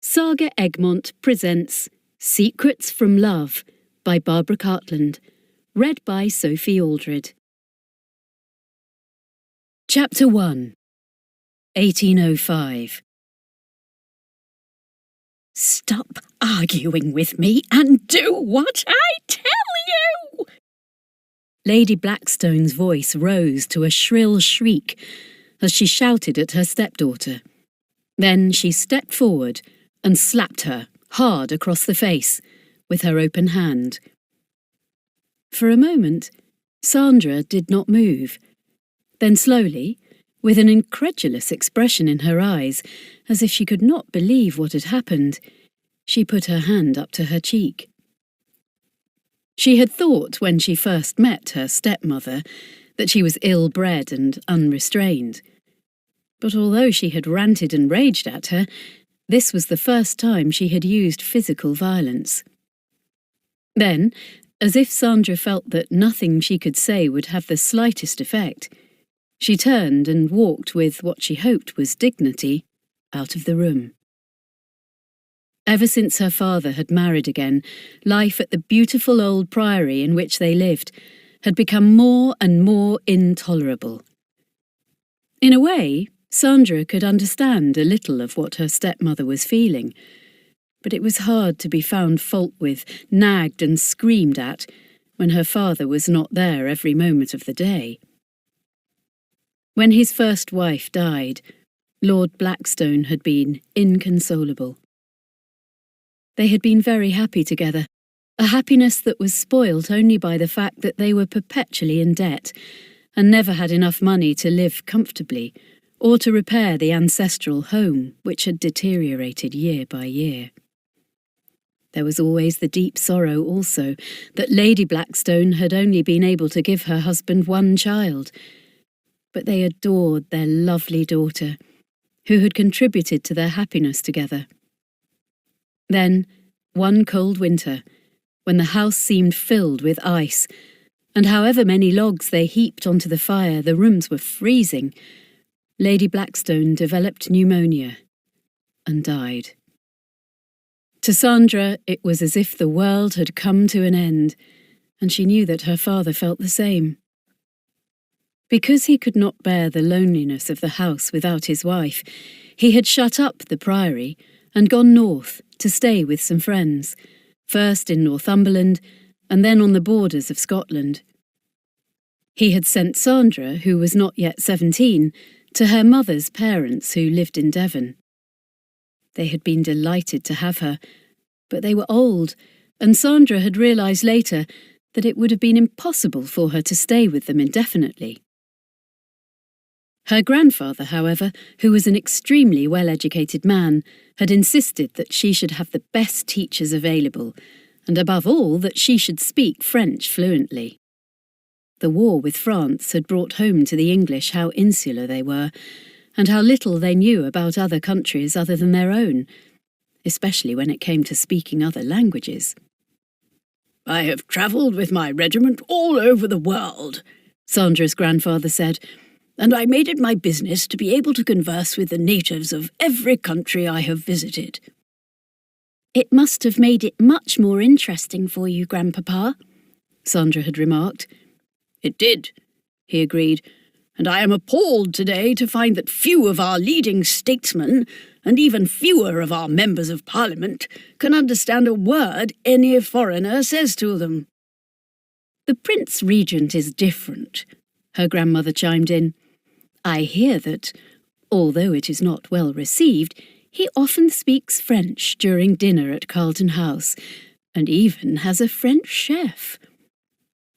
Saga Egmont presents Secrets from Love by Barbara Cartland, read by Sophie Aldred. Chapter 1, 1805. Stop arguing with me and do what I tell you! Lady Blackstone's voice rose to a shrill shriek as she shouted at her stepdaughter. Then she stepped forward and slapped her hard across the face with her open hand. For a moment, Sandra did not move. Then slowly, with an incredulous expression in her eyes, as if she could not believe what had happened, she put her hand up to her cheek. She had thought when she first met her stepmother that she was ill-bred and unrestrained. But although she had ranted and raged at her, this was the first time she had used physical violence. Then, as if Sandra felt that nothing she could say would have the slightest effect, she turned and walked with what she hoped was dignity out of the room. Ever since her father had married again, life at the beautiful old priory in which they lived had become more and more intolerable. In a way, Sandra could understand a little of what her stepmother was feeling, but it was hard to be found fault with, nagged and screamed at, when her father was not there every moment of the day. When his first wife died, Lord Blackstone had been inconsolable. They had been very happy together, a happiness that was spoilt only by the fact that they were perpetually in debt and never had enough money to live comfortably or to repair the ancestral home which had deteriorated year by year. There was always the deep sorrow also that Lady Blackstone had only been able to give her husband one child, but they adored their lovely daughter, who had contributed to their happiness together. Then, one cold winter, when the house seemed filled with ice, and however many logs they heaped onto the fire, the rooms were freezing, Lady Blackstone developed pneumonia and died. To Sandra, it was as if the world had come to an end, and she knew that her father felt the same. Because he could not bear the loneliness of the house without his wife, he had shut up the priory and gone north to stay with some friends, first in Northumberland and then on the borders of Scotland. He had sent Sandra, who was not yet 17, to her mother's parents who lived in Devon. They had been delighted to have her, but they were old, and Sandra had realised later that it would have been impossible for her to stay with them indefinitely. Her grandfather, however, who was an extremely well-educated man, had insisted that she should have the best teachers available, and above all that she should speak French fluently. The war with France had brought home to the English how insular they were, and how little they knew about other countries other than their own, especially when it came to speaking other languages. "I have travelled with my regiment all over the world," Sandra's grandfather said, "and I made it my business to be able to converse with the natives of every country I have visited." "It must have made it much more interesting for you, Grandpapa," Sandra had remarked. "It did," he agreed, "and I am appalled today to find that few of our leading statesmen, and even fewer of our members of Parliament, can understand a word any foreigner says to them." "The Prince Regent is different," her grandmother chimed in. "I hear that, although it is not well received, he often speaks French during dinner at Carlton House, and even has a French chef."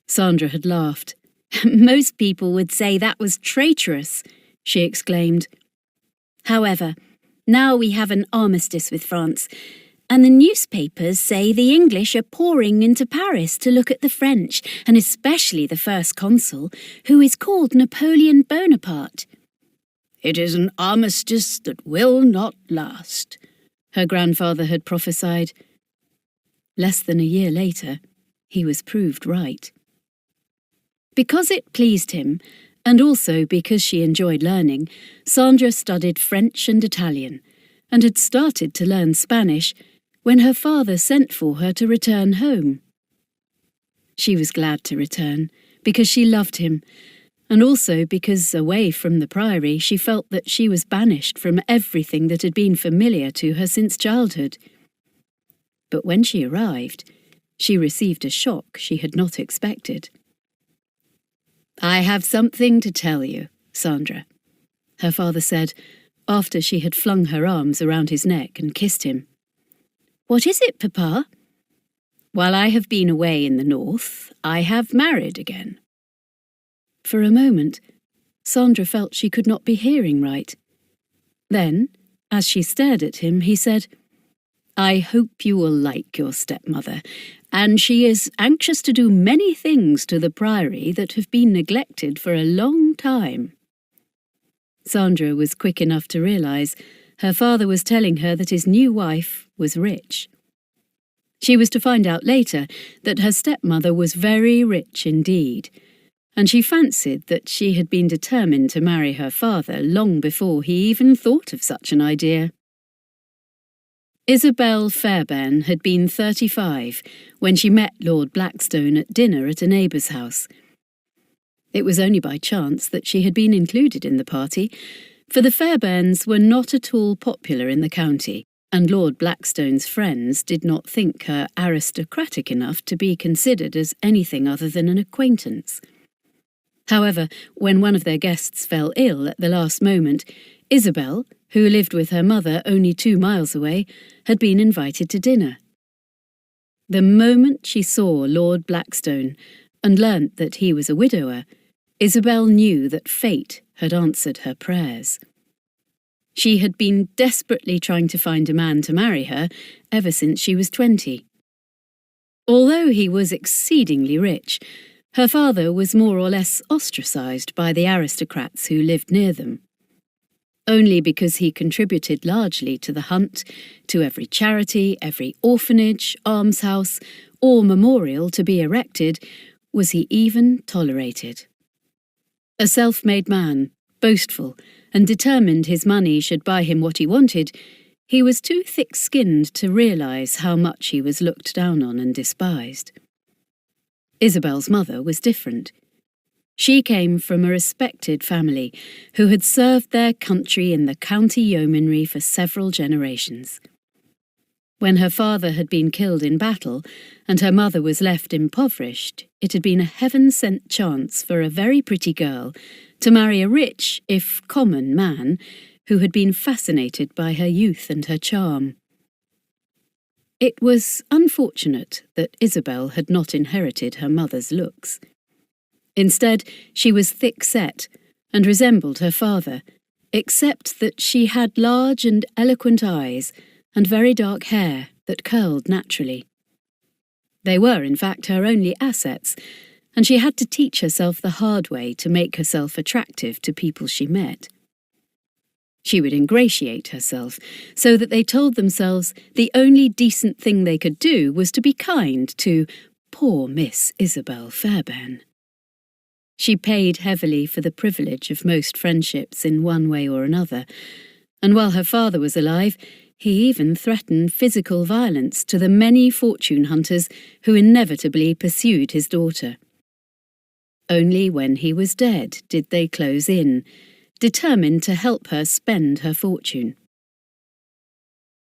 Sandra had laughed. "Most people would say that was traitorous," she exclaimed. "However, now we have an armistice with France, and the newspapers say the English are pouring into Paris to look at the French, and especially the first consul, who is called Napoleon Bonaparte." "It is an armistice that will not last," her grandfather had prophesied. Less than a year later, he was proved right. Because it pleased him, and also because she enjoyed learning, Sandra studied French and Italian, and had started to learn Spanish when her father sent for her to return home. She was glad to return, because she loved him, and also because, away from the priory, she felt that she was banished from everything that had been familiar to her since childhood. But when she arrived, she received a shock she had not expected. "I have something to tell you, Sandra," her father said, after she had flung her arms around his neck and kissed him. "What is it, Papa?" "While I have been away in the north, I have married again." For a moment, Sandra felt she could not be hearing right. Then, as she stared at him, he said, "I hope you will like your stepmother, and she is anxious to do many things to the priory that have been neglected for a long time." Sandra was quick enough to realise her father was telling her that his new wife was rich. She was to find out later that her stepmother was very rich indeed, and she fancied that she had been determined to marry her father long before he even thought of such an idea. Isabel Fairbairn had been 35 when she met Lord Blackstone at dinner at a neighbour's house. It was only by chance that she had been included in the party, for the Fairbairns were not at all popular in the county, and Lord Blackstone's friends did not think her aristocratic enough to be considered as anything other than an acquaintance. However, when one of their guests fell ill at the last moment, Isabel, who lived with her mother only 2 miles away, had been invited to dinner. The moment she saw Lord Blackstone and learnt that he was a widower, Isabel knew that fate had answered her prayers. She had been desperately trying to find a man to marry her ever since she was 20. Although he was exceedingly rich, her father was more or less ostracised by the aristocrats who lived near them. Only because he contributed largely to the hunt, to every charity, every orphanage, almshouse, or memorial to be erected, was he even tolerated. A self-made man, boastful, and determined his money should buy him what he wanted, he was too thick-skinned to realise how much he was looked down on and despised. Isabel's mother was different. She came from a respected family who had served their country in the county yeomanry for several generations. When her father had been killed in battle and her mother was left impoverished, it had been a heaven-sent chance for a very pretty girl to marry a rich, if common, man who had been fascinated by her youth and her charm. It was unfortunate that Isabel had not inherited her mother's looks. Instead, she was thick-set and resembled her father, except that she had large and eloquent eyes and very dark hair that curled naturally. They were, in fact, her only assets, and she had to teach herself the hard way to make herself attractive to people she met. She would ingratiate herself, so that they told themselves the only decent thing they could do was to be kind to poor Miss Isabel Fairbairn. She paid heavily for the privilege of most friendships in one way or another, and while her father was alive, he even threatened physical violence to the many fortune hunters who inevitably pursued his daughter. Only when he was dead did they close in, determined to help her spend her fortune.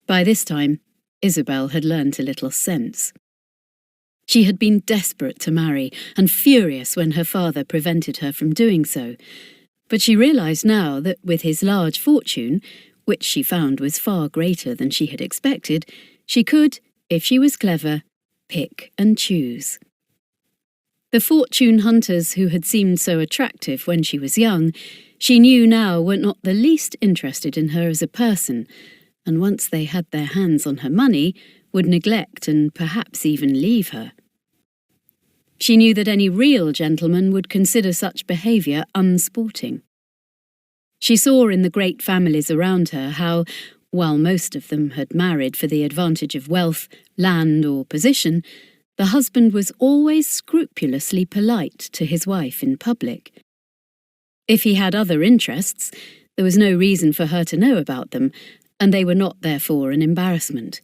By this time, Isabel had learnt a little sense. She had been desperate to marry and furious when her father prevented her from doing so, but she realised now that with his large fortune, which she found was far greater than she had expected, she could, if she was clever, pick and choose. The fortune hunters who had seemed so attractive when she was young, she knew now were not the least interested in her as a person, and once they had their hands on her money, would neglect and perhaps even leave her. She knew that any real gentleman would consider such behaviour unsporting. She saw in the great families around her how, while most of them had married for the advantage of wealth, land or position, the husband was always scrupulously polite to his wife in public. If he had other interests, there was no reason for her to know about them, and they were not therefore an embarrassment.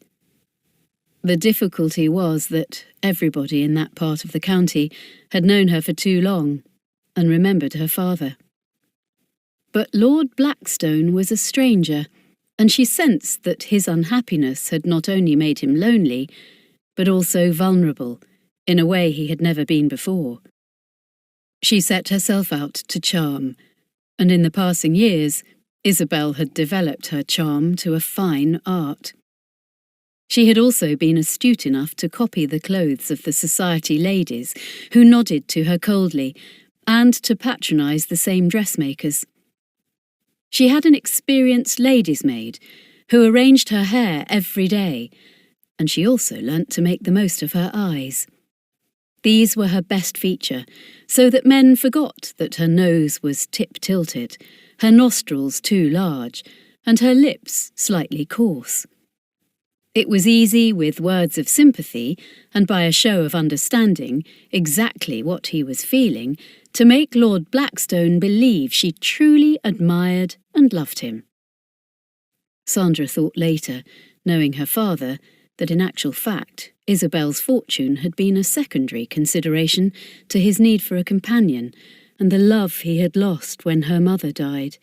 The difficulty was that everybody in that part of the county had known her for too long and remembered her father. But Lord Blackstone was a stranger, and she sensed that his unhappiness had not only made him lonely, but also vulnerable, in a way he had never been before. She set herself out to charm, and in the passing years, Isabel had developed her charm to a fine art. She had also been astute enough to copy the clothes of the society ladies, who nodded to her coldly, and to patronise the same dressmakers. She had an experienced lady's maid, who arranged her hair every day, and she also learnt to make the most of her eyes. These were her best feature, so that men forgot that her nose was tip-tilted, her nostrils too large, and her lips slightly coarse. It was easy, with words of sympathy, and by a show of understanding exactly what he was feeling, to make Lord Blackstone believe she truly admired and loved him. Sandra thought later, knowing her father, that in actual fact Isabel's fortune had been a secondary consideration to his need for a companion and the love he had lost when her mother died.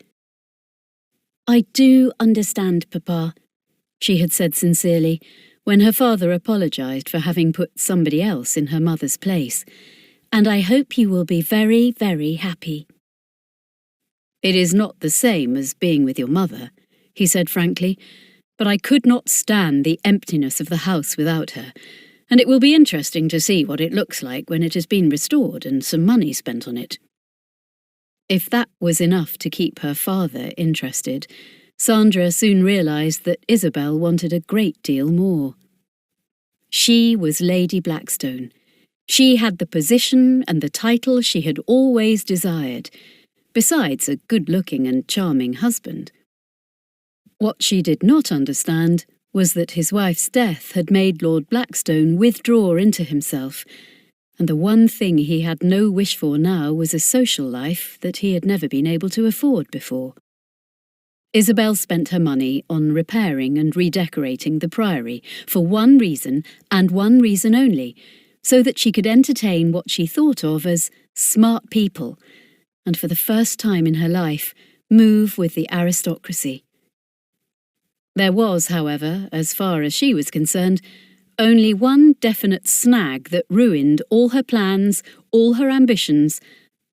"I do understand, Papa," she had said sincerely, when her father apologised for having put somebody else in her mother's place, "and I hope you will be very, very happy." "It is not the same as being with your mother," he said frankly, "but I could not stand the emptiness of the house without her, and it will be interesting to see what it looks like when it has been restored and some money spent on it." If that was enough to keep her father interested, Sandra soon realised that Isabel wanted a great deal more. She was Lady Blackstone. She had the position and the title she had always desired, besides a good-looking and charming husband. What she did not understand was that his wife's death had made Lord Blackstone withdraw into himself, and the one thing he had no wish for now was a social life that he had never been able to afford before. Isabel spent her money on repairing and redecorating the priory for one reason and one reason only, so that she could entertain what she thought of as smart people, and for the first time in her life move with the aristocracy. There was, however, as far as she was concerned, only one definite snag that ruined all her plans, all her ambitions,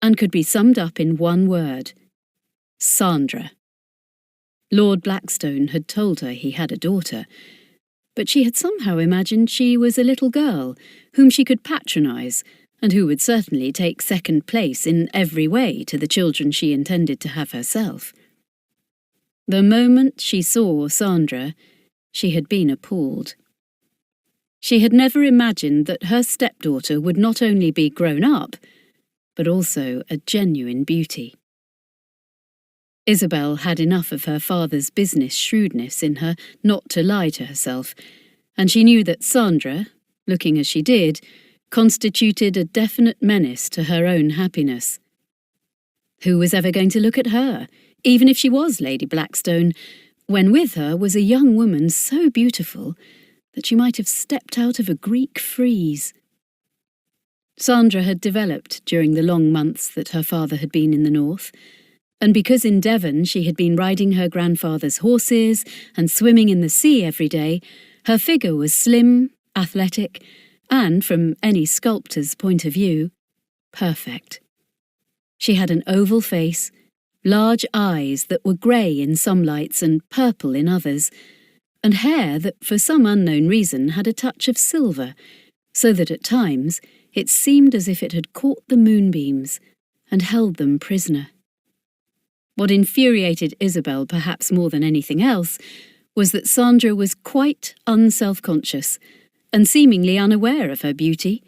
and could be summed up in one word: Sandra. Lord Blackstone had told her he had a daughter, but she had somehow imagined she was a little girl whom she could patronise, and who would certainly take second place in every way to the children she intended to have herself. The moment she saw Sandra, she had been appalled. She had never imagined that her stepdaughter would not only be grown up, but also a genuine beauty. Isabel had enough of her father's business shrewdness in her not to lie to herself, and she knew that Sandra, looking as she did, constituted a definite menace to her own happiness. Who was ever going to look at her, even if she was Lady Blackstone, when with her was a young woman so beautiful that she might have stepped out of a Greek frieze? Sandra had developed during the long months that her father had been in the north, and because in Devon she had been riding her grandfather's horses and swimming in the sea every day, her figure was slim, athletic, and, from any sculptor's point of view, perfect. She had an oval face, large eyes that were grey in some lights and purple in others, and hair that for some unknown reason had a touch of silver, so that at times it seemed as if it had caught the moonbeams and held them prisoner. What infuriated Isabel perhaps more than anything else was that Sandra was quite unself-conscious and seemingly unaware of her beauty,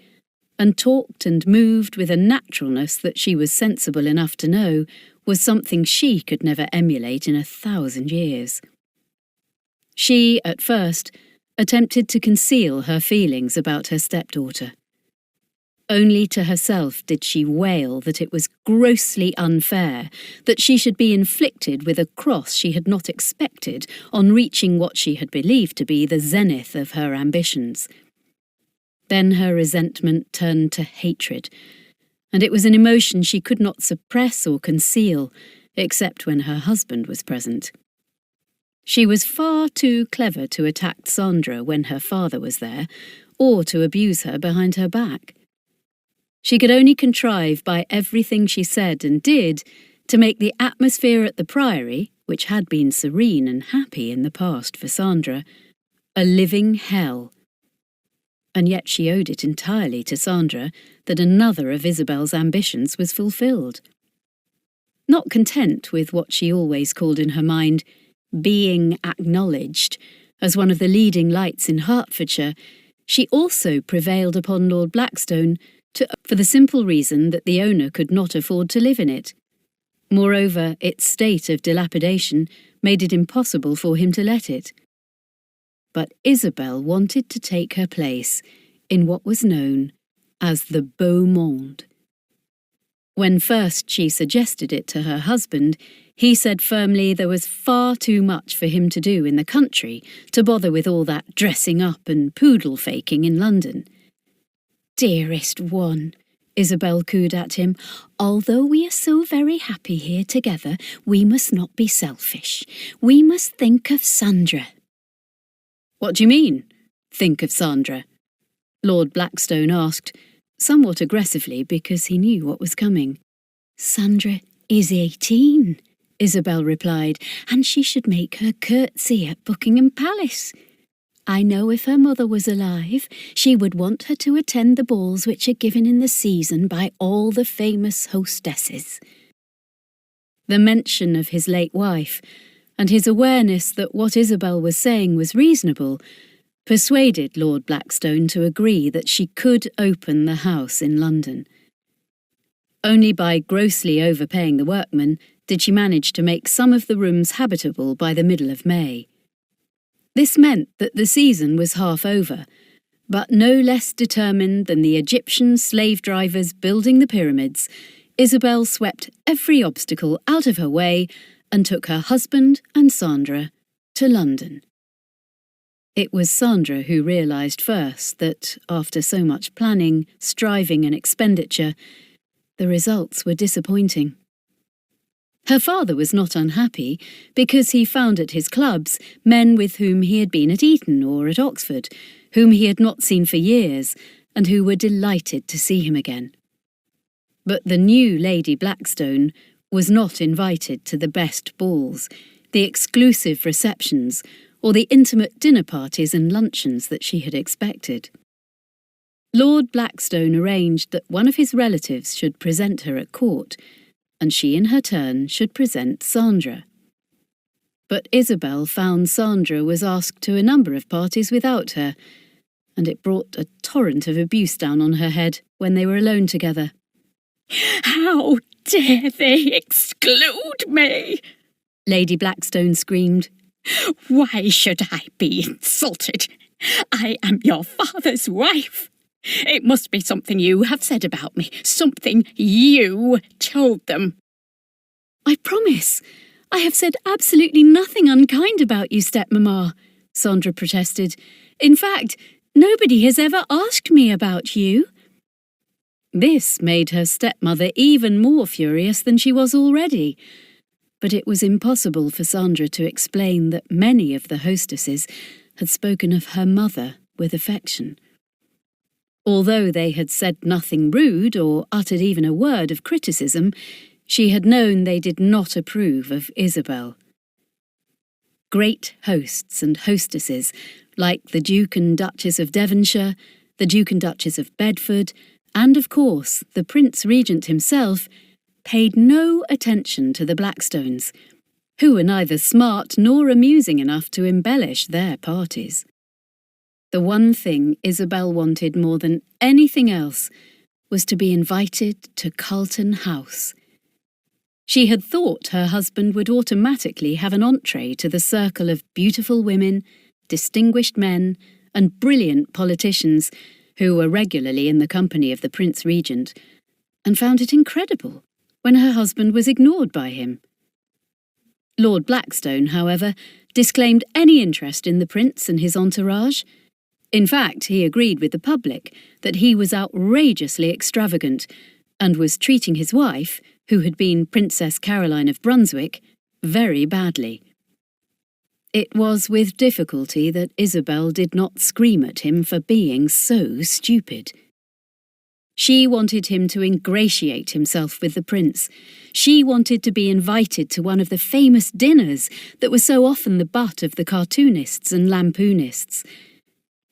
and talked and moved with a naturalness that she was sensible enough to know was something she could never emulate in 1,000 years. She, at first, attempted to conceal her feelings about her stepdaughter. Only to herself did she wail that it was grossly unfair that she should be inflicted with a cross she had not expected on reaching what she had believed to be the zenith of her ambitions. Then her resentment turned to hatred, and it was an emotion she could not suppress or conceal, except when her husband was present. She was far too clever to attack Sandra when her father was there, or to abuse her behind her back. She could only contrive by everything she said and did to make the atmosphere at the Priory, which had been serene and happy in the past for Sandra, a living hell. And yet she owed it entirely to Sandra that another of Isabel's ambitions was fulfilled. Not content with what she always called in her mind being acknowledged as one of the leading lights in Hertfordshire, she also prevailed upon Lord Blackstone for the simple reason that the owner could not afford to live in it. Moreover, its state of dilapidation made it impossible for him to let it. But Isabel wanted to take her place in what was known as the beau monde. When first she suggested it to her husband, he said firmly there was far too much for him to do in the country to bother with all that dressing up and poodle-faking in London. "Dearest one," Isabel cooed at him, "although we are so very happy here together, we must not be selfish. We must think of Sandra." "What do you mean, think of Sandra?" Lord Blackstone asked, somewhat aggressively because he knew what was coming. "Sandra is 18, Isabel replied, "and she should make her curtsy at Buckingham Palace. I know if her mother was alive, she would want her to attend the balls which are given in the season by all the famous hostesses." The mention of his late wife, and his awareness that what Isabel was saying was reasonable, persuaded Lord Blackstone to agree that she could open the house in London. Only by grossly overpaying the workmen did she manage to make some of the rooms habitable by the middle of May. This meant that the season was half over, but no less determined than the Egyptian slave drivers building the pyramids, Isabel swept every obstacle out of her way and took her husband and Sandra to London. It was Sandra who realised first that, after so much planning, striving and expenditure, the results were disappointing. Her father was not unhappy because he found at his clubs men with whom he had been at Eton or at Oxford, whom he had not seen for years, and who were delighted to see him again. But the new Lady Blackstone was not invited to the best balls, the exclusive receptions, or the intimate dinner parties and luncheons that she had expected. Lord Blackstone arranged that one of his relatives should present her at court, and she in her turn should present Sandra. But Isabel found Sandra was asked to a number of parties without her, and it brought a torrent of abuse down on her head when they were alone together. "How dare they exclude me?" Lady Blackstone screamed. "Why should I be insulted? I am your father's wife. It must be something you have said about me, something you told them." "I promise, I have said absolutely nothing unkind about you, stepmamma," Sandra protested. "In fact, nobody has ever asked me about you." This made her stepmother even more furious than she was already. But it was impossible for Sandra to explain that many of the hostesses had spoken of her mother with affection. Although they had said nothing rude or uttered even a word of criticism, she had known they did not approve of Isabel. Great hosts and hostesses, like the Duke and Duchess of Devonshire, the Duke and Duchess of Bedford, and of course the Prince Regent himself, paid no attention to the Blackstones, who were neither smart nor amusing enough to embellish their parties. The one thing Isabel wanted more than anything else was to be invited to Carlton House. She had thought her husband would automatically have an entree to the circle of beautiful women, distinguished men, and brilliant politicians who were regularly in the company of the Prince Regent, and found it incredible when her husband was ignored by him. Lord Blackstone, however, disclaimed any interest in the prince and his entourage. In fact, he agreed with the public that he was outrageously extravagant and was treating his wife, who had been Princess Caroline of Brunswick, very badly. It was with difficulty that Isabel did not scream at him for being so stupid. She wanted him to ingratiate himself with the prince. She wanted to be invited to one of the famous dinners that were so often the butt of the cartoonists and lampoonists.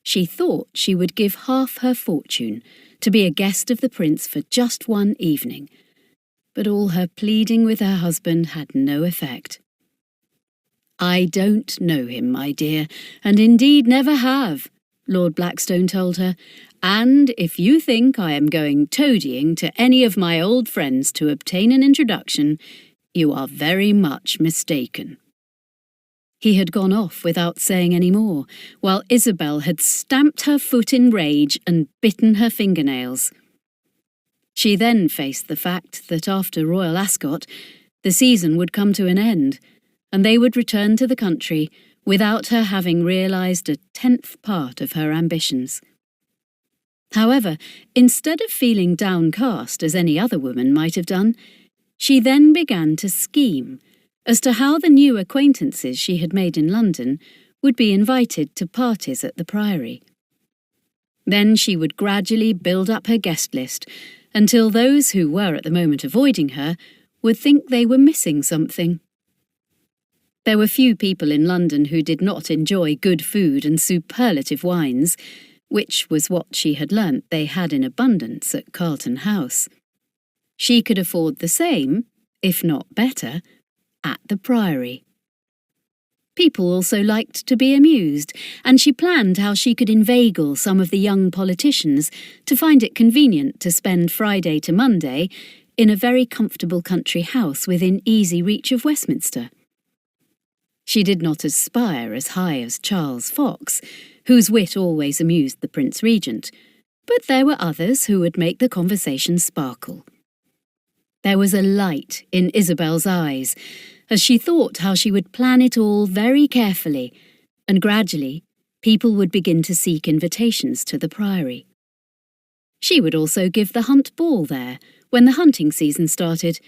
She thought she would give half her fortune to be a guest of the prince for just one evening, but all her pleading with her husband had no effect. "I don't know him, my dear, and indeed never have," Lord Blackstone told her, "and if you think I am going toadying to any of my old friends to obtain an introduction, you are very much mistaken." He had gone off without saying any more, while Isabel had stamped her foot in rage and bitten her fingernails. She then faced the fact that after Royal Ascot, the season would come to an end, and they would return to the country without her having realised a 10th part of her ambitions. However, instead of feeling downcast as any other woman might have done, she then began to scheme as to how the new acquaintances she had made in London would be invited to parties at the Priory. Then she would gradually build up her guest list until those who were at the moment avoiding her would think they were missing something. There were few people in London who did not enjoy good food and superlative wines, which was what she had learnt they had in abundance at Carlton House. She could afford the same, if not better, at the Priory. People also liked to be amused, and she planned how she could inveigle some of the young politicians to find it convenient to spend Friday to Monday in a very comfortable country house within easy reach of Westminster. She did not aspire as high as Charles Fox, whose wit always amused the Prince Regent, but there were others who would make the conversation sparkle. There was a light in Isabel's eyes as she thought how she would plan it all very carefully, and gradually people would begin to seek invitations to the Priory. She would also give the hunt ball there when the hunting season started,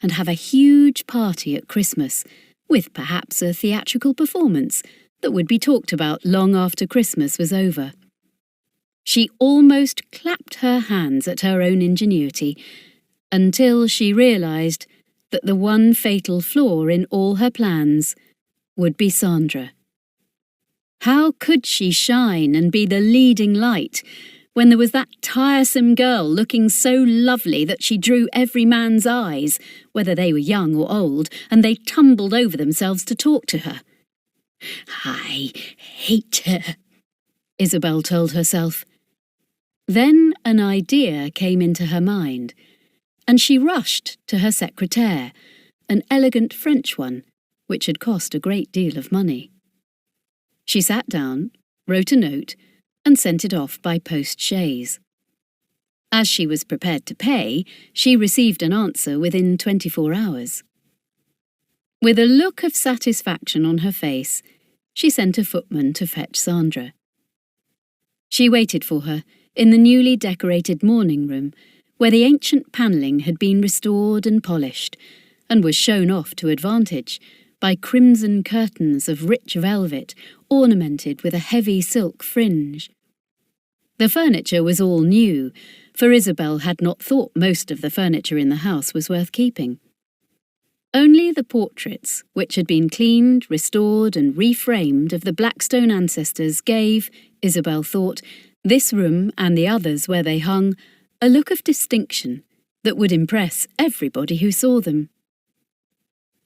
and have a huge party at Christmas, with perhaps a theatrical performance that would be talked about long after Christmas was over. She almost clapped her hands at her own ingenuity, until she realised that the one fatal flaw in all her plans would be Sandra. How could she shine and be the leading light when there was that tiresome girl looking so lovely that she drew every man's eyes, whether they were young or old, and they tumbled over themselves to talk to her? "I hate her," Isabel told herself. Then an idea came into her mind, and she rushed to her secretaire, an elegant French one, which had cost a great deal of money. She sat down, wrote a note, and sent it off by post-chaise. As she was prepared to pay, she received an answer within 24 hours. With a look of satisfaction on her face, she sent a footman to fetch Sandra. She waited for her in the newly decorated morning room, where the ancient panelling had been restored and polished, and was shown off to advantage by crimson curtains of rich velvet ornamented with a heavy silk fringe. The furniture was all new, for Isabel had not thought most of the furniture in the house was worth keeping. Only the portraits, which had been cleaned, restored and reframed of the Blackstone ancestors, gave, Isabel thought, this room and the others where they hung a look of distinction that would impress everybody who saw them.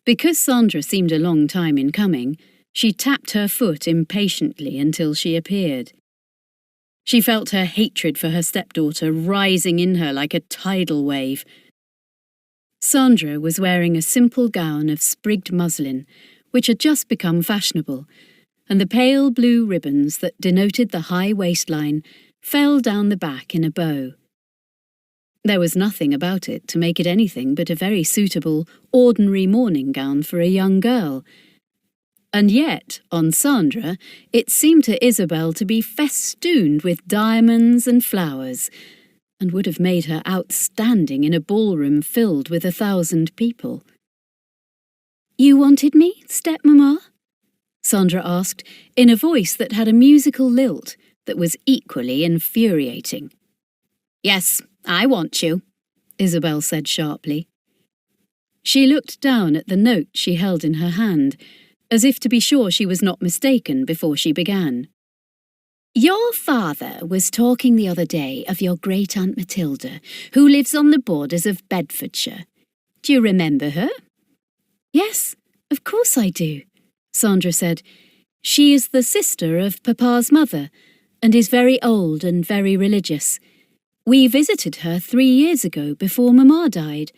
Because Sandra seemed a long time in coming, she tapped her foot impatiently until she appeared. She felt her hatred for her stepdaughter rising in her like a tidal wave. Sandra was wearing a simple gown of sprigged muslin, which had just become fashionable, and the pale blue ribbons that denoted the high waistline fell down the back in a bow. There was nothing about it to make it anything but a very suitable, ordinary morning gown for a young girl. And yet, on Sandra, it seemed to Isabel to be festooned with diamonds and flowers, and would have made her outstanding in a ballroom filled with 1,000 people. "You wanted me, stepmamma?" Sandra asked, in a voice that had a musical lilt that was equally infuriating. "Yes, I want you," Isabel said sharply. She looked down at the note she held in her hand, as if to be sure she was not mistaken before she began. "Your father was talking the other day of your great-aunt Matilda, who lives on the borders of Bedfordshire. Do you remember her?" "Yes, of course I do," Sandra said. "She is the sister of Papa's mother, and is very old and very religious. We visited her 3 years ago before Mamma died.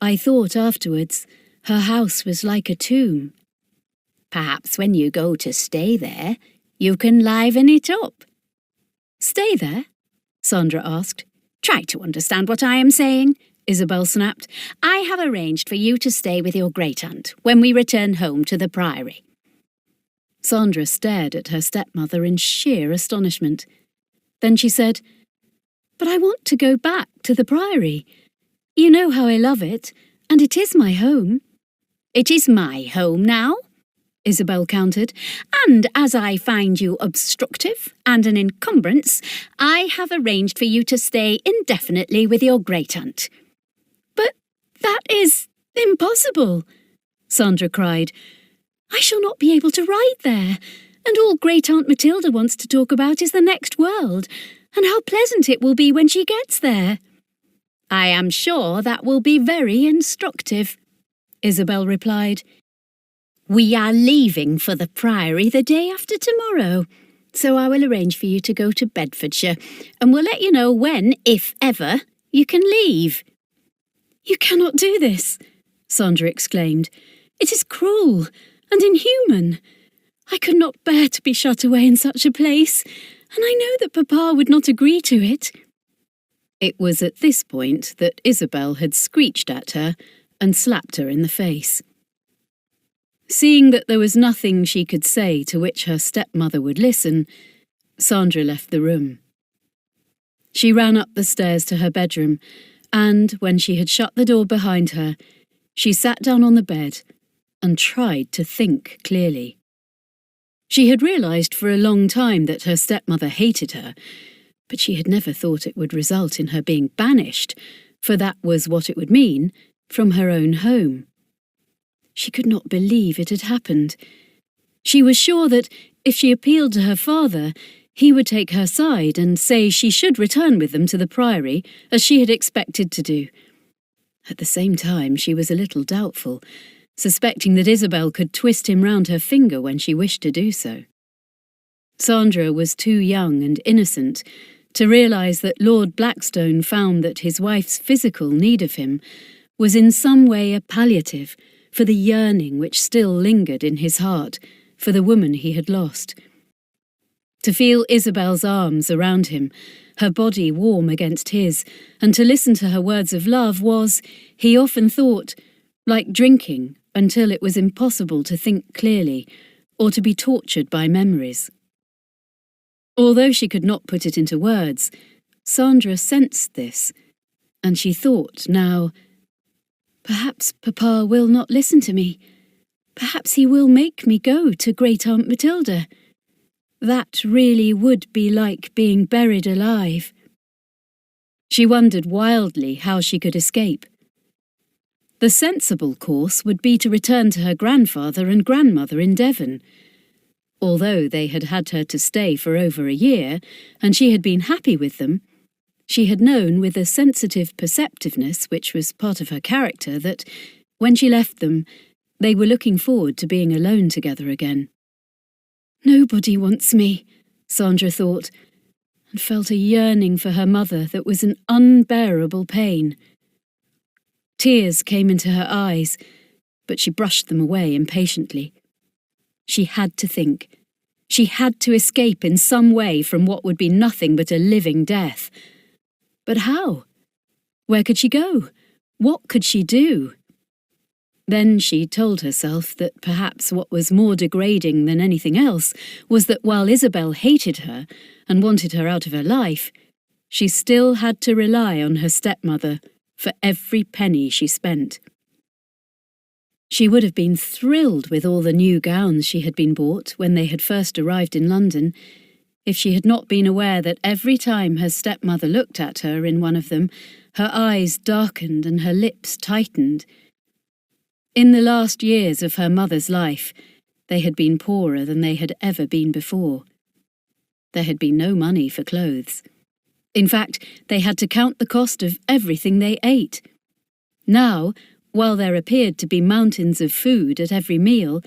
I thought afterwards her house was like a tomb." "Perhaps when you go to stay there, you can liven it up." "Stay there?" Sandra asked. "Try to understand what I am saying," Isabel snapped. "I have arranged for you to stay with your great-aunt when we return home to the Priory." Sandra stared at her stepmother in sheer astonishment. Then she said, "But I want to go back to the Priory. You know how I love it, and it is my home." "It is my home now," Isabel countered, "and as I find you obstructive and an encumbrance, I have arranged for you to stay indefinitely with your great-aunt." "But that is impossible," Sandra cried. "I shall not be able to ride there, and all Great-Aunt Matilda wants to talk about is the next world, and how pleasant it will be when she gets there." "I am sure that will be very instructive," Isabel replied. "We are leaving for the Priory the day after tomorrow, so I will arrange for you to go to Bedfordshire, and will let you know when, if ever, you can leave." "You cannot do this," Sandra exclaimed. "It is cruel and inhuman. I could not bear to be shut away in such a place, and I know that Papa would not agree to it." It was at this point that Isabel had screeched at her and slapped her in the face. Seeing that there was nothing she could say to which her stepmother would listen, Sandra left the room. She ran up the stairs to her bedroom, and, when she had shut the door behind her, she sat down on the bed and tried to think clearly. She had realised for a long time that her stepmother hated her, but she had never thought it would result in her being banished, for that was what it would mean, from her own home. She could not believe it had happened. She was sure that, if she appealed to her father, he would take her side and say she should return with them to the Priory, as she had expected to do. At the same time, she was a little doubtful, suspecting that Isabel could twist him round her finger when she wished to do so. Sandra was too young and innocent to realise that Lord Blackstone found that his wife's physical need of him was in some way a palliative for the yearning which still lingered in his heart for the woman he had lost. To feel Isabel's arms around him, her body warm against his, and to listen to her words of love was, he often thought, like drinking until it was impossible to think clearly or to be tortured by memories. Although she could not put it into words, Sandra sensed this, and she thought now, "Perhaps Papa will not listen to me. Perhaps he will make me go to Great-Aunt Matilda. That really would be like being buried alive." She wondered wildly how she could escape. The sensible course would be to return to her grandfather and grandmother in Devon. Although they had had her to stay for over a year, and she had been happy with them, she had known with a sensitive perceptiveness which was part of her character that, when she left them, they were looking forward to being alone together again. "Nobody wants me," Sandra thought, and felt a yearning for her mother that was an unbearable pain. Tears came into her eyes, but she brushed them away impatiently. She had to think. She had to escape in some way from what would be nothing but a living death. But how? Where could she go? What could she do? Then she told herself that perhaps what was more degrading than anything else was that while Isabel hated her and wanted her out of her life, she still had to rely on her stepmother for every penny she spent. She would have been thrilled with all the new gowns she had been bought when they had first arrived in London, if she had not been aware that every time her stepmother looked at her in one of them, her eyes darkened and her lips tightened. In the last years of her mother's life, they had been poorer than they had ever been before. There had been no money for clothes. In fact, they had to count the cost of everything they ate. Now, while there appeared to be mountains of food at every meal,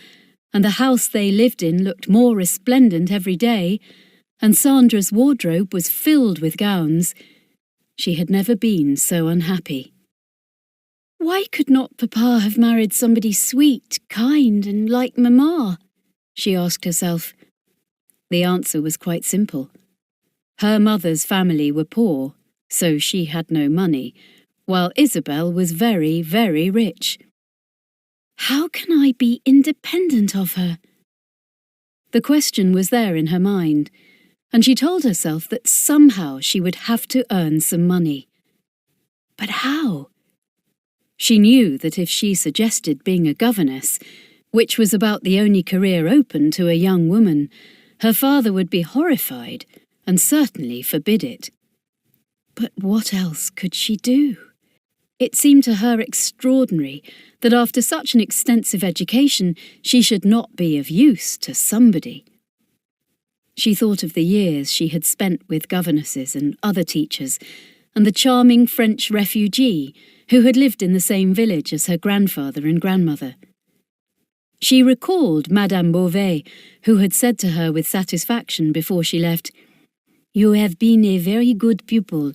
and the house they lived in looked more resplendent every day, and Sandra's wardrobe was filled with gowns, she had never been so unhappy. Why could not Papa have married somebody sweet, kind, and like Mamma? She asked herself. The answer was quite simple. Her mother's family were poor, so she had no money, while Isabel was very, very rich. How can I be independent of her? The question was there in her mind, and she told herself that somehow she would have to earn some money. But how? She knew that if she suggested being a governess, which was about the only career open to a young woman, her father would be horrified and certainly forbid it. But what else could she do? It seemed to her extraordinary that after such an extensive education she should not be of use to somebody. She thought of the years she had spent with governesses and other teachers, and the charming French refugee who had lived in the same village as her grandfather and grandmother. She recalled Madame Beauvais, who had said to her with satisfaction before she left, "You have been a very good pupil,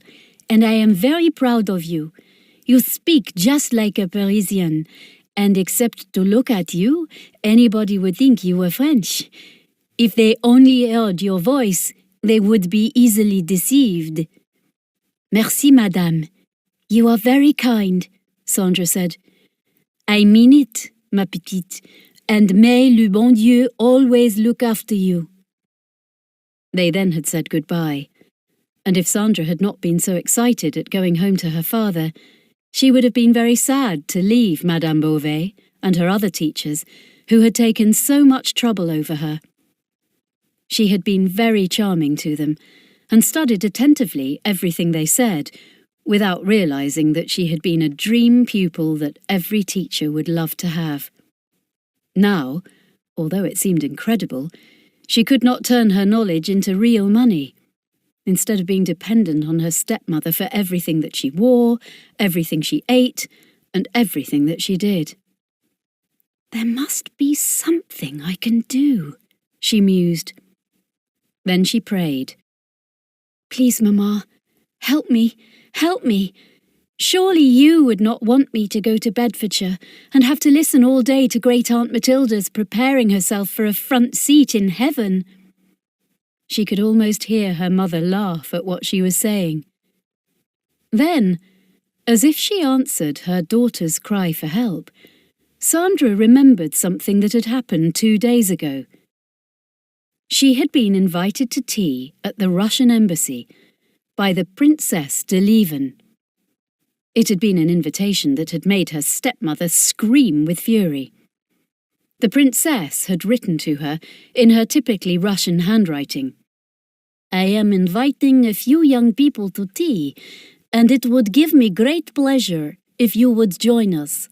and I am very proud of you. You speak just like a Parisian, and except to look at you, anybody would think you were French. If they only heard your voice, they would be easily deceived." "Merci, madame. You are very kind," Sandra said. "I mean it, ma petite, and may le bon Dieu always look after you." They then had said goodbye, and if Sandra had not been so excited at going home to her father, she would have been very sad to leave Madame Beauvais and her other teachers, who had taken so much trouble over her. She had been very charming to them, and studied attentively everything they said, without realizing that she had been a dream pupil that every teacher would love to have. Now, although it seemed incredible, she could not turn her knowledge into real money. Instead of being dependent on her stepmother for everything that she wore, everything she ate, and everything that she did. "There must be something I can do," she mused. Then she prayed. "Please, Mamma, help me, help me. Surely you would not want me to go to Bedfordshire and have to listen all day to Great Aunt Matilda's preparing herself for a front seat in heaven." She could almost hear her mother laugh at what she was saying. Then, as if she answered her daughter's cry for help, Sandra remembered something that had happened 2 days ago. She had been invited to tea at the Russian embassy by the Princess de Lieven. It had been an invitation that had made her stepmother scream with fury. The princess had written to her in her typically Russian handwriting. "I am inviting a few young people to tea, and it would give me great pleasure if you would join us.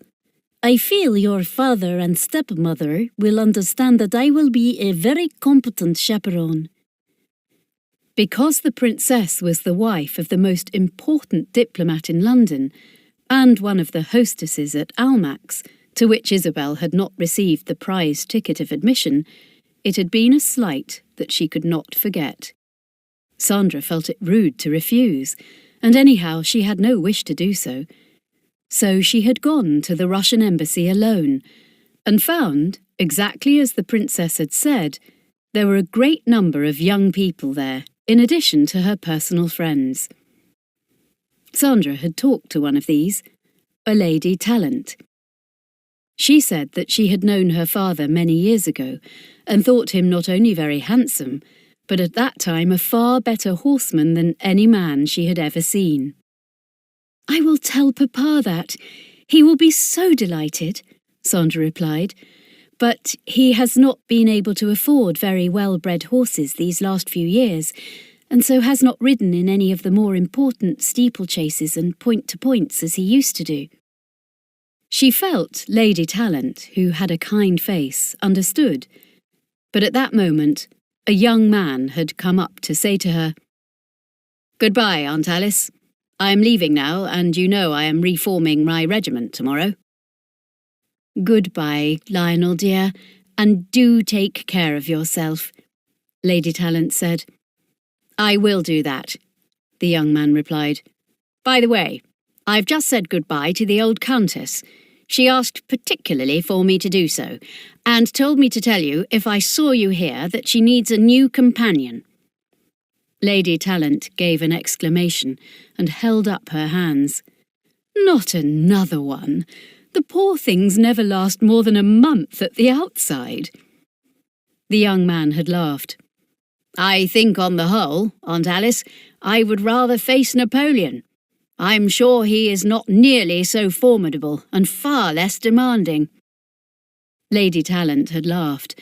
I feel your father and stepmother will understand that I will be a very competent chaperone." Because the princess was the wife of the most important diplomat in London, and one of the hostesses at Almack's, to which Isabel had not received the prize ticket of admission, it had been a slight that she could not forget. Sandra felt it rude to refuse, and anyhow she had no wish to do so. So she had gone to the Russian embassy alone, and found, exactly as the princess had said, There were a great number of young people there, in addition to her personal friends. Sandra had talked to one of these, a lady talent. She said that she had known her father many years ago and thought him not only very handsome, but at that time a far better horseman than any man she had ever seen. "I will tell Papa that. He will be so delighted," Sandra replied, "but he has not been able to afford very well-bred horses these last few years, and so has not ridden in any of the more important steeplechases and point-to-points as he used to do." She felt Lady Talent, who had a kind face, understood, but at that moment a young man had come up to say to her, "Goodbye, Aunt Alice. I am leaving now, and you know I am reforming my regiment tomorrow." "Goodbye, Lionel dear, and do take care of yourself," Lady Talent said. "I will do that," the young man replied. "By the way, I've just said goodbye to the old Countess. She asked particularly for me to do so, and told me to tell you, if I saw you here, that she needs a new companion." Lady Talent gave an exclamation and held up her hands. "Not another one! The poor things never last more than a month at the outside." The young man had laughed. "I think on the whole, Aunt Alice, I would rather face Napoleon. I'm sure he is not nearly so formidable and far less demanding." Lady Talent had laughed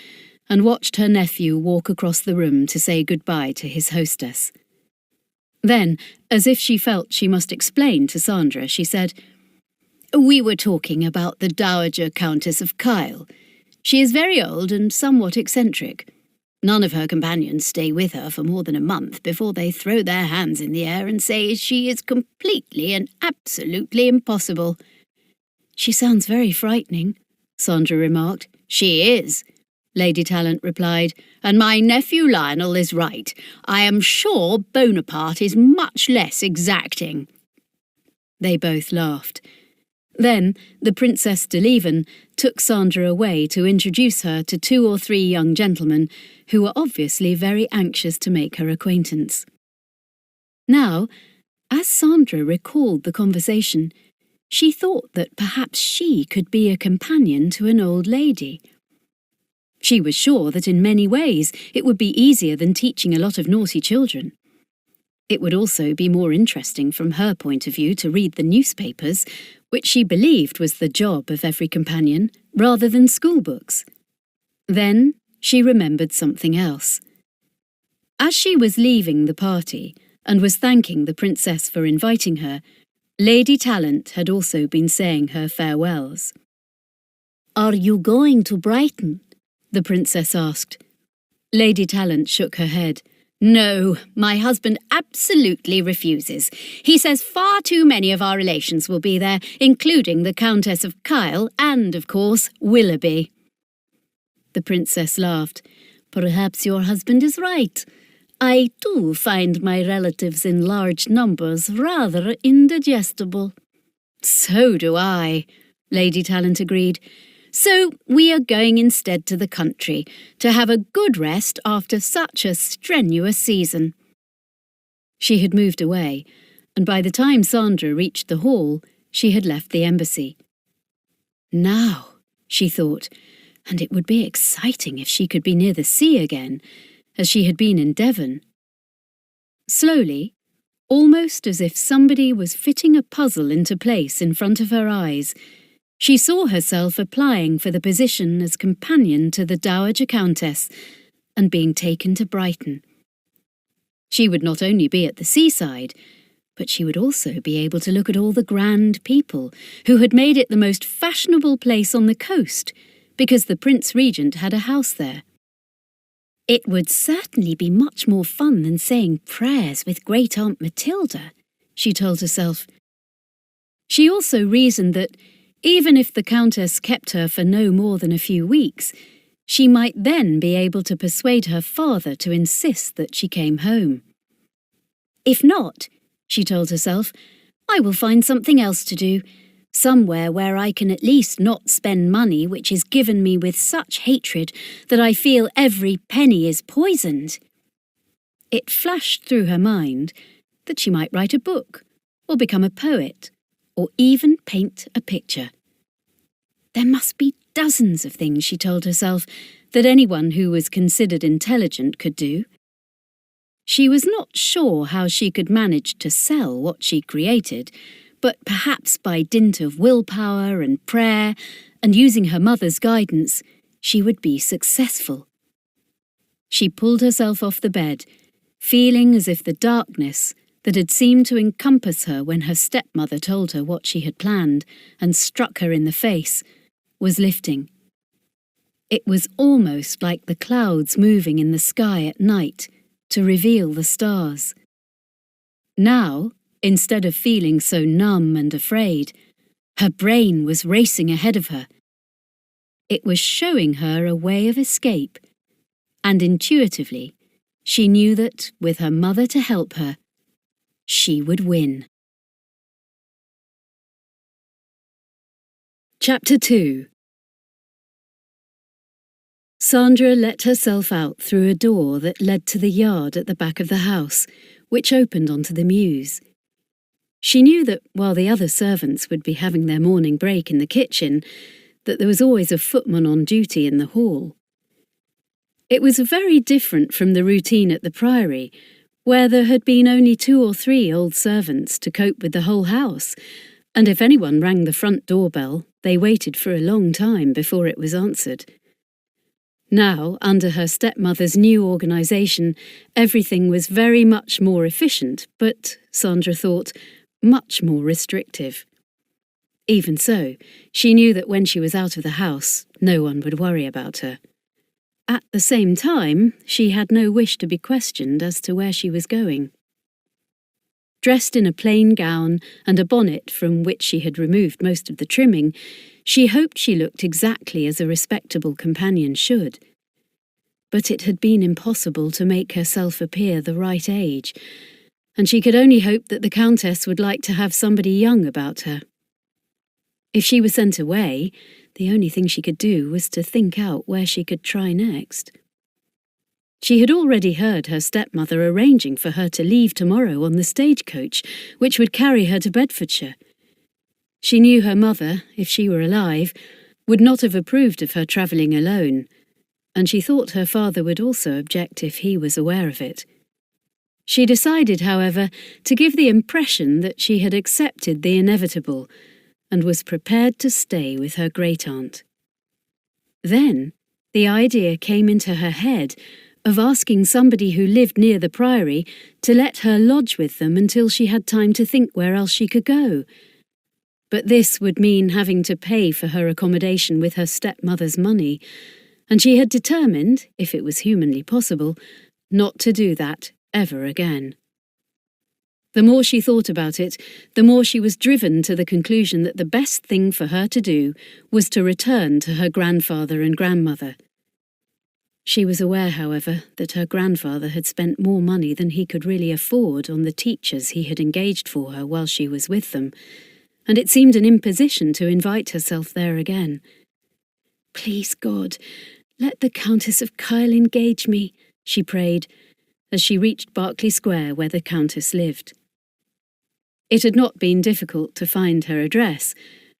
and watched her nephew walk across the room to say goodbye to his hostess. Then, as if she felt she must explain to Sandra, she said, "We were talking about the Dowager Countess of Kyle. She is very old and somewhat eccentric. None of her companions stay with her for more than a month before they throw their hands in the air and say she is completely and absolutely impossible." "She sounds very frightening," Sandra remarked. "She is," Lady Talent replied, "and my nephew Lionel is right. I am sure Bonaparte is much less exacting." They both laughed. Then the Princess de Leven took Sandra away to introduce her to 2 or 3 young gentlemen who were obviously very anxious to make her acquaintance. Now, as Sandra recalled the conversation, she thought that perhaps she could be a companion to an old lady. She was sure that in many ways it would be easier than teaching a lot of naughty children. It would also be more interesting from her point of view to read the newspapers, which she believed was the job of every companion, rather than schoolbooks. Then she remembered something else. As she was leaving the party and was thanking the princess for inviting her, Lady Talent had also been saying her farewells. "Are you going to Brighton?" the princess asked. Lady Talent shook her head. "No, my husband absolutely refuses. He says far too many of our relations will be there, including the Countess of Kyle and, of course, Willoughby." The princess laughed. "Perhaps your husband is right. I too find my relatives in large numbers rather indigestible." "So do I," Lady Talent agreed. "So we are going instead to the country, to have a good rest after such a strenuous season." She had moved away, and by the time Sandra reached the hall, she had left the embassy. Now, she thought, and it would be exciting if she could be near the sea again, as she had been in Devon. Slowly, almost as if somebody was fitting a puzzle into place in front of her eyes, she saw herself applying for the position as companion to the Dowager Countess and being taken to Brighton. She would not only be at the seaside, but she would also be able to look at all the grand people who had made it the most fashionable place on the coast because the Prince Regent had a house there. It would certainly be much more fun than saying prayers with Great Aunt Matilda, she told herself. She also reasoned that even if the Countess kept her for no more than a few weeks, she might then be able to persuade her father to insist that she came home. If not, she told herself, I will find something else to do, somewhere where I can at least not spend money which is given me with such hatred that I feel every penny is poisoned. It flashed through her mind that she might write a book, or become a poet, or even paint a picture. There must be dozens of things, she told herself, that anyone who was considered intelligent could do. She was not sure how she could manage to sell what she created, but perhaps by dint of willpower and prayer and using her mother's guidance, she would be successful. She pulled herself off the bed, feeling as if the darkness that had seemed to encompass her when her stepmother told her what she had planned and struck her in the face was lifting. It was almost like the clouds moving in the sky at night to reveal the stars. Now, instead of feeling so numb and afraid, her brain was racing ahead of her. It was showing her a way of escape, and intuitively, she knew that, with her mother to help her, she would win. Chapter 2. Sandra let herself out through a door that led to the yard at the back of the house, which opened onto the mews. She knew that while the other servants would be having their morning break in the kitchen, that there was always a footman on duty in the hall. It was very different from the routine at the Priory, where there had been only 2 or 3 old servants to cope with the whole house, and if anyone rang the front doorbell, they waited for a long time before it was answered. Now, under her stepmother's new organisation, everything was very much more efficient, but, Sandra thought, much more restrictive. Even so, she knew that when she was out of the house, no one would worry about her. At the same time, she had no wish to be questioned as to where she was going. Dressed in a plain gown and a bonnet from which she had removed most of the trimming, she hoped she looked exactly as a respectable companion should. But it had been impossible to make herself appear the right age, and she could only hope that the Countess would like to have somebody young about her. If she were sent away, the only thing she could do was to think out where she could try next. She had already heard her stepmother arranging for her to leave tomorrow on the stagecoach, which would carry her to Bedfordshire. She knew her mother, if she were alive, would not have approved of her travelling alone, and she thought her father would also object if he was aware of it. She decided, however, to give the impression that she had accepted the inevitable and was prepared to stay with her great-aunt. Then the idea came into her head of asking somebody who lived near the Priory to let her lodge with them until she had time to think where else she could go. But this would mean having to pay for her accommodation with her stepmother's money, and she had determined, if it was humanly possible, not to do that ever again. The more she thought about it, the more she was driven to the conclusion that the best thing for her to do was to return to her grandfather and grandmother. She was aware, however, that her grandfather had spent more money than he could really afford on the teachers he had engaged for her while she was with them, and it seemed an imposition to invite herself there again. "Please, God, let the Countess of Kyle engage me," she prayed, as she reached Berkeley Square where the Countess lived. It had not been difficult to find her address,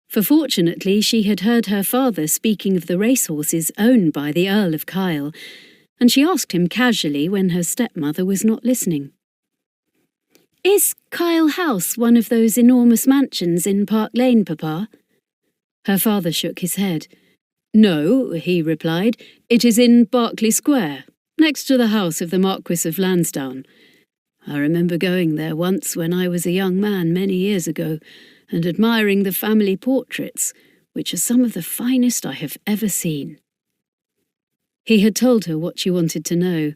for fortunately she had heard her father speaking of the racehorses owned by the Earl of Kyle, and she asked him casually when her stepmother was not listening. "Is Kyle House one of those enormous mansions in Park Lane, Papa?" Her father shook his head. "No," he replied, "it is in Berkeley Square, next to the house of the Marquis of Lansdowne. I remember going there once when I was a young man many years ago, and admiring the family portraits, which are some of the finest I have ever seen." He had told her what she wanted to know,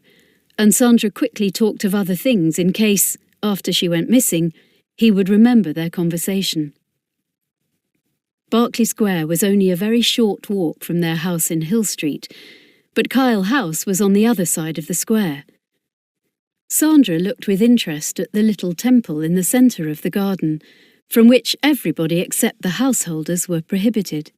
and Sandra quickly talked of other things in case, after she went missing, he would remember their conversation. Berkeley Square was only a very short walk from their house in Hill Street, but Kyle House was on the other side of the square. Sandra looked with interest at the little temple in the centre of the garden, from which everybody except the householders were prohibited.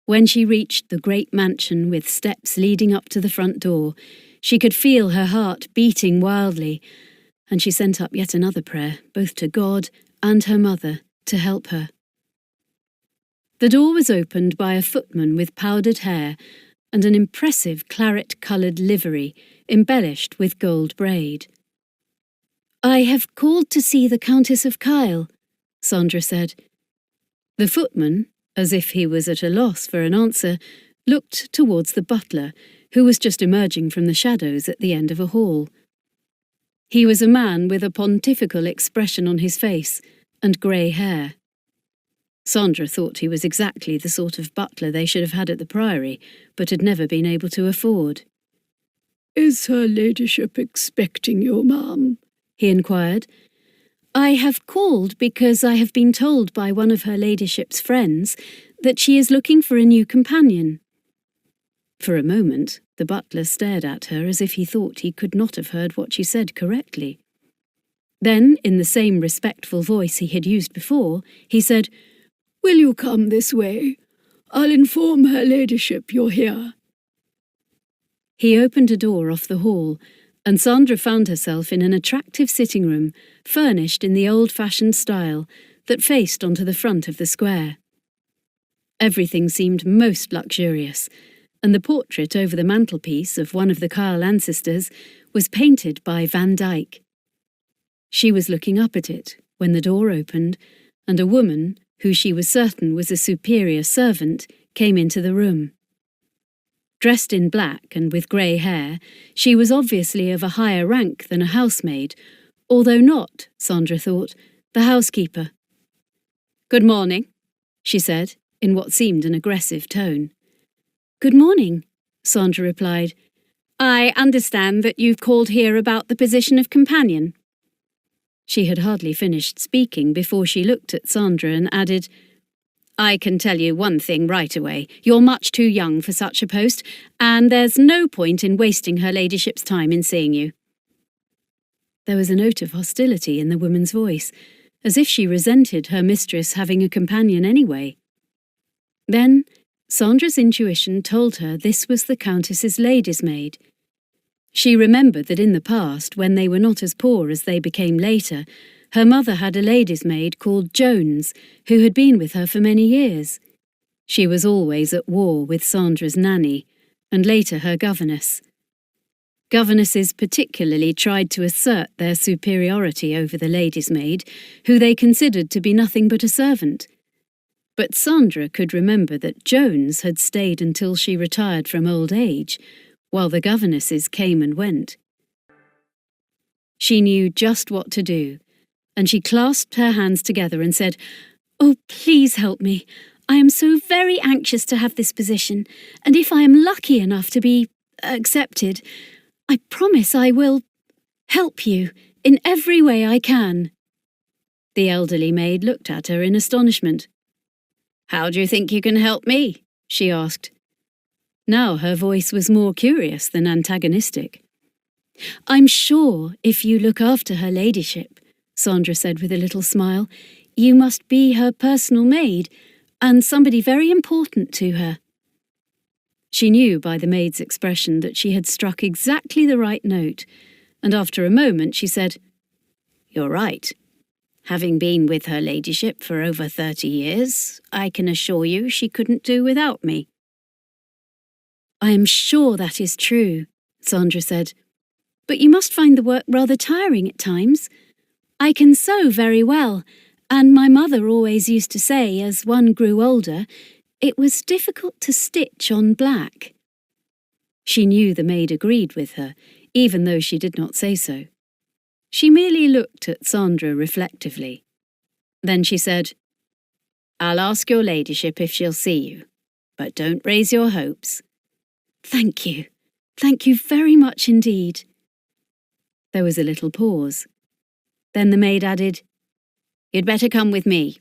When she reached the great mansion with steps leading up to the front door, she could feel her heart beating wildly, and she sent up yet another prayer, both to God and her mother, to help her. The door was opened by a footman with powdered hair and an impressive claret-coloured livery embellished with gold braid. "I have called to see the Countess of Kyle," Sandra said. The footman, as if he was at a loss for an answer, looked towards the butler, who was just emerging from the shadows at the end of a hall. He was a man with a pontifical expression on his face and grey hair. Sandra thought he was exactly the sort of butler they should have had at the Priory, but had never been able to afford. "Is her ladyship expecting you, ma'am?" he inquired. "I have called because I have been told by one of her ladyship's friends that she is looking for a new companion." For a moment, the butler stared at her as if he thought he could not have heard what she said correctly. Then, in the same respectful voice he had used before, he said, "Will you come this way? I'll inform her ladyship you're here." He opened a door off the hall, and Sandra found herself in an attractive sitting room, furnished in the old-fashioned style, that faced onto the front of the square. Everything seemed most luxurious, and the portrait over the mantelpiece of one of the Kyle ancestors was painted by Van Dyck. She was looking up at it when the door opened, and a woman, who she was certain was a superior servant, came into the room. Dressed in black and with grey hair, she was obviously of a higher rank than a housemaid, although not, Sandra thought, the housekeeper. "Good morning," she said, in what seemed an aggressive tone. "Good morning," Sandra replied. "I understand that you've called here about the position of companion." She had hardly finished speaking before she looked at Sandra and added, "I can tell you one thing right away. You're much too young for such a post, and there's no point in wasting her ladyship's time in seeing you." There was a note of hostility in the woman's voice, as if she resented her mistress having a companion anyway. Then Sandra's intuition told her this was the Countess's lady's maid. She remembered that in the past, when they were not as poor as they became later, her mother had a lady's maid called Jones, who had been with her for many years. She was always at war with Sandra's nanny, and later her governess. Governesses particularly tried to assert their superiority over the lady's maid, who they considered to be nothing but a servant. But Sandra could remember that Jones had stayed until she retired from old age, while the governesses came and went. She knew just what to do, and she clasped her hands together and said, "Oh, please help me. I am so very anxious to have this position, and if I am lucky enough to be accepted, I promise I will help you in every way I can." The elderly maid looked at her in astonishment. "How do you think you can help me?" she asked. Now her voice was more curious than antagonistic. "I'm sure if you look after her ladyship," Sandra said with a little smile, "you must be her personal maid, and somebody very important to her." She knew by the maid's expression that she had struck exactly the right note, and after a moment she said, "You're right. Having been with her ladyship for over 30 years, I can assure you she couldn't do without me." "I am sure that is true," Sandra said, "but you must find the work rather tiring at times. I can sew very well, and my mother always used to say, as one grew older, it was difficult to stitch on black." She knew the maid agreed with her, even though she did not say so. She merely looked at Sandra reflectively. Then she said, "I'll ask your ladyship if she'll see you, but don't raise your hopes." "Thank you. Thank you very much indeed." There was a little pause. Then the maid added, "You'd better come with me."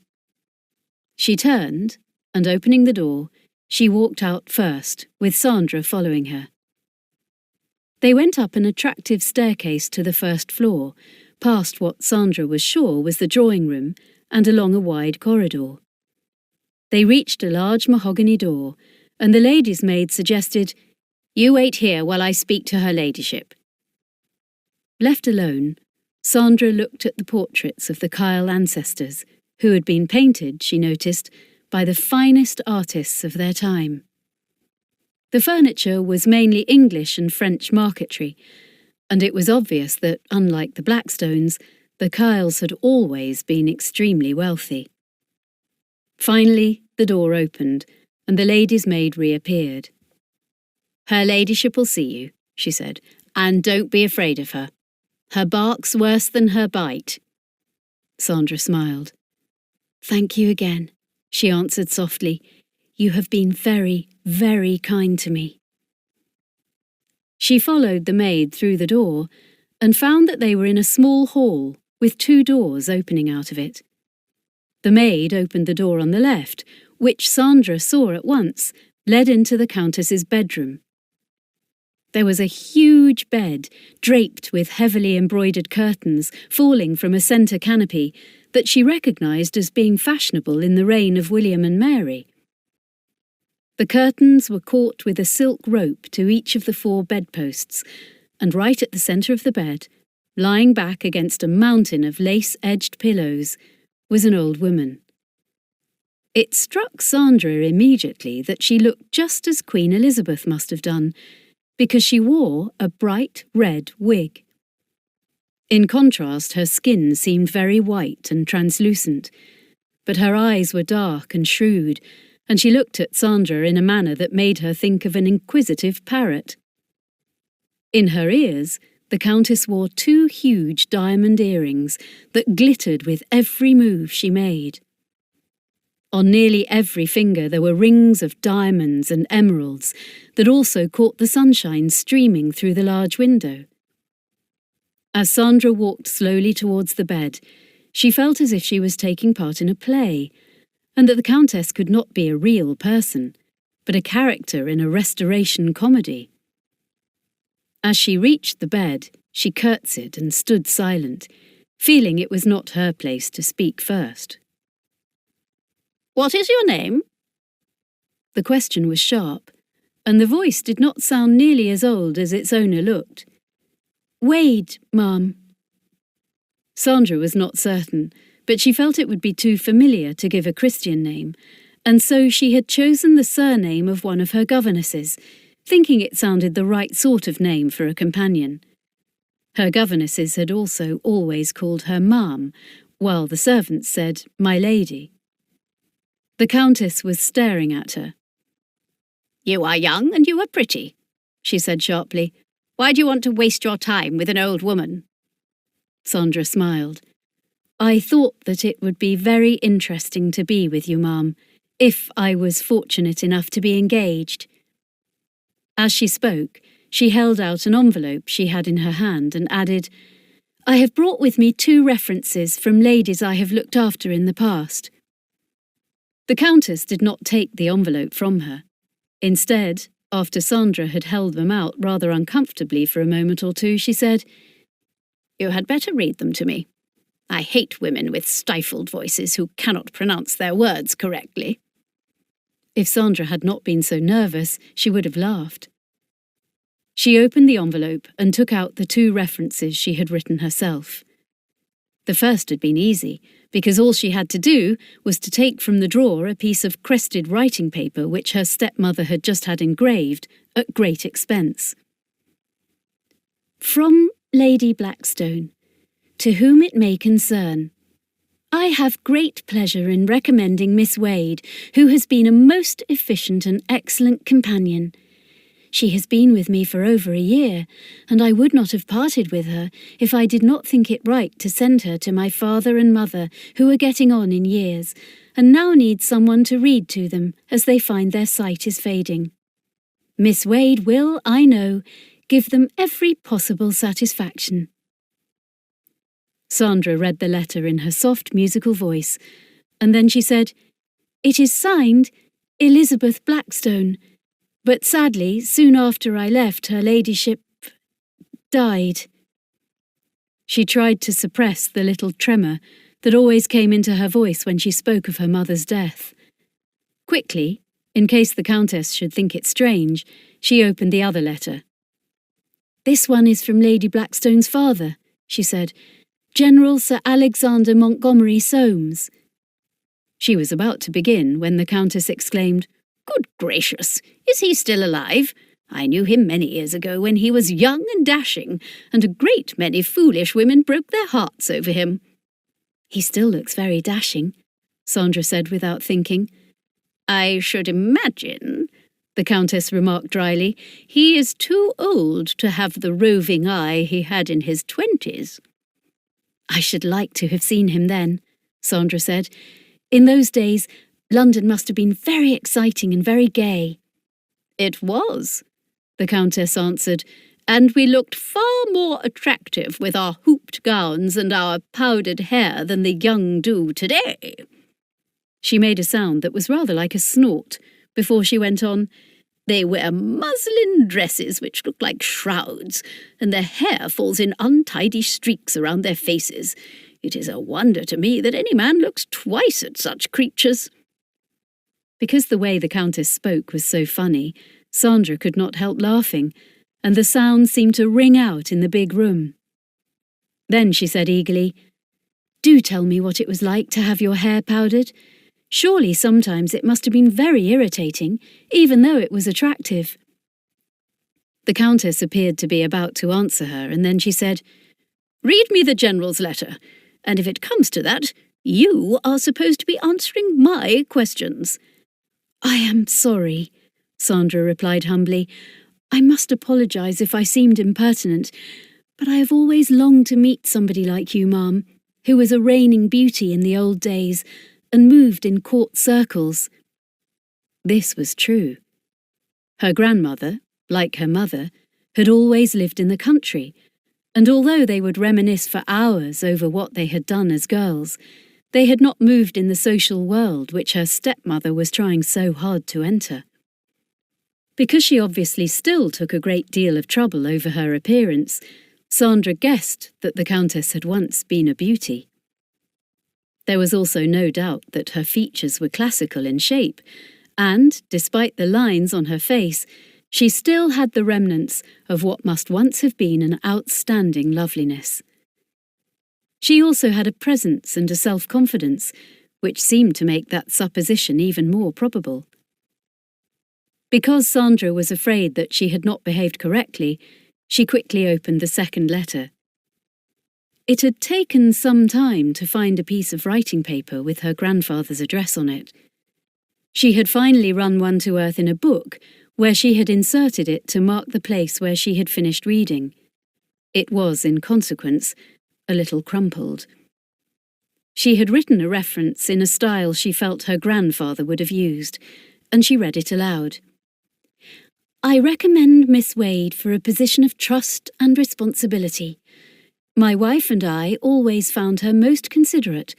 She turned, and opening the door, she walked out first, with Sandra following her. They went up an attractive staircase to the first floor, past what Sandra was sure was the drawing-room, and along a wide corridor. They reached a large mahogany door, and the lady's maid suggested, "You wait here while I speak to her ladyship." Left alone, Sandra looked at the portraits of the Kyle ancestors, who had been painted, she noticed, by the finest artists of their time. The furniture was mainly English and French marquetry, and it was obvious that, unlike the Blackstones, the Kyles had always been extremely wealthy. Finally, the door opened, and the lady's maid reappeared. "Her ladyship'll see you," she said, "and don't be afraid of her. Her bark's worse than her bite." Sandra smiled. "Thank you again," she answered softly. "You have been very, very kind to me." She followed the maid through the door and found that they were in a small hall with 2 doors opening out of it. The maid opened the door on the left, which Sandra saw at once led into the Countess's bedroom. There was a huge bed, draped with heavily embroidered curtains falling from a centre canopy that she recognised as being fashionable in the reign of William and Mary. The curtains were caught with a silk rope to each of the 4 bedposts, and right at the centre of the bed, lying back against a mountain of lace-edged pillows, was an old woman. It struck Sandra immediately that she looked just as Queen Elizabeth must have done, because she wore a bright red wig. In contrast, her skin seemed very white and translucent, but her eyes were dark and shrewd, and she looked at Sandra in a manner that made her think of an inquisitive parrot. In her ears, the Countess wore 2 huge diamond earrings that glittered with every move she made. On nearly every finger there were rings of diamonds and emeralds that also caught the sunshine streaming through the large window. As Sandra walked slowly towards the bed, she felt as if she was taking part in a play, and that the Countess could not be a real person, but a character in a restoration comedy. As she reached the bed, she curtsied and stood silent, feeling it was not her place to speak first. "What is your name?" The question was sharp, and the voice did not sound nearly as old as its owner looked. "Wade, ma'am." Sandra was not certain, but she felt it would be too familiar to give a Christian name, and so she had chosen the surname of one of her governesses, thinking it sounded the right sort of name for a companion. Her governesses had also always called her ma'am, while the servants said, "my lady." The Countess was staring at her. "You are young and you are pretty," she said sharply. "Why do you want to waste your time with an old woman?" Sandra smiled. "I thought that it would be very interesting to be with you, ma'am, if I was fortunate enough to be engaged." As she spoke, she held out an envelope she had in her hand and added, "I have brought with me 2 references from ladies I have looked after in the past." The Countess did not take the envelope from her. Instead, after Sandra had held them out rather uncomfortably for a moment or 2, she said, "You had better read them to me. I hate women with stifled voices who cannot pronounce their words correctly." If Sandra had not been so nervous, she would have laughed. She opened the envelope and took out the 2 references she had written herself. The first had been easy, because all she had to do was to take from the drawer a piece of crested writing paper which her stepmother had just had engraved, at great expense. "From Lady Blackstone, to whom it may concern. I have great pleasure in recommending Miss Wade, who has been a most efficient and excellent companion. She has been with me for over a year, and I would not have parted with her if I did not think it right to send her to my father and mother, who are getting on in years, and now need someone to read to them as they find their sight is fading. Miss Wade will, I know, give them every possible satisfaction." Sandra read the letter in her soft musical voice, and then she said, "It is signed Elizabeth Blackstone, but sadly, soon after I left, her ladyship died." She tried to suppress the little tremor, that always came into her voice when she spoke of her mother's death. Quickly, in case the Countess should think it strange, she opened the other letter. "This one is from Lady Blackstone's father," she said. "General Sir Alexander Montgomery Soames." She was about to begin when the Countess exclaimed, "Good gracious! Is he still alive? I knew him many years ago when he was young and dashing, and a great many foolish women broke their hearts over him." "He still looks very dashing," Sandra said without thinking. "I should imagine," the Countess remarked dryly, "he is too old to have the roving eye he had in his 20s. "I should like to have seen him then," Sandra said. "In those days, London must have been very exciting and very gay." "It was," the Countess answered, "and we looked far more attractive with our hooped gowns and our powdered hair than the young do today." She made a sound that was rather like a snort before she went on. "They wear muslin dresses which look like shrouds, and their hair falls in untidy streaks around their faces. It is a wonder to me that any man looks twice at such creatures." Because the way the Countess spoke was so funny, Sandra could not help laughing, and the sound seemed to ring out in the big room. Then she said eagerly, "Do tell me what it was like to have your hair powdered. Surely sometimes it must have been very irritating, even though it was attractive." The Countess appeared to be about to answer her, and then she said, "Read me the General's letter, and if it comes to that, you are supposed to be answering my questions." "I am sorry," Sandra replied humbly. "I must apologise if I seemed impertinent, but I have always longed to meet somebody like you, Ma'am, who was a reigning beauty in the old days and moved in court circles." This was true. Her grandmother, like her mother, had always lived in the country, and although they would reminisce for hours over what they had done as girls, they had not moved in the social world which her stepmother was trying so hard to enter. Because she obviously still took a great deal of trouble over her appearance, Sandra guessed that the Countess had once been a beauty. There was also no doubt that her features were classical in shape, and, despite the lines on her face, she still had the remnants of what must once have been an outstanding loveliness. She also had a presence and a self-confidence, which seemed to make that supposition even more probable. Because Sandra was afraid that she had not behaved correctly, she quickly opened the second letter. It had taken some time to find a piece of writing paper with her grandfather's address on it. She had finally run one to earth in a book, where she had inserted it to mark the place where she had finished reading. It was, in consequence, a little crumpled. She had written a reference in a style she felt her grandfather would have used, and she read it aloud. "I recommend Miss Wade for a position of trust and responsibility. My wife and I always found her most considerate,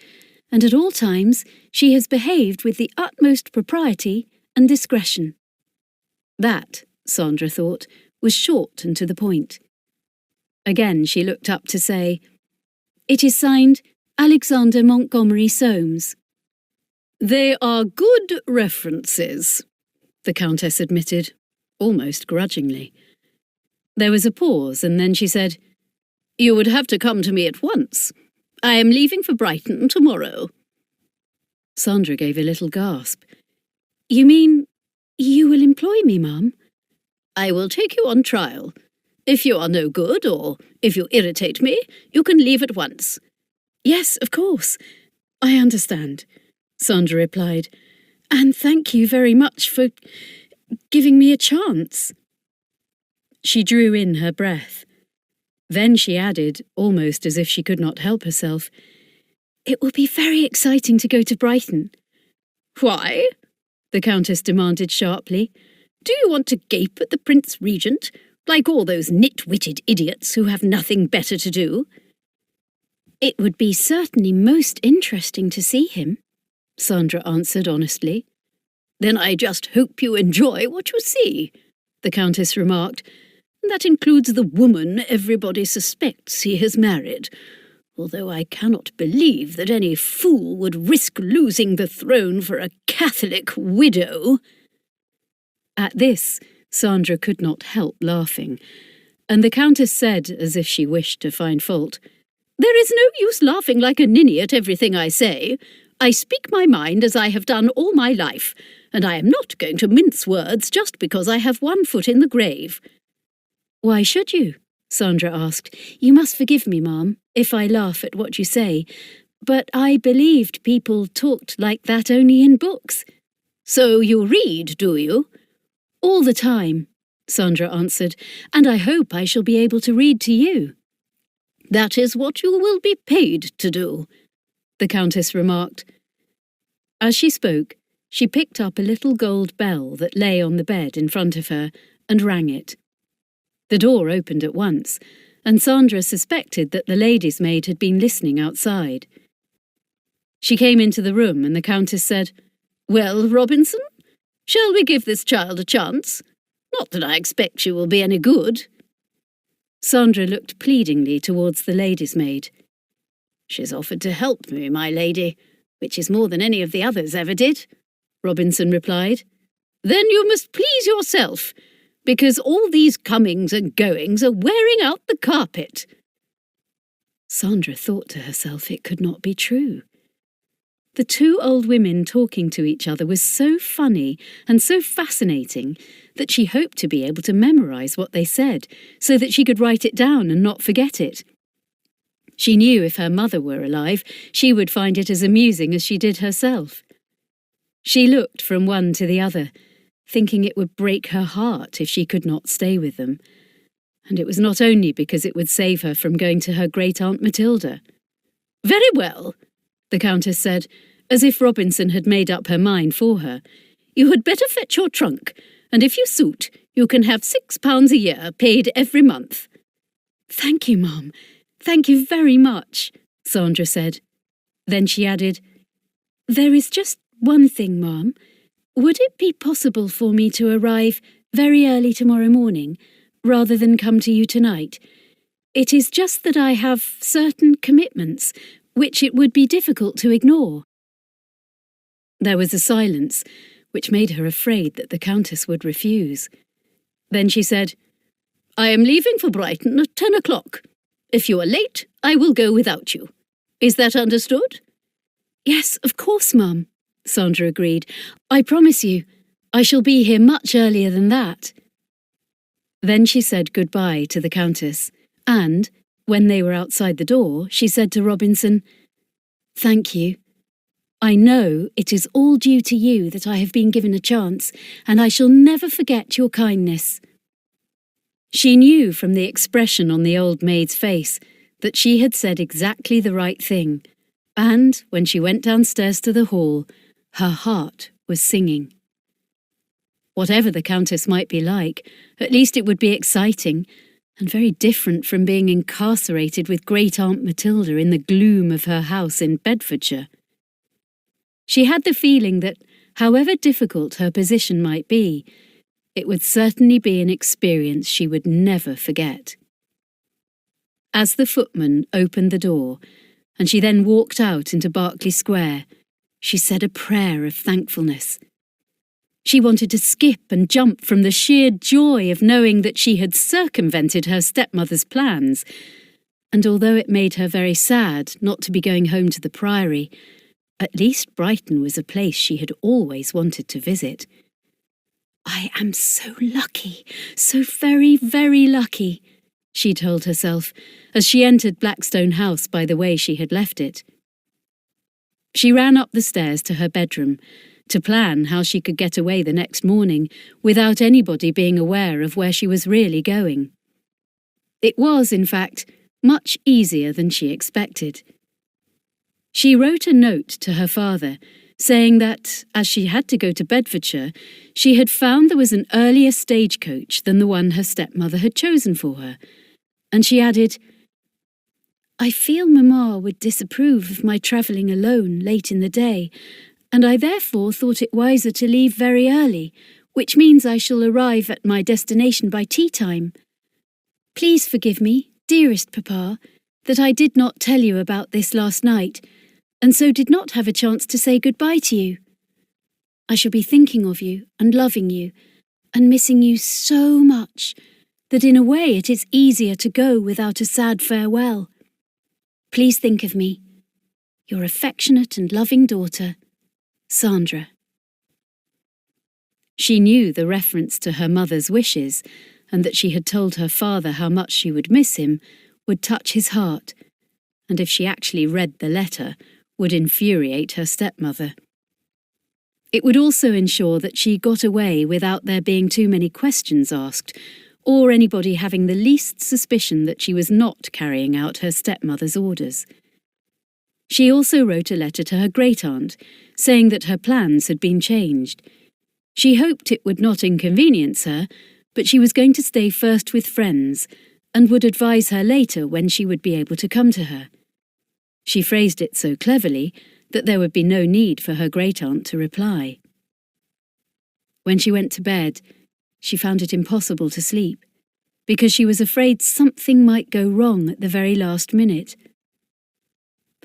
and at all times she has behaved with the utmost propriety and discretion." That, Sandra thought, was short and to the point. Again she looked up to say, "It is signed Alexander Montgomery Soames." "They are good references," the Countess admitted, almost grudgingly. There was a pause, and then she said, "You would have to come to me at once. I am leaving for Brighton tomorrow." Sandra gave a little gasp. "You mean you will employ me, Ma'am?" "I will take you on trial. If you are no good, or if you irritate me, you can leave at once." "Yes, of course. I understand," Sandra replied. "And thank you very much for giving me a chance." She drew in her breath. Then she added, almost as if she could not help herself, "It will be very exciting to go to Brighton." "Why?" the Countess demanded sharply. "Do you want to gape at the Prince Regent, like all those nit-witted idiots who have nothing better to do?" "It would be certainly most interesting to see him," Sandra answered honestly. "Then I just hope you enjoy what you see," the Countess remarked. "That includes the woman everybody suspects he has married. although I cannot believe that any fool would risk losing the throne for a Catholic widow." At this, Sandra could not help laughing, and the Countess said, as if she wished to find fault, "There is no use laughing like a ninny at everything I say. I speak my mind as I have done all my life, and I am not going to mince words just because I have one foot in the grave." "Why should you?" Sandra asked. "You must forgive me, Ma'am, if I laugh at what you say, but I believed people talked like that only in books." "So you read, do you?" "All the time," Sandra answered, "and I hope I shall be able to read to you." "That is what you will be paid to do," the Countess remarked. As she spoke, she picked up a little gold bell that lay on the bed in front of her and rang it. The door opened at once, and Sandra suspected that the lady's maid had been listening outside. She came into the room and the Countess said, "Well, Robinson, shall we give this child a chance? Not that I expect she will be any good." Sandra looked pleadingly towards the lady's maid. "She's offered to help me, my lady, which is more than any of the others ever did," Robinson replied. "Then you must please yourself, because all these comings and goings are wearing out the carpet." Sandra thought to herself it could not be true. The two old women talking to each other was so funny and so fascinating that she hoped to be able to memorize what they said so that she could write it down and not forget it. She knew if her mother were alive, she would find it as amusing as she did herself. She looked from one to the other, thinking it would break her heart if she could not stay with them. And it was not only because it would save her from going to her great-aunt Matilda. "Very well," the Countess said, as if Robinson had made up her mind for her. "You had better fetch your trunk, and if you suit, you can have £6 a year paid every month." "Thank you, Ma'am. Thank you very much," Sandra said. Then she added, "There is just one thing, Ma'am. Would it be possible for me to arrive very early tomorrow morning, rather than come to you tonight? It is just that I have certain commitments, which it would be difficult to ignore." There was a silence, which made her afraid that the Countess would refuse. Then she said, "I am leaving for Brighton at 10 o'clock. If you are late, I will go without you. Is that understood?" "Yes, of course, Mum," Sandra agreed. "I promise you, I shall be here much earlier than that." Then she said goodbye to the Countess, and, when they were outside the door, she said to Robinson, "Thank you. I know it is all due to you that I have been given a chance, and I shall never forget your kindness." She knew from the expression on the old maid's face that she had said exactly the right thing, and when she went downstairs to the hall, her heart was singing. Whatever the Countess might be like, at least it would be exciting, and very different from being incarcerated with great-aunt Matilda in the gloom of her house in Bedfordshire. She had the feeling that, however difficult her position might be, it would certainly be an experience she would never forget. As the footman opened the door, and she then walked out into Berkeley Square, she said a prayer of thankfulness. She wanted to skip and jump from the sheer joy of knowing that she had circumvented her stepmother's plans, and although it made her very sad not to be going home to the Priory, at least Brighton was a place she had always wanted to visit. "I am so lucky, so very, very lucky," she told herself, as she entered Blackstone House by the way she had left it. She ran up the stairs to her bedroom, to plan how she could get away the next morning without anybody being aware of where she was really going. It was, in fact, much easier than she expected. She wrote a note to her father, saying that, as she had to go to Bedfordshire, she had found there was an earlier stagecoach than the one her stepmother had chosen for her, and she added, "I feel Mamma would disapprove of my travelling alone late in the day, and I therefore thought it wiser to leave very early, which means I shall arrive at my destination by tea time. Please forgive me, dearest Papa, that I did not tell you about this last night, and so did not have a chance to say goodbye to you. I shall be thinking of you and loving you and missing you so much that in a way it is easier to go without a sad farewell. Please think of me. Your affectionate and loving daughter, Sandra. She knew the reference to her mother's wishes, and that she had told her father how much she would miss him would touch his heart, and if she actually read the letter, would infuriate her stepmother. It would also ensure that she got away without there being too many questions asked, or anybody having the least suspicion that she was not carrying out her stepmother's orders. She also wrote a letter to her great-aunt, saying that her plans had been changed. She hoped it would not inconvenience her, but she was going to stay first with friends, and would advise her later when she would be able to come to her. She phrased it so cleverly that there would be no need for her great-aunt to reply. When she went to bed, she found it impossible to sleep, because she was afraid something might go wrong at the very last minute.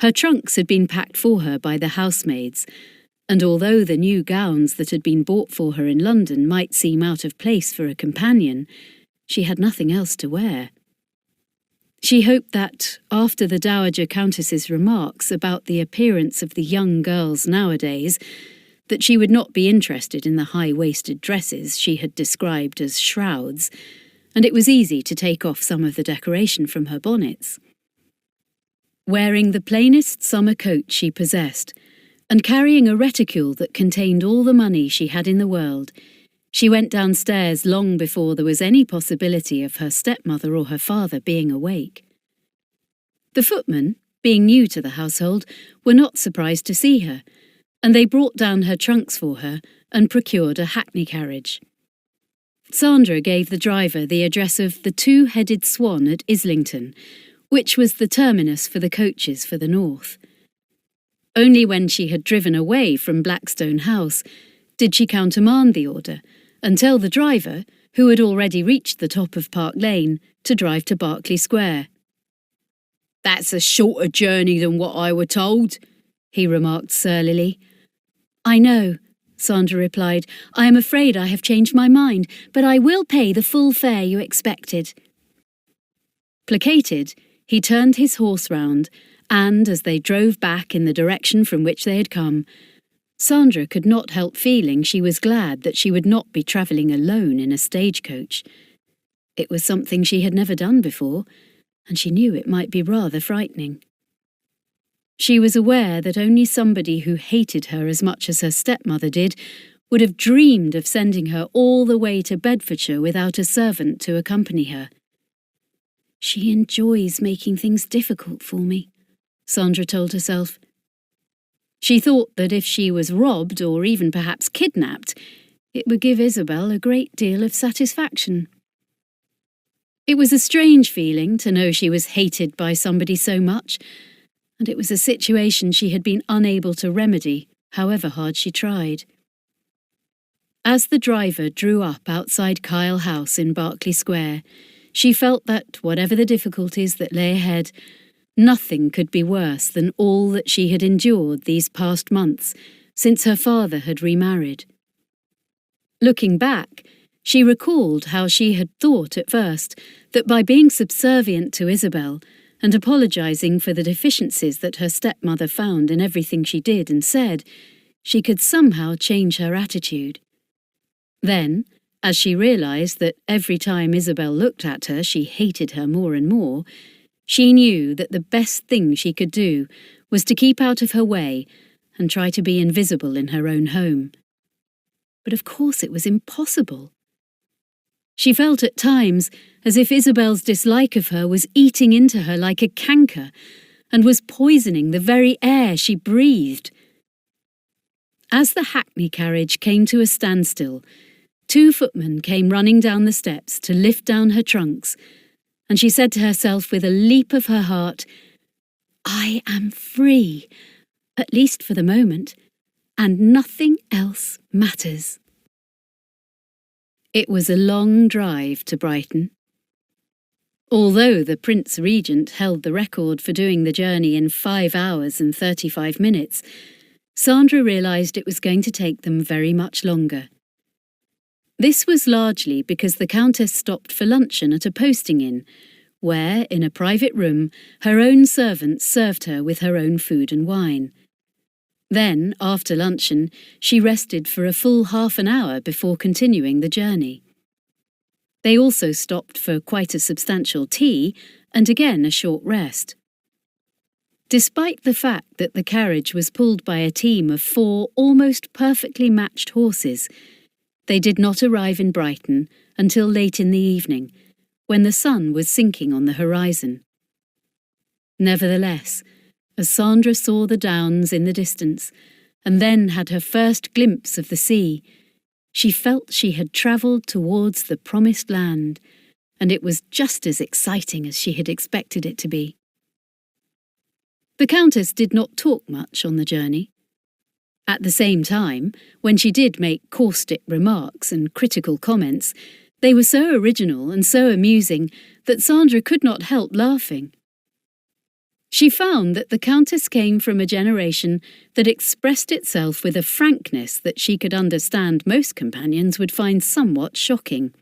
Her trunks had been packed for her by the housemaids, and although the new gowns that had been bought for her in London might seem out of place for a companion, she had nothing else to wear. She hoped that, after the Dowager Countess's remarks about the appearance of the young girls nowadays, that she would not be interested in the high-waisted dresses she had described as shrouds, and it was easy to take off some of the decoration from her bonnets. Wearing the plainest summer coat she possessed, and carrying a reticule that contained all the money she had in the world, she went downstairs long before there was any possibility of her stepmother or her father being awake. The footmen, being new to the household, were not surprised to see her, and they brought down her trunks for her and procured a hackney carriage. Sandra gave the driver the address of the Two-Headed Swan at Islington, which was the terminus for the coaches for the north. Only when she had driven away from Blackstone House did she countermand the order, and tell the driver, who had already reached the top of Park Lane, to drive to Berkeley Square. "That's a shorter journey than what I were told," he remarked surlily. "I know," Sandra replied. "I am afraid I have changed my mind, but I will pay the full fare you expected." Placated, he turned his horse round, and, as they drove back in the direction from which they had come, Sandra could not help feeling she was glad that she would not be travelling alone in a stagecoach. It was something she had never done before, and she knew it might be rather frightening. She was aware that only somebody who hated her as much as her stepmother did would have dreamed of sending her all the way to Bedfordshire without a servant to accompany her. "She enjoys making things difficult for me," Sandra told herself. She thought that if she was robbed or even perhaps kidnapped, it would give Isabel a great deal of satisfaction. It was a strange feeling to know she was hated by somebody so much, and it was a situation she had been unable to remedy, however hard she tried. As the driver drew up outside Kyle House in Berkeley Square, she felt that, whatever the difficulties that lay ahead, nothing could be worse than all that she had endured these past months since her father had remarried. Looking back, she recalled how she had thought at first that by being subservient to Isabel and apologising for the deficiencies that her stepmother found in everything she did and said, she could somehow change her attitude. Then, as she realised that every time Isabel looked at her she hated her more and more, she knew that the best thing she could do was to keep out of her way and try to be invisible in her own home. But of course it was impossible. She felt at times as if Isabel's dislike of her was eating into her like a canker and was poisoning the very air she breathed. As the hackney carriage came to a standstill, 2 footmen came running down the steps to lift down her trunks, and she said to herself with a leap of her heart, "I am free, at least for the moment, and nothing else matters." It was a long drive to Brighton. Although the Prince Regent held the record for doing the journey in 5 hours and 35 minutes, Sandra realised it was going to take them very much longer. This was largely because the Countess stopped for luncheon at a posting inn, where, in a private room, her own servants served her with her own food and wine. Then, after luncheon, she rested for a full half an hour before continuing the journey. They also stopped for quite a substantial tea and again a short rest. Despite the fact that the carriage was pulled by a team of 4 almost perfectly matched horses, they did not arrive in Brighton until late in the evening, when the sun was sinking on the horizon. Nevertheless, as Sandra saw the downs in the distance, and then had her first glimpse of the sea, she felt she had travelled towards the promised land, and it was just as exciting as she had expected it to be. The Countess did not talk much on the journey. At the same time, when she did make caustic remarks and critical comments, they were so original and so amusing that Sandra could not help laughing. She found that the Countess came from a generation that expressed itself with a frankness that she could understand most companions would find somewhat shocking.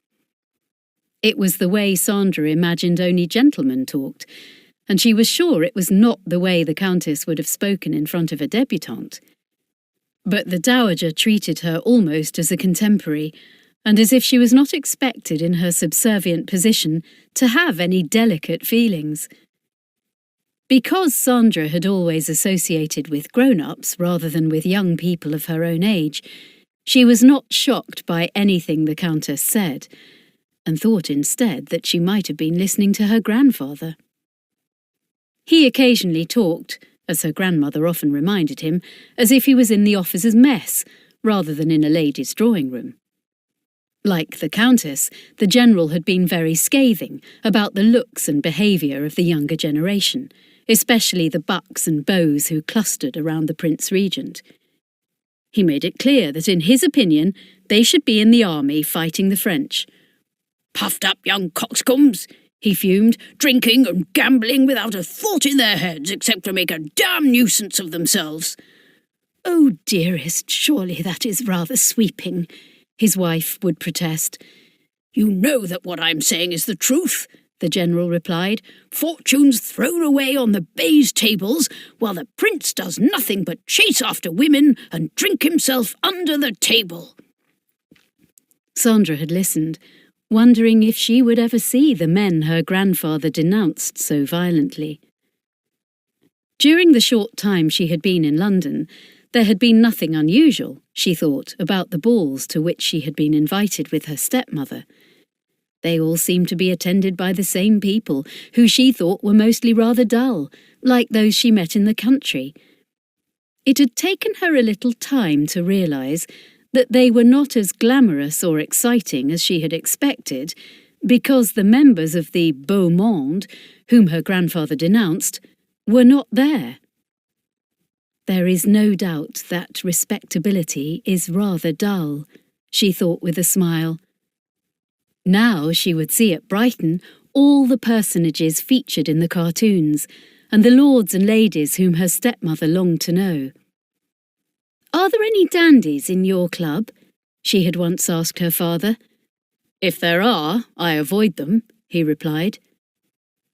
It was the way Sandra imagined only gentlemen talked, and she was sure it was not the way the Countess would have spoken in front of a debutante. But the Dowager treated her almost as a contemporary, and as if she was not expected in her subservient position to have any delicate feelings. Because Sandra had always associated with grown-ups rather than with young people of her own age, she was not shocked by anything the Countess said, and thought instead that she might have been listening to her grandfather. He occasionally talked, as her grandmother often reminded him, as if he was in the officers' mess, rather than in a lady's drawing-room. Like the Countess, the General had been very scathing about the looks and behaviour of the younger generation, especially the bucks and beaux who clustered around the Prince Regent. He made it clear that in his opinion they should be in the army fighting the French. "Puffed-up young coxcombs," he fumed, "drinking and gambling without a thought in their heads except to make a damn nuisance of themselves." "Oh, dearest, surely that is rather sweeping," his wife would protest. "You know that what I'm saying is the truth," the General replied. "Fortune's thrown away on the baize tables, while the Prince does nothing but chase after women and drink himself under the table." Sandra had listened, wondering if she would ever see the men her grandfather denounced so violently. During the short time she had been in London, there had been nothing unusual, she thought, about the balls to which she had been invited with her stepmother. They all seemed to be attended by the same people, who she thought were mostly rather dull, like those she met in the country. It had taken her a little time to realise that they were not as glamorous or exciting as she had expected, because the members of the beau monde, whom her grandfather denounced, were not there. There is no doubt that respectability is rather dull, she thought with a smile. Now she would see at Brighton all the personages featured in the cartoons, and the lords and ladies whom her stepmother longed to know. "Are there any dandies in your club?" she had once asked her father. "If there are, I avoid them," he replied.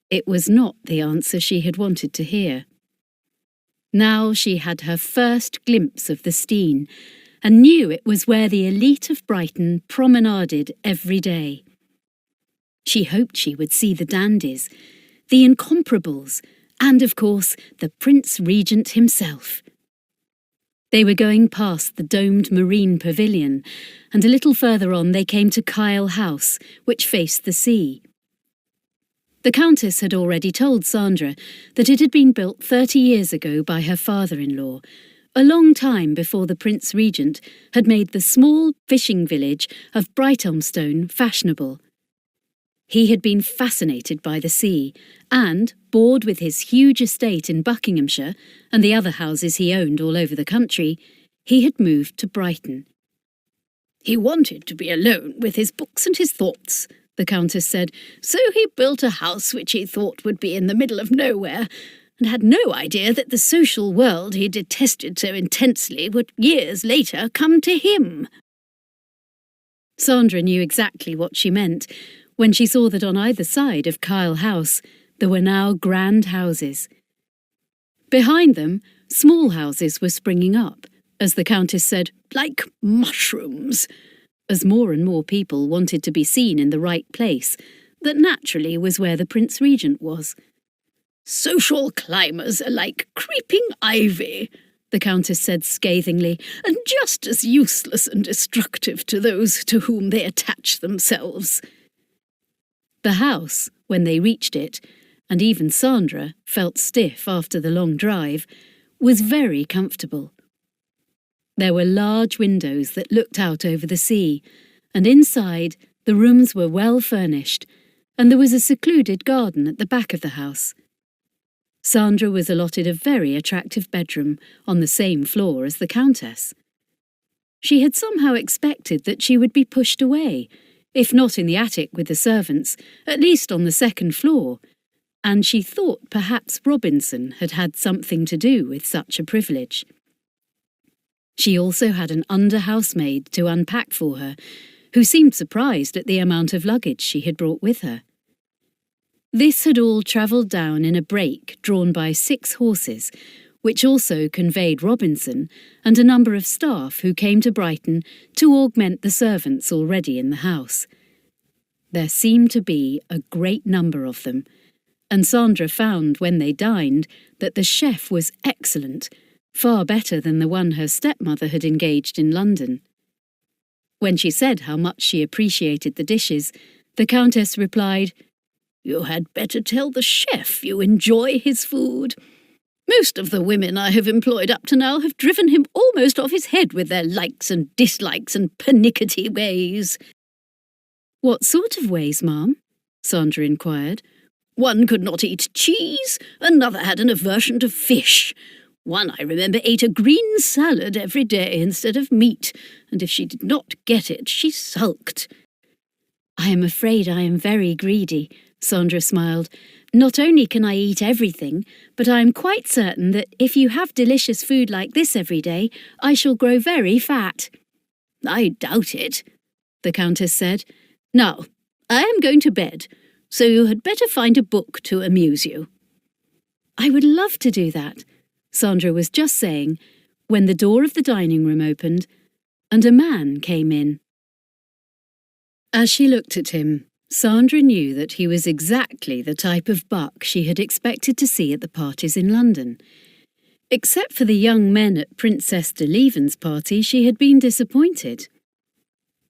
It was not the answer she had wanted to hear. Now she had her first glimpse of the Steine, and knew it was where the elite of Brighton promenaded every day. She hoped she would see the dandies, the incomparables, and, of course, the Prince Regent himself. They were going past the domed marine pavilion, and a little further on they came to Kyle House, which faced the sea. The Countess had already told Sandra that it had been built 30 years ago by her father-in-law, a long time before the Prince Regent had made the small fishing village of Brighthelmstone fashionable. He had been fascinated by the sea, and, bored with his huge estate in Buckinghamshire and the other houses he owned all over the country, he had moved to Brighton. "He wanted to be alone with his books and his thoughts," the Countess said. So he built a house which he thought would be in the middle of nowhere, and had no idea that the social world he detested so intensely would years later come to him. Sandra knew exactly what she meant when she saw that on either side of Kyle House there were now grand houses. Behind them, small houses were springing up, as the Countess said, like mushrooms, as more and more people wanted to be seen in the right place, that naturally was where the Prince Regent was. Social climbers are like creeping ivy, the Countess said scathingly, and just as useless and destructive to those to whom they attach themselves. The house, when they reached it, and even Sandra felt stiff after the long drive, was very comfortable. There were large windows that looked out over the sea, and inside the rooms were well furnished, and there was a secluded garden at the back of the house. Sandra was allotted a very attractive bedroom on the same floor as the Countess. She had somehow expected that she would be pushed away, if not in the attic with the servants, at least on the second floor, and she thought perhaps Robinson had had something to do with such a privilege. She also had an under-housemaid to unpack for her, who seemed surprised at the amount of luggage she had brought with her. This had all travelled down in a brake drawn by 6 horses, which also conveyed Robinson and a number of staff who came to Brighton to augment the servants already in the house. There seemed to be a great number of them, and Sandra found when they dined that the chef was excellent, far better than the one her stepmother had engaged in London. When she said how much she appreciated the dishes, the Countess replied, "You had better tell the chef you enjoy his food. Most of the women I have employed up to now have driven him almost off his head with their likes and dislikes and pernickety ways." "What sort of ways, ma'am?" Sandra inquired. "One could not eat cheese, another had an aversion to fish. One, I remember, ate a green salad every day instead of meat, and if she did not get it, she sulked." "I am afraid I am very greedy," Sandra smiled. "Not only can I eat everything, but I am quite certain that if you have delicious food like this every day, I shall grow very fat." "I doubt it," the Countess said. "Now, I am going to bed, so you had better find a book to amuse you." "I would love to do that," Sandra was just saying, when the door of the dining room opened, and a man came in. As she looked at him, Sandra knew that he was exactly the type of buck she had expected to see at the parties in London. Except for the young men at Princess de Lieven's party, she had been disappointed.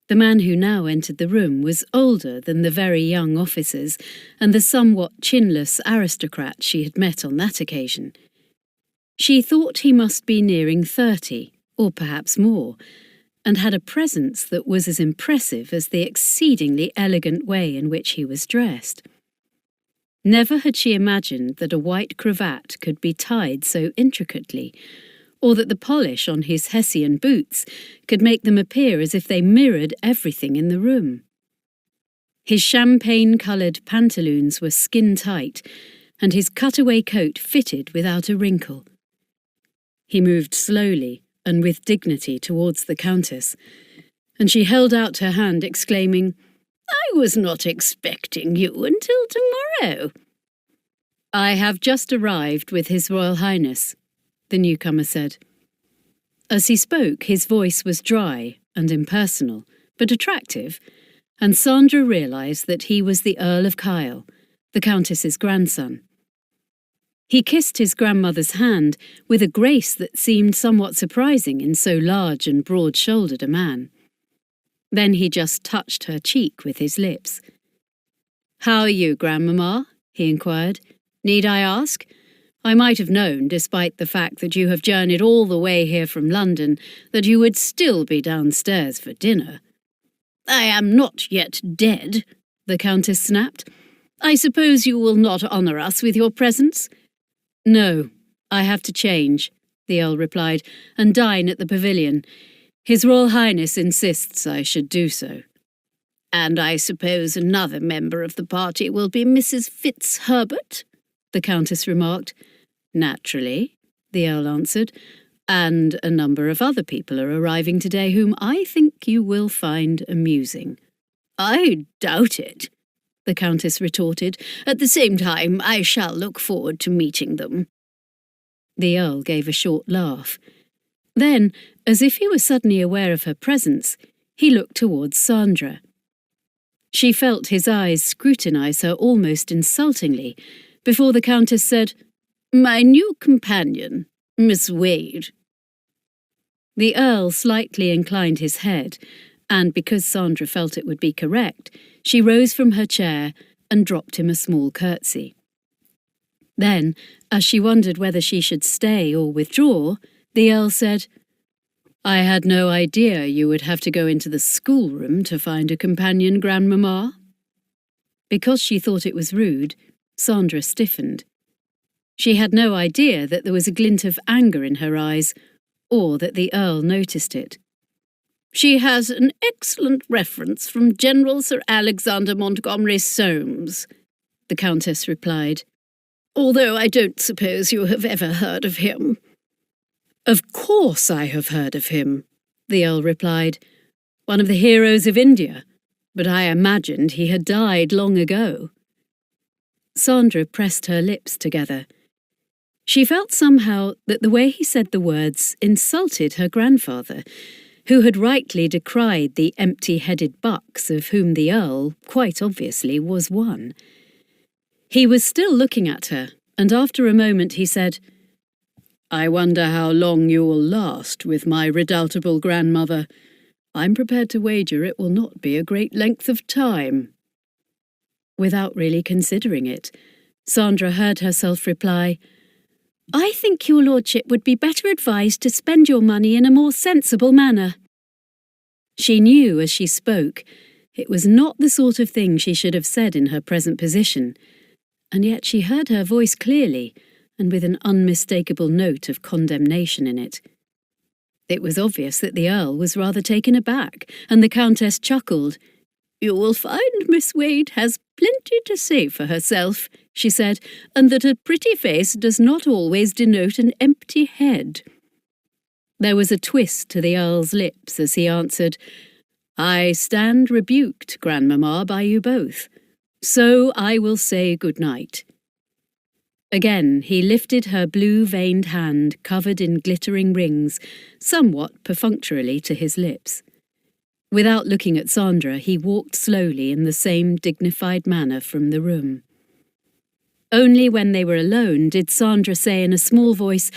The man who now entered the room was older than the very young officers and the somewhat chinless aristocrat she had met on that occasion. She thought he must be nearing 30, or perhaps more, and had a presence that was as impressive as the exceedingly elegant way in which he was dressed. Never had she imagined that a white cravat could be tied so intricately, or that the polish on his Hessian boots could make them appear as if they mirrored everything in the room. His champagne-coloured pantaloons were skin-tight, and his cutaway coat fitted without a wrinkle. He moved slowly and with dignity towards the Countess, and she held out her hand, exclaiming, "I was not expecting you until tomorrow." "I have just arrived with His Royal Highness," the newcomer said. As he spoke, his voice was dry and impersonal, but attractive, and Sandra realised that he was the Earl of Kyle, the Countess's grandson. He kissed his grandmother's hand with a grace that seemed somewhat surprising in so large and broad-shouldered a man. Then he just touched her cheek with his lips. "How are you, Grandmamma?" he inquired. "Need I ask? I might have known, despite the fact that you have journeyed all the way here from London, that you would still be downstairs for dinner." "I am not yet dead," the Countess snapped. "I suppose you will not honour us with your presence?" "No, I have to change," the Earl replied, "and dine at the pavilion. His Royal Highness insists I should do so." And I suppose another member of the party will be Mrs. Fitzherbert, the Countess remarked. Naturally, the Earl answered, and a number of other people are arriving today whom I think you will find amusing. I doubt it, the Countess retorted. At the same time, I shall look forward to meeting them. The Earl gave a short laugh. Then, as if he was suddenly aware of her presence, he looked towards Sandra. She felt his eyes scrutinize her almost insultingly, before the Countess said, "My new companion, Miss Wade." The Earl slightly inclined his head, and because Sandra felt it would be correct, she rose from her chair and dropped him a small curtsy. Then, as she wondered whether she should stay or withdraw, the Earl said, "I had no idea you would have to go into the schoolroom to find a companion, Grandmamma." Because she thought it was rude, Sandra stiffened. She had no idea that there was a glint of anger in her eyes, or that the Earl noticed it. "She has an excellent reference from General Sir Alexander Montgomery Soames," the Countess replied, "although I don't suppose you have ever heard of him." "Of course I have heard of him," the Earl replied. "One of the heroes of India, but I imagined he had died long ago." Sandra pressed her lips together. She felt somehow that the way he said the words insulted her grandfather, who had rightly decried the empty-headed bucks of whom the Earl, quite obviously, was one. He was still looking at her, and after a moment he said, "I wonder how long you will last with my redoubtable grandmother. I'm prepared to wager it will not be a great length of time." Without really considering it, Sandra heard herself reply, "I think your lordship would be better advised to spend your money in a more sensible manner." She knew as she spoke it was not the sort of thing she should have said in her present position, and yet she heard her voice clearly and with an unmistakable note of condemnation in it. It was obvious that the Earl was rather taken aback, and the Countess chuckled. "You will find Miss Wade has plenty to say for herself," she said, "and that a pretty face does not always denote an empty head." There was a twist to the Earl's lips as he answered, "I stand rebuked, Grandmamma, by you both. So I will say good night." Again he lifted her blue-veined hand covered in glittering rings, somewhat perfunctorily to his lips. Without looking at Sandra, he walked slowly in the same dignified manner from the room. Only when they were alone did Sandra say in a small voice,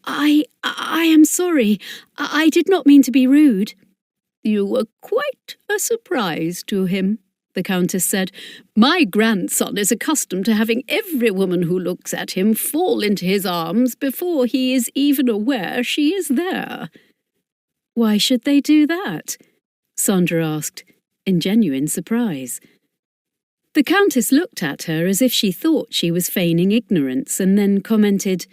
I am sorry. I did not mean to be rude." "You were quite a surprise to him," the Countess said. "My grandson is accustomed to having every woman who looks at him fall into his arms before he is even aware she is there." "Why should they do that?" Sandra asked, in genuine surprise. The Countess looked at her as if she thought she was feigning ignorance, and then commented,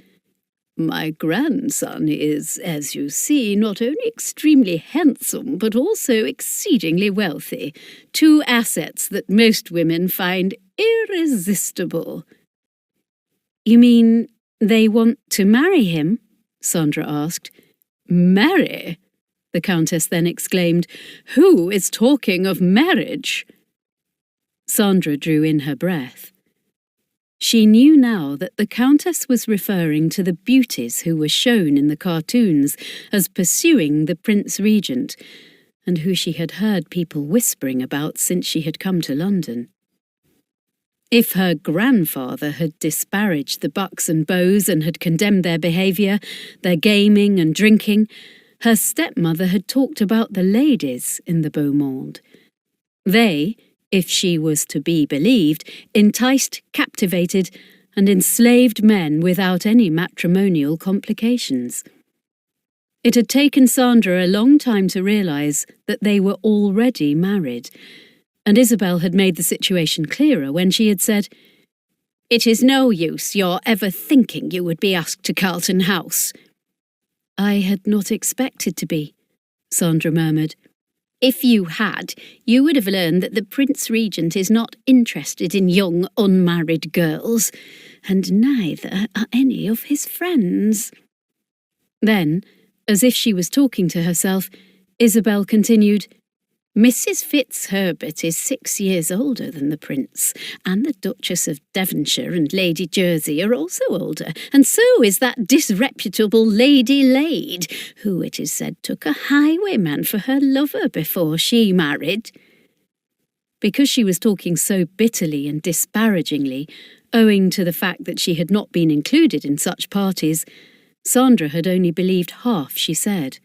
"My grandson is, as you see, not only extremely handsome, but also exceedingly wealthy, two assets that most women find irresistible." "You mean they want to marry him?" Sandra asked. "Marry?" the Countess then exclaimed. "Who is talking of marriage?" Sandra drew in her breath. She knew now that the Countess was referring to the beauties who were shown in the cartoons as pursuing the Prince Regent, and who she had heard people whispering about since she had come to London. If her grandfather had disparaged the bucks and beaux and had condemned their behaviour, their gaming and drinking, her stepmother had talked about the ladies in the beau monde. They, if she was to be believed, enticed, captivated, and enslaved men without any matrimonial complications. It had taken Sandra a long time to realise that they were already married, and Isabel had made the situation clearer when she had said, "It is no use your ever thinking you would be asked to Carlton House." "I had not expected to be," Sandra murmured. If you had, you would have learned that the Prince Regent is not interested in young, unmarried girls, and neither are any of his friends." Then, as if she was talking to herself, Isabel continued, "Mrs. Fitzherbert is 6 years older than the Prince, and the Duchess of Devonshire and Lady Jersey are also older, and so is that disreputable Lady Lade, who it is said took a highwayman for her lover before she married." Because she was talking so bitterly and disparagingly, owing to the fact that she had not been included in such parties, Sandra had only believed half she said.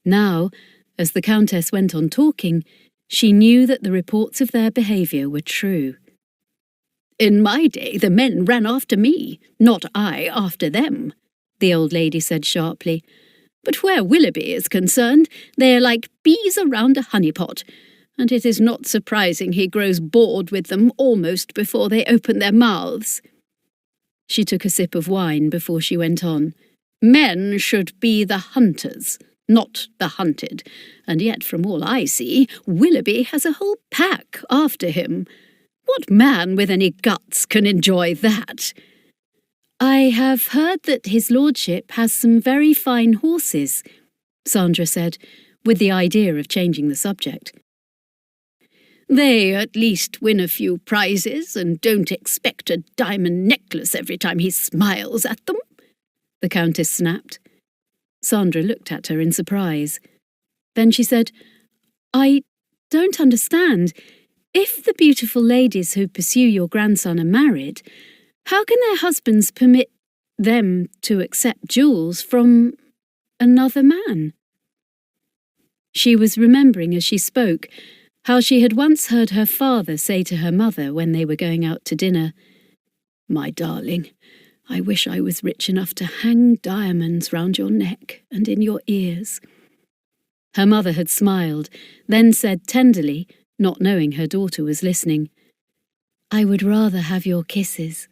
Now, as the Countess went on talking, she knew that the reports of their behaviour were true. "In my day, the men ran after me, not I after them," the old lady said sharply. "But where Willoughby is concerned, they are like bees around a honey-pot, and it is not surprising he grows bored with them almost before they open their mouths." She took a sip of wine before she went on. "Men should be the hunters, not the hunted, and yet from all I see, Willoughby has a whole pack after him. What man with any guts can enjoy that?" "I have heard that his lordship has some very fine horses," Sandra said, with the idea of changing the subject. "They at least win a few prizes and don't expect a diamond necklace every time he smiles at them," the Countess snapped. Sandra looked at her in surprise. Then she said, "I don't understand. If the beautiful ladies who pursue your grandson are married, how can their husbands permit them to accept jewels from another man?" She was remembering as she spoke how she had once heard her father say to her mother when they were going out to dinner, "My darling, I wish I was rich enough to hang diamonds round your neck and in your ears." Her mother had smiled, then said tenderly, not knowing her daughter was listening, "I would rather have your kisses."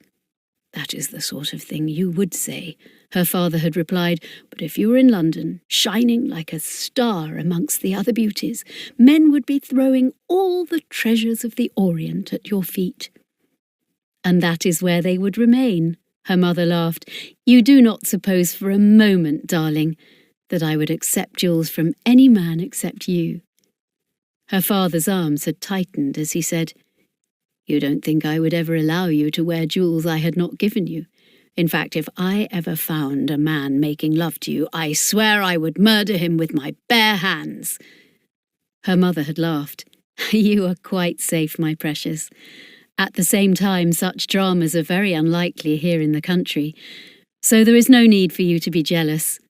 "That is the sort of thing you would say," her father had replied, "but if you were in London, shining like a star amongst the other beauties, men would be throwing all the treasures of the Orient at your feet." "And that is where they would remain," her mother laughed. "You do not suppose for a moment, darling, that I would accept jewels from any man except you." Her father's arms had tightened as he said, "You don't think I would ever allow you to wear jewels I had not given you? In fact, if I ever found a man making love to you, I swear I would murder him with my bare hands." Her mother had laughed. "You are quite safe, my precious. At the same time, such dramas are very unlikely here in the country, so there is no need for you to be jealous."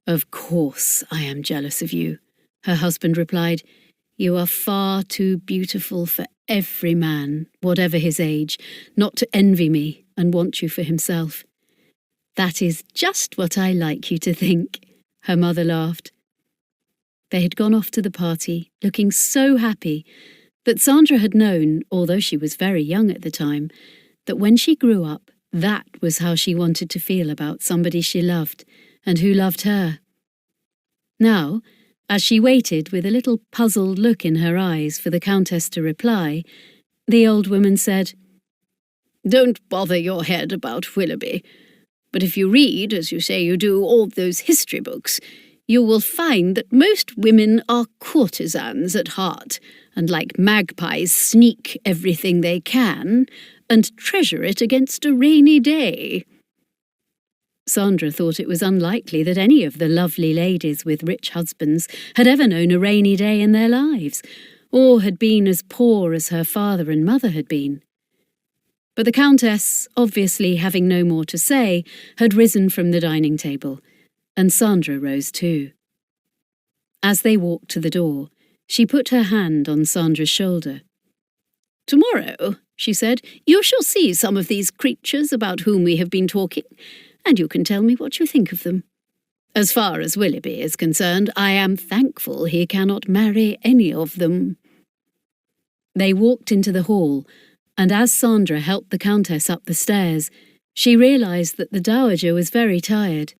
"Of course I am jealous of you," her husband replied. "You are far too beautiful for every man, whatever his age, not to envy me and want you for himself." "That is just what I like you to think," her mother laughed. They had gone off to the party, looking so happy that Sandra had known, although she was very young at the time, that when she grew up, that was how she wanted to feel about somebody she loved and who loved her. Now, as she waited with a little puzzled look in her eyes for the Countess to reply, the old woman said, "Don't bother your head about Willoughby, but if you read, as you say you do, all those history books, you will find that most women are courtesans at heart, and like magpies sneak everything they can and treasure it against a rainy day." Sandra thought it was unlikely that any of the lovely ladies with rich husbands had ever known a rainy day in their lives, or had been as poor as her father and mother had been. But the Countess, obviously having no more to say, had risen from the dining table, and Sandra rose too. As they walked to the door, she put her hand on Sandra's shoulder. "Tomorrow," she said, "you shall see some of these creatures about whom we have been talking, and you can tell me what you think of them. As far as Willoughby is concerned, I am thankful he cannot marry any of them." They walked into the hall, and as Sandra helped the Countess up the stairs, she realised that the Dowager was very tired.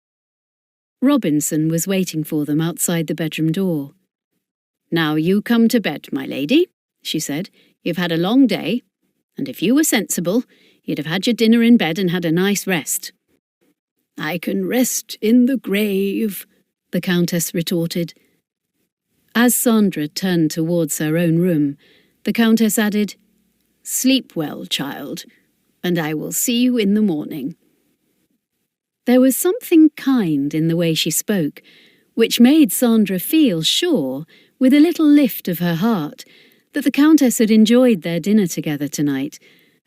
Robinson was waiting for them outside the bedroom door. "Now you come to bed, my lady," she said. "You've had a long day, and if you were sensible, you'd have had your dinner in bed and had a nice rest." "I can rest in the grave," the Countess retorted. As Sandra turned towards her own room, the Countess added, "Sleep well, child, and I will see you in the morning." There was something kind in the way she spoke, which made Sandra feel sure, with a little lift of her heart, that the Countess had enjoyed their dinner together tonight,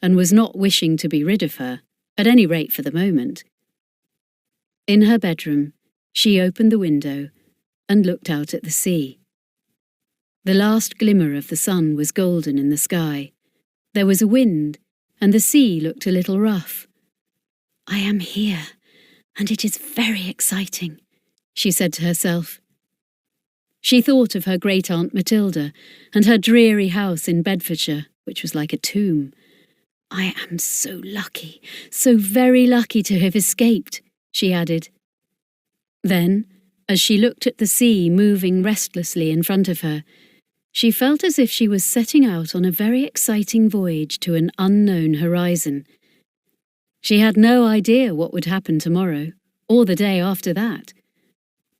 and was not wishing to be rid of her, at any rate for the moment. In her bedroom, she opened the window and looked out at the sea. The last glimmer of the sun was golden in the sky. There was a wind, and the sea looked a little rough. "I am here, and it is very exciting," she said to herself. She thought of her great-aunt Matilda and her dreary house in Bedfordshire, which was like a tomb. "I am so lucky, so very lucky to have escaped," she added. Then, as she looked at the sea moving restlessly in front of her, she felt as if she was setting out on a very exciting voyage to an unknown horizon. She had no idea what would happen tomorrow, or the day after that.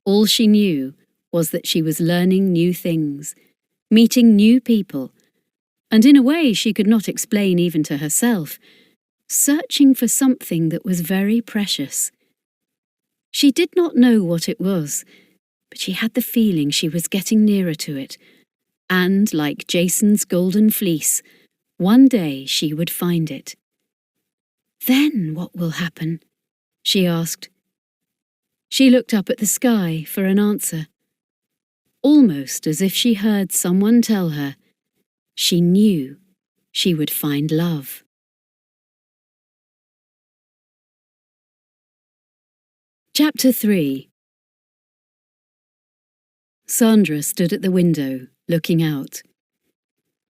All she knew was that she was learning new things, meeting new people, and in a way she could not explain even to herself, searching for something that was very precious. She did not know what it was, but she had the feeling she was getting nearer to it, and, like Jason's golden fleece, one day she would find it. "Then what will happen?" she asked. She looked up at the sky for an answer, almost as if she heard someone tell her she knew she would find love. Chapter 3. Sandra stood at the window, looking out.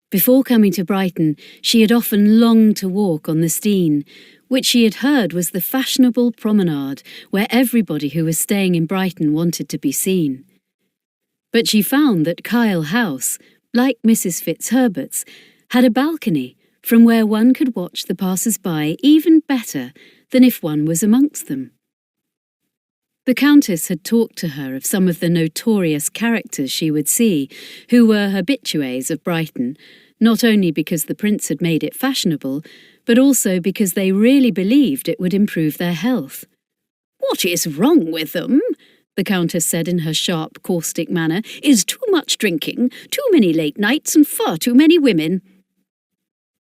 Before coming to Brighton, she had often longed to walk on the Stene, which she had heard was the fashionable promenade where everybody who was staying in Brighton wanted to be seen. But she found that Kyle House, like Mrs. Fitzherbert's, had a balcony from where one could watch the passers-by even better than if one was amongst them. The Countess had talked to her of some of the notorious characters she would see, who were habitués of Brighton, not only because the Prince had made it fashionable, but also because they really believed it would improve their health. "What is wrong with them?" the Countess said in her sharp, caustic manner, "is too much drinking, too many late nights, and far too many women."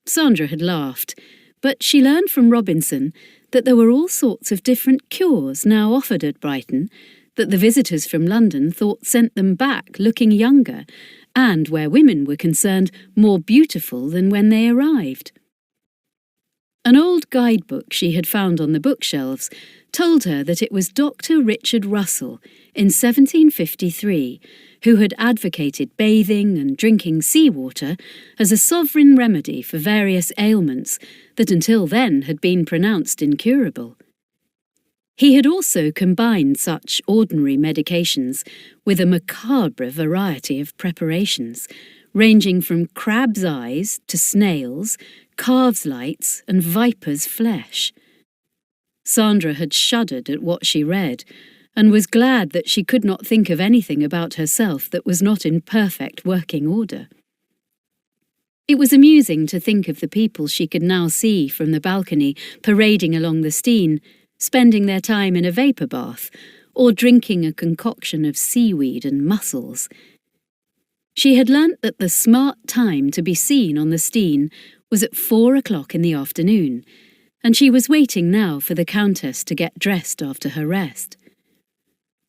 Sandra had laughed, but she learned from Robinson that there were all sorts of different cures now offered at Brighton, that the visitors from London thought sent them back looking younger, and, where women were concerned, more beautiful than when they arrived. An old guidebook she had found on the bookshelves told her that it was Dr. Richard Russell in 1753 who had advocated bathing and drinking seawater as a sovereign remedy for various ailments that until then had been pronounced incurable. He had also combined such ordinary medications with a macabre variety of preparations, ranging from crab's eyes to snails, calves' lights and viper's flesh. Sandra had shuddered at what she read, and was glad that she could not think of anything about herself that was not in perfect working order. It was amusing to think of the people she could now see from the balcony parading along the Stene, spending their time in a vapour bath, or drinking a concoction of seaweed and mussels. She had learnt that the smart time to be seen on the Stene was at 4 o'clock in the afternoon, and she was waiting now for the Countess to get dressed after her rest.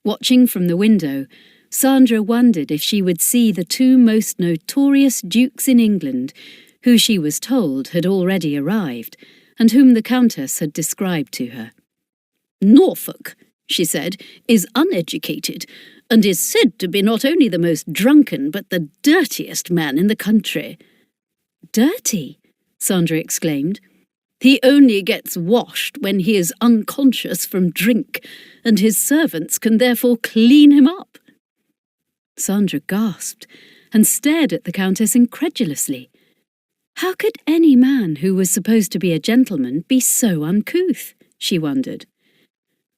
Watching from the window, Sandra wondered if she would see the two most notorious dukes in England, who she was told had already arrived, and whom the Countess had described to her. "Norfolk," she said, "is uneducated, and is said to be not only the most drunken but the dirtiest man in the country." "Dirty?" Sandra exclaimed. "He only gets washed when he is unconscious from drink, and his servants can therefore clean him up." Sandra gasped, and stared at the Countess incredulously. How could any man who was supposed to be a gentleman be so uncouth? She wondered.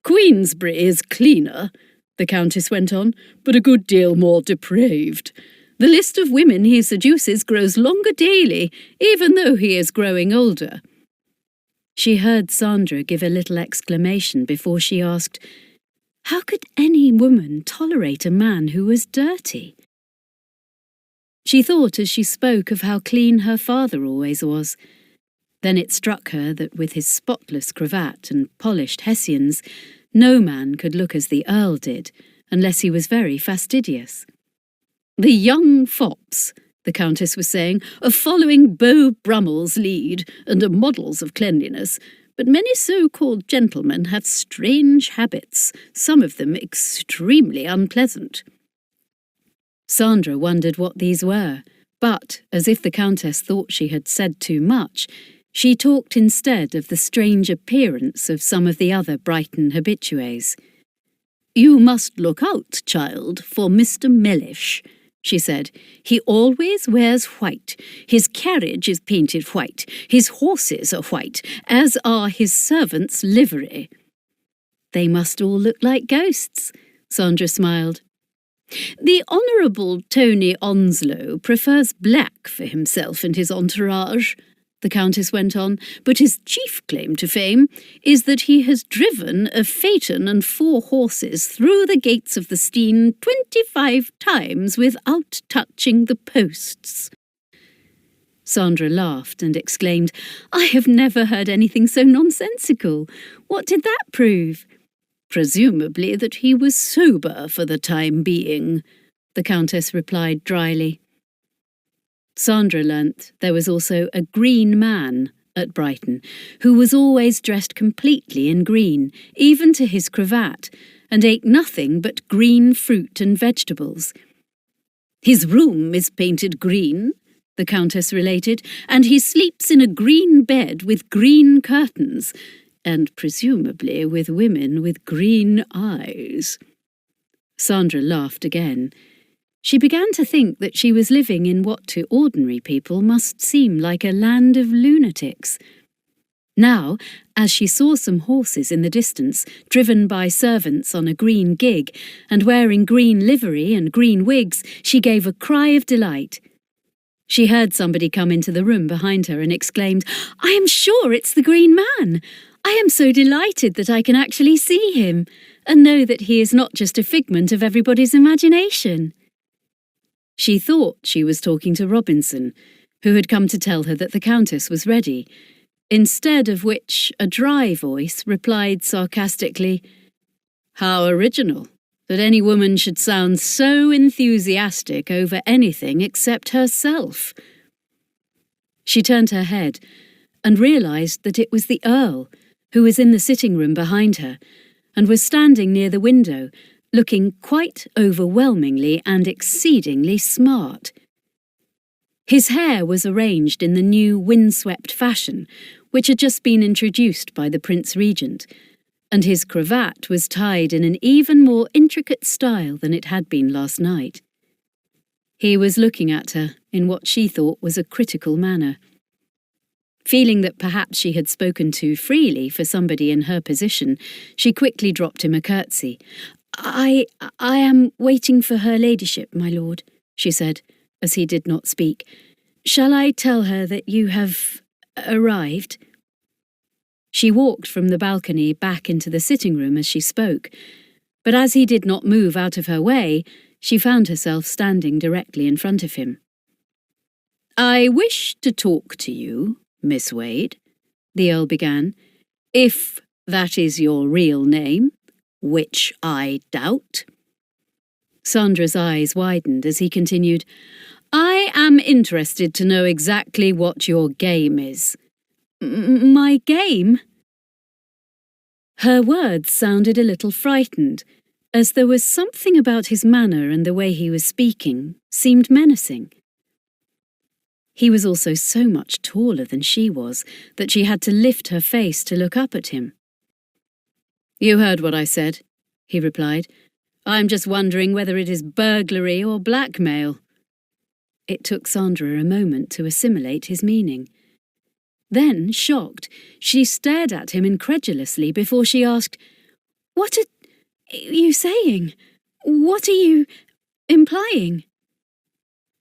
Queensberry is cleaner, the Countess went on, but a good deal more depraved. The list of women he seduces grows longer daily, even though he is growing older. She heard Sandra give a little exclamation before she asked, how could any woman tolerate a man who was dirty? She thought as she spoke of how clean her father always was. Then it struck her that with his spotless cravat and polished hessians, no man could look as the Earl did, unless he was very fastidious. The young fops, the Countess was saying, are following Beau Brummell's lead and are models of cleanliness, but many so-called gentlemen have strange habits, some of them extremely unpleasant. Sandra wondered what these were, but, as if the Countess thought she had said too much, she talked instead of the strange appearance of some of the other Brighton habitués. You must look out, child, for Mr. Mellish, she said. He always wears white. His carriage is painted white. His horses are white, as are his servants' livery. They must all look like ghosts, Sandra smiled. The Honourable Tony Onslow prefers black for himself and his entourage, the Countess went on, but his chief claim to fame is that he has driven a phaeton and 4 horses through the gates of the Steine 25 times without touching the posts. Sandra laughed and exclaimed, I have never heard anything so nonsensical. What did that prove? Presumably that he was sober for the time being, the Countess replied dryly. Sandra learnt there was also a green man at Brighton, who was always dressed completely in green, even to his cravat, and ate nothing but green fruit and vegetables. His room is painted green, the Countess related, and he sleeps in a green bed with green curtains, and presumably with women with green eyes. Sandra laughed again. She began to think that she was living in what to ordinary people must seem like a land of lunatics. Now, as she saw some horses in the distance, driven by servants on a green gig, and wearing green livery and green wigs, she gave a cry of delight. She heard somebody come into the room behind her and exclaimed, I am sure it's the Green Man. I am so delighted that I can actually see him, and know that he is not just a figment of everybody's imagination. She thought she was talking to Robinson, who had come to tell her that the Countess was ready, instead of which a dry voice replied sarcastically, How original that any woman should sound so enthusiastic over anything except herself. She turned her head and realised that it was the Earl, who was in the sitting room behind her, and was standing near the window, looking quite overwhelmingly and exceedingly smart. His hair was arranged in the new windswept fashion, which had just been introduced by the Prince Regent, and his cravat was tied in an even more intricate style than it had been last night. He was looking at her in what she thought was a critical manner. Feeling that perhaps she had spoken too freely for somebody in her position, she quickly dropped him a curtsy. I am waiting for her ladyship, my lord, she said, as he did not speak. Shall I tell her that you have arrived? She walked from the balcony back into the sitting room as she spoke, but as he did not move out of her way, she found herself standing directly in front of him. I wish to talk to you, Miss Wade, the Earl began, if that is your real name, which I doubt. Sandra's eyes widened as he continued, I am interested to know exactly what your game is. My game? Her words sounded a little frightened, as there was something about his manner and the way he was speaking seemed menacing. He was also so much taller than she was that she had to lift her face to look up at him. You heard what I said, he replied. I'm just wondering whether it is burglary or blackmail. It took Sandra a moment to assimilate his meaning. Then, shocked, she stared at him incredulously before she asked, "What are you saying? What are you implying?"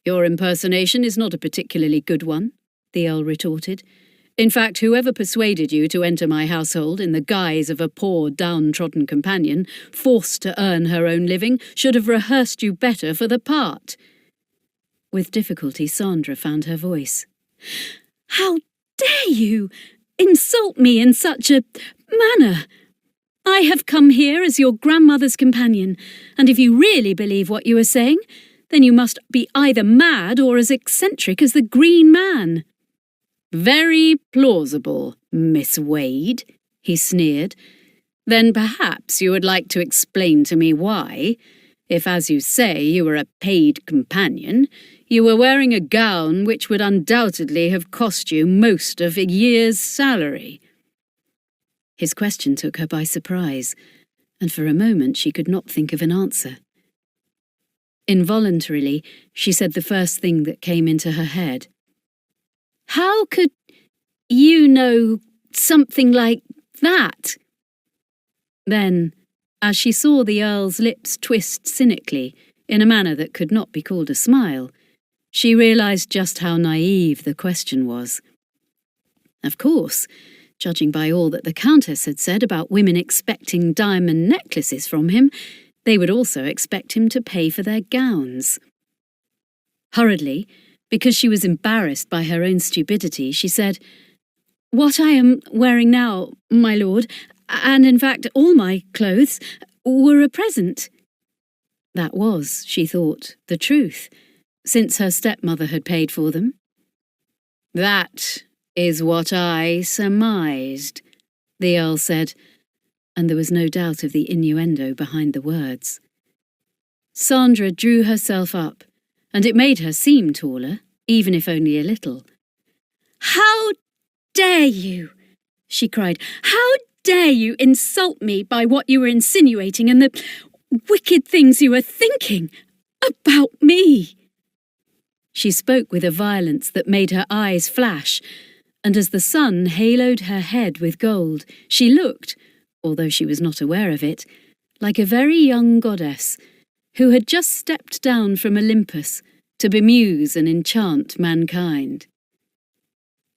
"Your impersonation is not a particularly good one," the Earl retorted. "In fact, whoever persuaded you to enter my household in the guise of a poor, downtrodden companion, forced to earn her own living, should have rehearsed you better for the part." With difficulty, Sandra found her voice. "How dare you insult me in such a manner? I have come here as your grandmother's companion, and if you really believe what you are saying, then you must be either mad or as eccentric as the Green Man." "Very plausible, Miss Wade," he sneered. "Then perhaps you would like to explain to me why, if, as you say, you were a paid companion, you were wearing a gown which would undoubtedly have cost you most of a year's salary." His question took her by surprise, and for a moment she could not think of an answer. Involuntarily, she said the first thing that came into her head. "How could you know something like that?" Then, as she saw the Earl's lips twist cynically in a manner that could not be called a smile, she realised just how naive the question was. Of course, judging by all that the Countess had said about women expecting diamond necklaces from him, they would also expect him to pay for their gowns. Hurriedly, because she was embarrassed by her own stupidity, she said, "What I am wearing now, my lord, and in fact all my clothes, were a present." That was, she thought, the truth, since her stepmother had paid for them. "That is what I surmised," the Earl said, and there was no doubt of the innuendo behind the words. Sandra drew herself up, and it made her seem taller, even if only a little. "How dare you?" she cried. "How dare you insult me by what you were insinuating and the wicked things you were thinking about me?" She spoke with a violence that made her eyes flash, and as the sun haloed her head with gold, she looked, although she was not aware of it, like a very young goddess who had just stepped down from Olympus to bemuse and enchant mankind.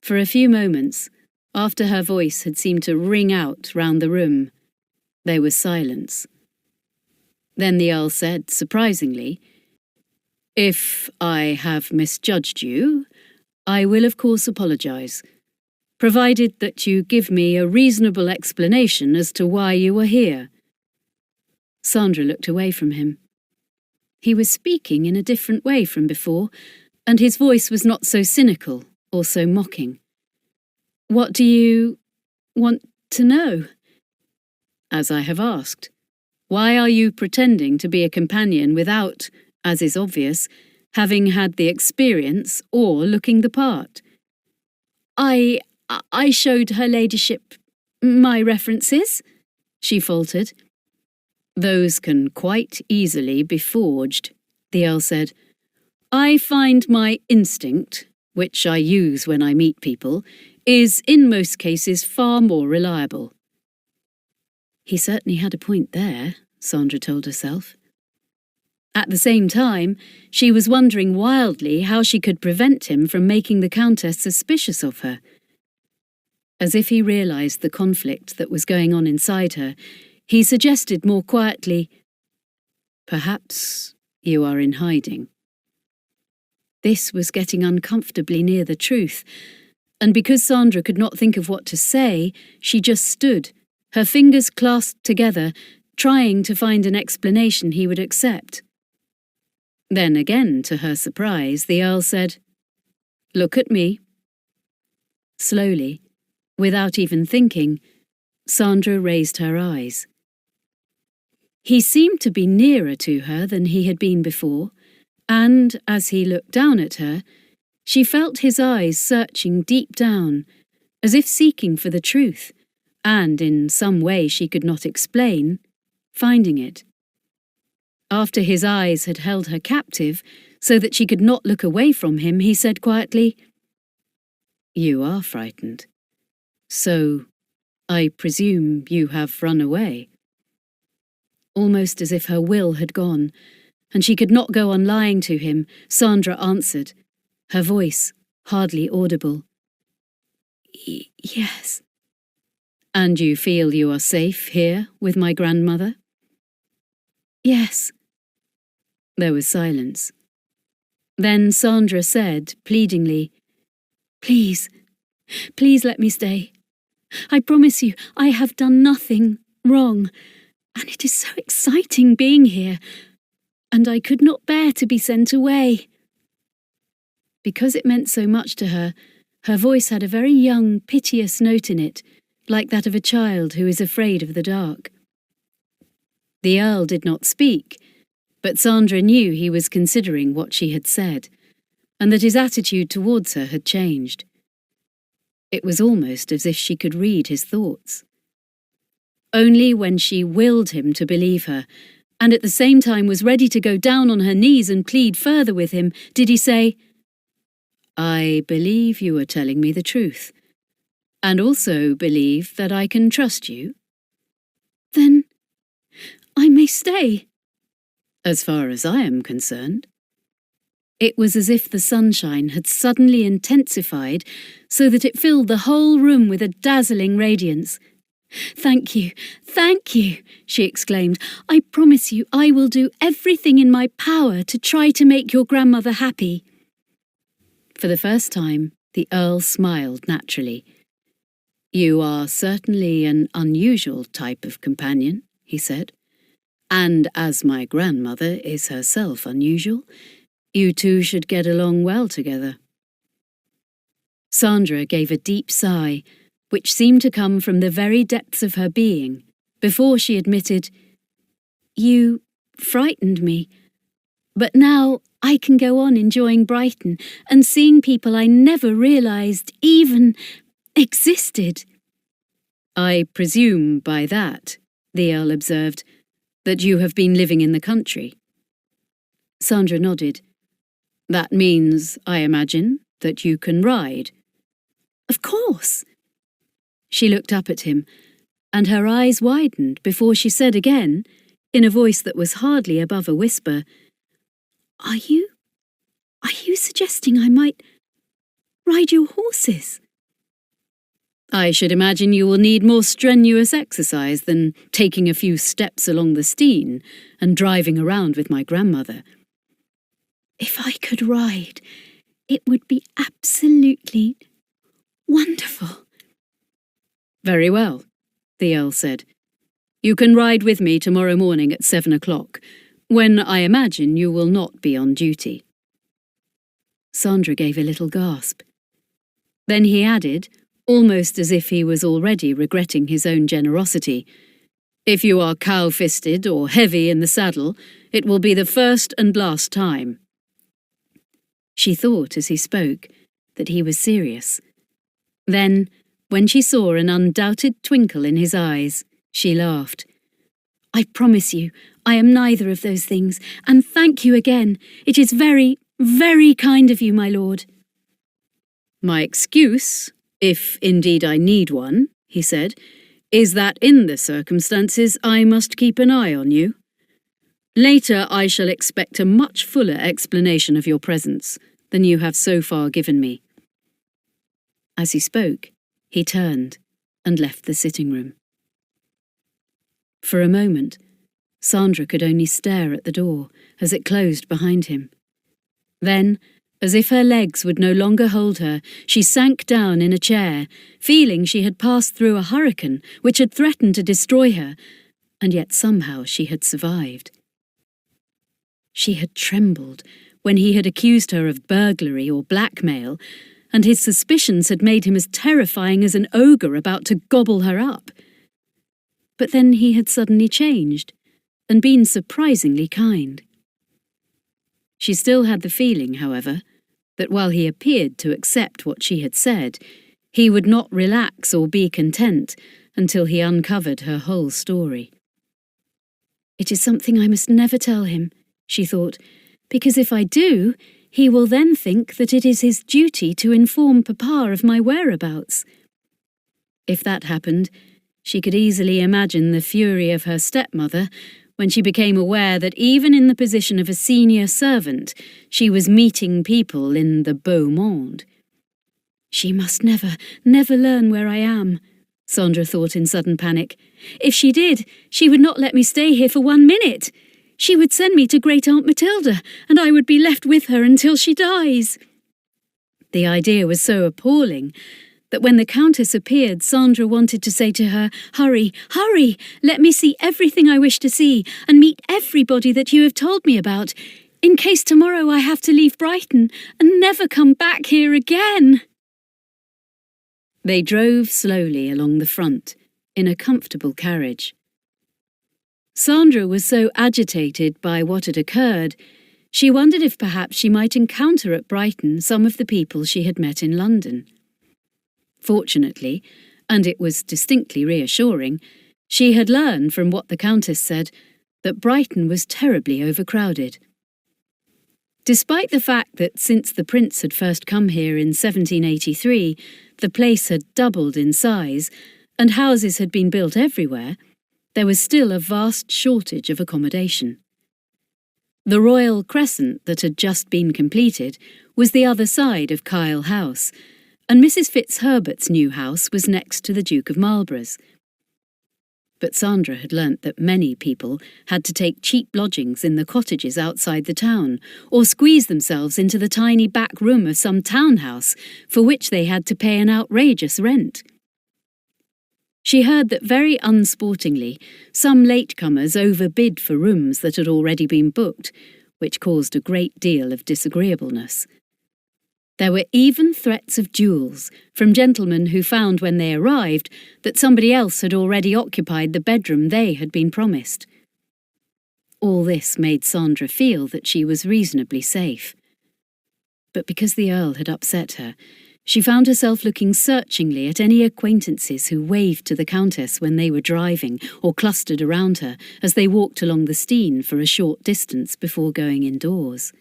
For a few moments, after her voice had seemed to ring out round the room, there was silence. Then the Earl said, surprisingly, "If I have misjudged you, I will of course apologise, provided that you give me a reasonable explanation as to why you are here." Sandra looked away from him. He was speaking in a different way from before, and his voice was not so cynical or so mocking. "What do you want to know?" "As I have asked, why are you pretending to be a companion without, as is obvious, having had the experience or looking the part?" I showed her ladyship my references," she faltered. "Those can quite easily be forged," the Earl said. "I find my instinct, which I use when I meet people, is in most cases far more reliable." He certainly had a point there, Sandra told herself. At the same time, she was wondering wildly how she could prevent him from making the Countess suspicious of her. As if he realised the conflict that was going on inside her, he suggested more quietly, "Perhaps you are in hiding." This was getting uncomfortably near the truth, and because Sandra could not think of what to say, she just stood, her fingers clasped together, trying to find an explanation he would accept. Then again, to her surprise, the Earl said, "Look at me." Slowly, without even thinking, Sandra raised her eyes. He seemed to be nearer to her than he had been before, and, as he looked down at her, she felt his eyes searching deep down, as if seeking for the truth, and, in some way she could not explain, finding it. After his eyes had held her captive, so that she could not look away from him, he said quietly, "You are frightened. So, I presume you have run away." Almost as if her will had gone, and she could not go on lying to him, Sandra answered, her voice hardly audible. "Yes." "And you feel you are safe here with my grandmother?" "Yes." There was silence. Then Sandra said, pleadingly, Please let me stay. I promise you I have done nothing wrong, and it is so exciting being here, and I could not bear to be sent away." Because it meant so much to her, her voice had a very young, piteous note in it, like that of a child who is afraid of the dark. The Earl did not speak, but Sandra knew he was considering what she had said, and that his attitude towards her had changed. It was almost as if she could read his thoughts. Only when she willed him to believe her, and at the same time was ready to go down on her knees and plead further with him, did he say, "I believe you are telling me the truth, and also believe that I can trust you." "Then I may stay." "As far as I am concerned." It was as if the sunshine had suddenly intensified so that it filled the whole room with a dazzling radiance. Thank you," she exclaimed. "I promise you I will do everything in my power to try to make your grandmother happy." For the first time, the Earl smiled naturally. "You are certainly an unusual type of companion," he said. "And as my grandmother is herself unusual, you two should get along well together." Sandra gave a deep sigh, which seemed to come from the very depths of her being, before she admitted, "You frightened me, but now I can go on enjoying Brighton and seeing people I never realised even existed." "I presume by that," the Earl observed, "that you have been living in the country." Sandra nodded. "That means, I imagine, that you can ride." "Of course." She looked up at him, and her eyes widened before she said again, in a voice that was hardly above a whisper, Are you suggesting I might ride your horses?" "I should imagine you will need more strenuous exercise than taking a few steps along the Steine and driving around with my grandmother." "If I could ride, it would be absolutely wonderful." "Very well," the Earl said. "You can ride with me tomorrow morning at 7 o'clock, when I imagine you will not be on duty." Sandra gave a little gasp. Then he added, almost as if he was already regretting his own generosity, "If you are cow-fisted or heavy in the saddle, it will be the first and last time." She thought as he spoke that he was serious. Then, when she saw an undoubted twinkle in his eyes, she laughed. "I promise you, I am neither of those things, and thank you again. It is very, very kind of you, my lord." "My excuse, if indeed I need one," he said, "is that in the circumstances I must keep an eye on you. Later I shall expect a much fuller explanation of your presence than you have so far given me." As he spoke, he turned and left the sitting room. For a moment, Sandra could only stare at the door as it closed behind him. Then, as if her legs would no longer hold her, she sank down in a chair, feeling she had passed through a hurricane which had threatened to destroy her, and yet somehow she had survived. She had trembled when he had accused her of burglary or blackmail, and his suspicions had made him as terrifying as an ogre about to gobble her up. But then he had suddenly changed, and been surprisingly kind. She still had the feeling, however, that while he appeared to accept what she had said, he would not relax or be content until he uncovered her whole story. "It is something I must never tell him," she thought, because if I do, he will then think that it is his duty to inform Papa of my whereabouts. If that happened, she could easily imagine the fury of her stepmother when she became aware that even in the position of a senior servant, she was meeting people in the beau monde. She must never learn where I am, Sandra thought in sudden panic. If she did, she would not let me stay here for 1 minute. She would send me to Great Aunt Matilda, and I would be left with her until she dies. The idea was so appalling that when the Countess appeared, Sandra wanted to say to her, "Hurry, hurry, let me see everything I wish to see, and meet everybody that you have told me about, in case tomorrow I have to leave Brighton and never come back here again." They drove slowly along the front, in a comfortable carriage. Sandra was so agitated by what had occurred, she wondered if perhaps she might encounter at Brighton some of the people she had met in London. Fortunately, and it was distinctly reassuring, she had learned from what the Countess said that Brighton was terribly overcrowded. Despite the fact that since the Prince had first come here in 1783, the place had doubled in size and houses had been built everywhere, there was still a vast shortage of accommodation. The Royal Crescent that had just been completed was the other side of Kyle House, and Mrs. Fitzherbert's new house was next to the Duke of Marlborough's. But Sandra had learnt that many people had to take cheap lodgings in the cottages outside the town, or squeeze themselves into the tiny back room of some townhouse, for which they had to pay an outrageous rent. She heard that very unsportingly, some latecomers overbid for rooms that had already been booked, which caused a great deal of disagreeableness. There were even threats of duels from gentlemen who found when they arrived that somebody else had already occupied the bedroom they had been promised. All this made Sandra feel that she was reasonably safe. But because the Earl had upset her, she found herself looking searchingly at any acquaintances who waved to the Countess when they were driving or clustered around her as they walked along the Steyne for a short distance before going indoors.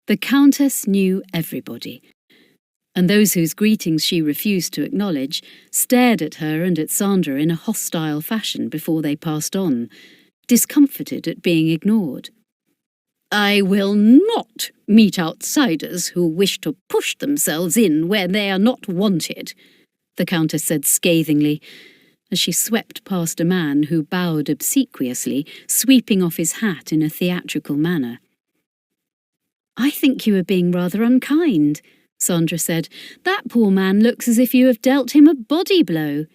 The Countess knew everybody, and those whose greetings she refused to acknowledge stared at her and at Sandra in a hostile fashion before they passed on, discomfited at being ignored. "I will not meet outsiders who wish to push themselves in where they are not wanted," the Countess said scathingly, as she swept past a man who bowed obsequiously, sweeping off his hat in a theatrical manner. "I think you are being rather unkind," Sandra said. "That poor man looks as if you have dealt him a body blow."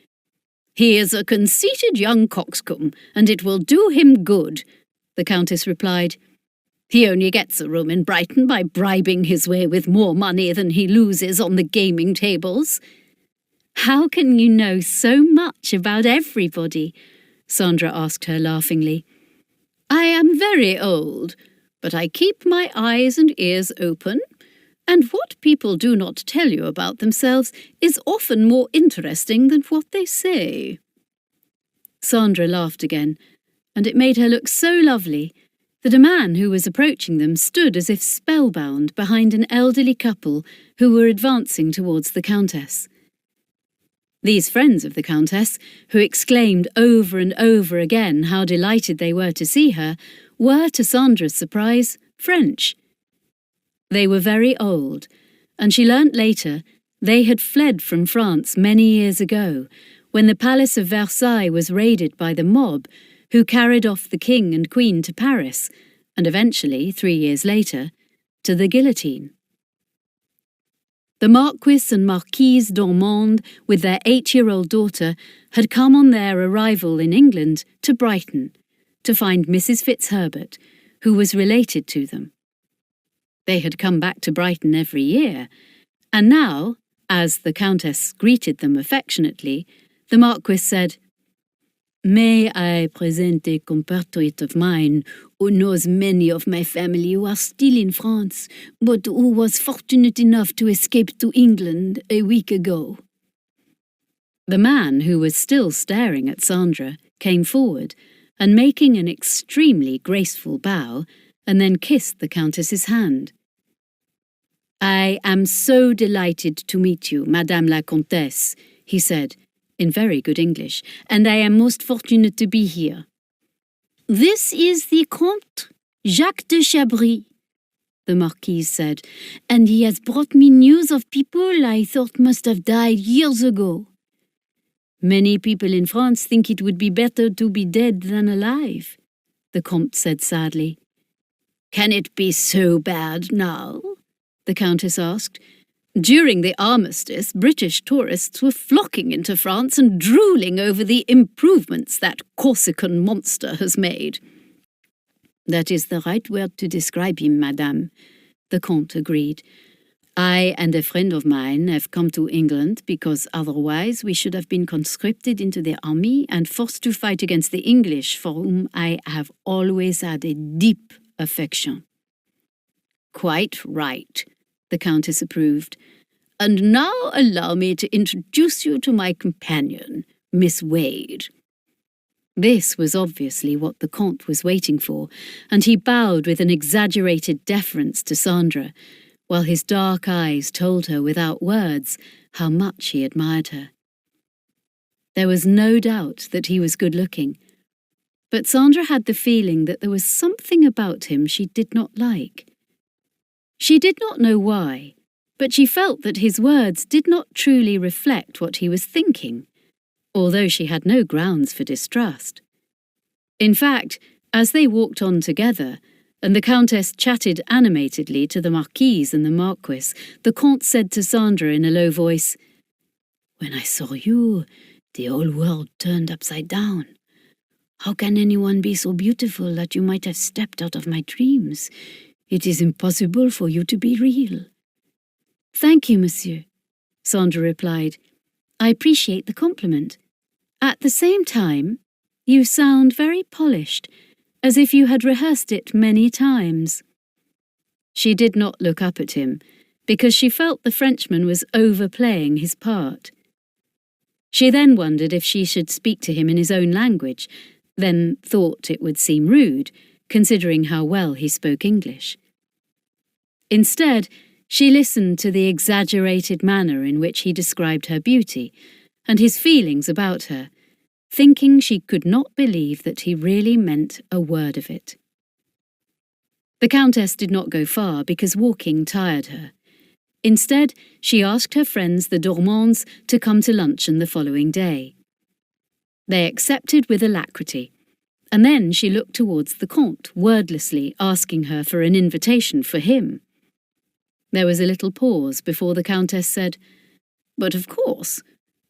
"He is a conceited young coxcomb, and it will do him good," the Countess replied. "He only gets a room in Brighton by bribing his way with more money than he loses on the gaming tables." "How can you know so much about everybody?" Sandra asked her laughingly. "I am very old, but I keep my eyes and ears open, and what people do not tell you about themselves is often more interesting than what they say." Sandra laughed again, and it made her look so lovely that a man who was approaching them stood as if spellbound behind an elderly couple who were advancing towards the Countess. These friends of the Countess, who exclaimed over and over again how delighted they were to see her, were, to Sandra's surprise, French. They were very old, and she learnt later they had fled from France many years ago, when the Palace of Versailles was raided by the mob, who carried off the King and Queen to Paris, and eventually, 3 years later, to the guillotine. The Marquis and Marquise d'Ormond, with their 8-year-old daughter, had come on their arrival in England to Brighton, to find Mrs. Fitzherbert, who was related to them. They had come back to Brighton every year, and now, as the Countess greeted them affectionately, the Marquis said, "May I present a compatriot of mine who knows many of my family who are still in France, but who was fortunate enough to escape to England a week ago." The man, who was still staring at Sandra, came forward, and making an extremely graceful bow, and then kissed the Countess's hand. "I am so delighted to meet you, Madame la Comtesse," he said, in very good English, "and I am most fortunate to be here." "This is the Comte Jacques de Chabris," the Marquise said, "and he has brought me news of people I thought must have died years ago." "Many people in France think it would be better to be dead than alive," the Comte said sadly. "Can it be so bad now?" the Countess asked. "During the armistice, British tourists were flocking into France and drooling over the improvements that Corsican monster has made." "That is the right word to describe him, madame," the Comte agreed. "I and a friend of mine have come to England because otherwise we should have been conscripted into the army and forced to fight against the English, for whom I have always had a deep affection." "Quite right," the Countess approved. "And now allow me to introduce you to my companion, Miss Wade." This was obviously what the Comte was waiting for, and he bowed with an exaggerated deference to Sandra, while his dark eyes told her without words how much he admired her. There was no doubt that he was good-looking, but Sandra had the feeling that there was something about him she did not like. She did not know why, but she felt that his words did not truly reflect what he was thinking, although she had no grounds for distrust. In fact, as they walked on together, and the Countess chatted animatedly to the Marquise and the Marquis, the Comte said to Sandra in a low voice, "When I saw you, the whole world turned upside down. How can anyone be so beautiful that you might have stepped out of my dreams? It is impossible for you to be real." "Thank you, monsieur," Sandra replied. "I appreciate the compliment. At the same time, you sound very polished, as if you had rehearsed it many times." She did not look up at him, because she felt the Frenchman was overplaying his part. She then wondered if she should speak to him in his own language, then thought it would seem rude, considering how well he spoke English. Instead, she listened to the exaggerated manner in which he described her beauty and his feelings about her, thinking she could not believe that he really meant a word of it. The Countess did not go far because walking tired her. Instead, she asked her friends the Dormonds to come to luncheon the following day. They accepted with alacrity, and then she looked towards the Comte, wordlessly asking her for an invitation for him. There was a little pause before the Countess said, "But of course,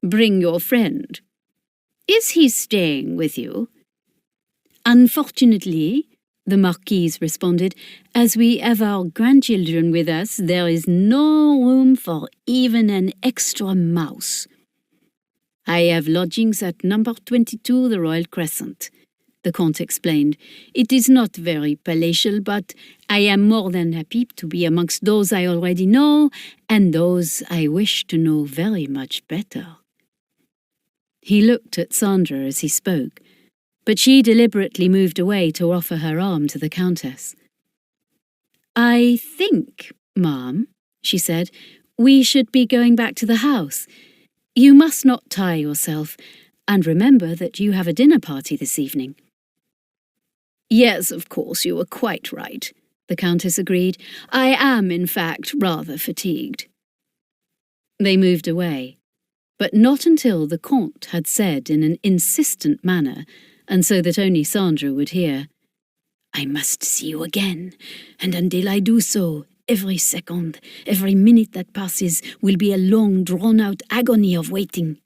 bring your friend. Is he staying with you?" "Unfortunately," the Marquise responded, "as we have our grandchildren with us, there is no room for even an extra mouse." "I have lodgings at number 22 the Royal Crescent," the Comte explained. "It is not very palatial, but I am more than happy to be amongst those I already know, and those I wish to know very much better." He looked at Sandra as he spoke, but she deliberately moved away to offer her arm to the Countess. "I think, ma'am," she said, "we should be going back to the house. You must not tire yourself, and remember that you have a dinner party this evening." "Yes, of course, you are quite right," the Countess agreed. "I am, in fact, rather fatigued." They moved away, but not until the Comte had said in an insistent manner, and so that only Sandra would hear, "I must see you again, and until I do so, every second, every minute that passes will be a long, drawn-out agony of waiting."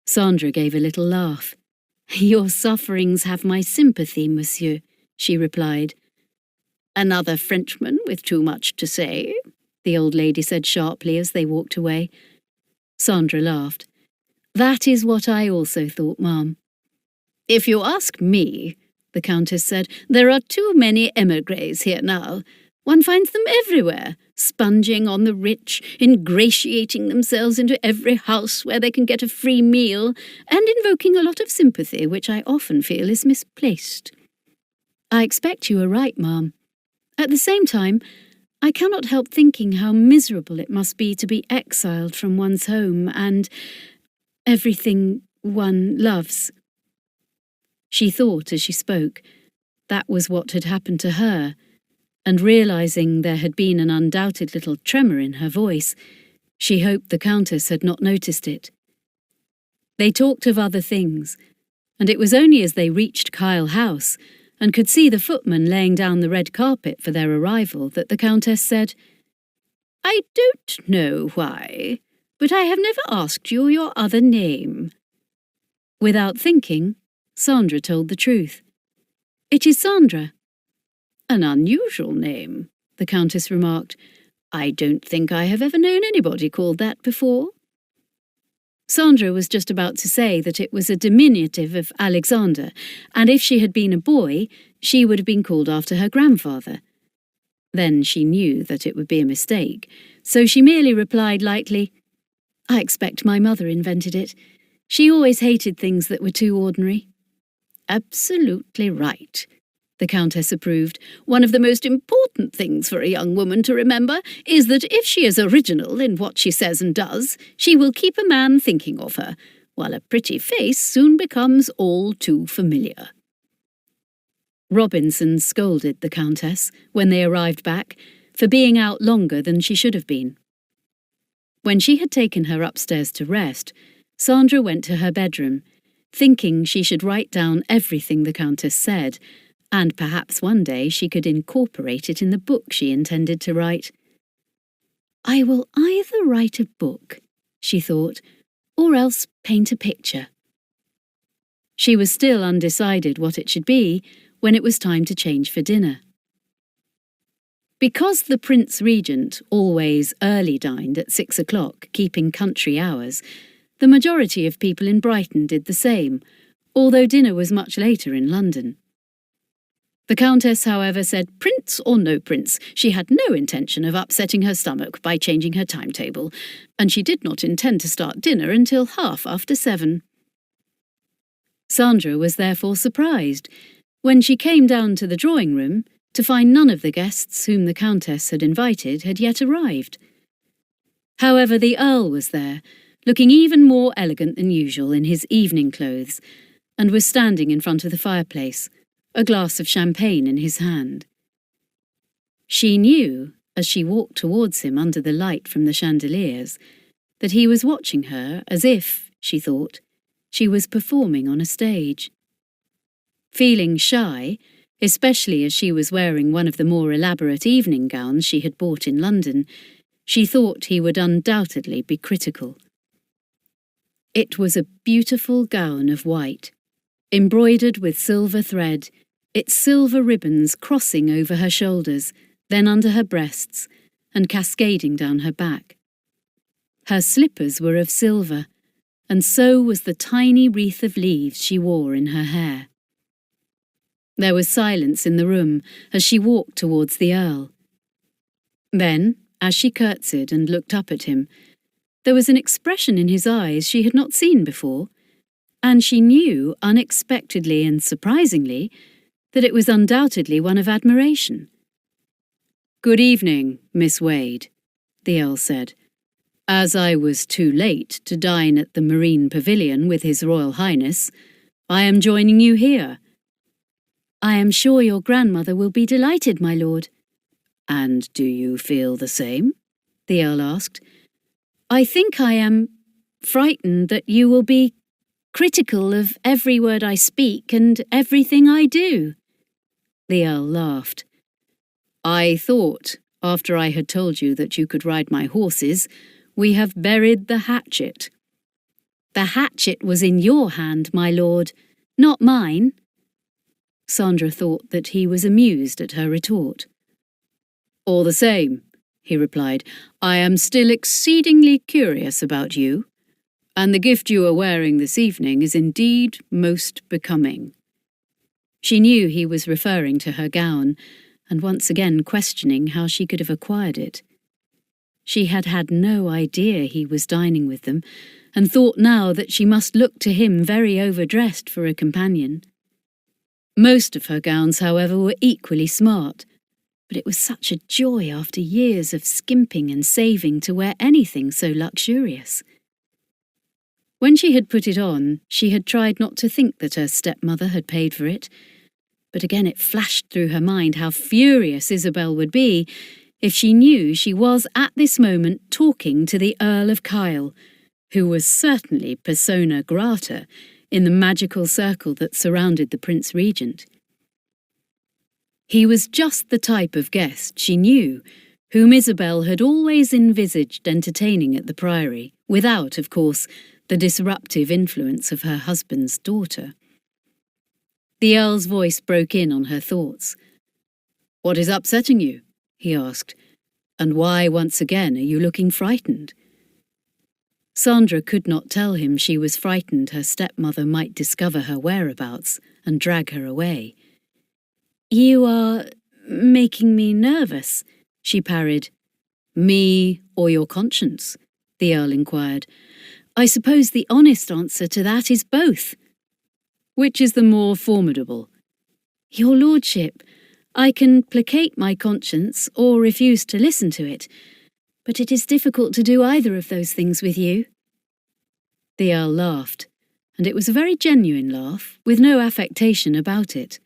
Sandra gave a little laugh. "Your sufferings have my sympathy, monsieur," she replied. "Another Frenchman with too much to say," the old lady said sharply as they walked away. Sandra laughed. "That is what I also thought, ma'am." "If you ask me," the Countess said, "there are too many émigrés here now. One finds them everywhere, sponging on the rich, ingratiating themselves into every house where they can get a free meal, and invoking a lot of sympathy, which I often feel is misplaced." "I expect you are right, ma'am," At the same time, I cannot help thinking how miserable it must be to be exiled from one's home and everything one loves. She thought as she spoke, that was what had happened to her, and realising there had been an undoubted little tremor in her voice, she hoped the Countess had not noticed it. They talked of other things, and it was only as they reached Kyle House and could see the footman laying down the red carpet for their arrival that the Countess said, "I don't know why, but I have never asked you your other name." Without thinking, Sandra told the truth. "It is Sandra." "An unusual name," the Countess remarked. "I don't think I have ever known anybody called that before." Sandra was just about to say that it was a diminutive of Alexander, and if she had been a boy, she would have been called after her grandfather. Then she knew that it would be a mistake, so she merely replied lightly, "I expect my mother invented it. She always hated things that were too ordinary." "Absolutely right," the Countess approved. "One of the most important things for a young woman to remember is that if she is original in what she says and does, she will keep a man thinking of her, while a pretty face soon becomes all too familiar." Robinson scolded the Countess, when they arrived back, for being out longer than she should have been. When she had taken her upstairs to rest, Sandra went to her bedroom, thinking she should write down everything the Countess said, and perhaps one day she could incorporate it in the book she intended to write. "I will either write a book," she thought, "or else paint a picture." She was still undecided what it should be when it was time to change for dinner. Because the Prince Regent always early dined at 6 o'clock, keeping country hours, the majority of people in Brighton did the same, although dinner was much later in London. The Countess, however, said prince or no prince, she had no intention of upsetting her stomach by changing her timetable, and she did not intend to start dinner until 7:30. Sandra was therefore surprised, when she came down to the drawing-room, to find none of the guests whom the Countess had invited had yet arrived. However, the Earl was there, looking even more elegant than usual in his evening clothes, and was standing in front of the fireplace, a glass of champagne in his hand. She knew, as she walked towards him under the light from the chandeliers, that he was watching her as if, she thought, she was performing on a stage. Feeling shy, especially as she was wearing one of the more elaborate evening gowns she had bought in London, she thought he would undoubtedly be critical. It was a beautiful gown of white, embroidered with silver thread, its silver ribbons crossing over her shoulders, then under her breasts, and cascading down her back. Her slippers were of silver, and so was the tiny wreath of leaves she wore in her hair. There was silence in the room as she walked towards the Earl. Then, as she curtsied and looked up at him, there was an expression in his eyes she had not seen before, and she knew, unexpectedly and surprisingly, that it was undoubtedly one of admiration. "Good evening, Miss Wade," the Earl said. "As I was too late to dine at the Marine Pavilion with His Royal Highness, I am joining you here." "I am sure your grandmother will be delighted, my lord." "And do you feel the same?" the Earl asked. "I think I am frightened that you will be critical of every word I speak and everything I do." The Earl laughed. "I thought, after I had told you that you could ride my horses, we have buried the hatchet." "The hatchet was in your hand, my lord, not mine." Sandra thought that he was amused at her retort. "All the same," he replied, "I am still exceedingly curious about you, and the gift you are wearing this evening is indeed most becoming." She knew he was referring to her gown, and once again questioning how she could have acquired it. She had had no idea he was dining with them, and thought now that she must look to him very overdressed for a companion. Most of her gowns, however, were equally smart, but it was such a joy after years of skimping and saving to wear anything so luxurious. When she had put it on, she had tried not to think that her stepmother had paid for it, but again it flashed through her mind how furious Isabel would be if she knew she was at this moment talking to the Earl of Kyle, who was certainly persona grata in the magical circle that surrounded the Prince Regent. He was just the type of guest she knew, whom Isabel had always envisaged entertaining at the Priory, without, of course, the disruptive influence of her husband's daughter. The Earl's voice broke in on her thoughts. "What is upsetting you?" he asked. "And why, once again, are you looking frightened?" Sandra could not tell him she was frightened her stepmother might discover her whereabouts and drag her away. "You are making me nervous," she parried. "Me or your conscience?" the Earl inquired. "I suppose the honest answer to that is both." "Which is the more formidable?" "Your lordship, I can placate my conscience or refuse to listen to it, but it is difficult to do either of those things with you." The Earl laughed, and it was a very genuine laugh, with no affectation about it.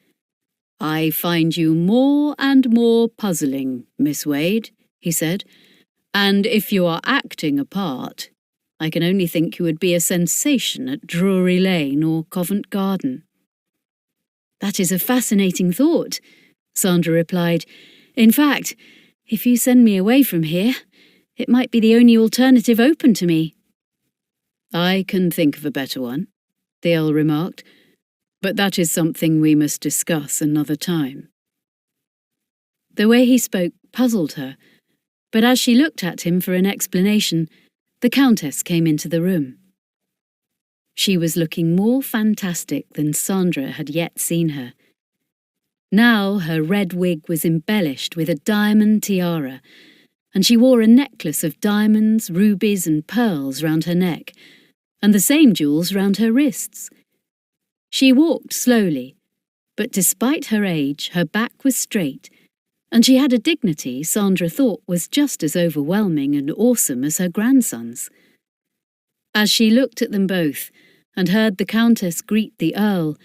"I find you more and more puzzling, Miss Wade," he said, "and if you are acting a part, I can only think you would be a sensation at Drury Lane or Covent Garden." "That is a fascinating thought," Sandra replied. "In fact, if you send me away from here, it might be the only alternative open to me." "I can think of a better one," the Earl remarked, "but that is something we must discuss another time." The way he spoke puzzled her, but as she looked at him for an explanation, the Countess came into the room. She was looking more fantastic than Sandra had yet seen her. Now her red wig was embellished with a diamond tiara, and she wore a necklace of diamonds, rubies and pearls round her neck, and the same jewels round her wrists. She walked slowly, but despite her age, her back was straight, and she had a dignity Sandra thought was just as overwhelming and awesome as her grandson's. As she looked at them both, and heard the Countess greet the Earl,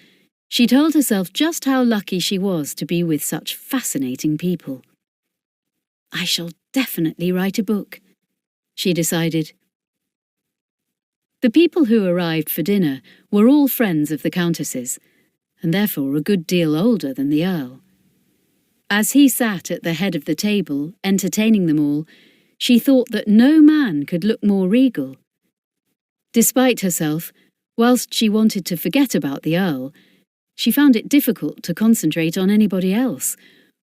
she told herself just how lucky she was to be with such fascinating people. "I shall definitely write a book," she decided. The people who arrived for dinner were all friends of the Countess's, and therefore a good deal older than the Earl. As he sat at the head of the table, entertaining them all, she thought that no man could look more regal. Despite herself, whilst she wanted to forget about the Earl, she found it difficult to concentrate on anybody else,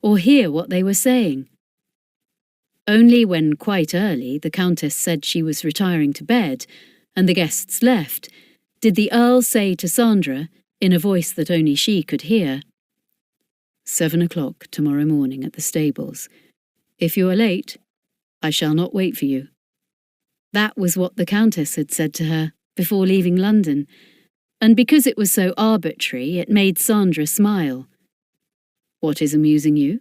or hear what they were saying. Only when quite early the Countess said she was retiring to bed, and the guests left, did the Earl say to Sandra, in a voice that only she could hear, 7 o'clock tomorrow morning at the stables. If you are late, I shall not wait for you." That was what the Countess had said to her before leaving London, and because it was so arbitrary, it made Sandra smile. "What is amusing you?"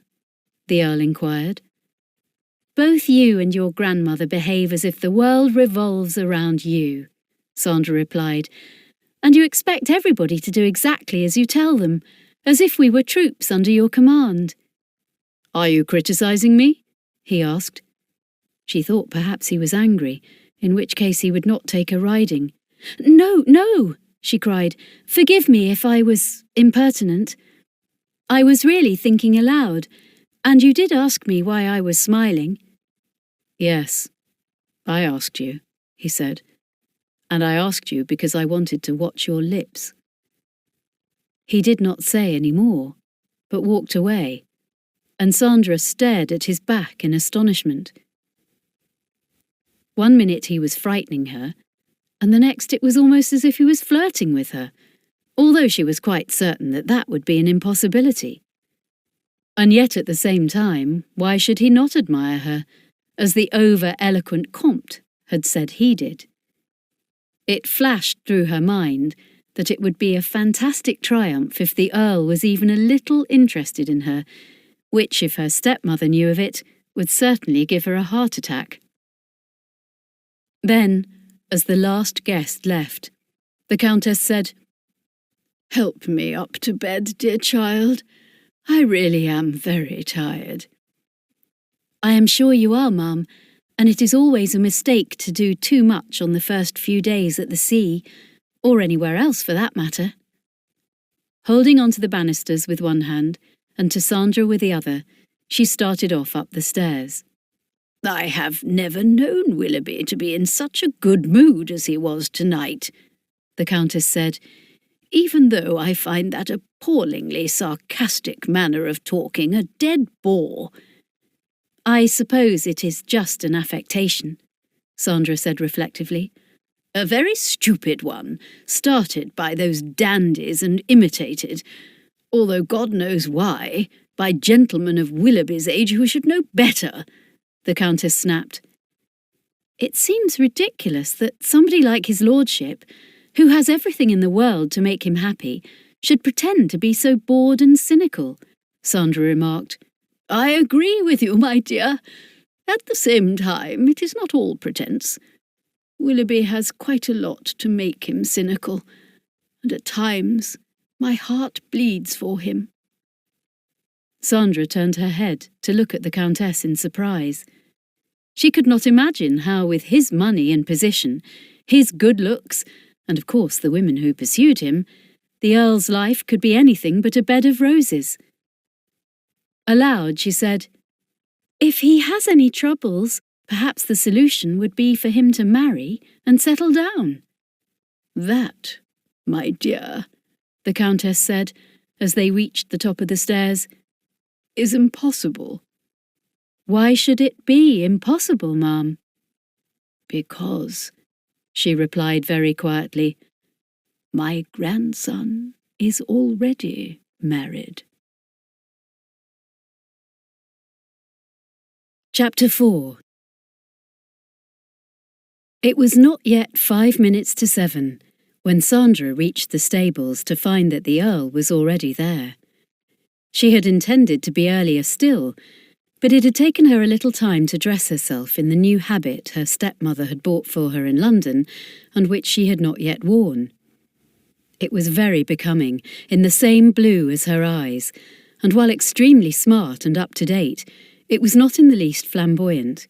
the Earl inquired. "Both you and your grandmother behave as if the world revolves around you," Sandra replied, "and you expect everybody to do exactly as you tell them, as if we were troops under your command." "Are you criticising me?" he asked. She thought perhaps he was angry, in which case he would not take her riding. "No, no," she cried. "Forgive me if I was impertinent. I was really thinking aloud, and you did ask me why I was smiling." "Yes, I asked you," he said, "and I asked you because I wanted to watch your lips." He did not say any more, but walked away, and Sandra stared at his back in astonishment. 1 minute he was frightening her, and the next it was almost as if he was flirting with her, although she was quite certain that that would be an impossibility. And yet at the same time, why should he not admire her, as the over-eloquent Comte had said he did? It flashed through her mind that it would be a fantastic triumph if the Earl was even a little interested in her, which, if her stepmother knew of it, would certainly give her a heart attack. Then, as the last guest left, the Countess said, "Help me up to bed, dear child. I really am very tired." "I am sure you are, ma'am, and it is always a mistake to do too much on the first few days at the sea, or anywhere else for that matter." Holding on to the banisters with one hand and to Sandra with the other, she started off up the stairs. "I have never known Willoughby to be in such a good mood as he was tonight," the Countess said, "even though I find that appallingly sarcastic manner of talking a dead bore." "I suppose it is just an affectation," Sandra said reflectively. "A very stupid one, started by those dandies and imitated, although God knows why, by gentlemen of Willoughby's age who should know better," the Countess snapped. "It seems ridiculous that somebody like his lordship, who has everything in the world to make him happy, should pretend to be so bored and cynical," Sandra remarked. "I agree with you, my dear. At the same time, it is not all pretence. Willoughby has quite a lot to make him cynical, and at times my heart bleeds for him." Sandra turned her head to look at the Countess in surprise. She could not imagine how, with his money and position, his good looks, and of course the women who pursued him, the Earl's life could be anything but a bed of roses. Aloud she said, "If he has any troubles, perhaps the solution would be for him to marry and settle down." "That, my dear," the Countess said, as they reached the top of the stairs, "is impossible." "Why should it be impossible, ma'am?" "Because," she replied very quietly, "my grandson is already married." Chapter 4. It was not yet 5 minutes to 7 when Sandra reached the stables to find that the Earl was already there. She had intended to be earlier still, but it had taken her a little time to dress herself in the new habit her stepmother had bought for her in London and which she had not yet worn. It was very becoming, in the same blue as her eyes, and while extremely smart and up-to-date, it was not in the least flamboyant.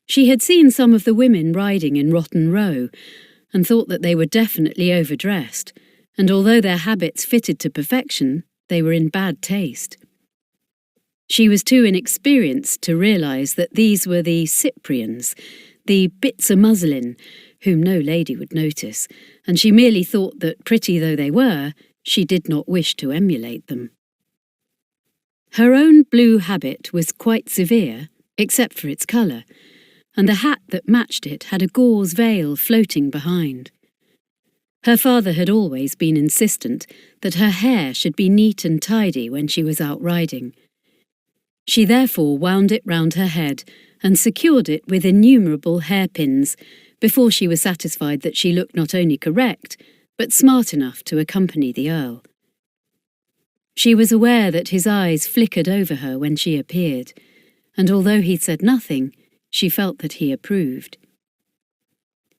She had seen some of the women riding in Rotten Row, and thought that they were definitely overdressed, and although their habits fitted to perfection, they were in bad taste. She was too inexperienced to realise that these were the Cyprians, the bits o' muslin, whom no lady would notice, and she merely thought that, pretty though they were, she did not wish to emulate them. Her own blue habit was quite severe, except for its colour, and the hat that matched it had a gauze veil floating behind. Her father had always been insistent that her hair should be neat and tidy when she was out riding. She therefore wound it round her head and secured it with innumerable hairpins before she was satisfied that she looked not only correct, but smart enough to accompany the Earl. She was aware that his eyes flickered over her when she appeared, and although he said nothing, she felt that he approved.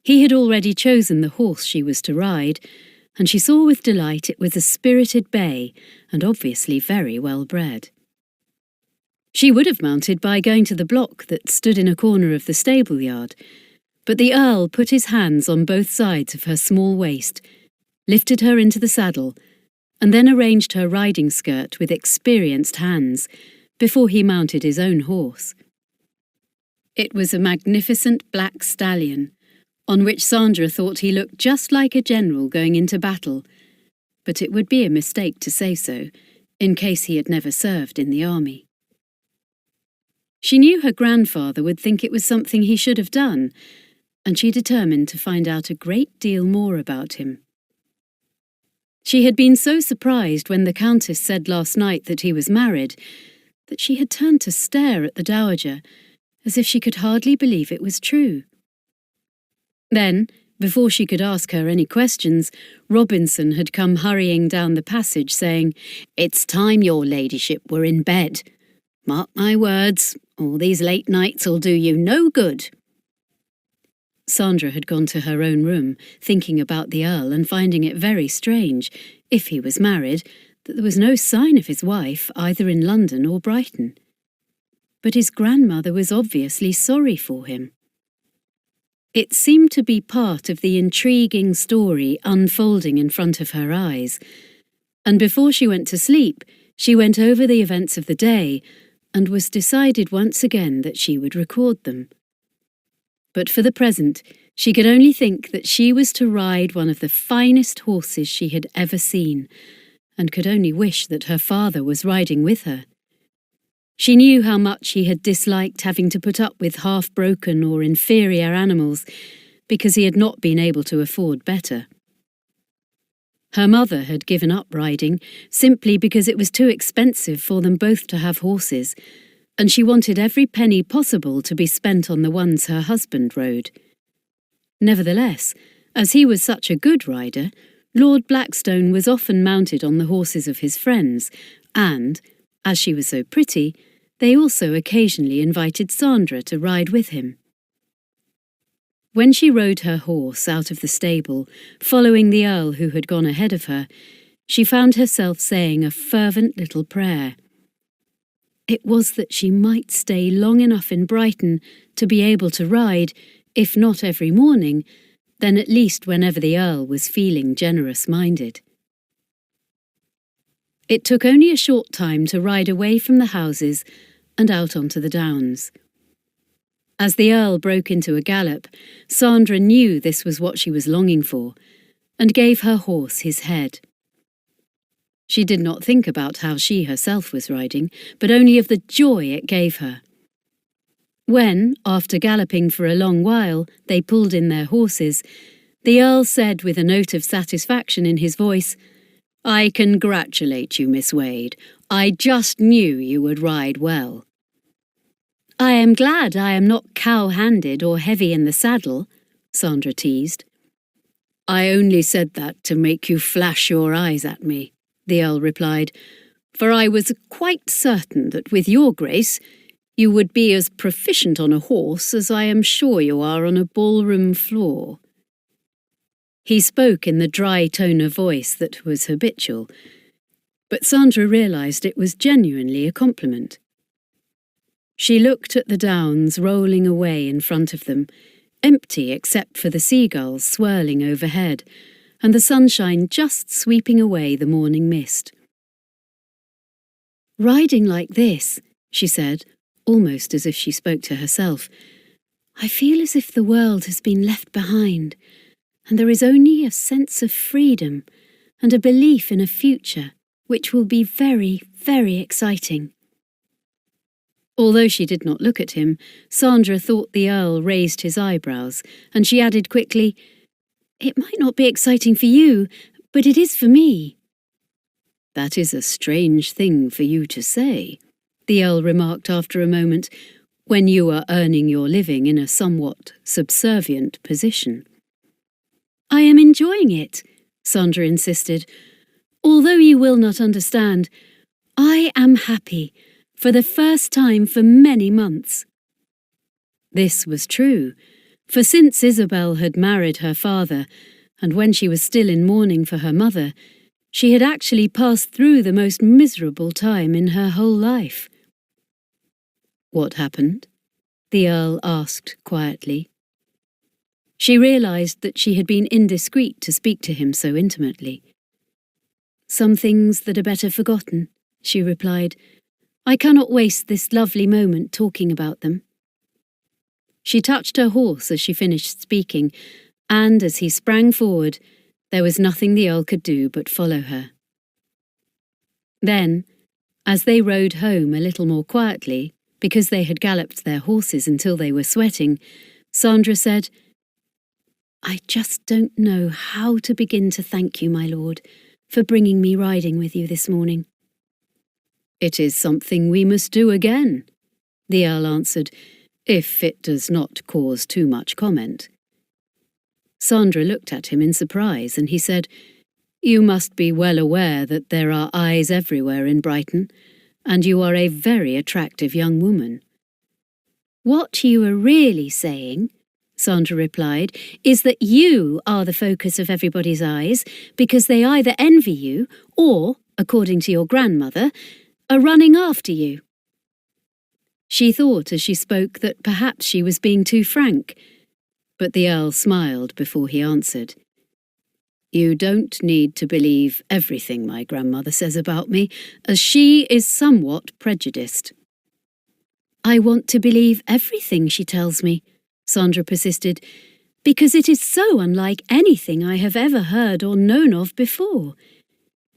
He had already chosen the horse she was to ride, and she saw with delight it was a spirited bay and obviously very well bred. She would have mounted by going to the block that stood in a corner of the stable yard, but the Earl put his hands on both sides of her small waist, lifted her into the saddle, and then arranged her riding skirt with experienced hands before he mounted his own horse. It was a magnificent black stallion, on which Sandra thought he looked just like a general going into battle, but it would be a mistake to say so, in case he had never served in the army. She knew her grandfather would think it was something he should have done, and she determined to find out a great deal more about him. She had been so surprised when the Countess said last night that he was married, that she had turned to stare at the Dowager, as if she could hardly believe it was true. Then, Before she could ask her any questions, Robinson had come hurrying down the passage, saying, "It's time your ladyship were in bed. Mark my words, all these late nights'll do you no good." Sandra had gone to her own room, thinking about the Earl and finding it very strange, if he was married, that there was no sign of his wife either in London or Brighton. But his grandmother was obviously sorry for him. It seemed to be part of the intriguing story unfolding in front of her eyes, and before she went to sleep, she went over the events of the day and was decided once again that she would record them. But for the present, she could only think that she was to ride one of the finest horses she had ever seen, and could only wish that her father was riding with her. She knew how much he had disliked having to put up with half-broken or inferior animals because he had not been able to afford better. Her mother had given up riding simply because it was too expensive for them both to have horses, and she wanted every penny possible to be spent on the ones her husband rode. Nevertheless, as he was such a good rider, Lord Blackstone was often mounted on the horses of his friends, and, as she was so pretty, they also occasionally invited Sandra to ride with him. When she rode her horse out of the stable, following the Earl who had gone ahead of her, she found herself saying a fervent little prayer. It was that she might stay long enough in Brighton to be able to ride, if not every morning, then at least whenever the Earl was feeling generous-minded. It took only a short time to ride away from the houses and out onto the downs. As the Earl broke into a gallop, Sandra knew this was what she was longing for, and gave her horse his head. She did not think about how she herself was riding, but only of the joy it gave her. When, after galloping for a long while, they pulled in their horses, the Earl said with a note of satisfaction in his voice, "I congratulate you, Miss Wade. I just knew you would ride well." "I am glad I am not cow-handed or heavy in the saddle," Sandra teased. "I only said that to make you flash your eyes at me," the Earl replied, "for I was quite certain that with your grace you would be as proficient on a horse as I am sure you are on a ballroom floor." He spoke in the dry tone of voice that was habitual, but Sandra realised it was genuinely a compliment. She looked at the downs rolling away in front of them, empty except for the seagulls swirling overhead, and the sunshine just sweeping away the morning mist. "Riding like this," she said, almost as if she spoke to herself, "I feel as if the world has been left behind, and there is only a sense of freedom and a belief in a future which will be very, very exciting." Although she did not look at him, Sandra thought the Earl raised his eyebrows, and she added quickly, "It might not be exciting for you, but it is for me." "That is a strange thing for you to say," the Earl remarked after a moment, "when you are earning your living in a somewhat subservient position." "I am enjoying it," Sandra insisted. "Although you will not understand, I am happy, for the first time for many months." This was true, for since Isabel had married her father, and when she was still in mourning for her mother, she had actually passed through the most miserable time in her whole life. "What happened?" the Earl asked quietly. She realised that she had been indiscreet to speak to him so intimately. "Some things that are better forgotten," she replied. "I cannot waste this lovely moment talking about them." She touched her horse as she finished speaking, and as he sprang forward, there was nothing the Earl could do but follow her. Then, as they rode home a little more quietly, because they had galloped their horses until they were sweating, Sandra said, "I just don't know how to begin to thank you, my lord, for bringing me riding with you this morning." "It is something we must do again," the Earl answered, "if it does not cause too much comment." Sandra looked at him in surprise, and he said, "You must be well aware that there are eyes everywhere in Brighton, and you are a very attractive young woman." "What you are really saying," Sandra replied, "is that you are the focus of everybody's eyes because they either envy you or, according to your grandmother, are running after you." She thought as she spoke that perhaps she was being too frank, but the Earl smiled before he answered. "You don't need to believe everything my grandmother says about me, as she is somewhat prejudiced." "I want to believe everything she tells me," Sandra persisted, "because it is so unlike anything I have ever heard or known of before.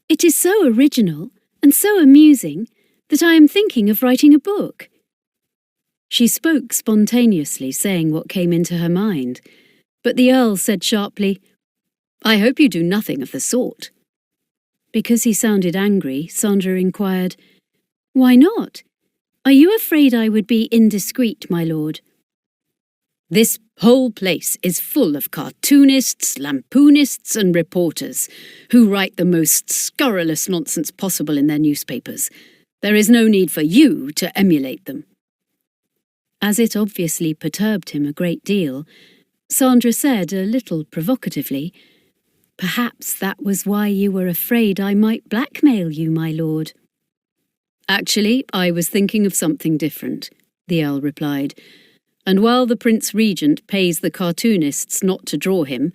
It is so original and so amusing that I am thinking of writing a book." She spoke spontaneously, saying what came into her mind, but the Earl said sharply, "I hope you do nothing of the sort." Because he sounded angry, Sandra inquired, "Why not? Are you afraid I would be indiscreet, my lord?" "This whole place is full of cartoonists, lampoonists and reporters who write the most scurrilous nonsense possible in their newspapers. There is no need for you to emulate them." As it obviously perturbed him a great deal, Sandra said a little provocatively, "Perhaps that was why you were afraid I might blackmail you, my lord." "Actually, I was thinking of something different," the Earl replied, "and while the Prince Regent pays the cartoonists not to draw him,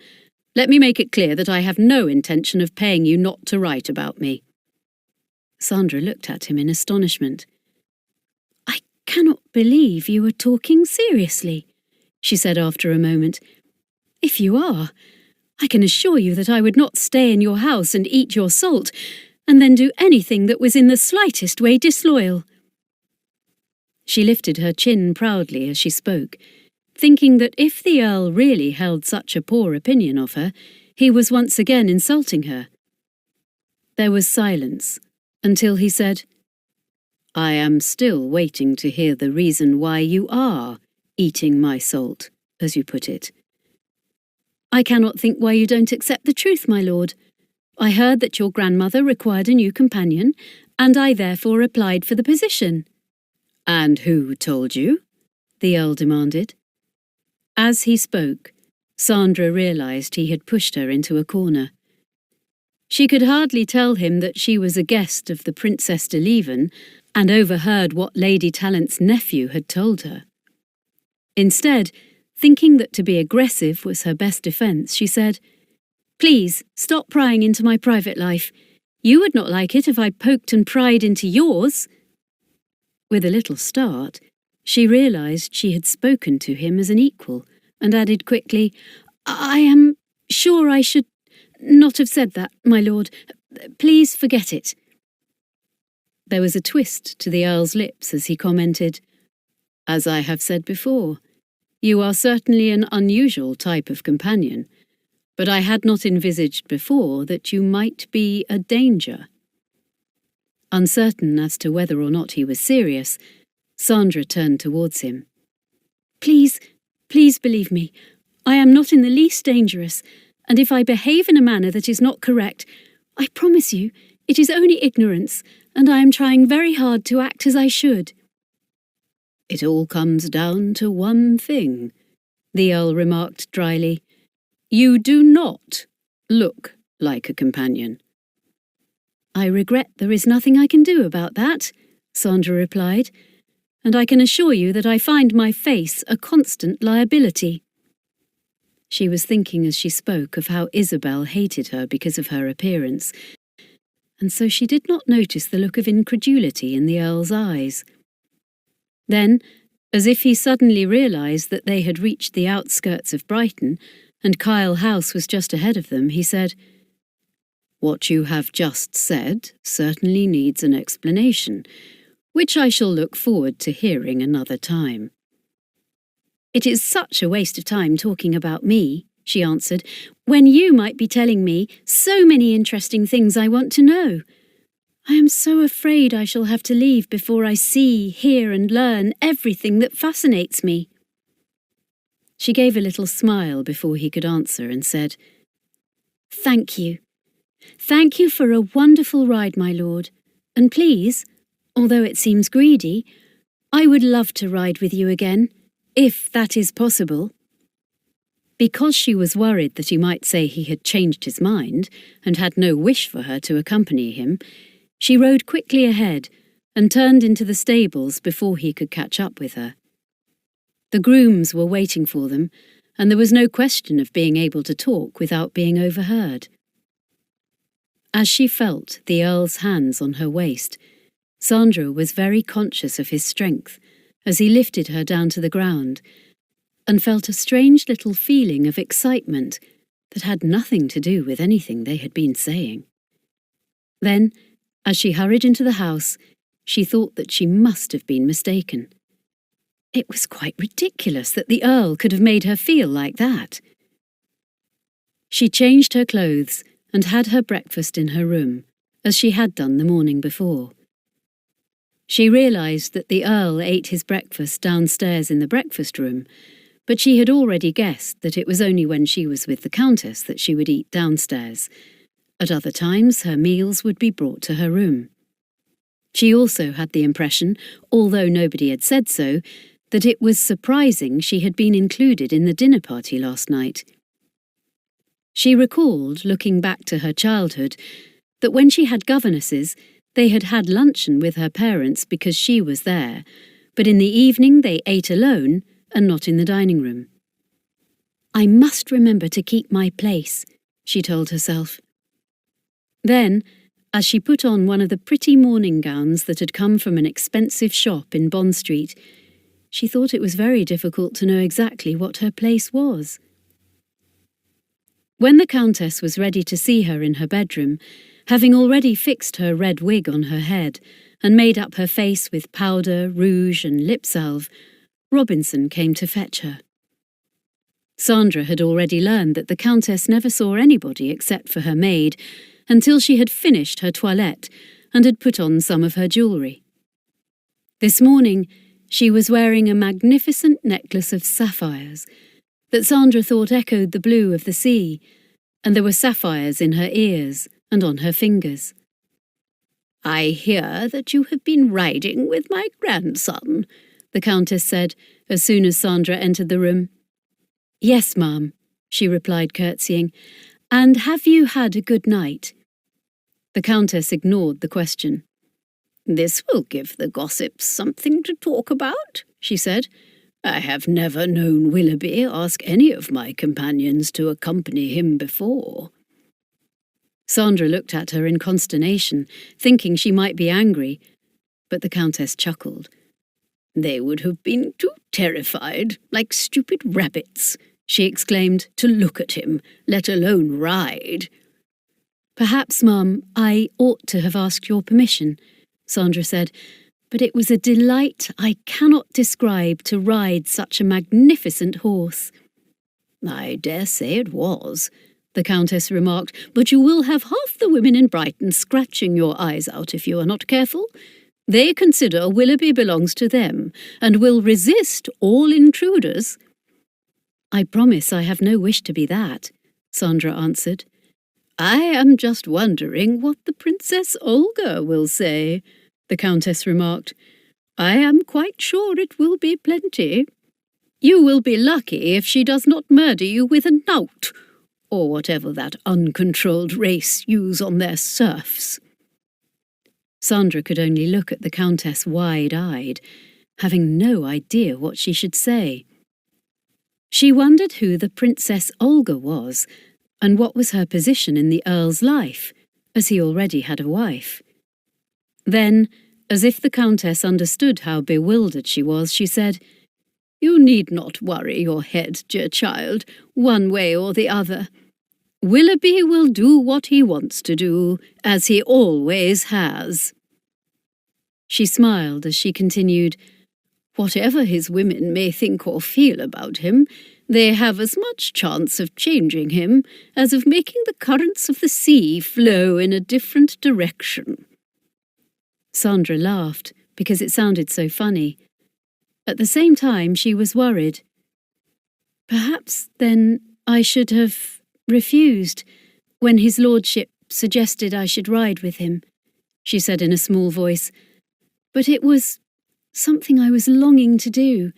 let me make it clear that I have no intention of paying you not to write about me." Sandra looked at him in astonishment. "I cannot believe you are talking seriously," she said after a moment. "If you are, I can assure you that I would not stay in your house and eat your salt, and then do anything that was in the slightest way disloyal." She lifted her chin proudly as she spoke, thinking that if the Earl really held such a poor opinion of her, he was once again insulting her. There was silence, until he said, "I am still waiting to hear the reason why you are eating my salt, as you put it." "I cannot think why you don't accept the truth, my lord. I heard that your grandmother required a new companion, and I therefore applied for the position." "And who told you?" the Earl demanded. As he spoke, Sandra realised he had pushed her into a corner. She could hardly tell him that she was a guest of the Princess de Leven and overheard what Lady Talent's nephew had told her. Instead, thinking that to be aggressive was her best defence, she said, "Please, stop prying into my private life. You would not like it if I poked and pried into yours." With a little start, she realised she had spoken to him as an equal, and added quickly, "I am sure I should not have said that, my lord. Please forget it." There was a twist to the Earl's lips as he commented, "As I have said before, you are certainly an unusual type of companion, but I had not envisaged before that you might be a danger." Uncertain as to whether or not he was serious, Sandra turned towards him. Please believe me. I am not in the least dangerous, and if I behave in a manner that is not correct, I promise you it is only ignorance, and I am trying very hard to act as I should." "It all comes down to one thing," the Earl remarked dryly. "You do not look like a companion." "I regret there is nothing I can do about that," Sandra replied, "and I can assure you that I find my face a constant liability." She was thinking as she spoke of how Isabel hated her because of her appearance, and so she did not notice the look of incredulity in the Earl's eyes. Then, as if he suddenly realised that they had reached the outskirts of Brighton, and Kyle House was just ahead of them, he said, "What you have just said certainly needs an explanation, which I shall look forward to hearing another time." "It is such a waste of time talking about me," she answered, "when you might be telling me so many interesting things I want to know. I am so afraid I shall have to leave before I see, hear and learn everything that fascinates me." She gave a little smile before he could answer and said, "Thank you. Thank you for a wonderful ride, my lord. And please, although it seems greedy, I would love to ride with you again, if that is possible." Because she was worried that he might say he had changed his mind and had no wish for her to accompany him, she rode quickly ahead and turned into the stables before he could catch up with her. The grooms were waiting for them, and there was no question of being able to talk without being overheard. As she felt the Earl's hands on her waist, Sandra was very conscious of his strength as he lifted her down to the ground, and felt a strange little feeling of excitement that had nothing to do with anything they had been saying. Then, as she hurried into the house, she thought that she must have been mistaken. It was quite ridiculous that the Earl could have made her feel like that. She changed her clothes and had her breakfast in her room, as she had done the morning before. She realised that the Earl ate his breakfast downstairs in the breakfast room, but she had already guessed that it was only when she was with the Countess that she would eat downstairs. At other times, her meals would be brought to her room. She also had the impression, although nobody had said so, that it was surprising she had been included in the dinner party last night. She recalled, looking back to her childhood, that when she had governesses, they had had luncheon with her parents because she was there, but in the evening they ate alone and not in the dining room. "I must remember to keep my place," she told herself. Then, as she put on one of the pretty morning gowns that had come from an expensive shop in Bond Street, she thought it was very difficult to know exactly what her place was. When the Countess was ready to see her in her bedroom, having already fixed her red wig on her head and made up her face with powder, rouge and lip salve, Robinson came to fetch her. Sandra had already learned that the Countess never saw anybody except for her maid until she had finished her toilette and had put on some of her jewellery. This morning, she was wearing a magnificent necklace of sapphires that Sandra thought echoed the blue of the sea, and there were sapphires in her ears and on her fingers. "I hear that you have been riding with my grandson," the Countess said as soon as Sandra entered the room. "Yes, ma'am," she replied, curtsying. "And have you had a good night?" The Countess ignored the question. "This will give the gossips something to talk about," she said. "I have never known Willoughby ask any of my companions to accompany him before." Sandra looked at her in consternation, thinking she might be angry, but the Countess chuckled. "They would have been too terrified, like stupid rabbits," she exclaimed, "to look at him, let alone ride." "Perhaps, ma'am, I ought to have asked your permission," Sandra said, "but it was a delight I cannot describe to ride such a magnificent horse." "I dare say it was," the Countess remarked, "but you will have half the women in Brighton scratching your eyes out if you are not careful. They consider Willoughby belongs to them, and will resist all intruders." "I promise I have no wish to be that," Sandra answered. "I am just wondering what the Princess Olga will say," the Countess remarked. "I am quite sure it will be plenty. You will be lucky if she does not murder you with a knout, or whatever that uncontrolled race use on their serfs." Sandra could only look at the Countess wide-eyed, having no idea what she should say. She wondered who the Princess Olga was, and what was her position in the Earl's life, as he already had a wife. Then, as if the Countess understood how bewildered she was, she said, "You need not worry your head, dear child, one way or the other. Willoughby will do what he wants to do, as he always has." She smiled as she continued, "Whatever his women may think or feel about him, they have as much chance of changing him as of making the currents of the sea flow in a different direction." Sandra laughed because it sounded so funny. At the same time, she was worried. Perhaps, then, I should have refused when his lordship suggested I should ride with him, she said in a small voice. But it was something I was longing to do,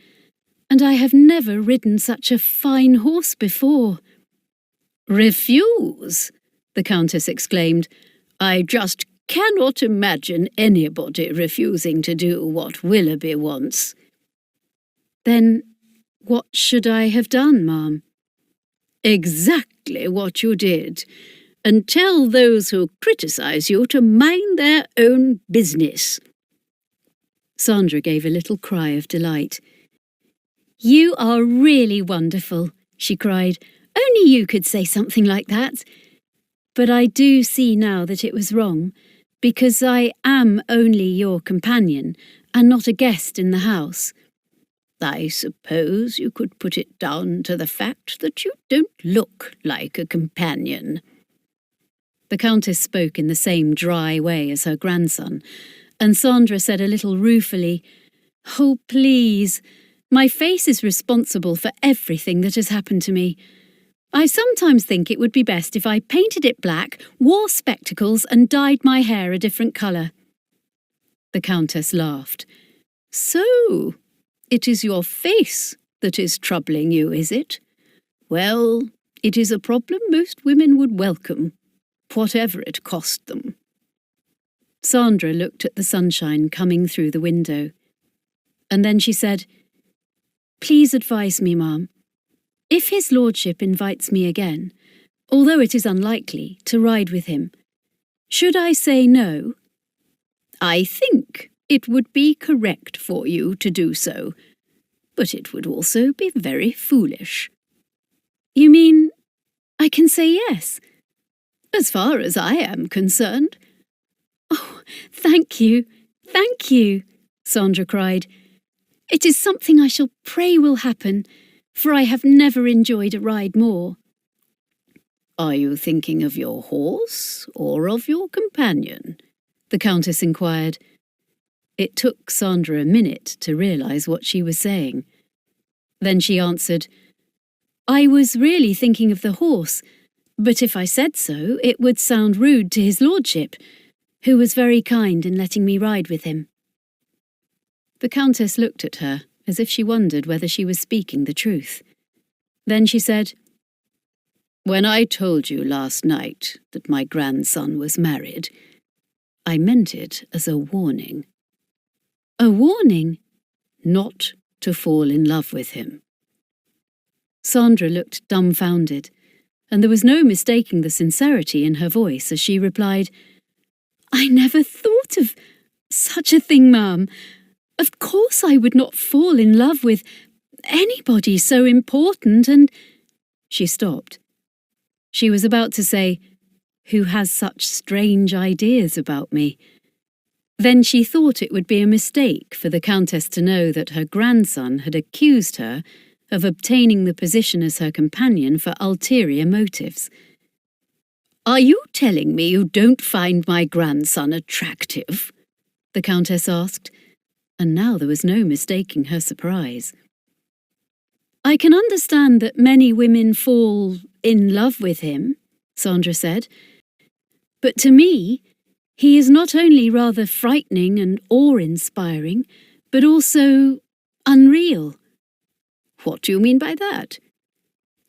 and I have never ridden such a fine horse before. Refuse? The Countess exclaimed. I just cannot imagine anybody refusing to do what Willoughby wants. Then what should I have done, ma'am? Exactly what you did, and tell those who criticise you to mind their own business. Sandra gave a little cry of delight. You are really wonderful, she cried. Only you could say something like that. But I do see now that it was wrong, because I am only your companion and not a guest in the house. I suppose you could put it down to the fact that you don't look like a companion. The Countess spoke in the same dry way as her grandson, and Sandra said a little ruefully, Oh, please, my face is responsible for everything that has happened to me. I sometimes think it would be best if I painted it black, wore spectacles, and dyed my hair a different colour. The Countess laughed. So, it is your face that is troubling you, is it? Well, it is a problem most women would welcome, whatever it cost them. Sandra looked at the sunshine coming through the window, and then she said, Please advise me, ma'am. If his lordship invites me again, although it is unlikely, to ride with him, should I say no? I think it would be correct for you to do so, but it would also be very foolish. You mean I can say yes? As far as I am concerned. Oh, thank you, Sandra cried. It is something I shall pray will happen, for I have never enjoyed a ride more. Are you thinking of your horse or of your companion? The Countess inquired. It took Sandra a minute to realise what she was saying. Then she answered, I was really thinking of the horse, but if I said so, it would sound rude to his lordship, who was very kind in letting me ride with him. The Countess looked at her as if she wondered whether she was speaking the truth. Then she said, When I told you last night that my grandson was married, I meant it as a warning. A warning? Not to fall in love with him. Sandra looked dumbfounded, and there was no mistaking the sincerity in her voice as she replied, I never thought of such a thing, ma'am. Of course I would not fall in love with anybody so important and— She stopped. She was about to say, who has such strange ideas about me. Then she thought it would be a mistake for the Countess to know that her grandson had accused her of obtaining the position as her companion for ulterior motives. Are you telling me you don't find my grandson attractive? The Countess asked, and now there was no mistaking her surprise. I can understand that many women fall in love with him, Sandra said, but to me, he is not only rather frightening and awe-inspiring, but also unreal. What do you mean by that?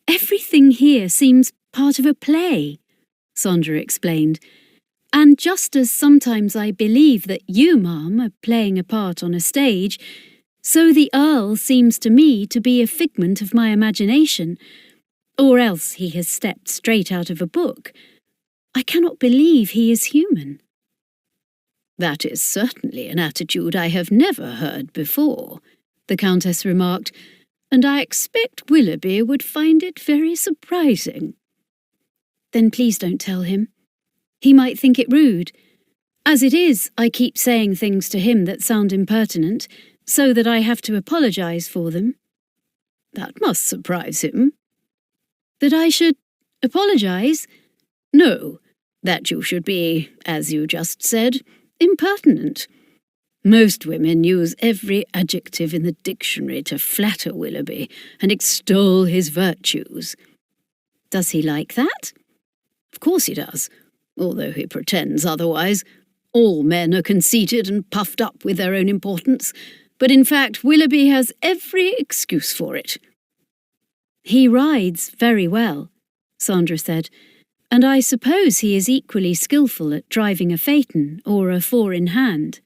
Everything here seems part of a play, Sandra explained, and just as sometimes I believe that you, ma'am, are playing a part on a stage, so the Earl seems to me to be a figment of my imagination, or else he has stepped straight out of a book. I cannot believe he is human. That is certainly an attitude I have never heard before, the Countess remarked, and I expect Willoughby would find it very surprising. Then please don't tell him. He might think it rude. As it is, I keep saying things to him that sound impertinent, so that I have to apologise for them. That must surprise him. That I should apologise? No, that you should be, as you just said, impertinent. Most women use every adjective in the dictionary to flatter Willoughby and extol his virtues. Does he like that? Of course he does, although he pretends otherwise. All men are conceited and puffed up with their own importance, but in fact Willoughby has every excuse for it. He rides very well, Sandra said, and I suppose he is equally skillful at driving a phaeton or a four-in-hand.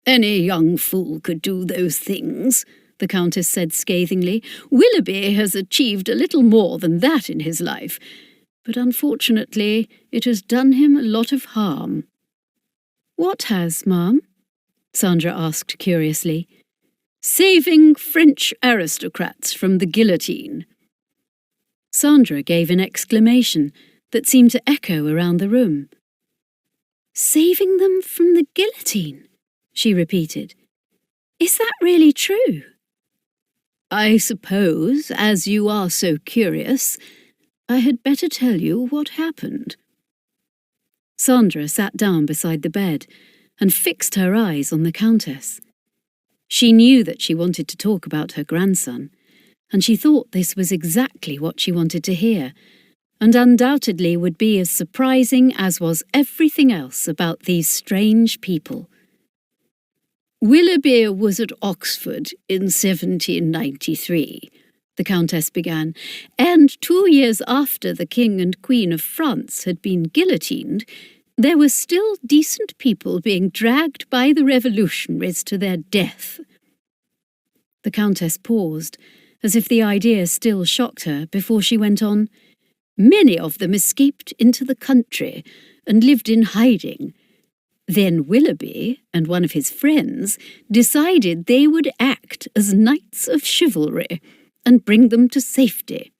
Any young fool could do those things, the Countess said scathingly. Willoughby has achieved a little more than that in his life, but unfortunately it has done him a lot of harm. What has, ma'am? Sandra asked curiously. Saving French aristocrats from the guillotine. Sandra gave an exclamation that seemed to echo around the room. Saving them from the guillotine, she repeated. Is that really true? I suppose, as you are so curious, I had better tell you what happened. Sandra sat down beside the bed and fixed her eyes on the Countess. She knew that she wanted to talk about her grandson, and she thought this was exactly what she wanted to hear, and undoubtedly would be as surprising as was everything else about these strange people. Willoughby was at Oxford in 1793, the Countess began, and 2 years after the King and Queen of France had been guillotined, there were still decent people being dragged by the revolutionaries to their death. The Countess paused, as if the idea still shocked her, before she went on. Many of them escaped into the country and lived in hiding. Then Willoughby and one of his friends decided they would act as knights of chivalry and bring them to safety.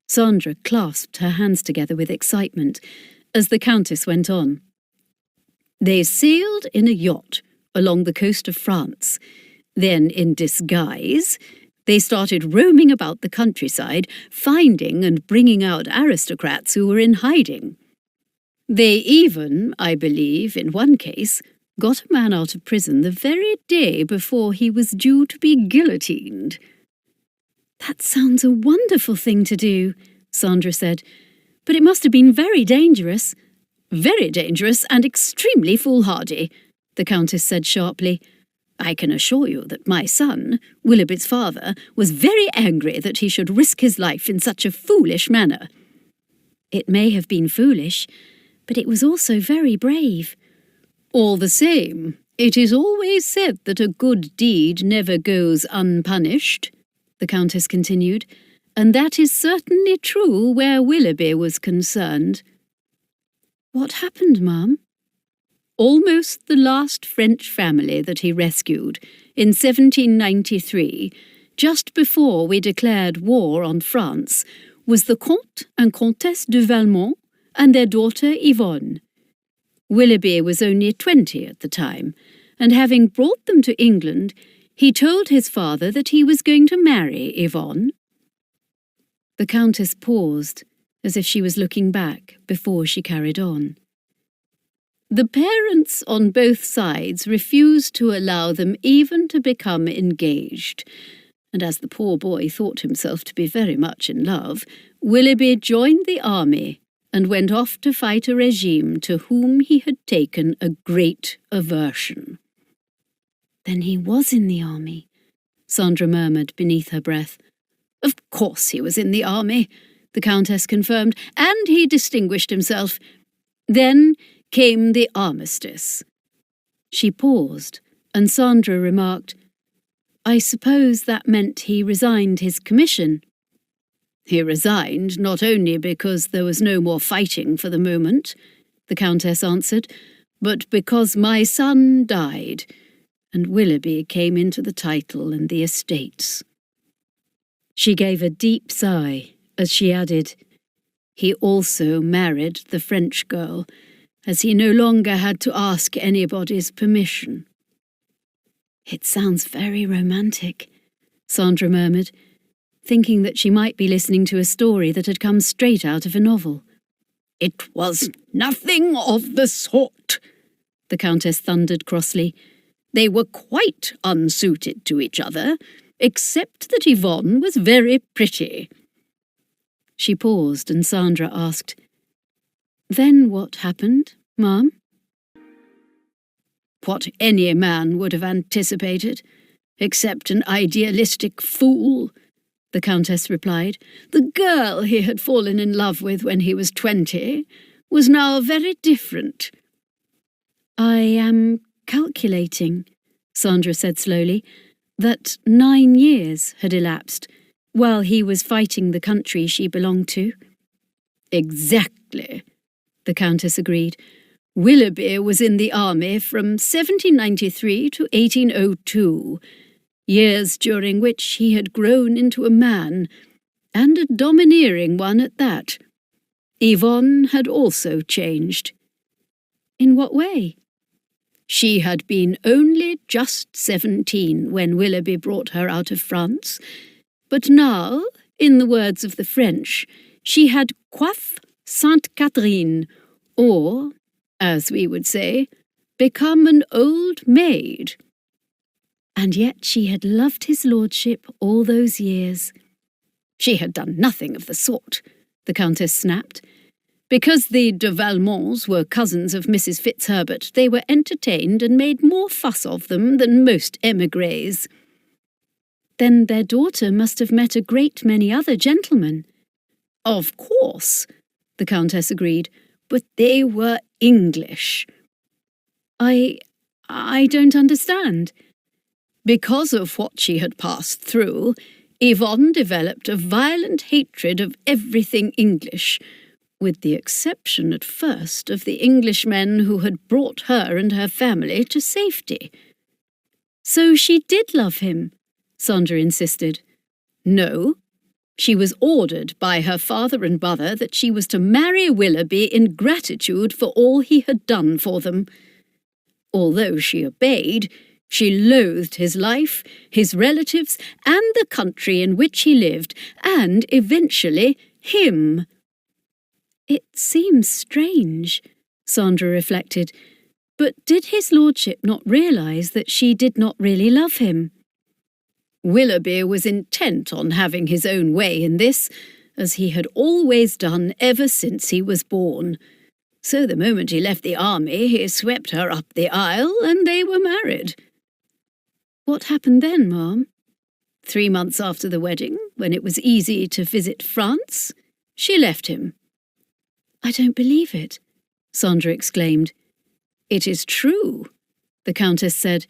Sandra clasped her hands together with excitement as the Countess went on. They sailed in a yacht along the coast of France. Then, in disguise, they started roaming about the countryside, finding and bringing out aristocrats who were in hiding. They even, I believe, in one case, got a man out of prison the very day before he was due to be guillotined. That sounds a wonderful thing to do, Sandra said, but it must have been very dangerous. Very dangerous and extremely foolhardy, the Countess said sharply. I can assure you that my son, Willoughby's father, was very angry that he should risk his life in such a foolish manner. It may have been foolish, but it was also very brave. All the same, it is always said that a good deed never goes unpunished, the Countess continued, and that is certainly true where Willoughby was concerned. What happened, ma'am? Almost the last French family that he rescued in 1793, just before we declared war on France, was the Comte and Comtesse de Valmont and their daughter Yvonne. Willoughby was only 20 at the time, and having brought them to England, he told his father that he was going to marry Yvonne. The Countess paused, as if she was looking back before she carried on. The parents on both sides refused to allow them even to become engaged, and as the poor boy thought himself to be very much in love, Willoughby joined the army and went off to fight a regime to whom he had taken a great aversion. Then he was in the army, Sandra murmured beneath her breath. Of course he was in the army, the Countess confirmed, and he distinguished himself. Then came the armistice. She paused, and Sandra remarked, I suppose that meant he resigned his commission. He resigned not only because there was no more fighting for the moment, the Countess answered, but because my son died, and Willoughby came into the title and the estates. She gave a deep sigh as she added, he also married the French girl, as he no longer had to ask anybody's permission. It sounds very romantic, Sandra murmured, thinking that she might be listening to a story that had come straight out of a novel. It was nothing of the sort, the Countess thundered crossly. They were quite unsuited to each other, except that Yvonne was very pretty. She paused, and Sandra asked, "Then what happened, Ma'am?" "What any man would have anticipated, except an idealistic fool," the Countess replied. "The girl he had fallen in love with when he was 20 was now very different." "I am calculating," Sandra said slowly, "that 9 years had elapsed while he was fighting the country she belonged to." "Exactly," the Countess agreed. "Willoughby was in the army from 1793 to 1802, years during which he had grown into a man, and a domineering one at that. Yvonne had also changed." "In what way?" "She had been only just 17 when Willoughby brought her out of France, but now, in the words of the French, she had coiffé Sainte Catherine, or, as we would say, become an old maid." "And yet she had loved his lordship all those years." "She had done nothing of the sort," the Countess snapped. "Because the de Valmonts were cousins of Mrs. Fitzherbert, they were entertained and made more fuss of them than most émigrés." "Then their daughter must have met a great many other gentlemen." "Of course," the Countess agreed, "but they were English." I don't understand." "Because of what she had passed through, Yvonne developed a violent hatred of everything English, with the exception at first of the Englishmen who had brought her and her family to safety." "So she did love him?" Sandra insisted. "No. She was ordered by her father and mother that she was to marry Willoughby in gratitude for all he had done for them. Although she obeyed, she loathed his life, his relatives, and the country in which he lived, and eventually him." "It seems strange," Sandra reflected, "but did his lordship not realise that she did not really love him?" "Willoughby was intent on having his own way in this, as he had always done ever since he was born. So the moment he left the army, he swept her up the aisle, and they were married." "What happened then, Ma'am?" 3 months after the wedding, when it was easy to visit France, she left him." "I don't believe it," Sandra exclaimed. "It is true," the Countess said.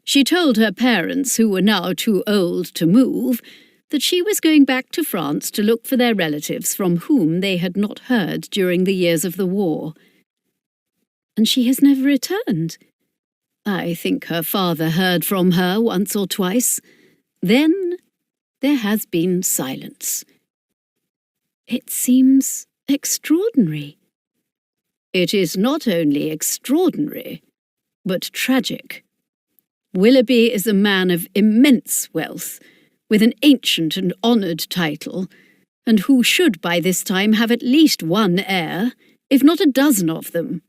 "She told her parents, who were now too old to move, that she was going back to France to look for their relatives from whom they had not heard during the years of the war." "And she has never returned?" "I think her father heard from her once or twice. Then there has been silence." "It seems extraordinary." "It is not only extraordinary, but tragic. Willoughby is a man of immense wealth, with an ancient and honoured title, and who should by this time have at least one heir, if not a dozen of them."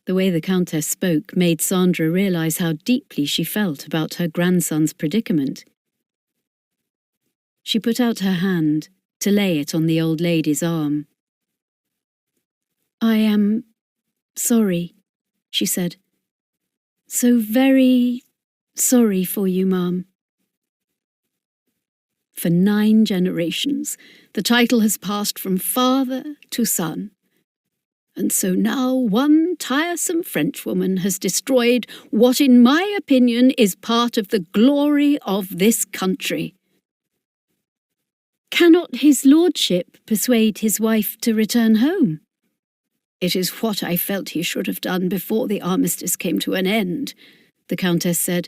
The way the Countess spoke made Sandra realise how deeply she felt about her grandson's predicament. She put out her hand to lay it on the old lady's arm. "I am sorry," she said. "So very sorry for you, Ma'am." For 9 generations, the title has passed from father to son. And so now one tiresome Frenchwoman has destroyed what, in my opinion, is part of the glory of this country. "Cannot his lordship persuade his wife to return home?" "It is what I felt he should have done before the armistice came to an end," the Countess said,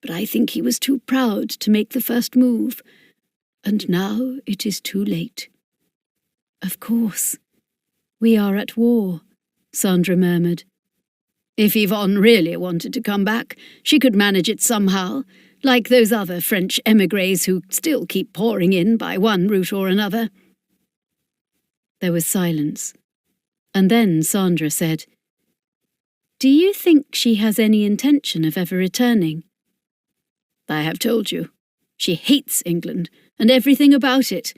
"but I think he was too proud to make the first move. And now it is too late." "Of course. We are at war," Sandra murmured. "If Yvonne really wanted to come back, she could manage it somehow, like those other French émigrés who still keep pouring in by one route or another." There was silence, and then Sandra said, Do you think she has any intention of ever returning? I have told you. She hates England and everything about it.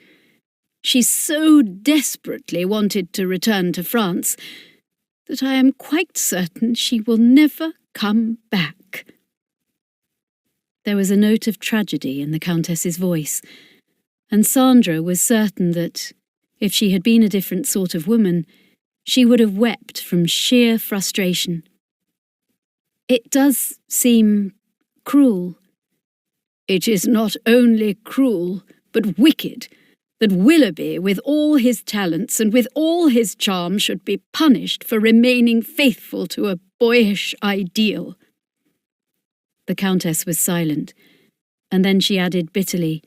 She so desperately wanted to return to France that I am quite certain she will never come back. There was a note of tragedy in the Countess's voice, and Sandra was certain that, if she had been a different sort of woman, she would have wept from sheer frustration. It does seem cruel. It is not only cruel, but wicked, that Willoughby, with all his talents and with all his charm, should be punished for remaining faithful to a boyish ideal. The Countess was silent, and then she added bitterly,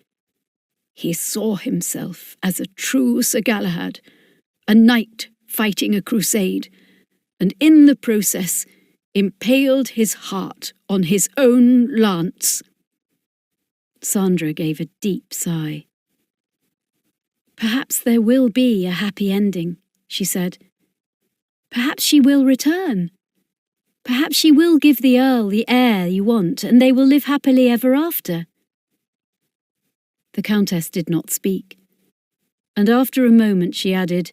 He saw himself as a true Sir Galahad, a knight fighting a crusade, and in the process impaled his heart on his own lance. Sandra gave a deep sigh. Perhaps there will be a happy ending, she said. Perhaps she will return. Perhaps she will give the Earl the heir you want, and they will live happily ever after. The Countess did not speak, and after a moment she added,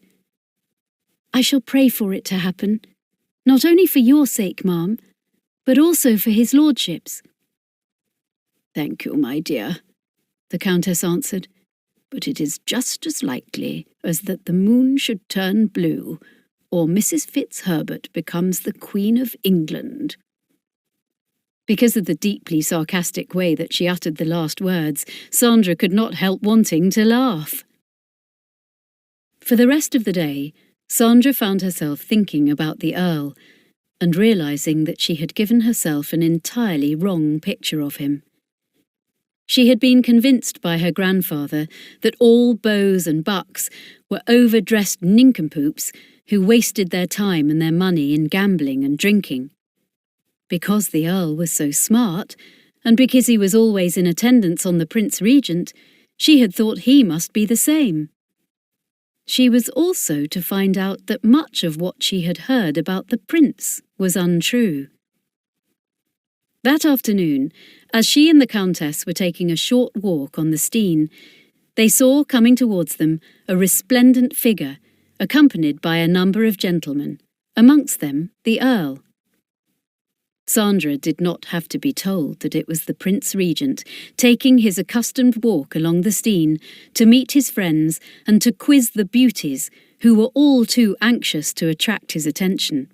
I shall pray for it to happen, not only for your sake, ma'am, but also for his lordship's. Thank you, my dear, the Countess answered, but it is just as likely as that the moon should turn blue, or Mrs. Fitzherbert becomes the Queen of England. Because of the deeply sarcastic way that she uttered the last words, Sandra could not help wanting to laugh. For the rest of the day, Sandra found herself thinking about the Earl, and realising that she had given herself an entirely wrong picture of him. She had been convinced by her grandfather that all beaux and bucks were overdressed nincompoops who wasted their time and their money in gambling and drinking. Because the Earl was so smart, and because he was always in attendance on the Prince Regent, she had thought he must be the same. She was also to find out that much of what she had heard about the Prince was untrue. That afternoon, as she and the Countess were taking a short walk on the Stene, they saw coming towards them a resplendent figure, accompanied by a number of gentlemen, amongst them the Earl. Sandra did not have to be told that it was the Prince Regent taking his accustomed walk along the Stene to meet his friends and to quiz the beauties who were all too anxious to attract his attention.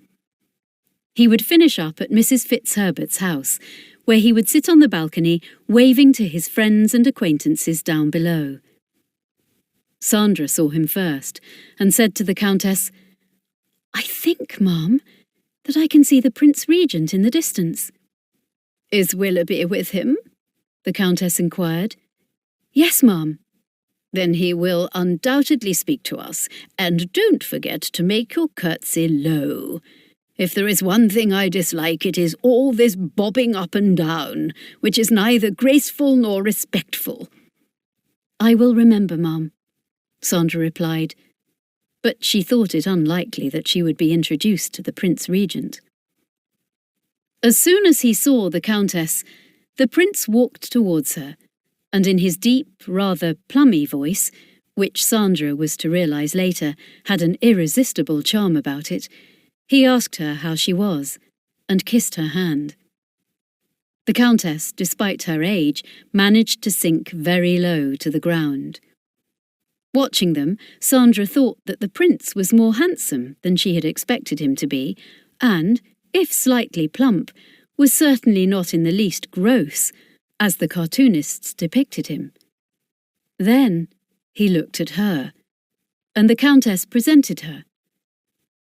He would finish up at Mrs. Fitzherbert's house, where he would sit on the balcony waving to his friends and acquaintances down below. Sandra saw him first and said to the Countess, I think, ma'am, that I can see the Prince Regent in the distance. Is Willoughby with him? The Countess inquired. Yes, ma'am. Then he will undoubtedly speak to us, and don't forget to make your curtsy low. If there is one thing I dislike, it is all this bobbing up and down, which is neither graceful nor respectful. I will remember, ma'am, Sandra replied, but she thought it unlikely that she would be introduced to the Prince Regent. As soon as he saw the Countess, the Prince walked towards her, and in his deep, rather plummy voice, which Sandra was to realise later had an irresistible charm about it, he asked her how she was, and kissed her hand. The Countess, despite her age, managed to sink very low to the ground. Watching them, Sandra thought that the Prince was more handsome than she had expected him to be, and, if slightly plump, was certainly not in the least gross, as the cartoonists depicted him. Then he looked at her, and the Countess presented her.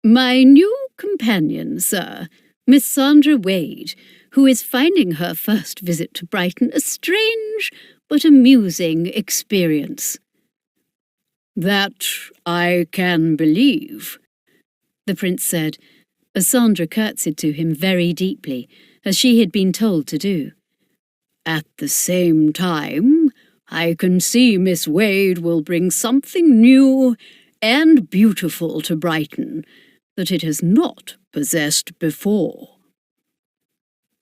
My new companion, sir, Miss Sandra Wade, who is finding her first visit to Brighton a strange but amusing experience. That I can believe, the Prince said, as Sandra curtsied to him very deeply, as she had been told to do. At the same time, I can see Miss Wade will bring something new and beautiful to Brighton that it has not possessed before.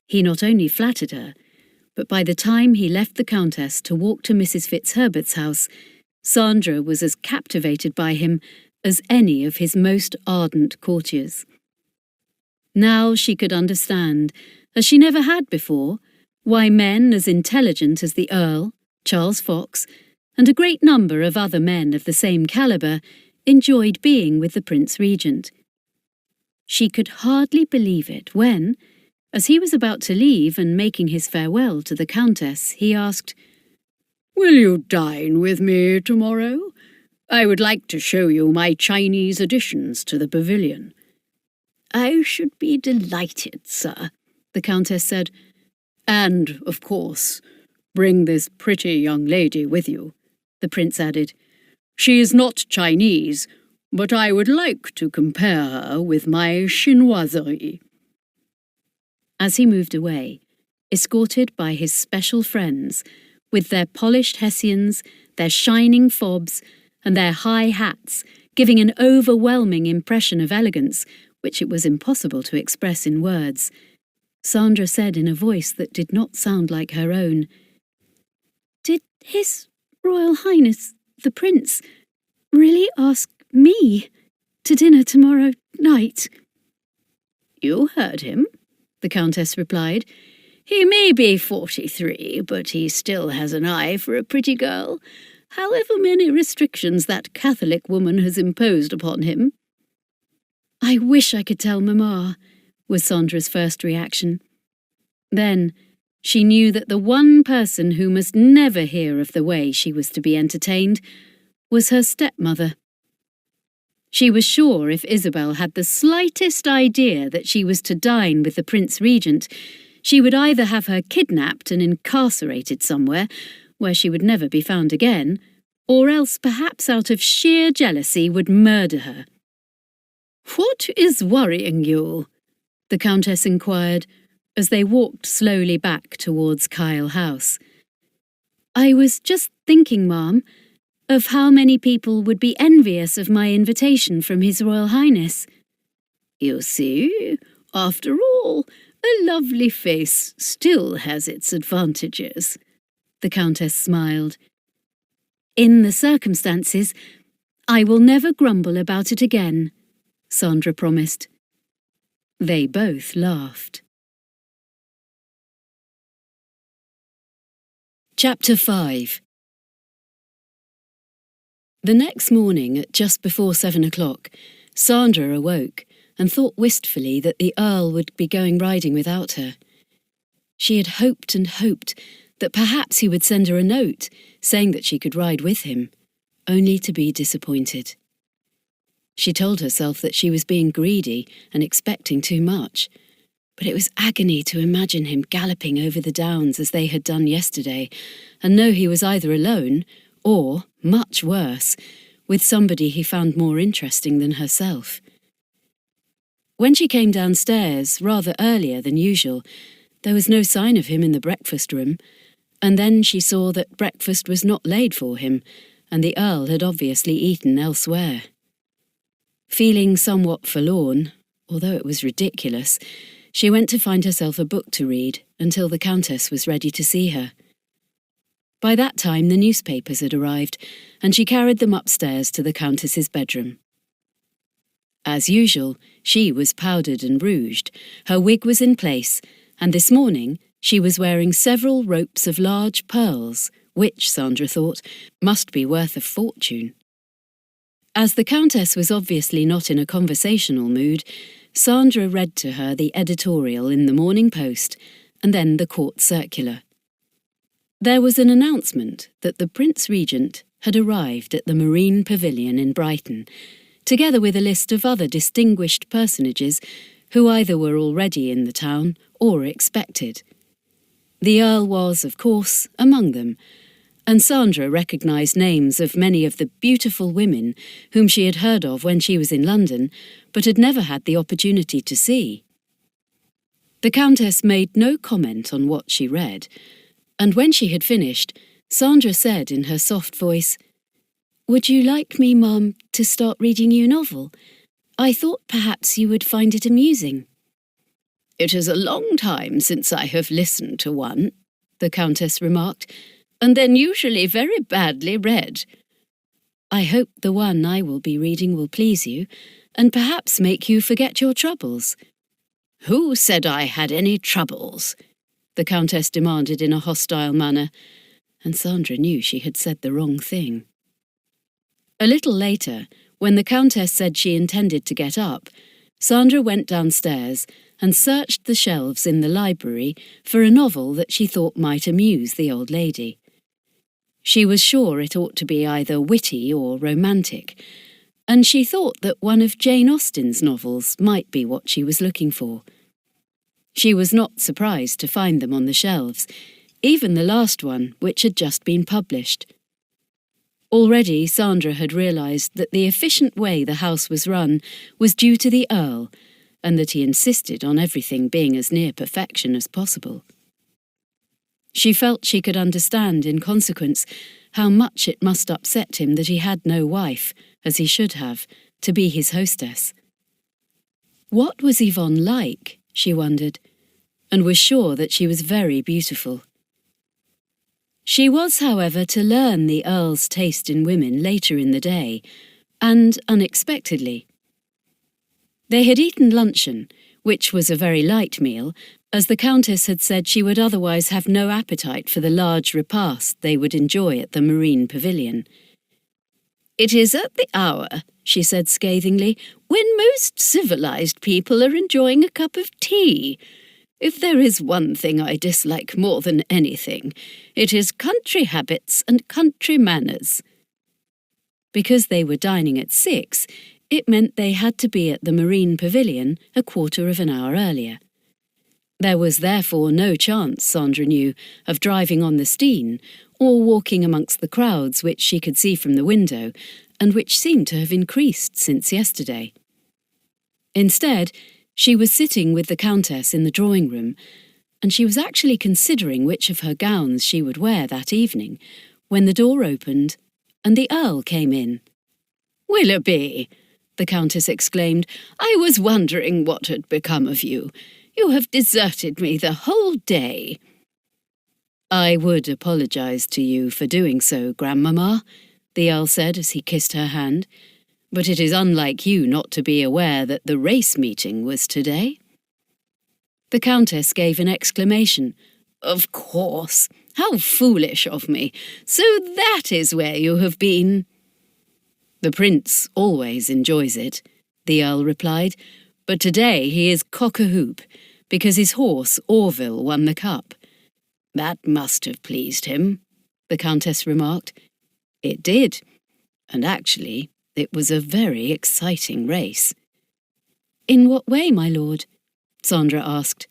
He not only flattered her, but by the time he left the Countess to walk to Mrs. Fitzherbert's house, Sandra was as captivated by him as any of his most ardent courtiers. Now she could understand, as she never had before, why men as intelligent as the Earl, Charles Fox, and a great number of other men of the same calibre enjoyed being with the Prince Regent. She could hardly believe it when, as he was about to leave and making his farewell to the Countess, he asked, "Will you dine with me tomorrow? I would like to show you my Chinese additions to the pavilion." "I should be delighted, sir," the Countess said. "And, of course, bring this pretty young lady with you," the Prince added. "She is not Chinese, but I would like to compare her with my chinoiserie." As he moved away, escorted by his special friends, with their polished hessians, their shining fobs, and their high hats, giving an overwhelming impression of elegance, which it was impossible to express in words, Sandra said in a voice that did not sound like her own, "Did His Royal Highness, the Prince, really ask me to dinner tomorrow night?" "You heard him," the Countess replied. "He may be 43, but he still has an eye for a pretty girl, however many restrictions that Catholic woman has imposed upon him." "I wish I could tell Mamma," was Sandra's first reaction. Then she knew that the one person who must never hear of the way she was to be entertained was her stepmother. She was sure if Isabel had the slightest idea that she was to dine with the Prince Regent, she would either have her kidnapped and incarcerated somewhere, where she would never be found again, or else perhaps out of sheer jealousy would murder her. "What is worrying you?" the Countess inquired, as they walked slowly back towards Kyle House. "I was just thinking, Ma'am, of how many people would be envious of my invitation from His Royal Highness." "You see, after all, a lovely face still has its advantages," the Countess smiled. "In the circumstances, I will never grumble about it again," Sandra promised. They both laughed. Chapter 5. The next morning, at just before 7 o'clock, Sandra awoke and thought wistfully that the Earl would be going riding without her. She had hoped and hoped that perhaps he would send her a note saying that she could ride with him, only to be disappointed. She told herself that she was being greedy and expecting too much, but it was agony to imagine him galloping over the downs as they had done yesterday, and know he was either alone or, much worse, with somebody he found more interesting than herself. When she came downstairs, rather earlier than usual, there was no sign of him in the breakfast room, and then she saw that breakfast was not laid for him, and the Earl had obviously eaten elsewhere. Feeling somewhat forlorn, although it was ridiculous, she went to find herself a book to read until the Countess was ready to see her. By that time the newspapers had arrived, and she carried them upstairs to the Countess's bedroom. As usual, she was powdered and rouged, her wig was in place, and this morning she was wearing several ropes of large pearls, which, Sandra thought, must be worth a fortune. As the Countess was obviously not in a conversational mood, Sandra read to her the editorial in the Morning Post and then the court circular. There was an announcement that the Prince Regent had arrived at the Marine Pavilion in Brighton, together with a list of other distinguished personages who either were already in the town or expected. The Earl was, of course, among them, and Sandra recognised names of many of the beautiful women whom she had heard of when she was in London, but had never had the opportunity to see. The Countess made no comment on what she read, and when she had finished, Sandra said in her soft voice, "Would you like me, Mum, to start reading you a novel? I thought perhaps you would find it amusing." "It is a long time since I have listened to one," the Countess remarked, "and then usually very badly read." "I hope the one I will be reading will please you, and perhaps make you forget your troubles." "Who said I had any troubles?" the Countess demanded in a hostile manner, and Sandra knew she had said the wrong thing. A little later, when the Countess said she intended to get up, Sandra went downstairs and searched the shelves in the library for a novel that she thought might amuse the old lady. She was sure it ought to be either witty or romantic, and she thought that one of Jane Austen's novels might be what she was looking for. She was not surprised to find them on the shelves, even the last one, which had just been published. Already Sandra had realised that the efficient way the house was run was due to the Earl, and that he insisted on everything being as near perfection as possible. She felt she could understand, in consequence, how much it must upset him that he had no wife, as he should have, to be his hostess. What was Yvonne like, she wondered, and was sure that she was very beautiful. She was, however, to learn the Earl's taste in women later in the day, and unexpectedly. They had eaten luncheon, which was a very light meal, as the Countess had said she would otherwise have no appetite for the large repast they would enjoy at the Marine Pavilion. "It is at the hour," she said scathingly, "when most civilized people are enjoying a cup of tea. If there is one thing I dislike more than anything, it is country habits and country manners." Because they were dining at 6, it meant they had to be at the Marine Pavilion a quarter of an hour earlier. There was therefore no chance, Sandra knew, of driving on the Steine, or walking amongst the crowds which she could see from the window, and which seemed to have increased since yesterday. Instead, she was sitting with the Countess in the drawing-room, and she was actually considering which of her gowns she would wear that evening, when the door opened and the Earl came in. "Willoughby," the Countess exclaimed, "I was wondering what had become of you. You have deserted me the whole day." "I would apologise to you for doing so, Grandmamma," the Earl said as he kissed her hand, "but it is unlike you not to be aware that the race meeting was today." The Countess gave an exclamation. "Of course! How foolish of me! So that is where you have been." "The Prince always enjoys it," the Earl replied, "but today he is cock-a-hoop, because his horse Orville won the cup." "That must have pleased him," the Countess remarked. "It did, and actually it was a very exciting race." "In what way, my lord?" Sandra asked.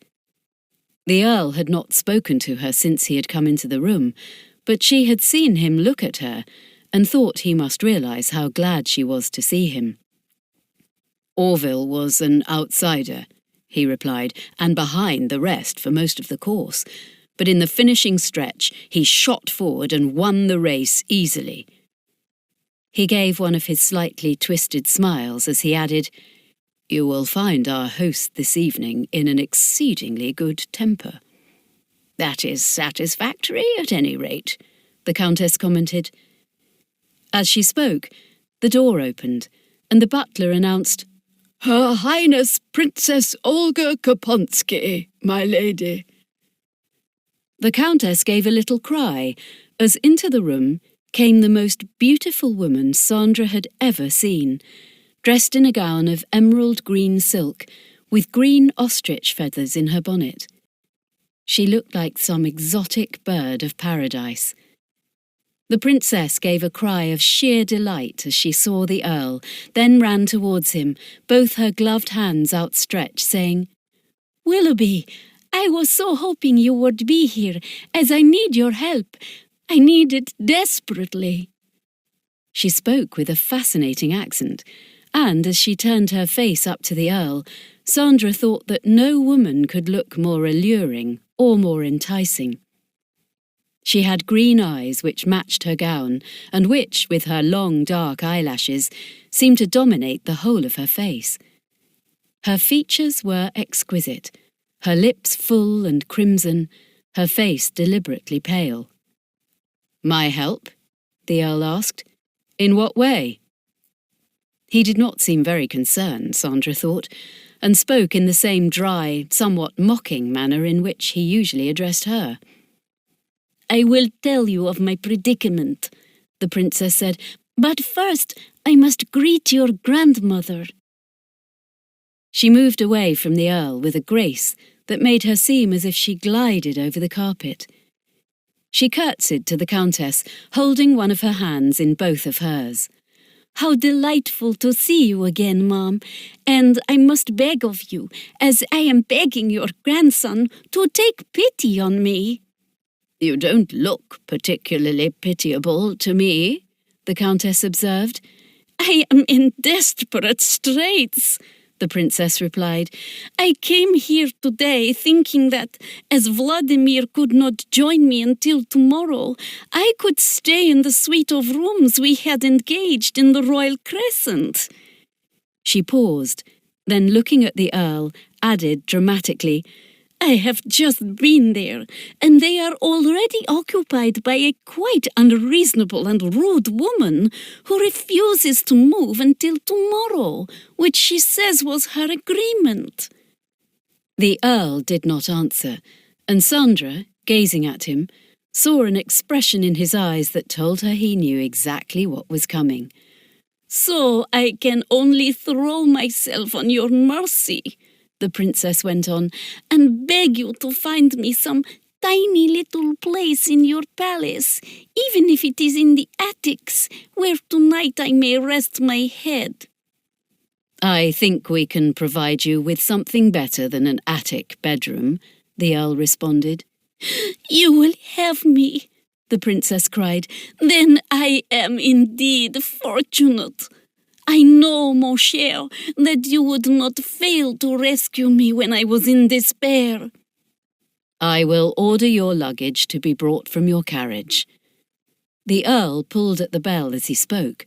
The Earl had not spoken to her since he had come into the room, but she had seen him look at her and thought he must realise how glad she was to see him. "Orville was an outsider," he replied, "and behind the rest for most of the course. But in the finishing stretch, he shot forward and won the race easily." He gave one of his slightly twisted smiles as he added, "You will find our host this evening in an exceedingly good temper." "That is satisfactory, at any rate," the Countess commented. As she spoke, the door opened, and the butler announced, "Her Highness Princess Olga Koponsky, my lady." The Countess gave a little cry, as into the room came the most beautiful woman Sandra had ever seen, dressed in a gown of emerald green silk, with green ostrich feathers in her bonnet. She looked like some exotic bird of paradise. The Princess gave a cry of sheer delight as she saw the Earl, then ran towards him, both her gloved hands outstretched, saying, "Willoughby, I was so hoping you would be here, as I need your help. I need it desperately." She spoke with a fascinating accent, and as she turned her face up to the Earl, Sandra thought that no woman could look more alluring or more enticing. She had green eyes which matched her gown, and which, with her long dark eyelashes, seemed to dominate the whole of her face. Her features were exquisite, her lips full and crimson, her face deliberately pale. "My help?" the Earl asked. "In what way?" He did not seem very concerned, Sandra thought, and spoke in the same dry, somewhat mocking manner in which he usually addressed her. "I will tell you of my predicament," the princess said, "but first I must greet your grandmother." She moved away from the Earl with a grace that made her seem as if she glided over the carpet. She curtsied to the Countess, holding one of her hands in both of hers. "How delightful to see you again, Mom, and I must beg of you, as I am begging your grandson, to take pity on me." "You don't look particularly pitiable to me," the Countess observed. "I am in desperate straits," the princess replied. "I came here today thinking that, as Vladimir could not join me until tomorrow, I could stay in the suite of rooms we had engaged in the Royal Crescent." She paused, then looking at the Earl, added dramatically, "I have just been there, and they are already occupied by a quite unreasonable and rude woman who refuses to move until tomorrow, which she says was her agreement." The Earl did not answer, and Sandra, gazing at him, saw an expression in his eyes that told her he knew exactly what was coming. "So I can only throw myself on your mercy," the princess went on, "and beg you to find me some tiny little place in your palace, even if it is in the attics, where tonight I may rest my head." "I think we can provide you with something better than an attic bedroom," the Earl responded. "You will have me," the princess cried. "Then I am indeed fortunate. I know, mon cher, that you would not fail to rescue me when I was in despair." "I will order your luggage to be brought from your carriage." The Earl pulled at the bell as he spoke,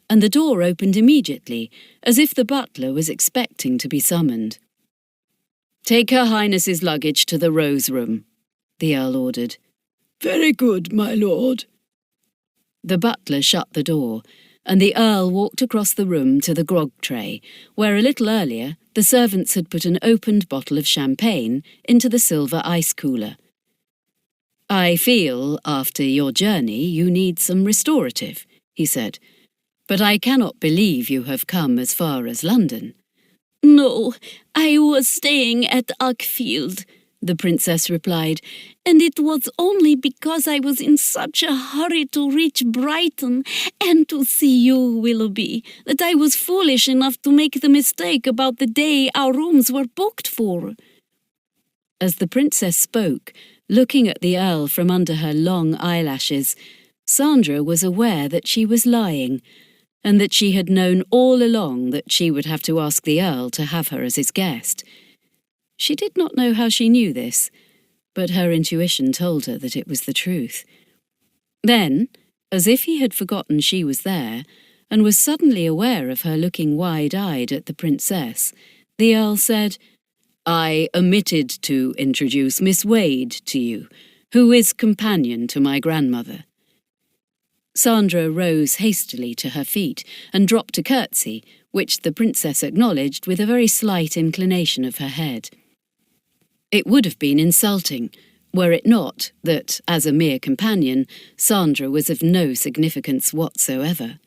and the door opened immediately, as if the butler was expecting to be summoned. "Take Her Highness's luggage to the Rose Room," the Earl ordered. "Very good, my lord." The butler shut the door, and the Earl walked across the room to the grog tray, where a little earlier the servants had put an opened bottle of champagne into the silver ice cooler. "I feel, after your journey, you need some restorative," he said, "but I cannot believe you have come as far as London." "No, I was staying at Uckfield," the princess replied, "and it was only because I was in such a hurry to reach Brighton and to see you, Willoughby, that I was foolish enough to make the mistake about the day our rooms were booked for." As the princess spoke, looking at the Earl from under her long eyelashes, Sandra was aware that she was lying, and that she had known all along that she would have to ask the Earl to have her as his guest. She did not know how she knew this, but her intuition told her that it was the truth. Then, as if he had forgotten she was there, and was suddenly aware of her looking wide-eyed at the princess, the Earl said, "I omitted to introduce Miss Wade to you, who is companion to my grandmother." Sandra rose hastily to her feet and dropped a curtsy, which the princess acknowledged with a very slight inclination of her head. It would have been insulting, were it not that, as a mere companion, Sandra was of no significance whatsoever.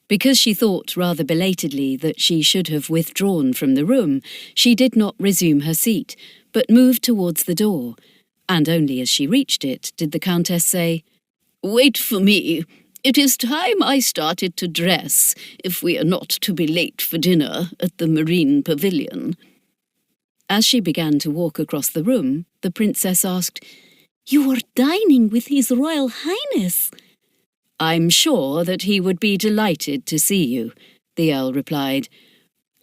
Because she thought rather belatedly that she should have withdrawn from the room, she did not resume her seat, but moved towards the door, and only as she reached it did the Countess say, "Wait for me. It is time I started to dress, if we are not to be late for dinner at the Marine Pavilion." As she began to walk across the room, the princess asked, "You are dining with His Royal Highness?" "I'm sure that he would be delighted to see you," the Earl replied.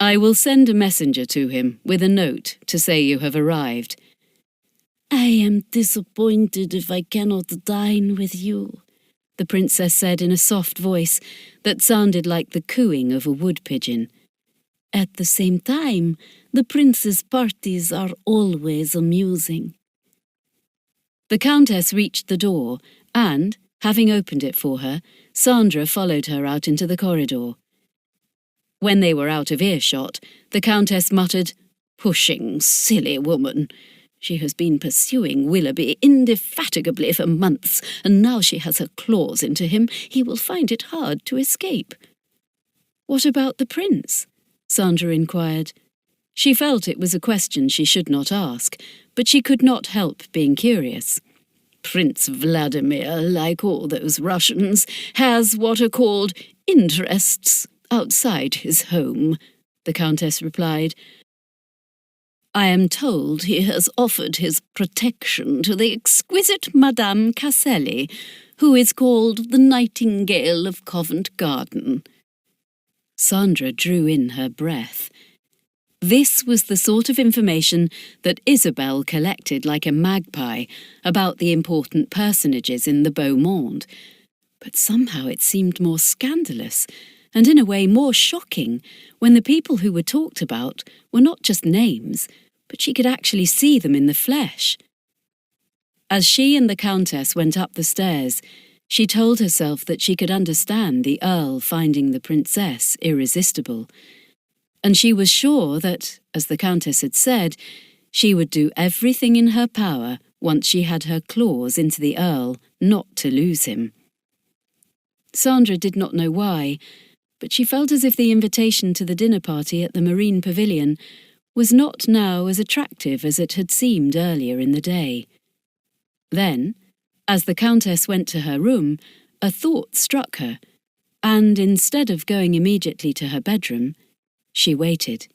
"I will send a messenger to him with a note to say you have arrived." "I am disappointed if I cannot dine with you," the princess said in a soft voice that sounded like the cooing of a wood pigeon. "At the same time, The prince's parties are always amusing." The Countess reached the door and, having opened it for her, Sandra followed her out into the corridor. When they were out of earshot, the Countess muttered, "Pushing, silly woman. She has been pursuing Willoughby indefatigably for months, and now she has her claws into him. He will find it hard to escape." "What about the prince?" Sandra inquired. She felt it was a question she should not ask, but she could not help being curious. "Prince Vladimir, like all those Russians, has what are called interests outside his home," the Countess replied. "I am told he has offered his protection to the exquisite Madame Caselli, who is called the Nightingale of Covent Garden." Sandra drew in her breath. This was the sort of information that Isabel collected like a magpie about the important personages in the beau monde, but somehow it seemed more scandalous, and in a way more shocking, when the people who were talked about were not just names, but she could actually see them in the flesh. As she and the Countess went up the stairs, she told herself that she could understand the Earl finding the Princess irresistible, and she was sure that, as the Countess had said, she would do everything in her power once she had her claws into the Earl not to lose him. Sandra did not know why, but she felt as if the invitation to the dinner party at the Marine Pavilion was not now as attractive as it had seemed earlier in the day. Then, as the Countess went to her room, a thought struck her, and instead of going immediately to her bedroom, she waited.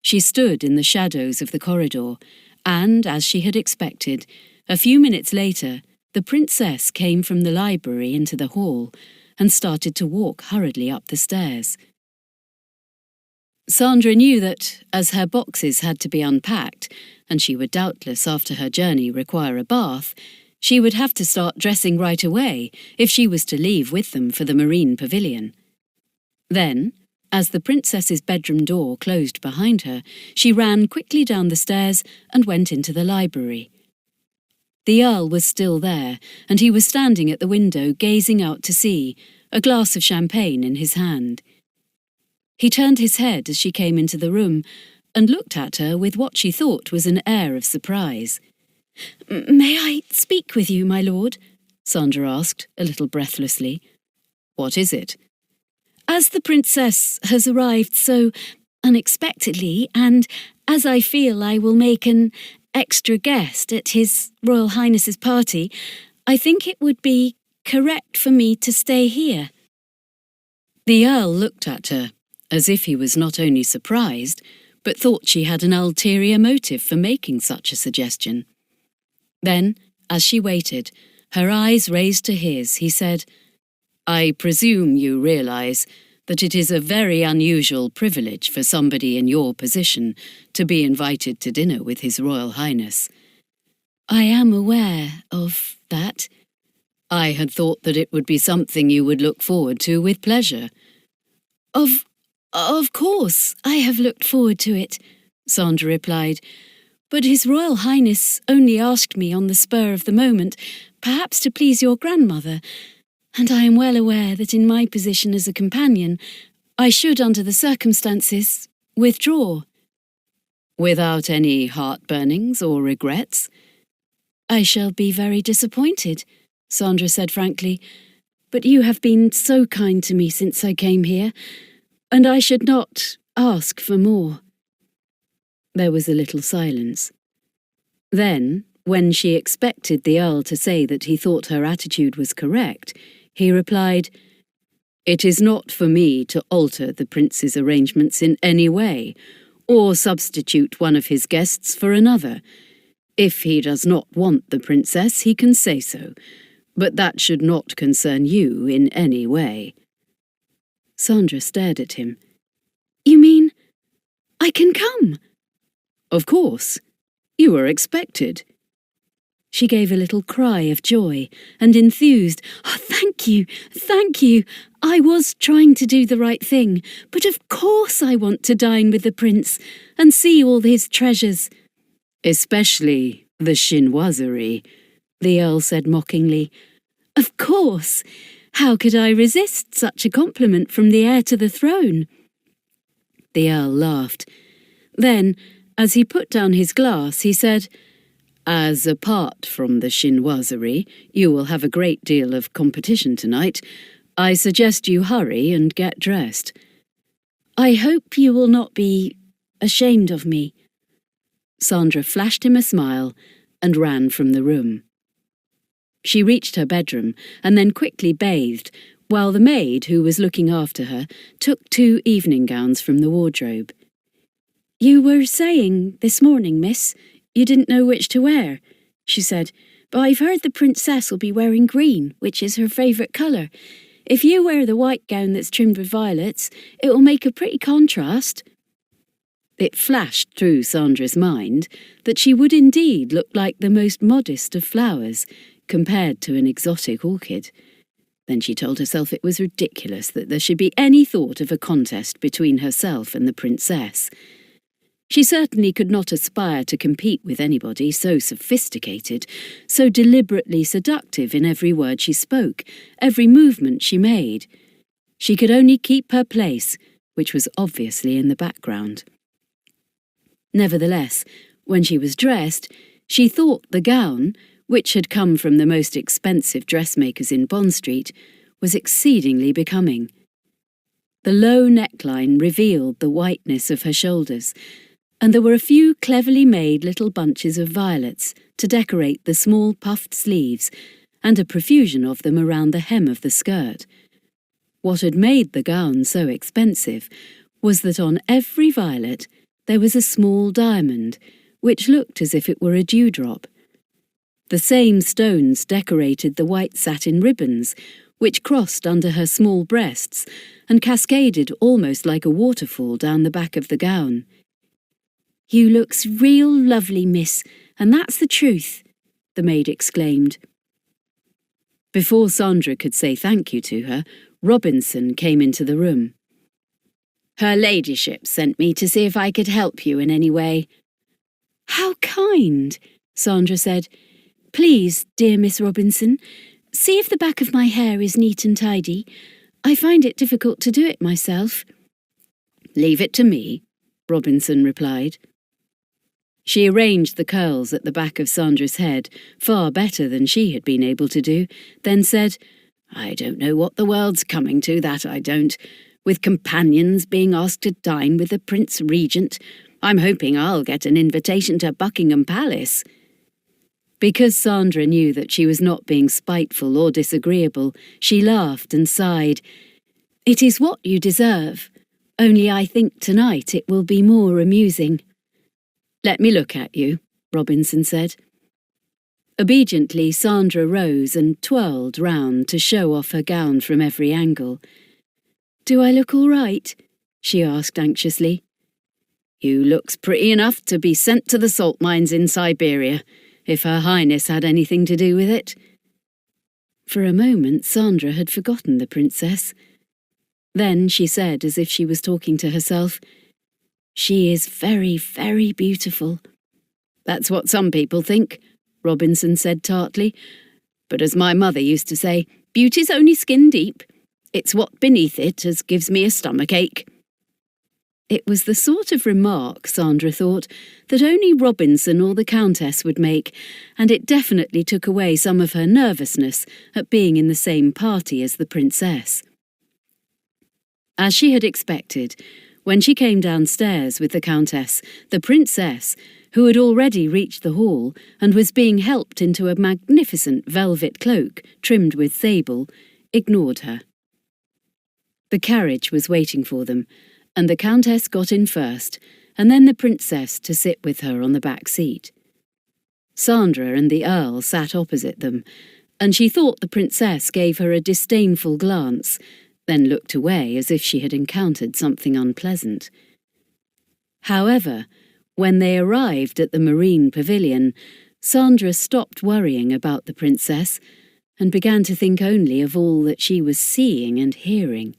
She stood in the shadows of the corridor, and, as she had expected, a few minutes later, the Princess came from the library into the hall and started to walk hurriedly up the stairs. Sandra knew that, as her boxes had to be unpacked, and she would doubtless after her journey require a bath, she would have to start dressing right away if she was to leave with them for the Marine Pavilion. Then, as the Princess's bedroom door closed behind her, she ran quickly down the stairs and went into the library. The Earl was still there, and he was standing at the window gazing out to sea, a glass of champagne in his hand. He turned his head as she came into the room and looked at her with what she thought was an air of surprise. "May I speak with you, my lord?" Sandra asked, a little breathlessly. "What is it?" "As the Princess has arrived so unexpectedly, and as I feel I will make an extra guest at His Royal Highness's party, I think it would be correct for me to stay here." The Earl looked at her, as if he was not only surprised, but thought she had an ulterior motive for making such a suggestion. Then, as she waited, her eyes raised to his, he said, "I presume you realise that it is a very unusual privilege for somebody in your position to be invited to dinner with His Royal Highness." "I am aware of that." "I had thought that it would be something you would look forward to with pleasure." Of course, I have looked forward to it," Sandra replied, "but His Royal Highness only asked me on the spur of the moment, perhaps to please your grandmother, and I am well aware that in my position as a companion, I should, under the circumstances, withdraw." "Without any heartburnings or regrets?" "I shall be very disappointed," Sandra said frankly, "but you have been so kind to me since I came here, and I should not ask for more." There was a little silence. Then, when she expected the Earl to say that he thought her attitude was correct, he replied, "It is not for me to alter the Prince's arrangements in any way, or substitute one of his guests for another. If he does not want the Princess, he can say so, but that should not concern you in any way." Sandra stared at him. "You mean I can come?" "Of course. You are expected." She gave a little cry of joy and enthused. "Oh, thank you, thank you. I was trying to do the right thing, but of course I want to dine with the prince and see all his treasures." "Especially the chinoiserie," the Earl said mockingly. "Of course. How could I resist such a compliment from the heir to the throne?" The Earl laughed. Then, as he put down his glass, he said, "As apart from the chinoiserie, you will have a great deal of competition tonight. I suggest you hurry and get dressed." "I hope you will not be ashamed of me." Sandra flashed him a smile and ran from the room. She reached her bedroom and then quickly bathed, while the maid, who was looking after her, took 2 evening gowns from the wardrobe. "You were saying this morning, miss, you didn't know which to wear," she said, "but I've heard the princess will be wearing green, which is her favourite colour. If you wear the white gown that's trimmed with violets, it will make a pretty contrast." It flashed through Sandra's mind that she would indeed look like the most modest of flowers compared to an exotic orchid. Then she told herself it was ridiculous that there should be any thought of a contest between herself and the princess. She certainly could not aspire to compete with anybody so sophisticated, so deliberately seductive in every word she spoke, every movement she made. She could only keep her place, which was obviously in the background. Nevertheless, when she was dressed, she thought the gown, which had come from the most expensive dressmakers in Bond Street, was exceedingly becoming. The low neckline revealed the whiteness of her shoulders, and there were a few cleverly made little bunches of violets to decorate the small puffed sleeves, and a profusion of them around the hem of the skirt. What had made the gown so expensive was that on every violet there was a small diamond, which looked as if it were a dewdrop. The same stones decorated the white satin ribbons, which crossed under her small breasts and cascaded almost like a waterfall down the back of the gown. "You looks real lovely, miss, and that's the truth," the maid exclaimed. Before Sandra could say thank you to her, Robinson came into the room. "Her ladyship sent me to see if I could help you in any way." "How kind," Sandra said. "Please, dear Miss Robinson, see if the back of my hair is neat and tidy. I find it difficult to do it myself." "Leave it to me," Robinson replied. She arranged the curls at the back of Sandra's head far better than she had been able to do, then said, "I don't know what the world's coming to, that I don't. With companions being asked to dine with the Prince Regent, I'm hoping I'll get an invitation to Buckingham Palace." Because Sandra knew that she was not being spiteful or disagreeable, she laughed and sighed. "It is what you deserve, only I think tonight it will be more amusing." "Let me look at you," Robinson said. Obediently, Sandra rose and twirled round to show off her gown from every angle. "Do I look all right?" she asked anxiously. "You looks pretty enough to be sent to the salt mines in Siberia, if Her Highness had anything to do with it." For a moment, Sandra had forgotten the princess. Then she said, as if she was talking to herself, "She is very, very beautiful." "That's what some people think," Robinson said tartly. "But as my mother used to say, beauty's only skin deep. It's what beneath it as gives me a stomachache." It was the sort of remark, Sandra thought, that only Robinson or the Countess would make, and it definitely took away some of her nervousness at being in the same party as the princess. As she had expected, when she came downstairs with the Countess, the princess, who had already reached the hall and was being helped into a magnificent velvet cloak trimmed with sable, ignored her. The carriage was waiting for them, and the Countess got in first, and then the princess to sit with her on the back seat. Sandra and the Earl sat opposite them, and she thought the princess gave her a disdainful glance, then looked away as if she had encountered something unpleasant. However, when they arrived at the Marine Pavilion, Sandra stopped worrying about the princess and began to think only of all that she was seeing and hearing.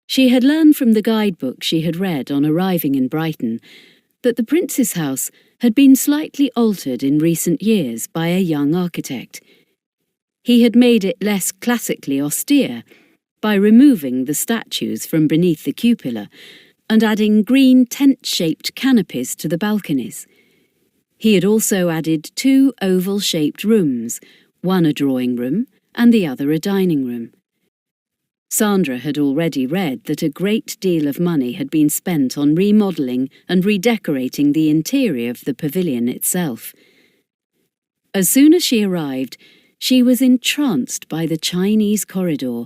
She had learned from the guidebook she had read on arriving in Brighton that the prince's house had been slightly altered in recent years by a young architect. He had made it less classically austere by removing the statues from beneath the cupola and adding green tent-shaped canopies to the balconies. He had also added 2 oval-shaped rooms, one a drawing room and the other a dining room. Sandra had already read that a great deal of money had been spent on remodelling and redecorating the interior of the pavilion itself. As soon as she arrived, she was entranced by the Chinese corridor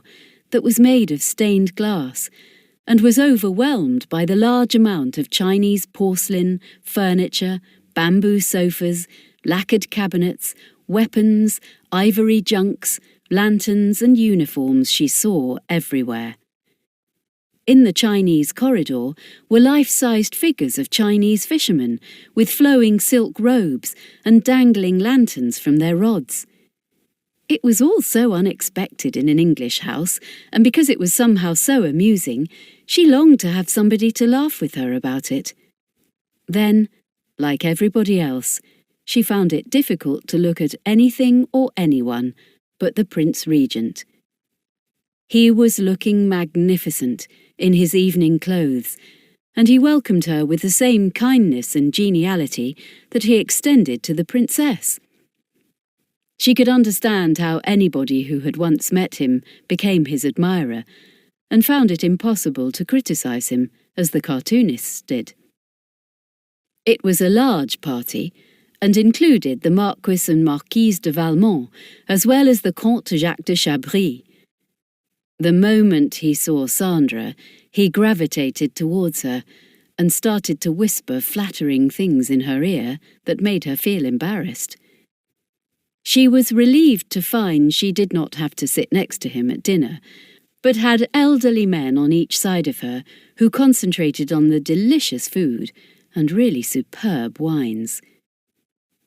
that was made of stained glass and was overwhelmed by the large amount of Chinese porcelain, furniture, bamboo sofas, lacquered cabinets, weapons, ivory junks, lanterns and uniforms she saw everywhere. In the Chinese corridor were life-sized figures of Chinese fishermen with flowing silk robes and dangling lanterns from their rods. It was all so unexpected in an English house, and because it was somehow so amusing, she longed to have somebody to laugh with her about it. Then, like everybody else, she found it difficult to look at anything or anyone but the Prince Regent. He was looking magnificent in his evening clothes, and he welcomed her with the same kindness and geniality that he extended to the princess. She could understand how anybody who had once met him became his admirer, and found it impossible to criticise him, as the cartoonists did. It was a large party, and included the Marquis and Marquise de Valmont, as well as the Comte Jacques de Chabris. The moment he saw Sandra, he gravitated towards her and started to whisper flattering things in her ear that made her feel embarrassed. She was relieved to find she did not have to sit next to him at dinner, but had elderly men on each side of her who concentrated on the delicious food and really superb wines.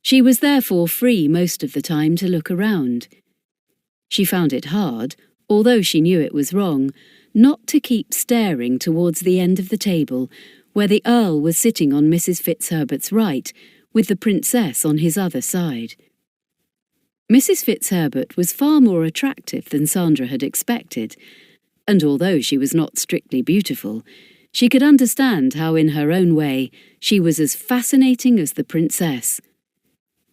She was therefore free most of the time to look around. She found it hard, although she knew it was wrong, not to keep staring towards the end of the table, where the Earl was sitting on Mrs. Fitzherbert's right, with the Princess on his other side. Mrs. Fitzherbert was far more attractive than Sandra had expected, and although she was not strictly beautiful, she could understand how in her own way she was as fascinating as the Princess.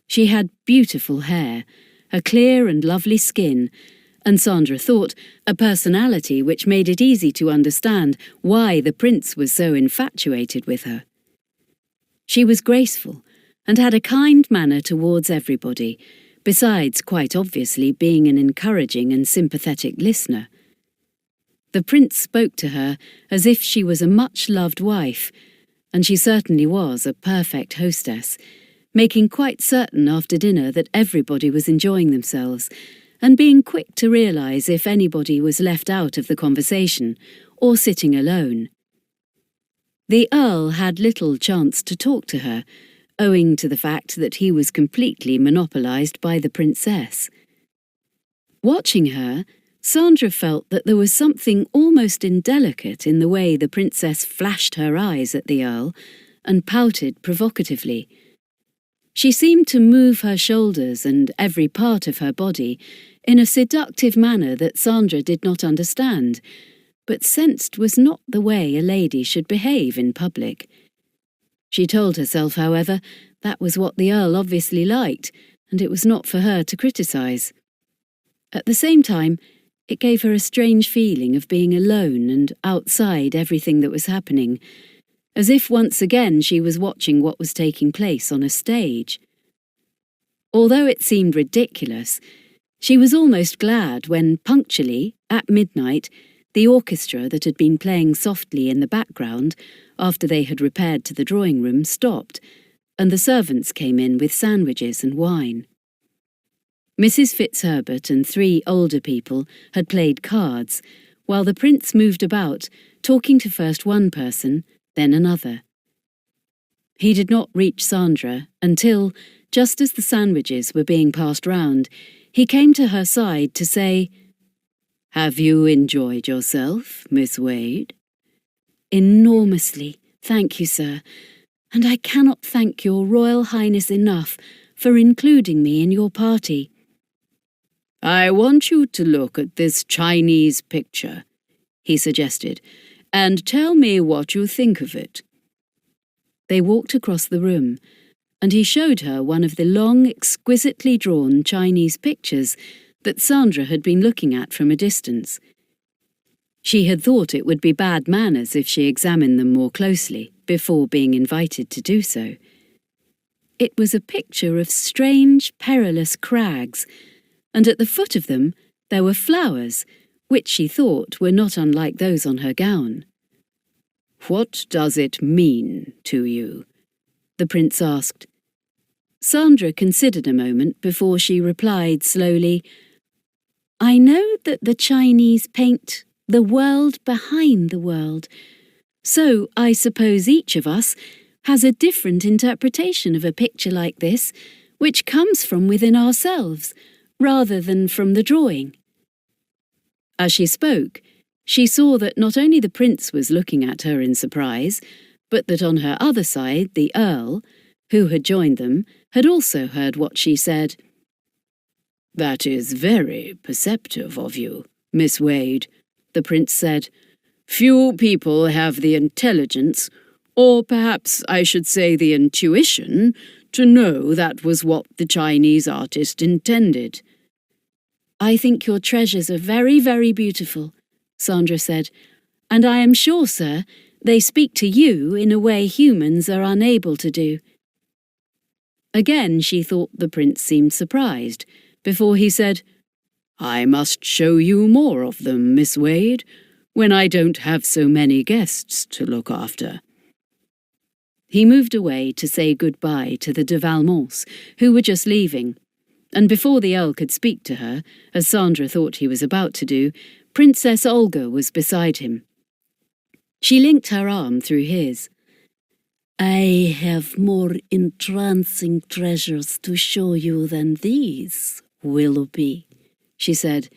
She had beautiful hair, a clear and lovely skin, and Sandra thought a personality which made it easy to understand why the prince was so infatuated with her. She was graceful and had a kind manner towards everybody, besides quite obviously being an encouraging and sympathetic listener. The prince spoke to her as if she was a much-loved wife, and she certainly was a perfect hostess, making quite certain after dinner that everybody was enjoying themselves, and being quick to realise if anybody was left out of the conversation or sitting alone. The Earl had little chance to talk to her, owing to the fact that he was completely monopolised by the princess. Watching her, Sandra felt that there was something almost indelicate in the way the princess flashed her eyes at the Earl and pouted provocatively. She seemed to move her shoulders and every part of her body in a seductive manner that Sandra did not understand, but sensed was not the way a lady should behave in public. She told herself, however, that was what the Earl obviously liked, and it was not for her to criticise. At the same time, it gave her a strange feeling of being alone and outside everything that was happening, as if once again she was watching what was taking place on a stage. Although it seemed ridiculous, she was almost glad when, punctually, at midnight, the orchestra that had been playing softly in the background, after they had repaired to the drawing-room, stopped, and the servants came in with sandwiches and wine. Mrs. Fitzherbert and 3 older people had played cards, while the prince moved about, talking to first one person, then another. He did not reach Sandra until, Just as the sandwiches were being passed round, he came to her side to say, "Have you enjoyed yourself, Miss Wade?" "Enormously, thank you, sir, and I cannot thank your Royal Highness enough for including me in your party." "I want you to look at this Chinese picture," he suggested, "and tell me what you think of it." They walked across the room, and he showed her one of the long, exquisitely drawn Chinese pictures that Sandra had been looking at from a distance. She had thought it would be bad manners if she examined them more closely before being invited to do so. It was a picture of strange, perilous crags, and at the foot of them there were flowers, which she thought were not unlike those on her gown. "What does it mean to you?" the prince asked. Sandra considered a moment before she replied slowly, "I know that the Chinese paint the world behind the world, so I suppose each of us has a different interpretation of a picture like this, which comes from within ourselves, rather than from the drawing." As she spoke, she saw that not only the prince was looking at her in surprise, but that on her other side the earl, who had joined them, had also heard what she said. "That is very perceptive of you, Miss Wade," the prince said. "Few people have the intelligence, or perhaps I should say the intuition, to know that was what the Chinese artist intended." "I think your treasures are very, very beautiful," Sandra said, "and I am sure, sir, they speak to you in a way humans are unable to do." Again she thought the prince seemed surprised, before he said, "I must show you more of them, Miss Wade, when I don't have so many guests to look after." He moved away to say goodbye to the de Valmonts, who were just leaving, and before the earl could speak to her, as Sandra thought he was about to do, Princess Olga was beside him. She linked her arm through his. "I have more entrancing treasures to show you than these, Willoughby," she said,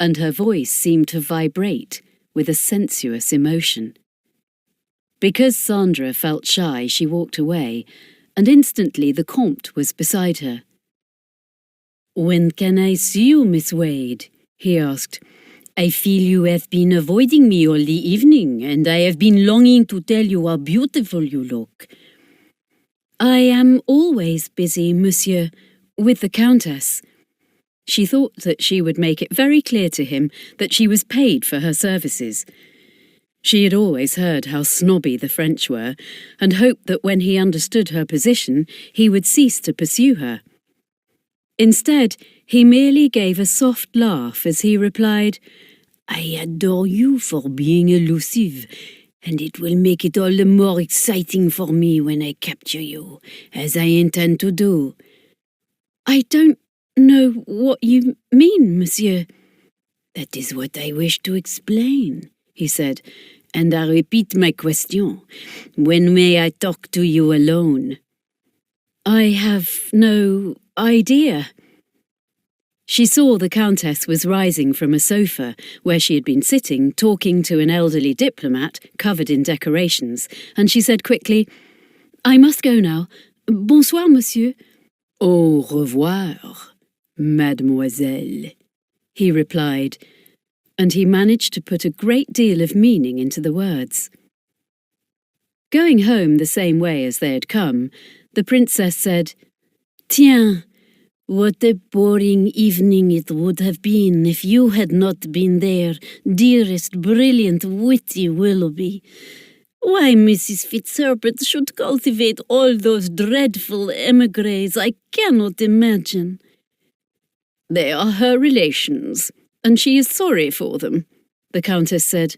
and her voice seemed to vibrate with a sensuous emotion. Because Sandra felt shy, she walked away, and instantly the comte was beside her. "When can I see you, Miss Wade?" he asked. "I feel you have been avoiding me all the evening, and I have been longing to tell you how beautiful you look." "I am always busy, monsieur, with the countess." She thought that she would make it very clear to him that she was paid for her services. She had always heard how snobby the French were, and hoped that when he understood her position, he would cease to pursue her. Instead, he merely gave a soft laugh as he replied, "I adore you for being elusive, and it will make it all the more exciting for me when I capture you, as I intend to do." "I don't know what you mean, monsieur." "That is what I wish to explain," he said, "and I repeat my question. When may I talk to you alone?" "I have no idea." She saw the Countess was rising from a sofa where she had been sitting talking to an elderly diplomat covered in decorations, and she said quickly, "I must go now. Bonsoir, monsieur." "Au revoir, mademoiselle," he replied, and he managed to put a great deal of meaning into the words. Going home the same way as they had come, the princess said, "Tiens, what a boring evening it would have been if you had not been there, dearest, brilliant, witty Willoughby. Why Mrs. Fitzherbert should cultivate all those dreadful emigres, I cannot imagine." "They are her relations, and she is sorry for them," the Countess said.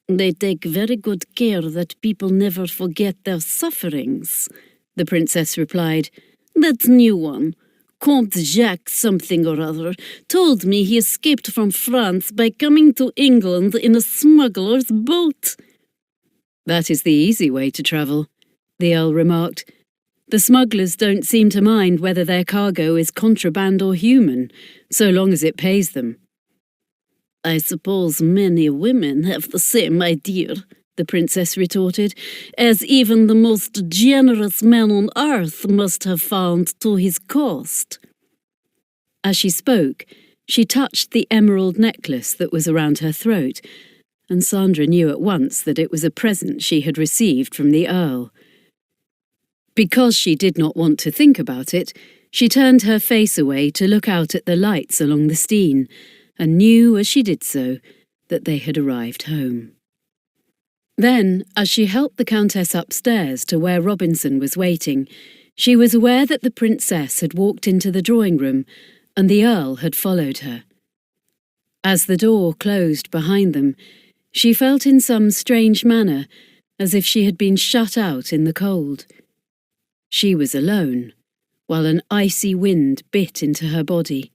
"They take very good care that people never forget their sufferings," the Princess replied. "That new one, Comte Jacques something or other, told me he escaped from France by coming to England in a smuggler's boat." "That is the easy way to travel," the Earl remarked. The smugglers don't seem to mind whether their cargo is contraband or human, so long as it pays them. I suppose many women have the same idea, the princess retorted, as even the most generous man on earth must have found to his cost. As she spoke, she touched the emerald necklace that was around her throat, and Sandra knew at once that it was a present she had received from the Earl. Because she did not want to think about it, she turned her face away to look out at the lights along the Stein, and knew as she did so that they had arrived home. Then, as she helped the Countess upstairs to where Robinson was waiting, she was aware that the princess had walked into the drawing-room and the Earl had followed her. As the door closed behind them, she felt in some strange manner as if she had been shut out in the cold. She was alone, while an icy wind bit into her body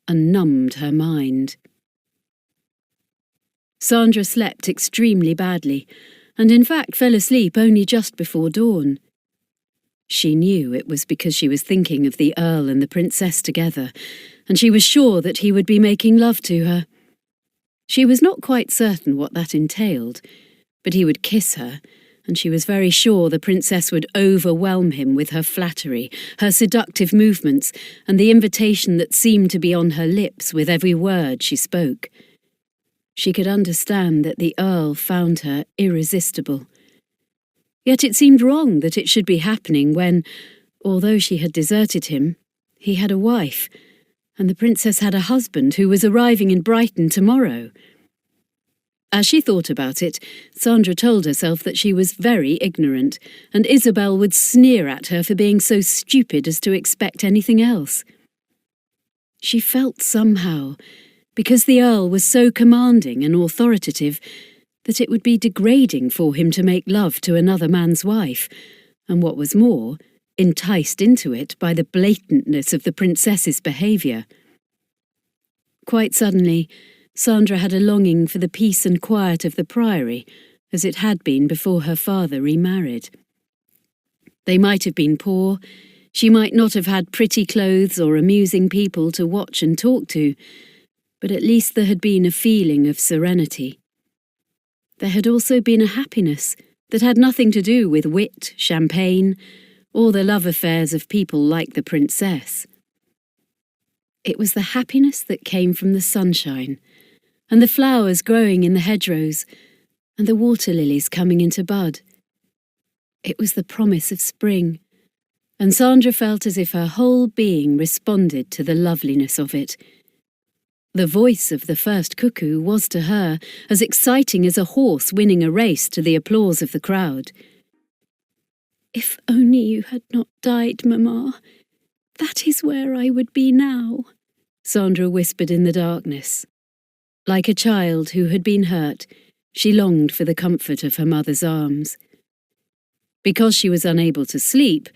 and numbed her mind. Sandra slept extremely badly, and in fact fell asleep only just before dawn. She knew it was because she was thinking of the Earl and the princess together, and she was sure that he would be making love to her. She was not quite certain what that entailed, but he would kiss her, and she was very sure the princess would overwhelm him with her flattery, her seductive movements, and the invitation that seemed to be on her lips with every word she spoke. She could understand that the Earl found her irresistible. Yet it seemed wrong that it should be happening when, although she had deserted him, he had a wife, and the princess had a husband who was arriving in Brighton tomorrow. As she thought about it, Sandra told herself that she was very ignorant, and Isabel would sneer at her for being so stupid as to expect anything else. She felt somehow, because the Earl was so commanding and authoritative, that it would be degrading for him to make love to another man's wife, and what was more, enticed into it by the blatantness of the princess's behaviour. Quite suddenly, Sandra had a longing for the peace and quiet of the priory, as it had been before her father remarried. They might have been poor, she might not have had pretty clothes or amusing people to watch and talk to, but at least there had been a feeling of serenity. There had also been a happiness that had nothing to do with wit, champagne, or the love affairs of people like the princess. It was the happiness that came from the sunshine, and the flowers growing in the hedgerows, and the water lilies coming into bud. It was the promise of spring, and Sandra felt as if her whole being responded to the loveliness of it. The voice of the first cuckoo was to her as exciting as a horse winning a race to the applause of the crowd. "If only you had not died, Mamma, that is where I would be now," Sandra whispered in the darkness. Like a child who had been hurt, she longed for the comfort of her mother's arms. Because she was unable to sleep,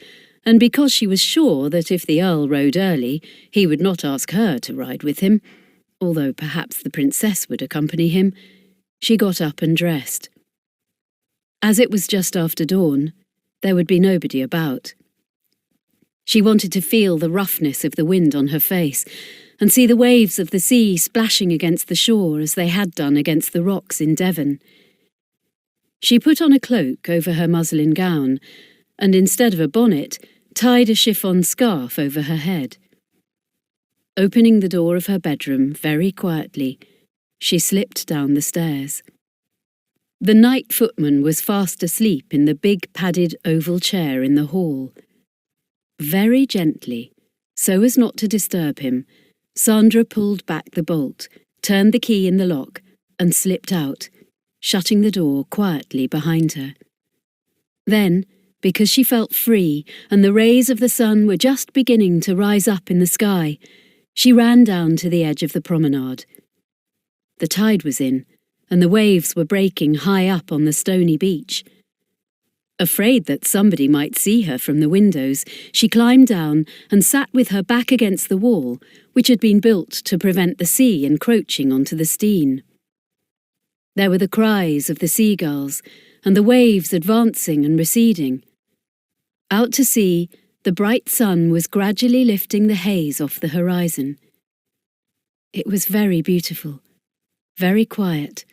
and because she was sure that if the Earl rode early, he would not ask her to ride with him, although perhaps the princess would accompany him, she got up and dressed. As it was just after dawn, there would be nobody about. She wanted to feel the roughness of the wind on her face, and see the waves of the sea splashing against the shore as they had done against the rocks in Devon. She put on a cloak over her muslin gown, and instead of a bonnet, tied a chiffon scarf over her head. Opening the door of her bedroom very quietly, she slipped down the stairs. The night footman was fast asleep in the big padded oval chair in the hall. Very gently, so as not to disturb him, Sandra pulled back the bolt, turned the key in the lock, and slipped out, shutting the door quietly behind her. Then, because she felt free and the rays of the sun were just beginning to rise up in the sky, she ran down to the edge of the promenade. The tide was in, and the waves were breaking high up on the stony beach. Afraid that somebody might see her from the windows, she climbed down and sat with her back against the wall, which had been built to prevent the sea encroaching onto the Stein. There were the cries of the seagulls, and the waves advancing and receding. Out to sea, the bright sun was gradually lifting the haze off the horizon. It was very beautiful, very quiet,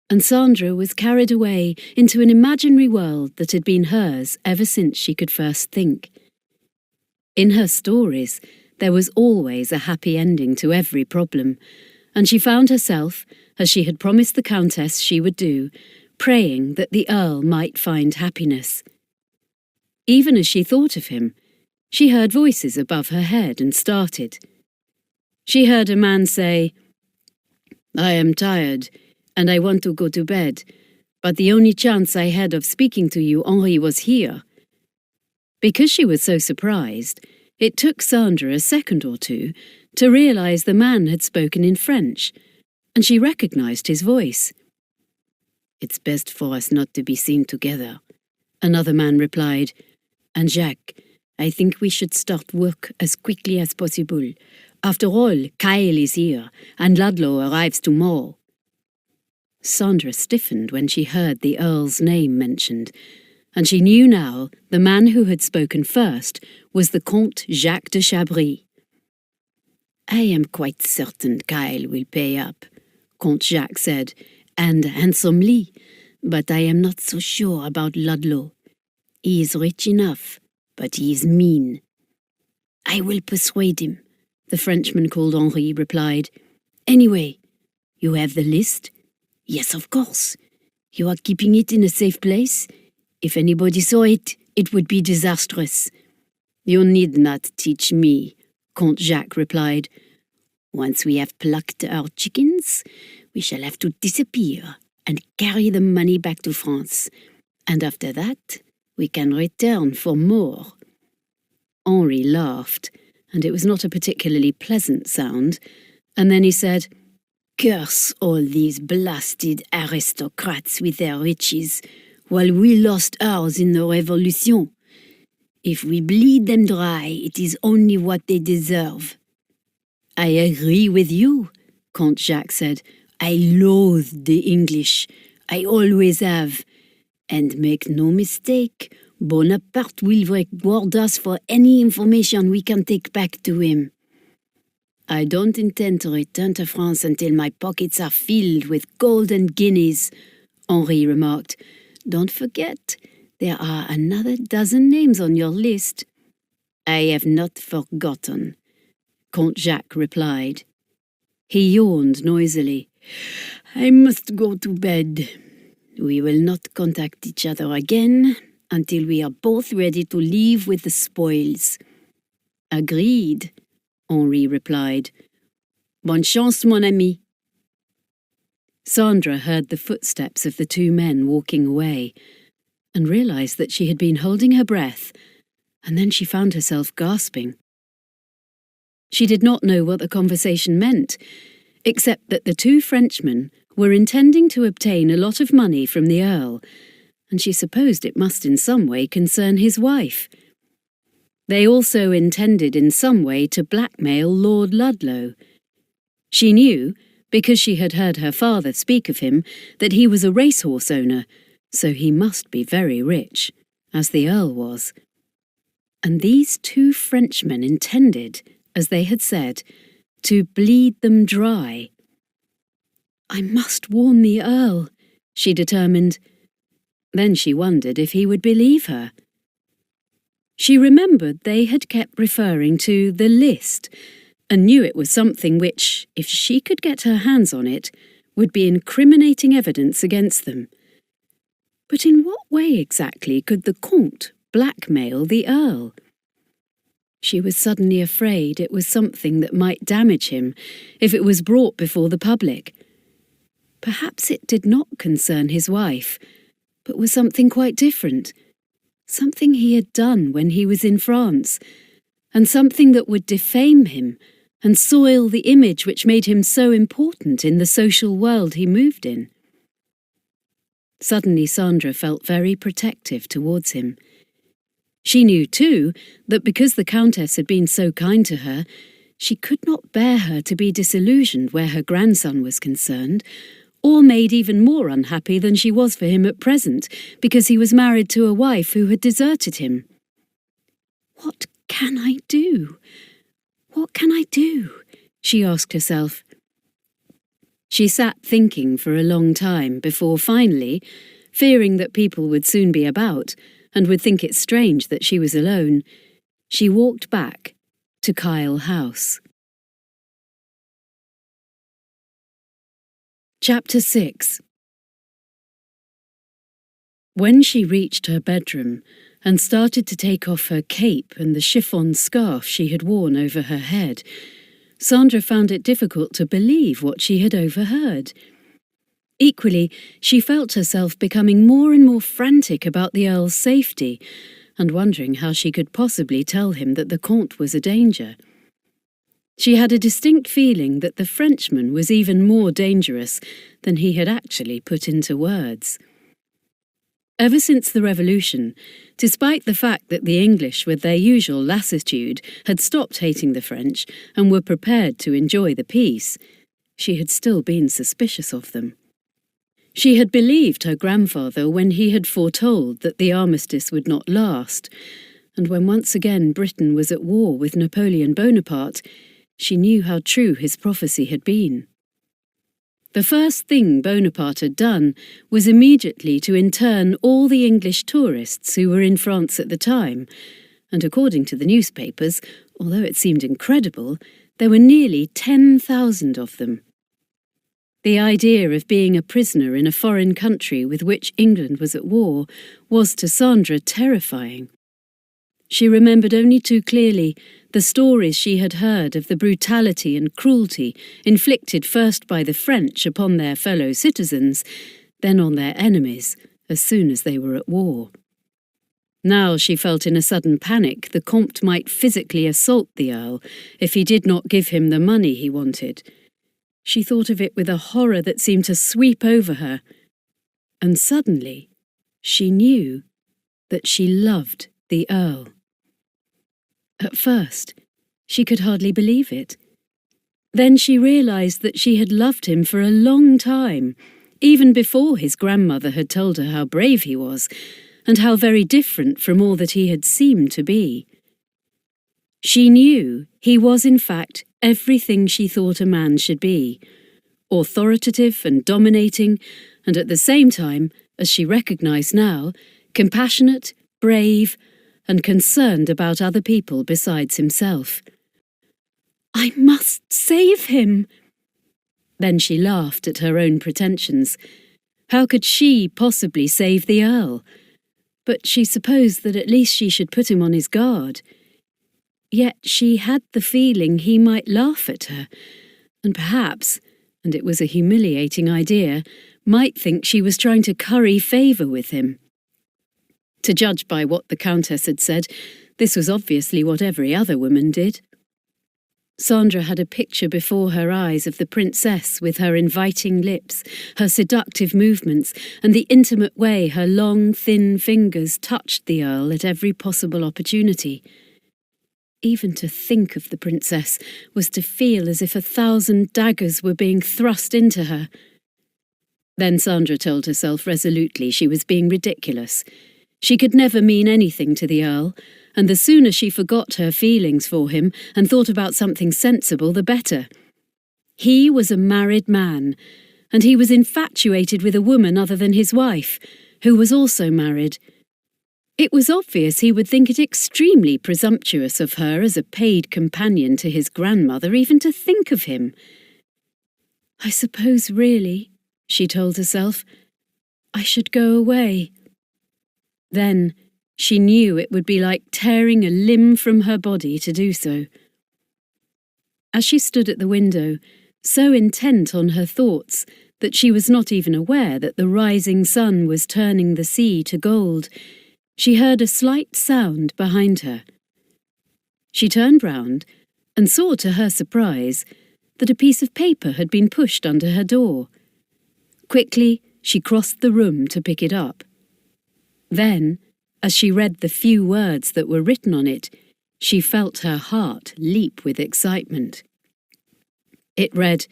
and Sandra was carried away into an imaginary world that had been hers ever since she could first think. In her stories, there was always a happy ending to every problem, and she found herself, as she had promised the Countess she would do, praying that the Earl might find happiness. Even as she thought of him, she heard voices above her head and started. She heard a man say, "I am tired, and I want to go to bed, but the only chance I had of speaking to you, Henri, was here." Because she was so surprised, it took Sandra a second or two to realise the man had spoken in French, and she recognised his voice. "It's best for us not to be seen together," another man replied. "And Jacques, I think we should start work as quickly as possible. After all, Kyle is here, and Ludlow arrives tomorrow." Sandra stiffened when she heard the Earl's name mentioned, and she knew now the man who had spoken first was the Comte Jacques de Chabris. "I am quite certain Kyle will pay up," Comte Jacques said, "and handsomely, but I am not so sure about Ludlow. He is rich enough, but he is mean." "I will persuade him," the Frenchman called Henri replied. "Anyway, you have the list?" "Yes, of course. You are keeping it in a safe place? If anybody saw it, it would be disastrous." "You need not teach me," Comte Jacques replied. "Once we have plucked our chickens, we shall have to disappear and carry the money back to France. And after that, we can return for more." Henri laughed, and it was not a particularly pleasant sound, and then he said, "Curse all these blasted aristocrats with their riches, while we lost ours in the Revolution. If we bleed them dry, it is only what they deserve." "I agree with you," Comte Jacques said. "I loathe the English. I always have. And make no mistake, Bonaparte will reward us for any information we can take back to him." "I don't intend to return to France until my pockets are filled with gold and guineas," Henri remarked. "Don't forget, there are another dozen names on your list." "I have not forgotten," Comte Jacques replied. He yawned noisily. "I must go to bed. We will not contact each other again until we are both ready to leave with the spoils." "Agreed," Henri replied. "Bonne chance, mon ami." Sandra heard the footsteps of the two men walking away and realised that she had been holding her breath, and then she found herself gasping. She did not know what the conversation meant, except that the two Frenchmen were intending to obtain a lot of money from the Earl, and she supposed it must in some way concern his wife. They also intended in some way to blackmail Lord Ludlow. She knew, because she had heard her father speak of him, that he was a racehorse owner, so he must be very rich, as the Earl was. And these two Frenchmen intended, as they had said, to bleed them dry. "I must warn the Earl," she determined. Then she wondered if he would believe her. She remembered they had kept referring to the list, and knew it was something which, if she could get her hands on it, would be incriminating evidence against them. But in what way exactly could the Comte blackmail the Earl? She was suddenly afraid it was something that might damage him if it was brought before the public. Perhaps it did not concern his wife, but was something quite different, something he had done when he was in France, and something that would defame him and soil the image which made him so important in the social world he moved in. Suddenly Sandra felt very protective towards him. She knew, too, that because the Countess had been so kind to her, she could not bear her to be disillusioned where her grandson was concerned, or made even more unhappy than she was for him at present, because he was married to a wife who had deserted him. What can I do? What can I do? She asked herself. She sat thinking for a long time before finally, fearing that people would soon be about and would think it strange that she was alone, she walked back to Kyle House. Chapter 6. When she reached her bedroom and started to take off her cape and the chiffon scarf she had worn over her head, Sandra found it difficult to believe what she had overheard. Equally, she felt herself becoming more and more frantic about the Earl's safety, and wondering how she could possibly tell him that the Comte was a danger. She had a distinct feeling that the Frenchman was even more dangerous than he had actually put into words. Ever since the Revolution, despite the fact that the English, with their usual lassitude, had stopped hating the French and were prepared to enjoy the peace, she had still been suspicious of them. She had believed her grandfather when he had foretold that the armistice would not last, and when once again Britain was at war with Napoleon Bonaparte, she knew how true his prophecy had been. The first thing Bonaparte had done was immediately to intern all the English tourists who were in France at the time, and according to the newspapers, although it seemed incredible, there were nearly 10,000 of them. The idea of being a prisoner in a foreign country with which England was at war was to Sandra terrifying. She remembered only too clearly the stories she had heard of the brutality and cruelty inflicted first by the French upon their fellow citizens, then on their enemies, as soon as they were at war. Now she felt in a sudden panic the Comte might physically assault the Earl if he did not give him the money he wanted. She thought of it with a horror that seemed to sweep over her, and suddenly she knew that she loved the Earl. At first, she could hardly believe it. Then she realised that she had loved him for a long time, even before his grandmother had told her how brave he was, and how very different from all that he had seemed to be. She knew he was in fact everything she thought a man should be, authoritative and dominating, and at the same time, as she recognised now, compassionate, brave, and concerned about other people besides himself. "I must save him!" Then she laughed at her own pretensions. How could she possibly save the Earl? But she supposed that at least she should put him on his guard. Yet she had the feeling he might laugh at her, and perhaps, and it was a humiliating idea, might think she was trying to curry favour with him. To judge by what the Countess had said, this was obviously what every other woman did. Sandra had a picture before her eyes of the princess with her inviting lips, her seductive movements, and the intimate way her long, thin fingers touched the Earl at every possible opportunity. Even to think of the princess was to feel as if 1,000 daggers were being thrust into her. Then Sandra told herself resolutely she was being ridiculous. She could never mean anything to the Earl, and the sooner she forgot her feelings for him and thought about something sensible, the better. He was a married man, and he was infatuated with a woman other than his wife, who was also married. It was obvious he would think it extremely presumptuous of her as a paid companion to his grandmother even to think of him. "I suppose really," she told herself, "I should go away." Then she knew it would be like tearing a limb from her body to do so. As she stood at the window, so intent on her thoughts that she was not even aware that the rising sun was turning the sea to gold, she heard a slight sound behind her. She turned round and saw to her surprise that a piece of paper had been pushed under her door. Quickly, she crossed the room to pick it up. Then, as she read the few words that were written on it, she felt her heart leap with excitement. It read,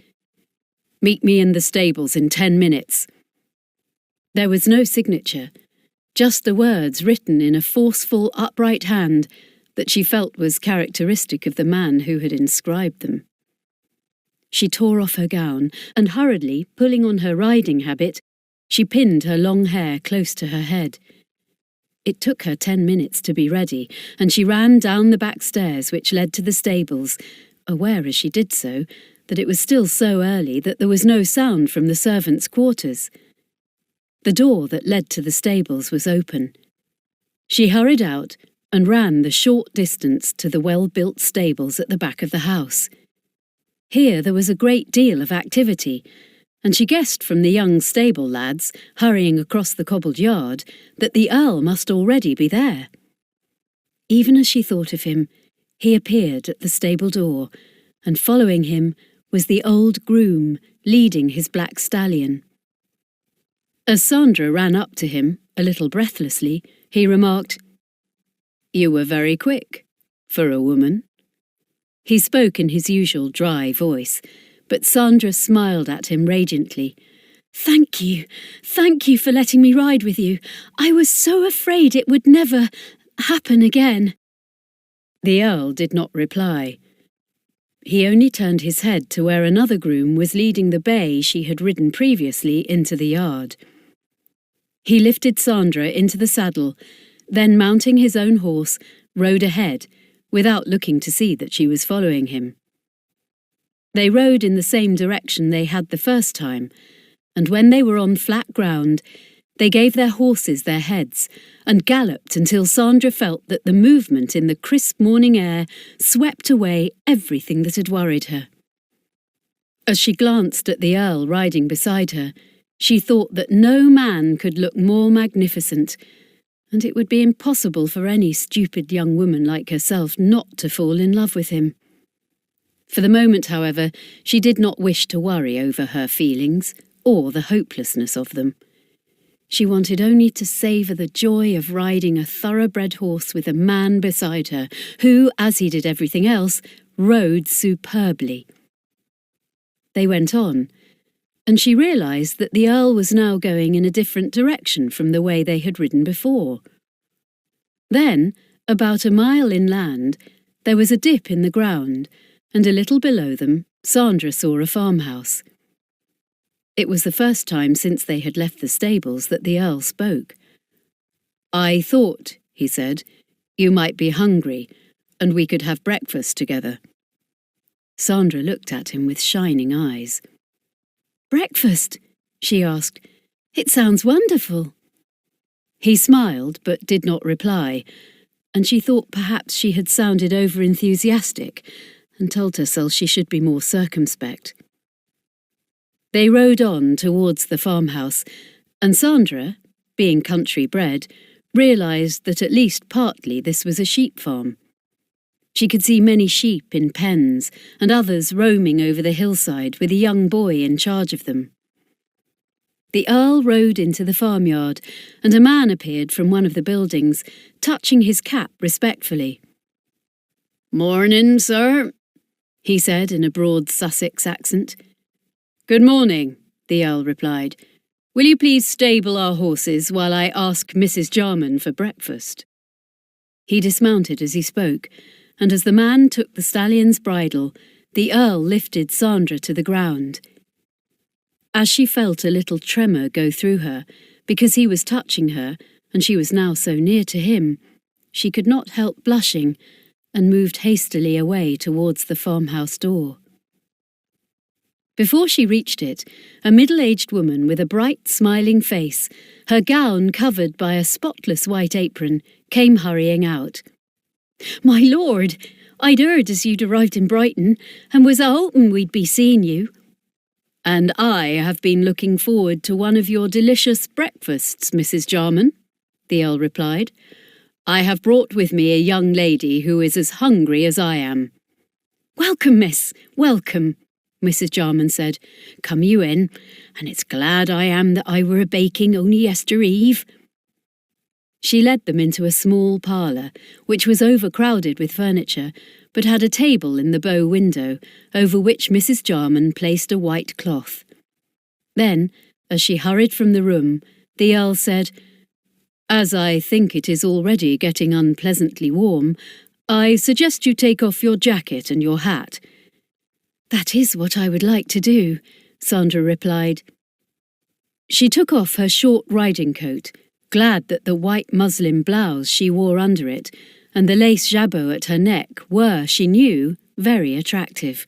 "Meet me in the stables in 10 minutes. There was no signature, just the words written in a forceful, upright hand, that she felt was characteristic of the man who had inscribed them. She tore off her gown and hurriedly, pulling on her riding habit, she pinned her long hair close to her head. It took her 10 minutes to be ready, and she ran down the back stairs which led to the stables, aware as she did so that it was still so early that there was no sound from the servants' quarters. The door that led to the stables was open. She hurried out and ran the short distance to the well-built stables at the back of the house. Here there was a great deal of activity, and she guessed from the young stable lads hurrying across the cobbled yard that the Earl must already be there. Even as she thought of him, he appeared at the stable door, and following him was the old groom leading his black stallion. As Sandra ran up to him, a little breathlessly, he remarked, "You were very quick, for a woman." He spoke in his usual dry voice, but Sandra smiled at him radiantly. Thank you for letting me ride with you. I was so afraid it would never happen again." The Earl did not reply. He only turned his head to where another groom was leading the bay she had ridden previously into the yard. He lifted Sandra into the saddle, then mounting his own horse, rode ahead, without looking to see that she was following him. They rode in the same direction they had the first time, and when they were on flat ground, they gave their horses their heads and galloped until Sandra felt that the movement in the crisp morning air swept away everything that had worried her. As she glanced at the Earl riding beside her, she thought that no man could look more magnificent, and it would be impossible for any stupid young woman like herself not to fall in love with him. For the moment, however, she did not wish to worry over her feelings or the hopelessness of them. She wanted only to savour the joy of riding a thoroughbred horse with a man beside her who, as he did everything else, rode superbly. They went on, and she realised that the Earl was now going in a different direction from the way they had ridden before. Then, about a mile inland, there was a dip in the ground, and a little below them, Sandra saw a farmhouse. It was the first time since they had left the stables that the Earl spoke. "I thought," he said, "you might be hungry, and we could have breakfast together." Sandra looked at him with shining eyes. "Breakfast?" she asked. "It sounds wonderful." He smiled but did not reply, and she thought perhaps she had sounded over-enthusiastic and told herself she should be more circumspect. They rode on towards the farmhouse, and Sandra, being country-bred, realised that at least partly this was a sheep farm. She could see many sheep in pens, and others roaming over the hillside with a young boy in charge of them. The Earl rode into the farmyard, and a man appeared from one of the buildings, touching his cap respectfully. "Morning, sir," he said in a broad Sussex accent. "Good morning," the Earl replied. "Will you please stable our horses while I ask Mrs. Jarman for breakfast?" He dismounted as he spoke, and as the man took the stallion's bridle, the Earl lifted Sandra to the ground. As she felt a little tremor go through her, because he was touching her, and she was now so near to him, she could not help blushing, and moved hastily away towards the farmhouse door. Before she reached it, a middle-aged woman with a bright, smiling face, her gown covered by a spotless white apron, came hurrying out. "My lord, I'd heard as you'd arrived in Brighton, and was a-hoping we'd be seeing you." "And I have been looking forward to one of your delicious breakfasts, Mrs. Jarman," the Earl replied. "I have brought with me a young lady who is as hungry as I am." "Welcome, miss, welcome," Mrs. Jarman said. "Come you in, and it's glad I am that I were a-baking only yester eve." She led them into a small parlour, which was overcrowded with furniture, but had a table in the bow window, over which Mrs. Jarman placed a white cloth. Then, as she hurried from the room, the Earl said, "As I think it is already getting unpleasantly warm, I suggest you take off your jacket and your hat. That is what I would like to do, Sandra replied. She took off her short riding coat, glad that the white muslin blouse she wore under it and the lace jabot at her neck were, she knew, very attractive.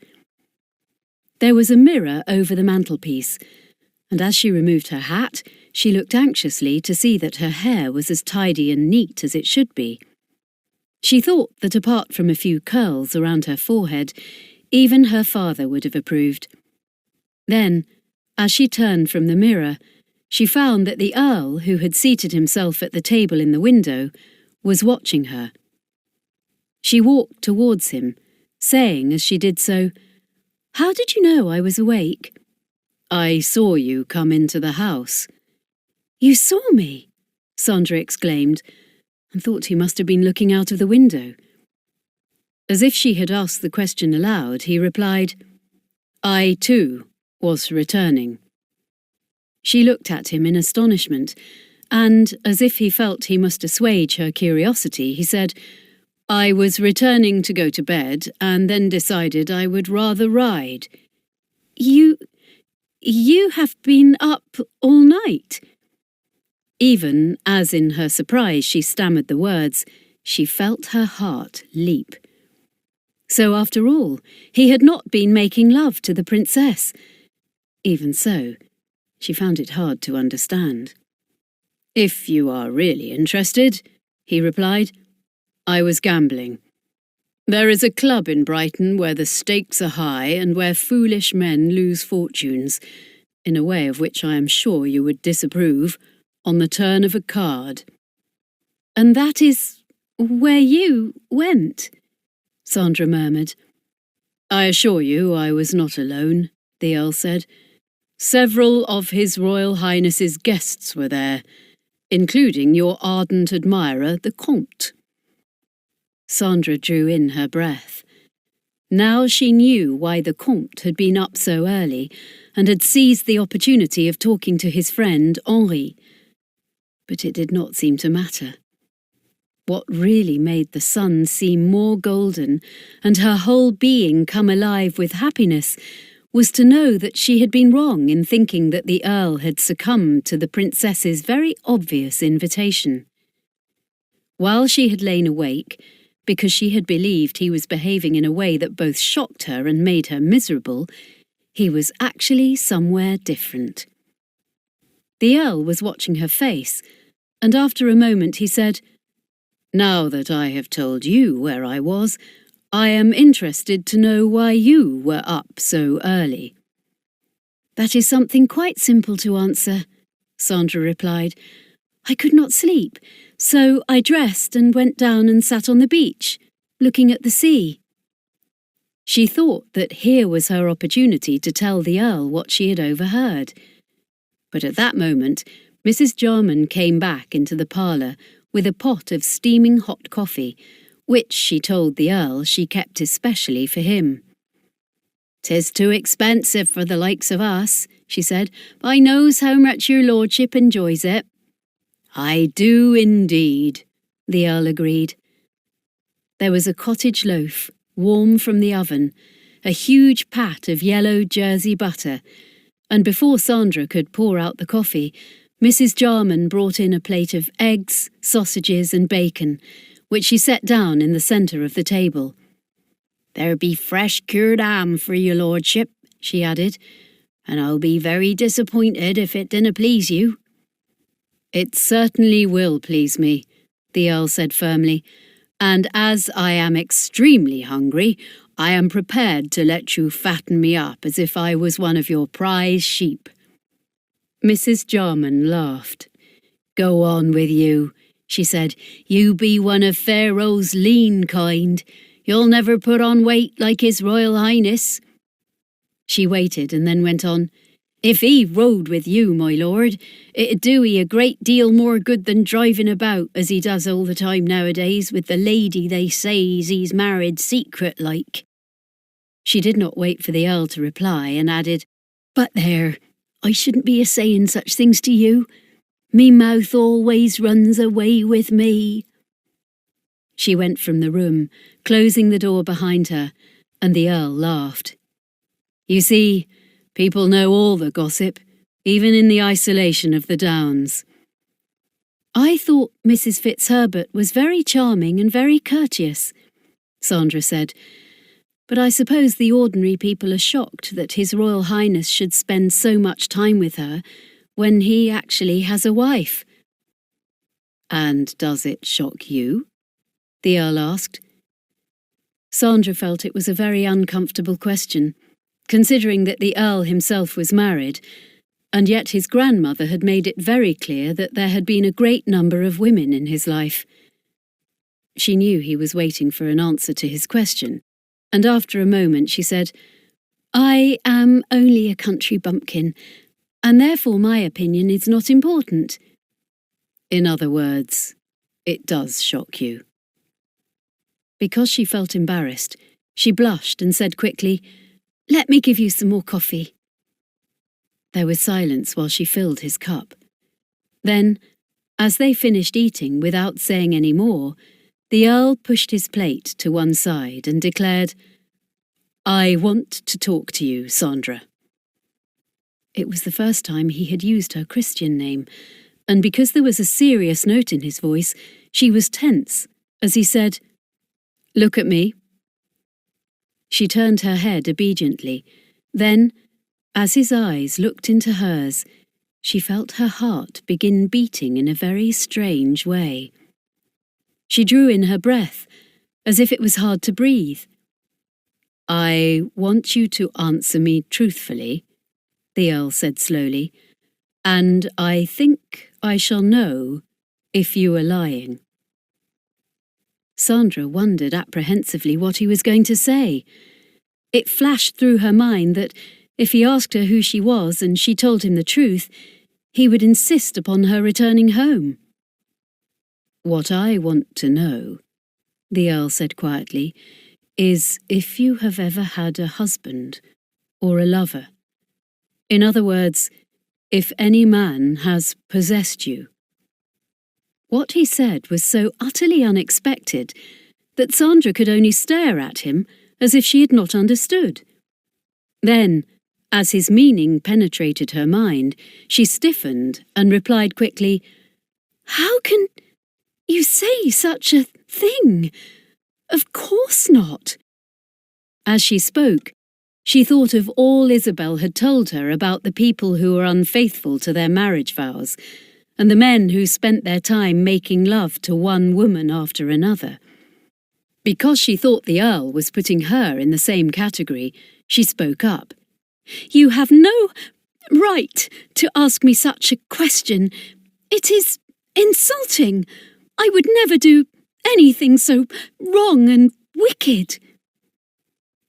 There was a mirror over the mantelpiece, and as she removed her hat, she looked anxiously to see that her hair was as tidy and neat as it should be. She thought that apart from a few curls around her forehead, even her father would have approved. Then, as she turned from the mirror, she found that the Earl, who had seated himself at the table in the window, was watching her. She walked towards him, saying as she did so, "How did you know I was awake?" "I saw you come into the house." "You saw me?" Sandra exclaimed, and thought he must have been looking out of the window. As if she had asked the question aloud, he replied, "I, too, was returning." She looked at him in astonishment, and, as if he felt he must assuage her curiosity, he said, "I was returning to go to bed, and then decided I would rather ride." You have been up all night?" Even as in her surprise she stammered the words, she felt her heart leap. So after all, he had not been making love to the princess. Even so, she found it hard to understand. "If you are really interested," he replied, "I was gambling. There is a club in Brighton where the stakes are high and where foolish men lose fortunes, in a way of which I am sure you would disapprove, on the turn of a card." "And that is where you went?" Sandra murmured. "I assure you I was not alone," the Earl said. "Several of His Royal Highness's guests were there, including your ardent admirer, the Comte." Sandra drew in her breath. Now she knew why the Comte had been up so early and had seized the opportunity of talking to his friend Henri. But it did not seem to matter. What really made the sun seem more golden and her whole being come alive with happiness was to know that she had been wrong in thinking that the Earl had succumbed to the princess's very obvious invitation. While she had lain awake, because she had believed he was behaving in a way that both shocked her and made her miserable, he was actually somewhere different. The Earl was watching her face, and after a moment he said, "Now that I have told you where I was, I am interested to know why you were up so early." "That is something quite simple to answer," Sandra replied. "I could not sleep, so I dressed and went down and sat on the beach, looking at the sea." She thought that here was her opportunity to tell the Earl what she had overheard. But at that moment, Mrs. Jarman came back into the parlour with a pot of steaming hot coffee, which, she told the Earl, she kept especially for him. "'Tis too expensive for the likes of us," she said, "but I knows how much your lordship enjoys it." "I do indeed," the Earl agreed. There was a cottage loaf, warm from the oven, a huge pat of yellow Jersey butter, and before Sandra could pour out the coffee, Mrs. Jarman brought in a plate of eggs, sausages and bacon, which she set down in the centre of the table. "There be fresh cured ham for your lordship," she added, "and I'll be very disappointed if it dinna please you." "It certainly will please me," the Earl said firmly, "and as I am extremely hungry, I am prepared to let you fatten me up as if I was one of your prize sheep." Mrs. Jarman laughed. "Go on with you," she said. "You be one of Pharaoh's lean kind. You'll never put on weight like His Royal Highness." She waited and then went on. "If he rode with you, my lord, it'd do 'ee a great deal more good than driving about as he does all the time nowadays with the lady they says he's married secret like." She did not wait for the Earl to reply and added, "But there, I shouldn't be a-saying such things to you. Me mouth always runs away with me." She went from the room, closing the door behind her, and the Earl laughed. You see, people know all the gossip, even in the isolation of the Downs. I thought Mrs. Fitzherbert was very charming and very courteous, Sandra said, but I suppose the ordinary people are shocked that His Royal Highness should spend so much time with her when he actually has a wife. And does it shock you? The Earl asked. Sandra felt it was a very uncomfortable question, considering that the Earl himself was married, and yet his grandmother had made it very clear that there had been a great number of women in his life. She knew he was waiting for an answer to his question, and after a moment she said, I am only a country bumpkin, and therefore my opinion is not important. In other words, it does shock you. Because she felt embarrassed, she blushed and said quickly, Let me give you some more coffee. There was silence while she filled his cup. Then, as they finished eating without saying any more, the Earl pushed his plate to one side and declared, I want to talk to you, Sandra. It was the first time he had used her Christian name, and because there was a serious note in his voice, she was tense as he said, Look at me. She turned her head obediently. Then, as his eyes looked into hers, she felt her heart begin beating in a very strange way. She drew in her breath, as if it was hard to breathe. I want you to answer me truthfully, the Earl said slowly, and I think I shall know if you are lying. Sandra wondered apprehensively what he was going to say. It flashed through her mind that if he asked her who she was and she told him the truth, he would insist upon her returning home. What I want to know, the Earl said quietly, is if you have ever had a husband or a lover. In other words, if any man has possessed you. What he said was so utterly unexpected that Sandra could only stare at him as if she had not understood. Then, as his meaning penetrated her mind, she stiffened and replied quickly, How can you say such a thing? Of course not. As she spoke, she thought of all Isabel had told her about the people who were unfaithful to their marriage vows, and the men who spent their time making love to one woman after another. Because she thought the Earl was putting her in the same category, she spoke up. You have no right to ask me such a question. It is insulting. I would never do anything so wrong and wicked.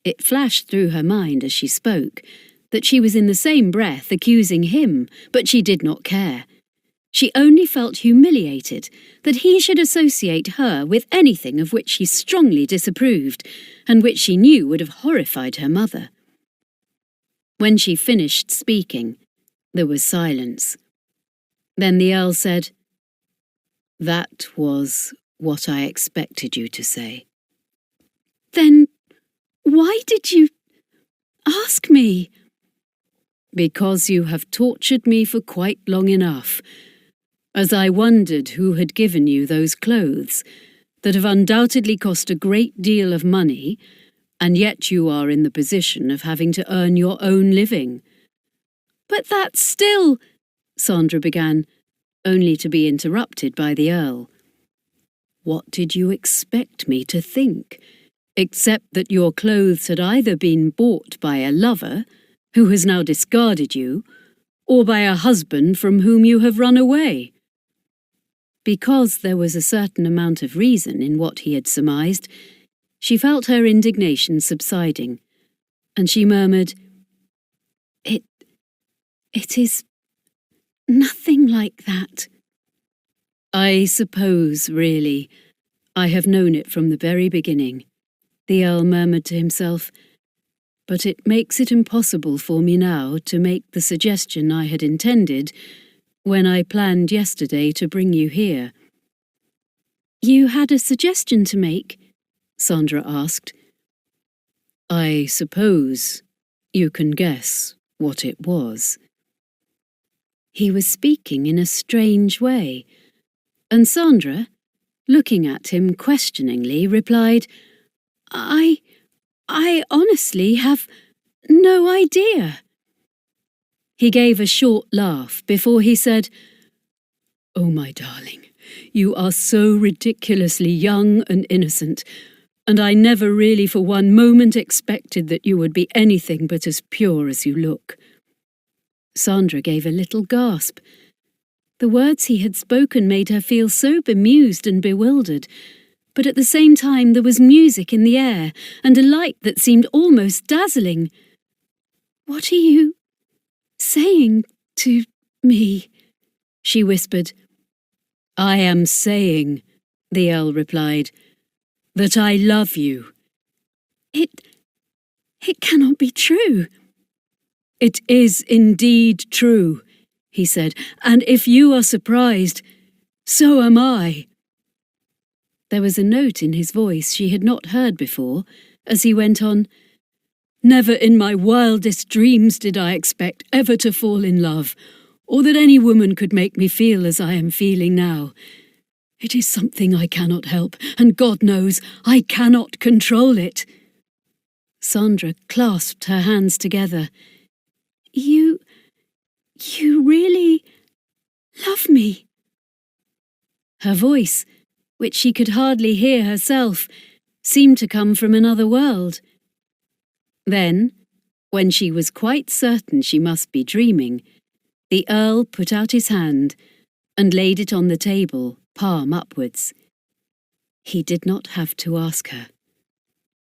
It flashed through her mind as she spoke that she was in the same breath accusing him, but she did not care. She only felt humiliated that he should associate her with anything of which she strongly disapproved, and which she knew would have horrified her mother. When she finished speaking, there was silence. Then the Earl said, That was what I expected you to say. Then why did you ask me? Because you have tortured me for quite long enough, as I wondered who had given you those clothes that have undoubtedly cost a great deal of money, and yet you are in the position of having to earn your own living. But that still, Sandra began, only to be interrupted by the Earl. What did you expect me to think, except that your clothes had either been bought by a lover, who has now discarded you, or by a husband from whom you have run away? Because there was a certain amount of reason in what he had surmised, she felt her indignation subsiding, and she murmured, It is nothing like that. I suppose, really, I have known it from the very beginning, the Earl murmured to himself, but it makes it impossible for me now to make the suggestion I had intended when I planned yesterday to bring you here. You had a suggestion to make? Sandra asked. I suppose you can guess what it was. He was speaking in a strange way, and Sandra, looking at him questioningly, replied, I honestly have no idea. He gave a short laugh before he said, Oh, my darling, you are so ridiculously young and innocent, and I never really for one moment expected that you would be anything but as pure as you look. Sandra gave a little gasp. The words he had spoken made her feel so bemused and bewildered, but at the same time there was music in the air and a light that seemed almost dazzling. What are you saying to me? She whispered. I am saying, the Earl replied, that I love you. It cannot be true. It is indeed true, he said, and if you are surprised, so am I. There was a note in his voice she had not heard before, as he went on, Never in my wildest dreams did I expect ever to fall in love, or that any woman could make me feel as I am feeling now. It is something I cannot help, and God knows I cannot control it. Sandra clasped her hands together. You really love me? Her voice, which she could hardly hear herself, seemed to come from another world. Then, when she was quite certain she must be dreaming, the Earl put out his hand and laid it on the table, palm upwards. He did not have to ask her.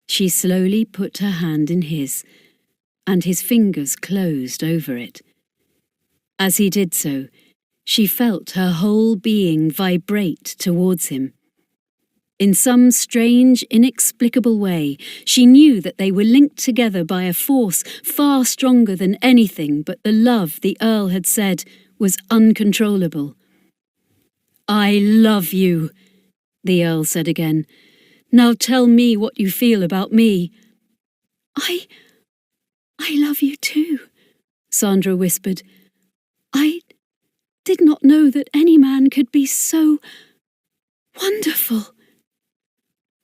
She slowly put her hand in his, and his fingers closed over it. As he did so, she felt her whole being vibrate towards him. In some strange, inexplicable way, she knew that they were linked together by a force far stronger than anything but the love the Earl had said was uncontrollable. I love you, the Earl said again. Now tell me what you feel about me. I love you too, Sandra whispered. I did not know that any man could be so wonderful.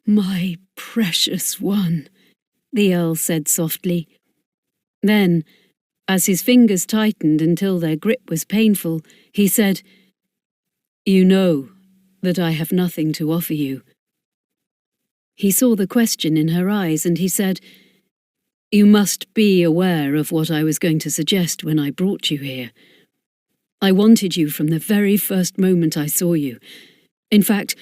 My precious one, the Earl said softly. Then, as his fingers tightened until their grip was painful, he said, You know that I have nothing to offer you. He saw the question in her eyes and he said, You must be aware of what I was going to suggest when I brought you here. I wanted you from the very first moment I saw you. In fact,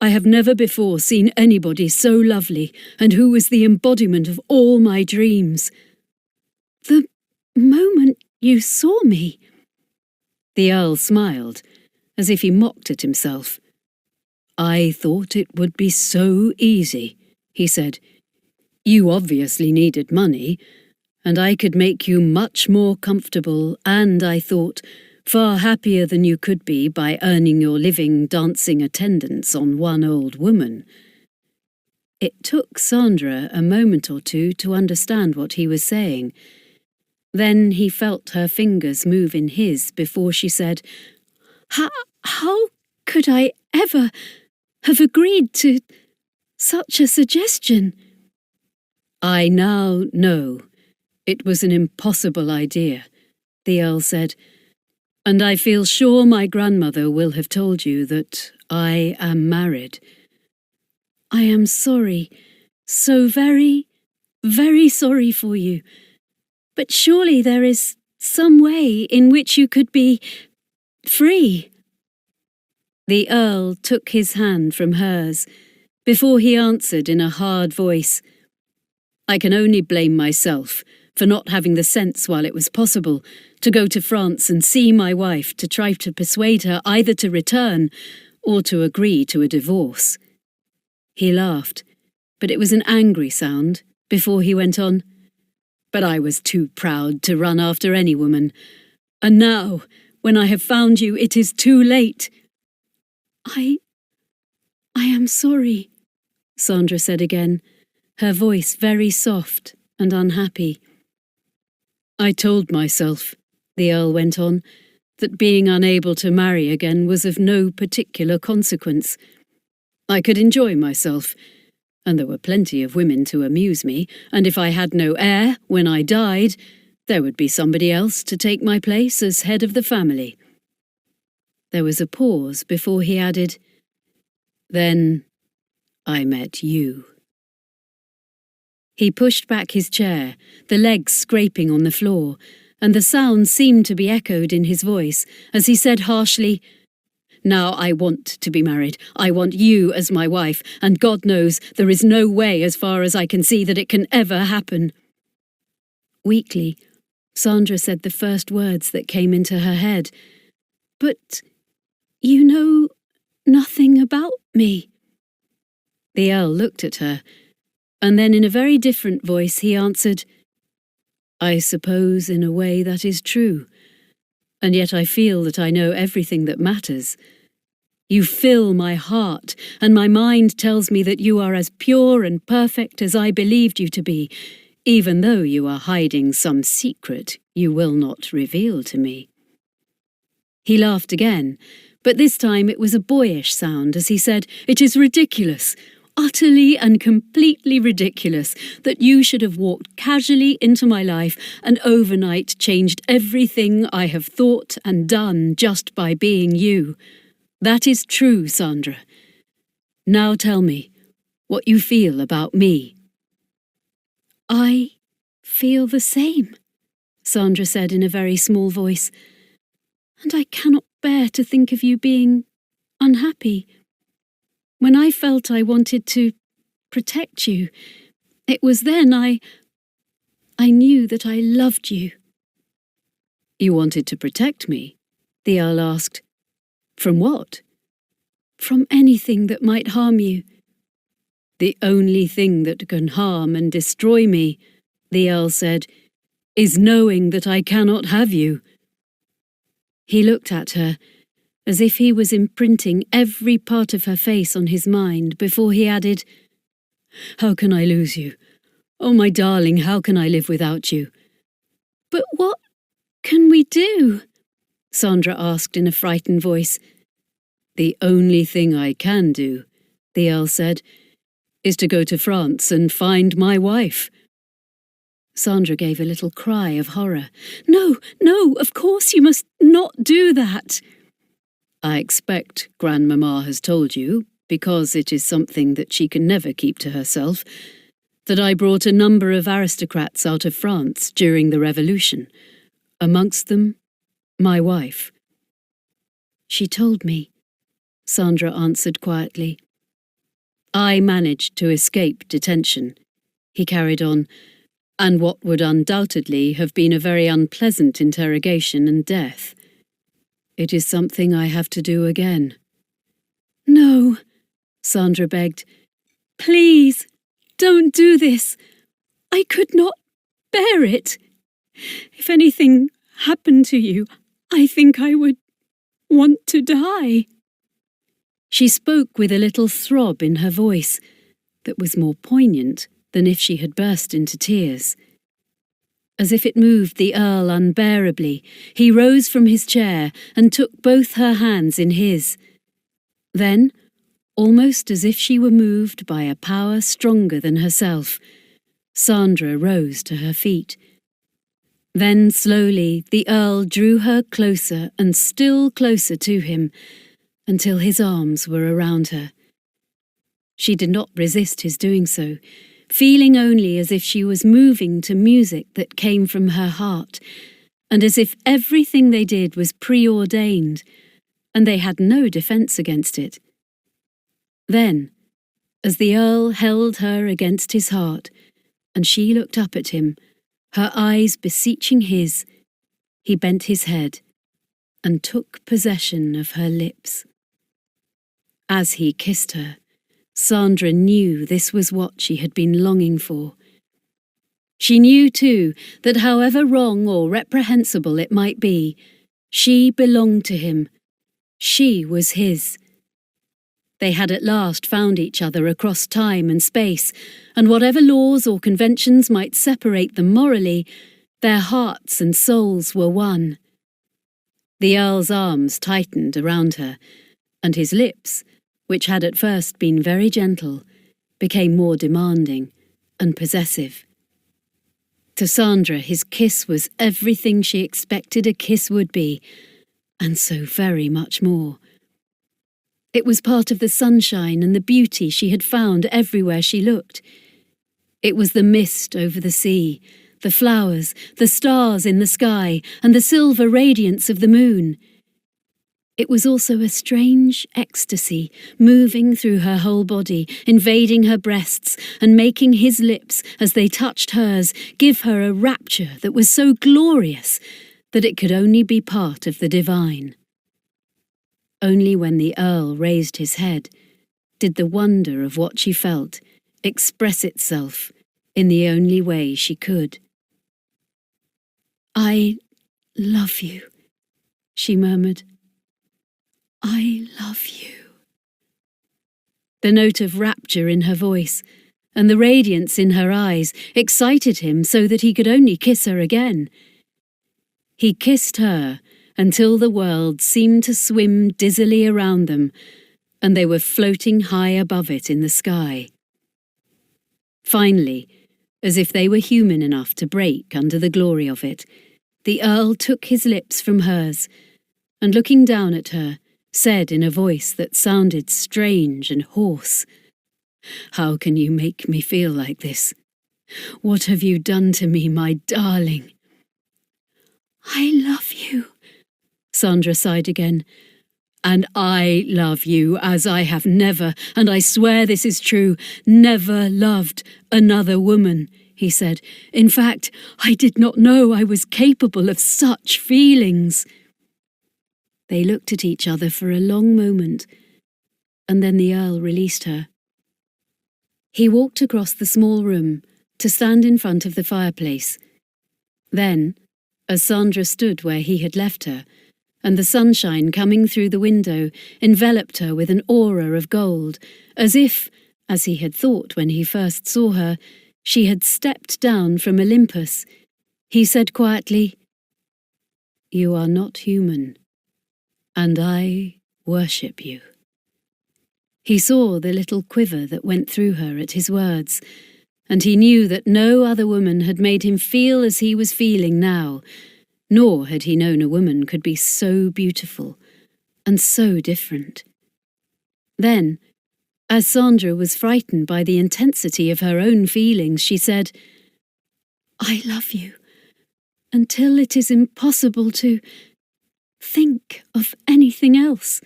I have never before seen anybody so lovely and who was the embodiment of all my dreams. The moment you saw me? The Earl smiled, as if he mocked at himself. I thought it would be so easy, he said. You obviously needed money, and I could make you much more comfortable and, I thought, far happier than you could be by earning your living dancing attendance on one old woman. It took Sandra a moment or two to understand what he was saying. Then he felt her fingers move in his before she said, How could I ever have agreed to such a suggestion? I now know it was an impossible idea, the Earl said, and I feel sure my grandmother will have told you that I am married. I am sorry, so very, very sorry for you. But surely there is some way in which you could be free. The Earl took his hand from hers before he answered in a hard voice, I can only blame myself for not having the sense while it was possible to go to France and see my wife to try to persuade her either to return or to agree to a divorce. He laughed, but it was an angry sound, before he went on. But I was too proud to run after any woman. And now, when I have found you, it is too late. I I am sorry, Sandra said again, her voice very soft and unhappy. I told myself, the Earl went on, that being unable to marry again was of no particular consequence. I could enjoy myself, and there were plenty of women to amuse me, and if I had no heir when I died, there would be somebody else to take my place as head of the family. There was a pause before he added, Then I met you. He pushed back his chair, the legs scraping on the floor, and the sound seemed to be echoed in his voice as he said harshly, Now I want to be married. I want you as my wife, and God knows there is no way as far as I can see that it can ever happen. Weakly, Sandra said the first words that came into her head. But you know nothing about me. The Earl looked at her, and then in a very different voice he answered, I suppose in a way that is true, and yet I feel that I know everything that matters. You fill my heart, and my mind tells me that you are as pure and perfect as I believed you to be, even though you are hiding some secret you will not reveal to me. He laughed again, but this time it was a boyish sound as he said, It is ridiculous, utterly and completely ridiculous, that you should have walked casually into my life and overnight changed everything I have thought and done just by being you. That is true, Sandra. Now tell me what you feel about me. I feel the same, Sandra said in a very small voice, and I cannot bear to think of you being unhappy. When I felt I wanted to protect you, it was then I knew that I loved you. You wanted to protect me? The Earl asked. From what? From anything that might harm you. The only thing that can harm and destroy me, the Earl said, is knowing that I cannot have you. He looked at her, as if he was imprinting every part of her face on his mind before he added, How can I lose you? Oh, my darling, how can I live without you? But what can we do? Sandra asked in a frightened voice. The only thing I can do, the Earl said, is to go to France and find my wife. Sandra gave a little cry of horror. No, of course you must not do that. I expect Grandmamma has told you, because it is something that she can never keep to herself, that I brought a number of aristocrats out of France during the Revolution, amongst them my wife. She told me, Sandra answered quietly. I managed to escape detention, he carried on, and what would undoubtedly have been a very unpleasant interrogation and death. It is something I have to do again. No, Sandra begged. Please, don't do this. I could not bear it. If anything happened to you, I think I would want to die. She spoke with a little throb in her voice that was more poignant than if she had burst into tears. As if it moved the Earl unbearably, he rose from his chair and took both her hands in his. Then, almost as if she were moved by a power stronger than herself, Sandra rose to her feet. Then slowly the Earl drew her closer and still closer to him, until his arms were around her. She did not resist his doing so, feeling only as if she was moving to music that came from her heart, and as if everything they did was preordained, and they had no defence against it. Then, as the Earl held her against his heart, and she looked up at him, her eyes beseeching his, he bent his head and took possession of her lips. As he kissed her, Sandra knew this was what she had been longing for. She knew, too, that however wrong or reprehensible it might be, she belonged to him. She was his. They had at last found each other across time and space, and whatever laws or conventions might separate them morally, their hearts and souls were one. The Earl's arms tightened around her, and his lips, which had at first been very gentle, became more demanding and possessive. To Sandra, his kiss was everything she expected a kiss would be, and so very much more. It was part of the sunshine and the beauty she had found everywhere she looked. It was the mist over the sea, the flowers, the stars in the sky, and the silver radiance of the moon. It was also a strange ecstasy moving through her whole body, invading her breasts, and making his lips, as they touched hers, give her a rapture that was so glorious that it could only be part of the divine. Only when the Earl raised his head did the wonder of what she felt express itself in the only way she could. "I love you," she murmured. "I love you." The note of rapture in her voice and the radiance in her eyes excited him so that he could only kiss her again. He kissed her until the world seemed to swim dizzily around them, and they were floating high above it in the sky. Finally, as if they were human enough to break under the glory of it, the Earl took his lips from hers, and looking down at her, said in a voice that sounded strange and hoarse, "How can you make me feel like this? What have you done to me, my darling?" "I love you," Sandra sighed again. "And I love you as I have never, and I swear this is true, never loved another woman," he said. "In fact, I did not know I was capable of such feelings." They looked at each other for a long moment, and then the Earl released her. He walked across the small room to stand in front of the fireplace. Then, as Sandra stood where he had left her, and the sunshine coming through the window enveloped her with an aura of gold, as if, as he had thought when he first saw her, she had stepped down from Olympus, he said quietly, "You are not human, and I worship you." He saw the little quiver that went through her at his words, and he knew that no other woman had made him feel as he was feeling now, nor had he known a woman could be so beautiful and so different. Then, as Sandra was frightened by the intensity of her own feelings, she said, "I love you until it is impossible to think of anything else."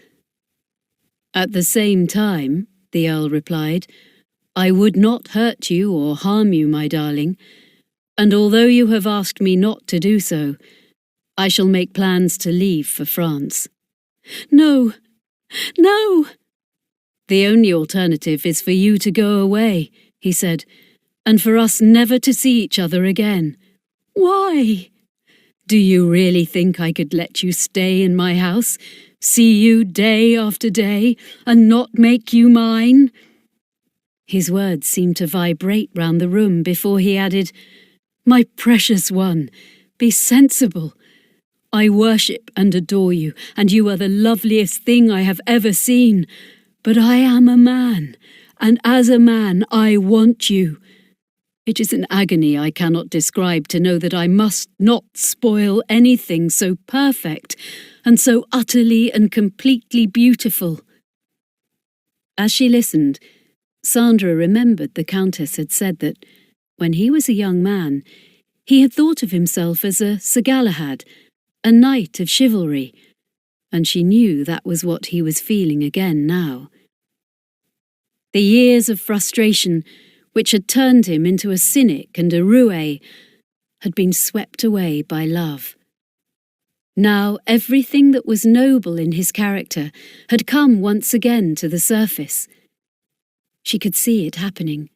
"At the same time," the Earl replied, "I would not hurt you or harm you, my darling, and although you have asked me not to do so, I shall make plans to leave for France." "No, no!" "The only alternative is for you to go away," he said, "and for us never to see each other again." "Why?" "Do you really think I could let you stay in my house, see you day after day, and not make you mine?" His words seemed to vibrate round the room before he added, "My precious one, be sensible. I worship and adore you, and you are the loveliest thing I have ever seen. But I am a man, and as a man I want you. It is an agony I cannot describe to know that I must not spoil anything so perfect and so utterly and completely beautiful." As she listened, Sandra remembered the Countess had said that, when he was a young man, he had thought of himself as a Sir Galahad, a knight of chivalry, and she knew that was what he was feeling again now. The years of frustration, which had turned him into a cynic and a roue, had been swept away by love. Now everything that was noble in his character had come once again to the surface. She could see it happening,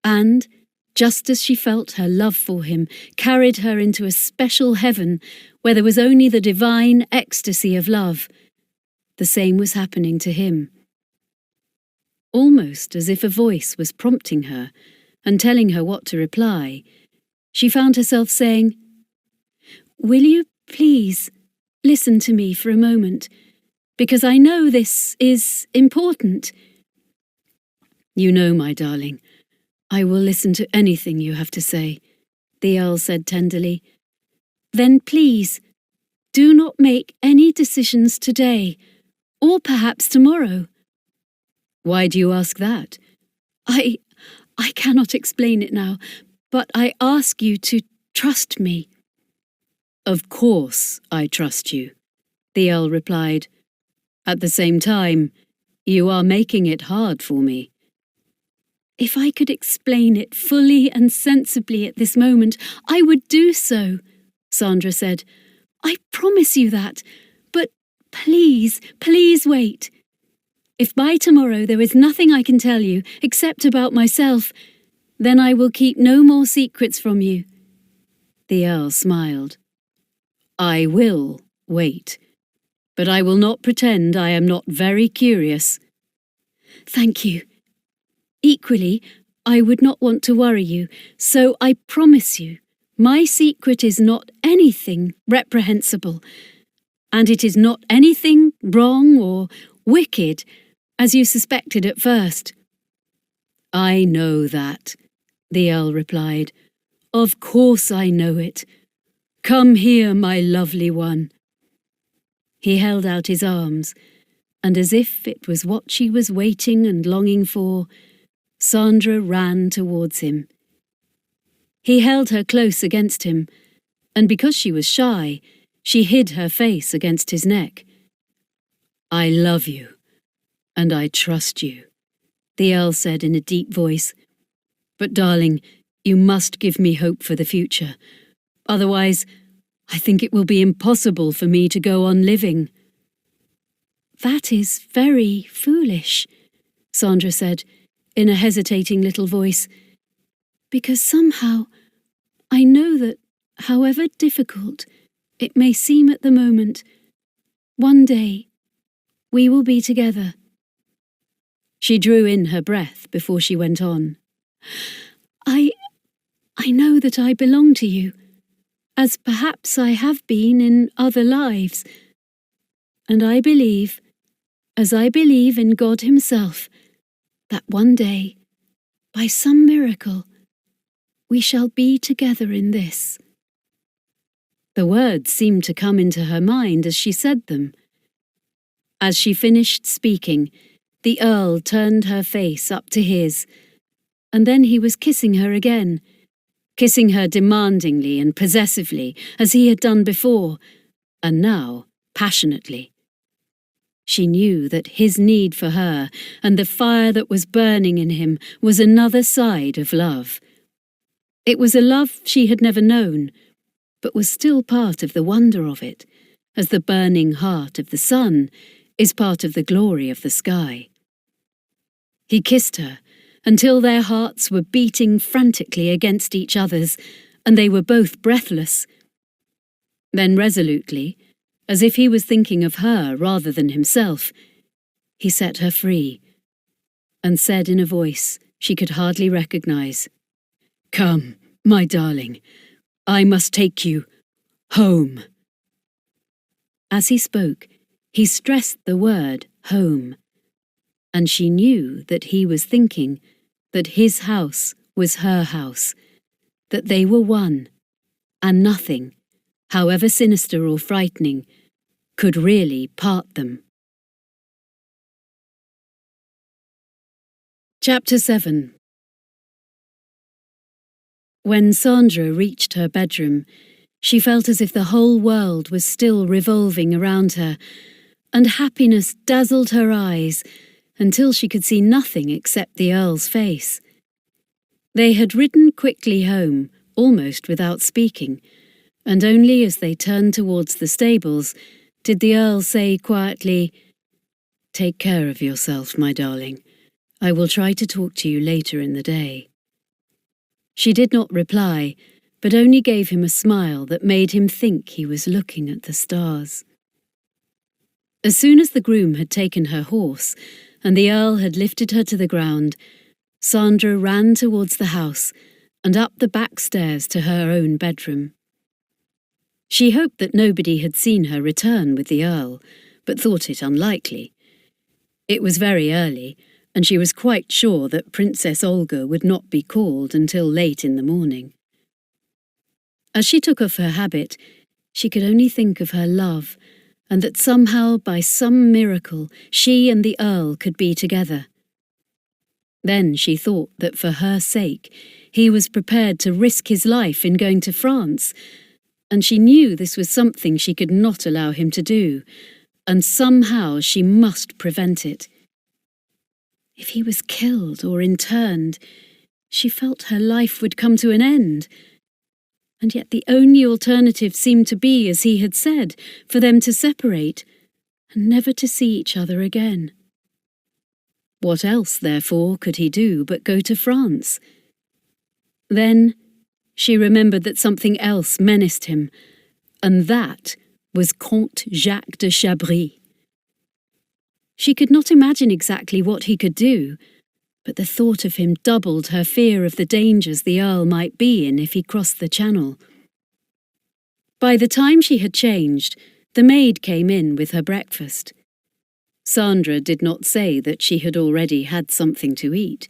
and, just as she felt her love for him carried her into a special heaven where there was only the divine ecstasy of love, the same was happening to him. Almost as if a voice was prompting her and telling her what to reply, she found herself saying, "Will you please listen to me for a moment, because I know this is important." "You know, my darling, I will listen to anything you have to say," the Earl said tenderly. "Then please, do not make any decisions today, or perhaps tomorrow." "Why do you ask that?" I cannot explain it now, but I ask you to trust me." "Of course I trust you," the Earl replied. "At the same time, you are making it hard for me." "If I could explain it fully and sensibly at this moment, I would do so," Sandra said. "I promise you that. But please, please wait. If by tomorrow there is nothing I can tell you except about myself, then I will keep no more secrets from you." The Earl smiled. "I will wait, but I will not pretend I am not very curious." "Thank you. Equally, I would not want to worry you, so I promise you, my secret is not anything reprehensible, and it is not anything wrong or wicked, as you suspected at first." "I know that," the Earl replied. "Of course I know it. Come here, my lovely one." He held out his arms, and as if it was what she was waiting and longing for, Sandra ran towards him. He held her close against him, and because she was shy, she hid her face against his neck. "I love you, and I trust you," the Earl said in a deep voice. "But darling, you must give me hope for the future. Otherwise, I think it will be impossible for me to go on living." "That is very foolish," Sandra said, in a hesitating little voice, "because somehow I know that, however difficult it may seem at the moment, one day we will be together." She drew in her breath before she went on. I know that I belong to you, as perhaps I have been in other lives, and I believe, as I believe in God himself, that one day, by some miracle, we shall be together in this." The words seemed to come into her mind as she said them. As she finished speaking, the Earl turned her face up to his, and then he was kissing her again, kissing her demandingly and possessively as he had done before, and now passionately. She knew that his need for her and the fire that was burning in him was another side of love. It was a love she had never known, but was still part of the wonder of it, as the burning heart of the sun is part of the glory of the sky. He kissed her until their hearts were beating frantically against each other's, and they were both breathless. Then resolutely, as if he was thinking of her rather than himself, he set her free, and said in a voice she could hardly recognize, "Come, my darling, I must take you home." As he spoke, he stressed the word home, and she knew that he was thinking that his house was her house, that they were one, and nothing, however sinister or frightening, could really part them. Chapter 7. When Sandra reached her bedroom, she felt as if the whole world was still revolving around her, and happiness dazzled her eyes until she could see nothing except the Earl's face. They had ridden quickly home, almost without speaking, and only as they turned towards the stables did the Earl say quietly, "Take care of yourself, my darling. I will try to talk to you later in the day." She did not reply, but only gave him a smile that made him think he was looking at the stars. As soon as the groom had taken her horse, and the Earl had lifted her to the ground, Sandra ran towards the house and up the back stairs to her own bedroom. She hoped that nobody had seen her return with the Earl, but thought it unlikely. It was very early, and she was quite sure that Princess Olga would not be called until late in the morning. As she took off her habit, she could only think of her love, and that somehow, by some miracle, she and the Earl could be together. Then she thought that for her sake, he was prepared to risk his life in going to France, and she knew this was something she could not allow him to do, and somehow she must prevent it. If he was killed or interned, she felt her life would come to an end. And yet the only alternative seemed to be, as he had said, for them to separate and never to see each other again. What else, therefore, could he do but go to France? Then she remembered that something else menaced him, and that was Comte Jacques de Chabris. She could not imagine exactly what he could do, but the thought of him doubled her fear of the dangers the Earl might be in if he crossed the Channel. By the time she had changed, the maid came in with her breakfast. Sandra did not say that she had already had something to eat.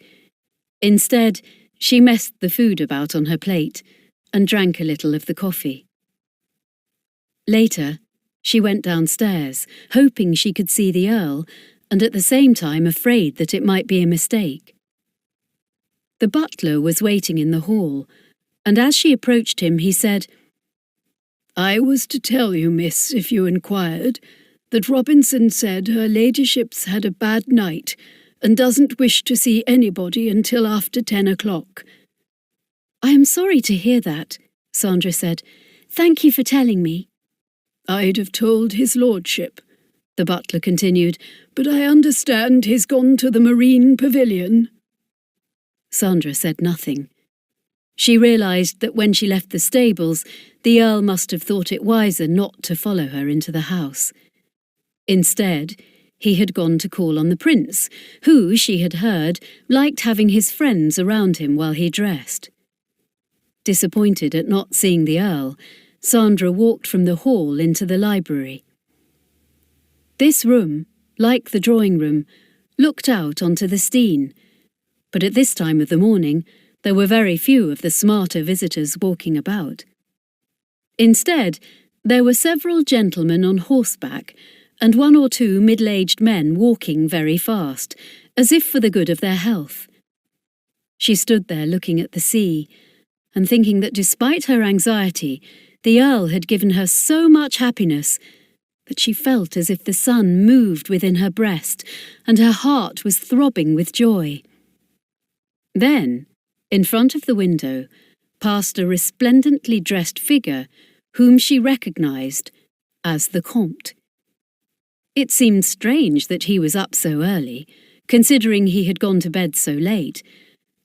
Instead, she messed the food about on her plate and drank a little of the coffee. Later, she went downstairs, hoping she could see the Earl, and at the same time afraid that it might be a mistake. The butler was waiting in the hall, and as she approached him, he said, "I was to tell you, miss, if you inquired, that Robinson said her ladyship's had a bad night and doesn't wish to see anybody until after 10 o'clock. "I am sorry to hear that," Sandra said. "Thank you for telling me." "I'd have told his lordship," the butler continued, "but I understand he's gone to the Marine Pavilion." Sandra said nothing. She realised that when she left the stables, the Earl must have thought it wiser not to follow her into the house. Instead, he had gone to call on the prince, who, she had heard, liked having his friends around him while he dressed. Disappointed at not seeing the Earl, Sandra walked from the hall into the library. This room, like the drawing room, looked out onto the Steine, but at this time of the morning there were very few of the smarter visitors walking about. Instead, there were several gentlemen on horseback and 1 or 2 middle-aged men walking very fast, as if for the good of their health. She stood there looking at the sea, and thinking that despite her anxiety, the Earl had given her so much happiness that she felt as if the sun moved within her breast and her heart was throbbing with joy. Then, in front of the window, passed a resplendently dressed figure whom she recognised as the Comte. It seemed strange that he was up so early, considering he had gone to bed so late,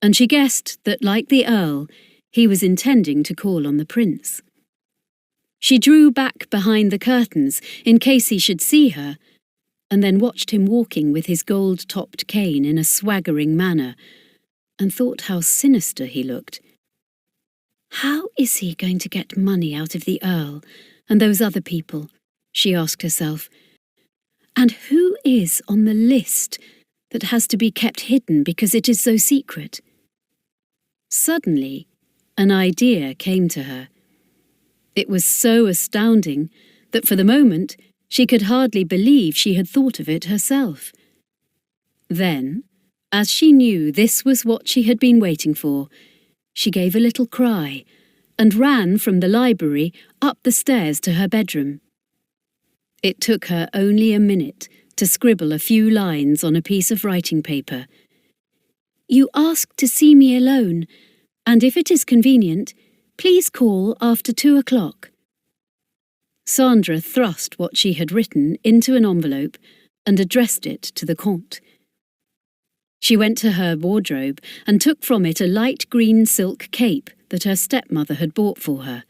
and she guessed that, like the Earl, he was intending to call on the prince. She drew back behind the curtains in case he should see her, and then watched him walking with his gold-topped cane in a swaggering manner, and thought how sinister he looked. How is he going to get money out of the Earl and those other people? She asked herself. And who is on the list that has to be kept hidden because it is so secret? Suddenly, an idea came to her. It was so astounding that for the moment she could hardly believe she had thought of it herself. Then, as she knew this was what she had been waiting for, she gave a little cry and ran from the library up the stairs to her bedroom. It took her only a minute to scribble a few lines on a piece of writing paper. "You asked to see me alone, and if it is convenient, please call after 2 o'clock." Sandra thrust what she had written into an envelope and addressed it to the Comte. She went to her wardrobe and took from it a light green silk cape that her stepmother had bought for her.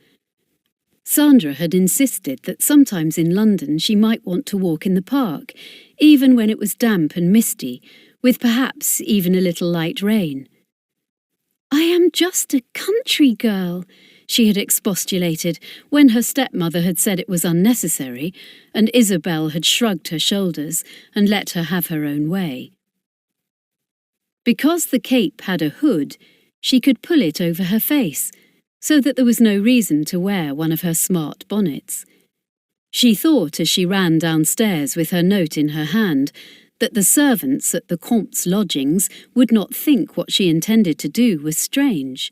Sandra had insisted that sometimes in London she might want to walk in the park, even when it was damp and misty, with perhaps even a little light rain. "I am just a country girl," she had expostulated when her stepmother had said it was unnecessary, and Isabel had shrugged her shoulders and let her have her own way. Because the cape had a hood, she could pull it over her face, so that there was no reason to wear one of her smart bonnets. She thought as she ran downstairs with her note in her hand that the servants at the Comte's lodgings would not think what she intended to do was strange.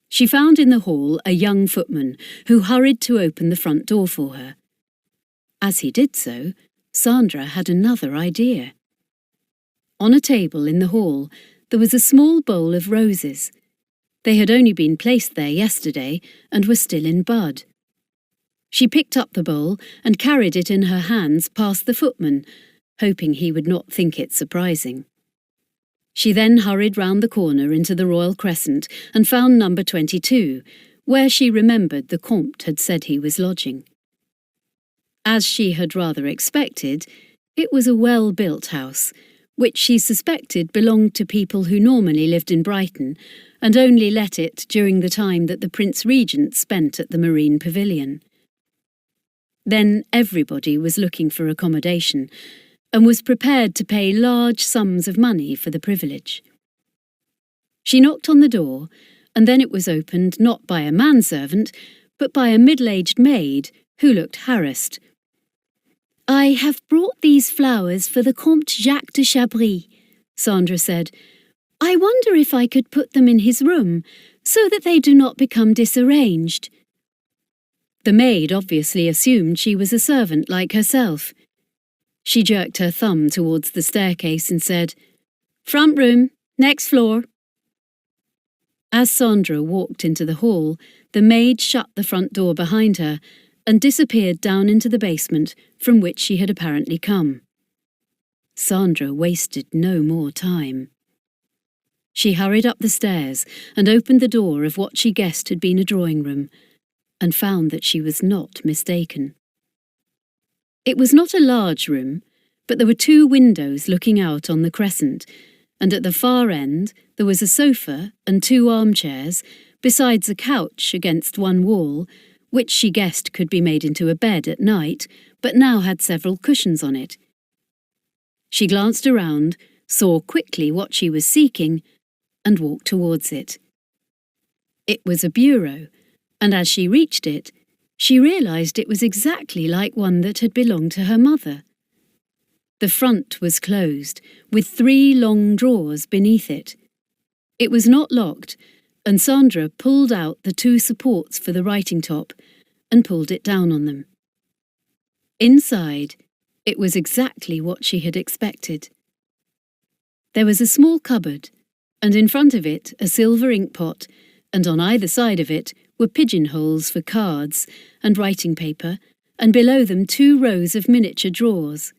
She found in the hall a young footman who hurried to open the front door for her. As he did so, Sandra had another idea. On a table in the hall, there was a small bowl of roses. They had only been placed there yesterday and were still in bud. She picked up the bowl and carried it in her hands past the footman, hoping he would not think it surprising. She then hurried round the corner into the Royal Crescent and found number 22, where she remembered the Comte had said he was lodging. As she had rather expected, it was a well-built house, which she suspected belonged to people who normally lived in Brighton and only let it during the time that the Prince Regent spent at the Marine Pavilion. Then everybody was looking for accommodation and was prepared to pay large sums of money for the privilege. She knocked on the door, and then it was opened not by a manservant, but by a middle-aged maid who looked harassed. "I have brought these flowers for the Comte Jacques de Chabris," Sandra said. "I wonder if I could put them in his room, so that they do not become disarranged." The maid obviously assumed she was a servant like herself. She jerked her thumb towards the staircase and said, "Front room, next floor." As Sandra walked into the hall, the maid shut the front door behind her and disappeared down into the basement from which she had apparently come. Sandra wasted no more time. She hurried up the stairs and opened the door of what she guessed had been a drawing room, and found that she was not mistaken. It was not a large room, but there were 2 windows looking out on the crescent, and at the far end there was a sofa and 2 armchairs, besides a couch against one wall, which she guessed could be made into a bed at night, but now had several cushions on it. She glanced around, saw quickly what she was seeking, and walked towards it. It was a bureau, and as she reached it, she realised it was exactly like one that had belonged to her mother. The front was closed, with 3 long drawers beneath it. It was not locked, and Sandra pulled out the 2 supports for the writing top and pulled it down on them. Inside, it was exactly what she had expected. There was a small cupboard, and in front of it a silver ink pot, and on either side of it were pigeonholes for cards and writing paper, and below them 2 rows of miniature drawers.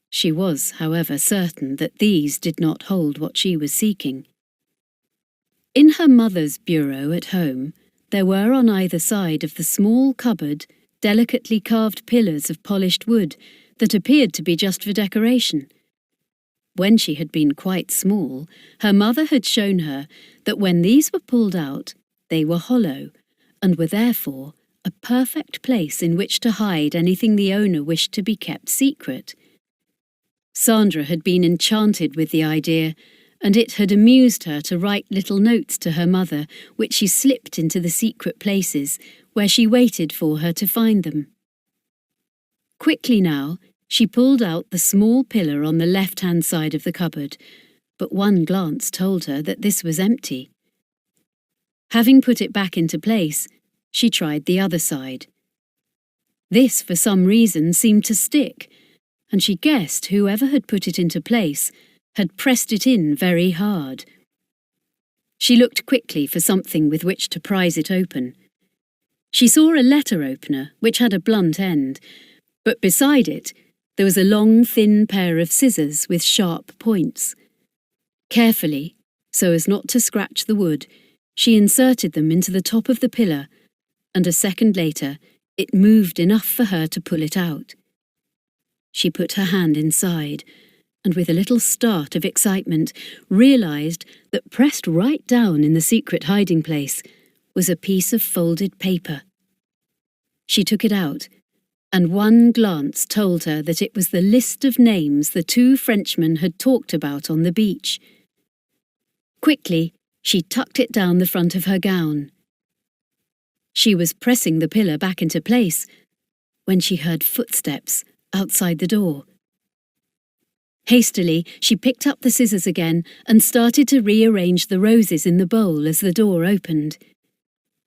She was, however, certain that these did not hold what she was seeking. In her mother's bureau at home, there were on either side of the small cupboard delicately carved pillars of polished wood that appeared to be just for decoration. When she had been quite small, her mother had shown her that when these were pulled out, they were hollow, and were therefore a perfect place in which to hide anything the owner wished to be kept secret. Sandra had been enchanted with the idea, and it had amused her to write little notes to her mother, which she slipped into the secret places where she waited for her to find them. Quickly now, she pulled out the small pillar on the left-hand side of the cupboard, but one glance told her that this was empty. Having put it back into place, she tried the other side. This, for some reason, seemed to stick, and she guessed whoever had put it into place had pressed it in very hard. She looked quickly for something with which to prise it open. She saw a letter opener, which had a blunt end, but beside it there was a long, thin pair of scissors with sharp points. Carefully, so as not to scratch the wood, she inserted them into the top of the pillar and a second later it moved enough for her to pull it out. She put her hand inside, and with a little start of excitement realised that pressed right down in the secret hiding place was a piece of folded paper. She took it out, and one glance told her that it was the list of names the two Frenchmen had talked about on the beach. Quickly, she tucked it down the front of her gown. She was pressing the pillar back into place when she heard footsteps outside the door. Hastily, she picked up the scissors again and started to rearrange the roses in the bowl as the door opened.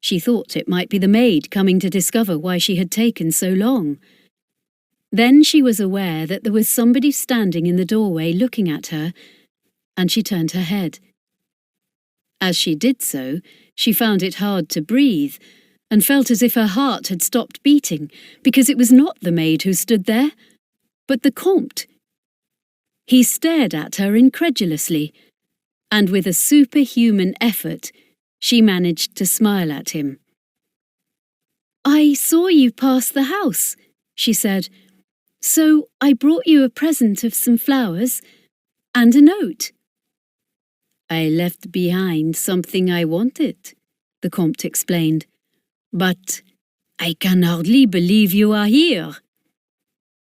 She thought it might be the maid coming to discover why she had taken so long. Then she was aware that there was somebody standing in the doorway looking at her, and she turned her head. As she did so, she found it hard to breathe and felt as if her heart had stopped beating because it was not the maid who stood there, but the Comte. He stared at her incredulously, and with a superhuman effort, she managed to smile at him. "I saw you pass the house," she said, "so I brought you a present of some flowers and a note." "I left behind something I wanted," the Comte explained, "but I can hardly believe you are here."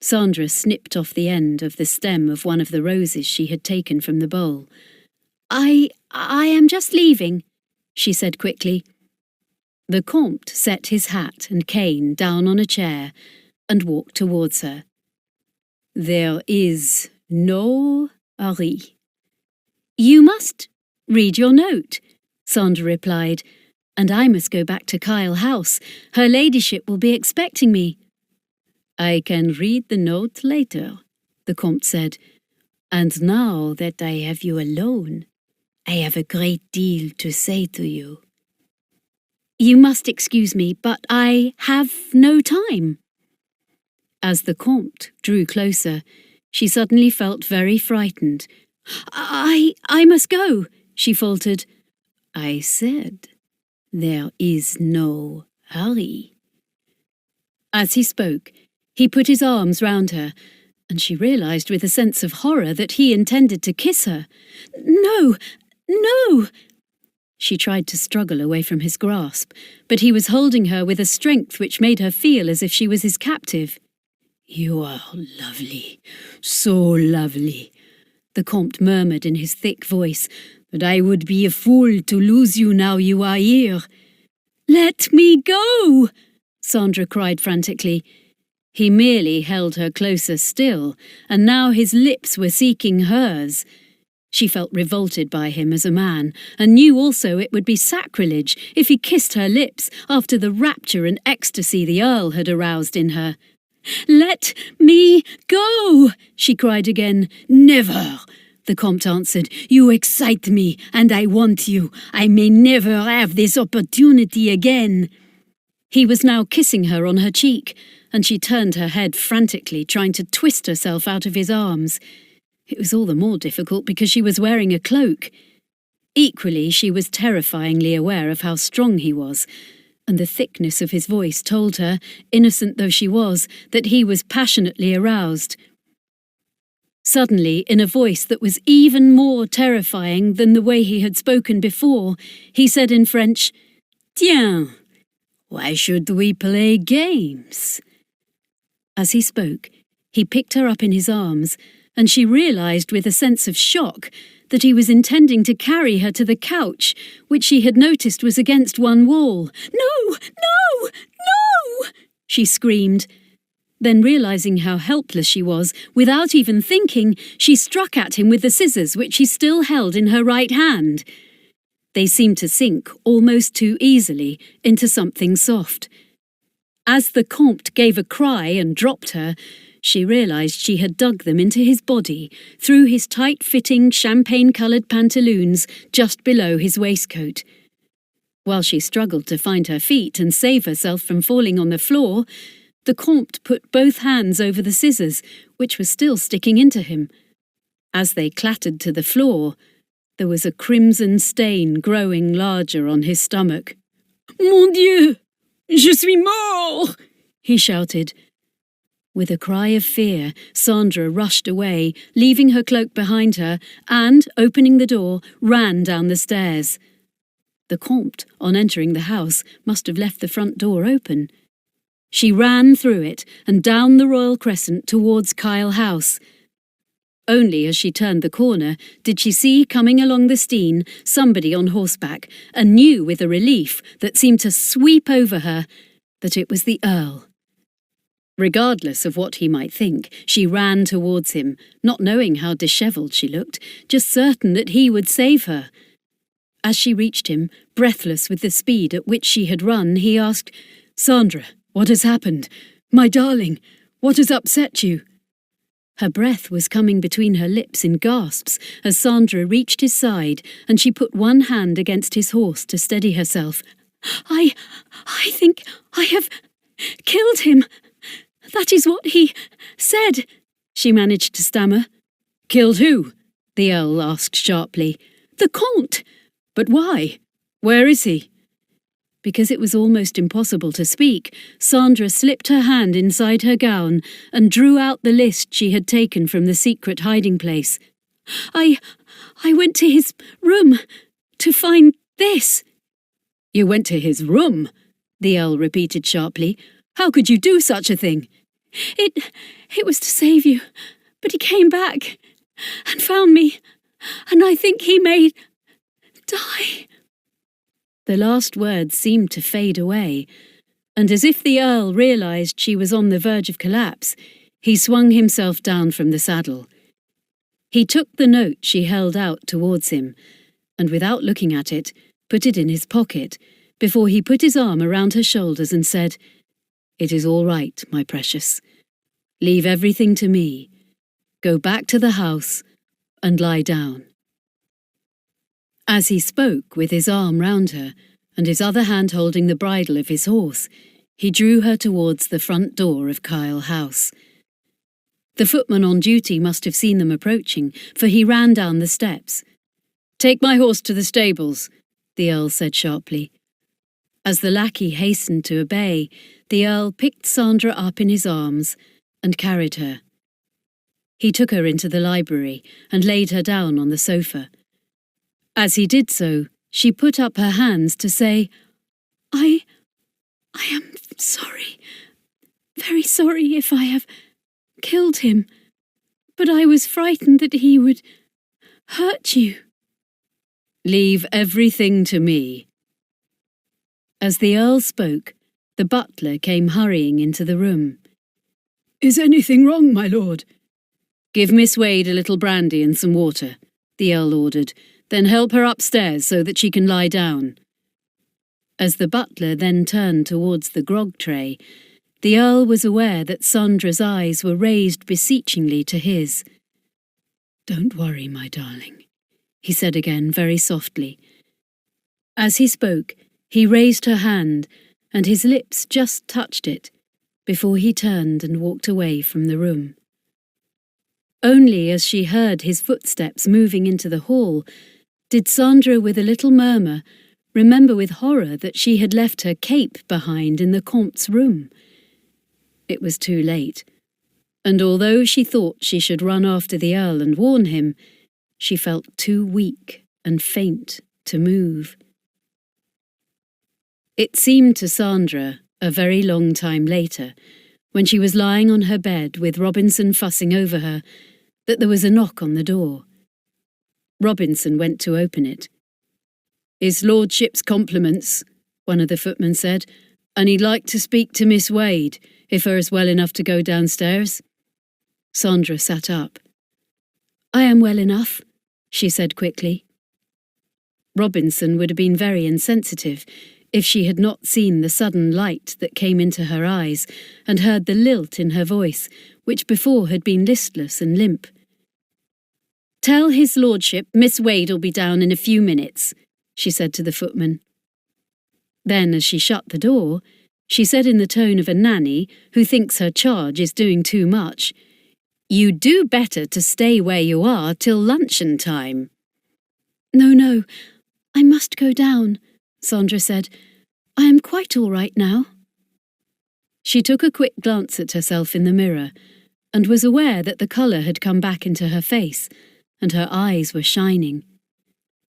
Sandra snipped off the end of the stem of one of the roses she had taken from the bowl. I am just leaving," she said quickly. The Comte set his hat and cane down on a chair and walked towards her. "There is no hurry." "You must read your note," Sandra replied, "and I must go back to Kyle House. Her ladyship will be expecting me." "I can read the note later," the Comte said. "And now that I have you alone, I have a great deal to say to you." "You must excuse me, but I have no time." As the Comte drew closer, she suddenly felt very frightened. I must go," she faltered. "I said there is no hurry." As he spoke, he put his arms round her, and she realised with a sense of horror that he intended to kiss her. "No, no!" She tried to struggle away from his grasp, but he was holding her with a strength which made her feel as if she was his captive. "You are lovely, so lovely," the Comte murmured in his thick voice, "but I would be a fool to lose you now you are here." "Let me go!" Sandra cried frantically. He merely held her closer still, and now his lips were seeking hers. She felt revolted by him as a man, and knew also it would be sacrilege if he kissed her lips after the rapture and ecstasy the Earl had aroused in her. "Let me go!" she cried again. "Never!" the Comte answered. "You excite me, and I want you. I may never have this opportunity again." He was now kissing her on her cheek, and she turned her head frantically, trying to twist herself out of his arms. It was all the more difficult because she was wearing a cloak. Equally, she was terrifyingly aware of how strong he was, and the thickness of his voice told her, innocent though she was, that he was passionately aroused. Suddenly, in a voice that was even more terrifying than the way he had spoken before, he said in French, "Tiens, why should we play games?" As he spoke, he picked her up in his arms, and she realised with a sense of shock that he was intending to carry her to the couch, which she had noticed was against one wall. "No, no, no!" she screamed. Then, realising how helpless she was, without even thinking, she struck at him with the scissors which she still held in her right hand. They seemed to sink almost too easily into something soft. As the Comte gave a cry and dropped her, she realised she had dug them into his body through his tight-fitting champagne-coloured pantaloons just below his waistcoat. While she struggled to find her feet and save herself from falling on the floor, the Comte put both hands over the scissors, which were still sticking into him. As they clattered to the floor, there was a crimson stain growing larger on his stomach. "Mon Dieu! Je suis mort! He shouted. With a cry of fear, Sandra rushed away, leaving her cloak behind her, and, opening the door, ran down the stairs. The Comte, on entering the house, must have left the front door open. She ran through it and down the Royal Crescent towards Kyle House. Only as she turned the corner did she see coming along the Steene somebody on horseback, and knew with a relief that seemed to sweep over her that it was the Earl. Regardless of what he might think, she ran towards him, not knowing how dishevelled she looked, just certain that he would save her. As she reached him, breathless with the speed at which she had run, he asked, "Sandra, what has happened? My darling, what has upset you?" Her breath was coming between her lips in gasps as Sandra reached his side, and she put one hand against his horse to steady herself. I think I have killed him. That is what he said," she managed to stammer. "Killed who?" the Earl asked sharply. "The Comte." "But why? Where is he?" Because it was almost impossible to speak, Sandra slipped her hand inside her gown and drew out the list she had taken from the secret hiding place. I went to his room to find this." "You went to his room?" the Earl repeated sharply. "How could you do such a thing?" It was to save you, but he came back and found me, and I think he may die." The last words seemed to fade away, and as if the Earl realised she was on the verge of collapse, he swung himself down from the saddle. He took the note she held out towards him, and without looking at it, put it in his pocket, before he put his arm around her shoulders and said, "It is all right, my precious. Leave everything to me. Go back to the house and lie down." As he spoke, with his arm round her, and his other hand holding the bridle of his horse, he drew her towards the front door of Kyle House. The footman on duty must have seen them approaching, for he ran down the steps. "Take my horse to the stables," the Earl said sharply. As the lackey hastened to obey, the Earl picked Sandra up in his arms and carried her. He took her into the library and laid her down on the sofa. As he did so, she put up her hands to say, I am sorry, very sorry if I have killed him, but I was frightened that he would hurt you." "Leave everything to me." As the Earl spoke, the butler came hurrying into the room. "Is anything wrong, my lord?" "Give Miss Wade a little brandy and some water," the Earl ordered, "then help her upstairs so that she can lie down." As the butler then turned towards the grog tray, the Earl was aware that Sandra's eyes were raised beseechingly to his. "Don't worry, my darling," he said again very softly. As he spoke, he raised her hand, and his lips just touched it, before he turned and walked away from the room. Only as she heard his footsteps moving into the hall, did Sandra, with a little murmur, remember with horror that she had left her cape behind in the Comte's room. It was too late, and although she thought she should run after the Earl and warn him, she felt too weak and faint to move. It seemed to Sandra, a very long time later, when she was lying on her bed with Robinson fussing over her, that there was a knock on the door. Robinson went to open it. "His lordship's compliments," one of the footmen said, "and he'd like to speak to Miss Wade, if her's well enough to go downstairs." Sandra sat up. "I am well enough," she said quickly. Robinson would have been very insensitive if she had not seen the sudden light that came into her eyes and heard the lilt in her voice, which before had been listless and limp. "Tell his lordship Miss Wade'll be down in a few minutes," she said to the footman. Then, as she shut the door, she said in the tone of a nanny who thinks her charge is doing too much, "You'd do better to stay where you are till luncheon time." No, I must go down," Sandra said. "I am quite all right now, She took a quick glance at herself in the mirror and was aware that the colour had come back into her face and her eyes were shining.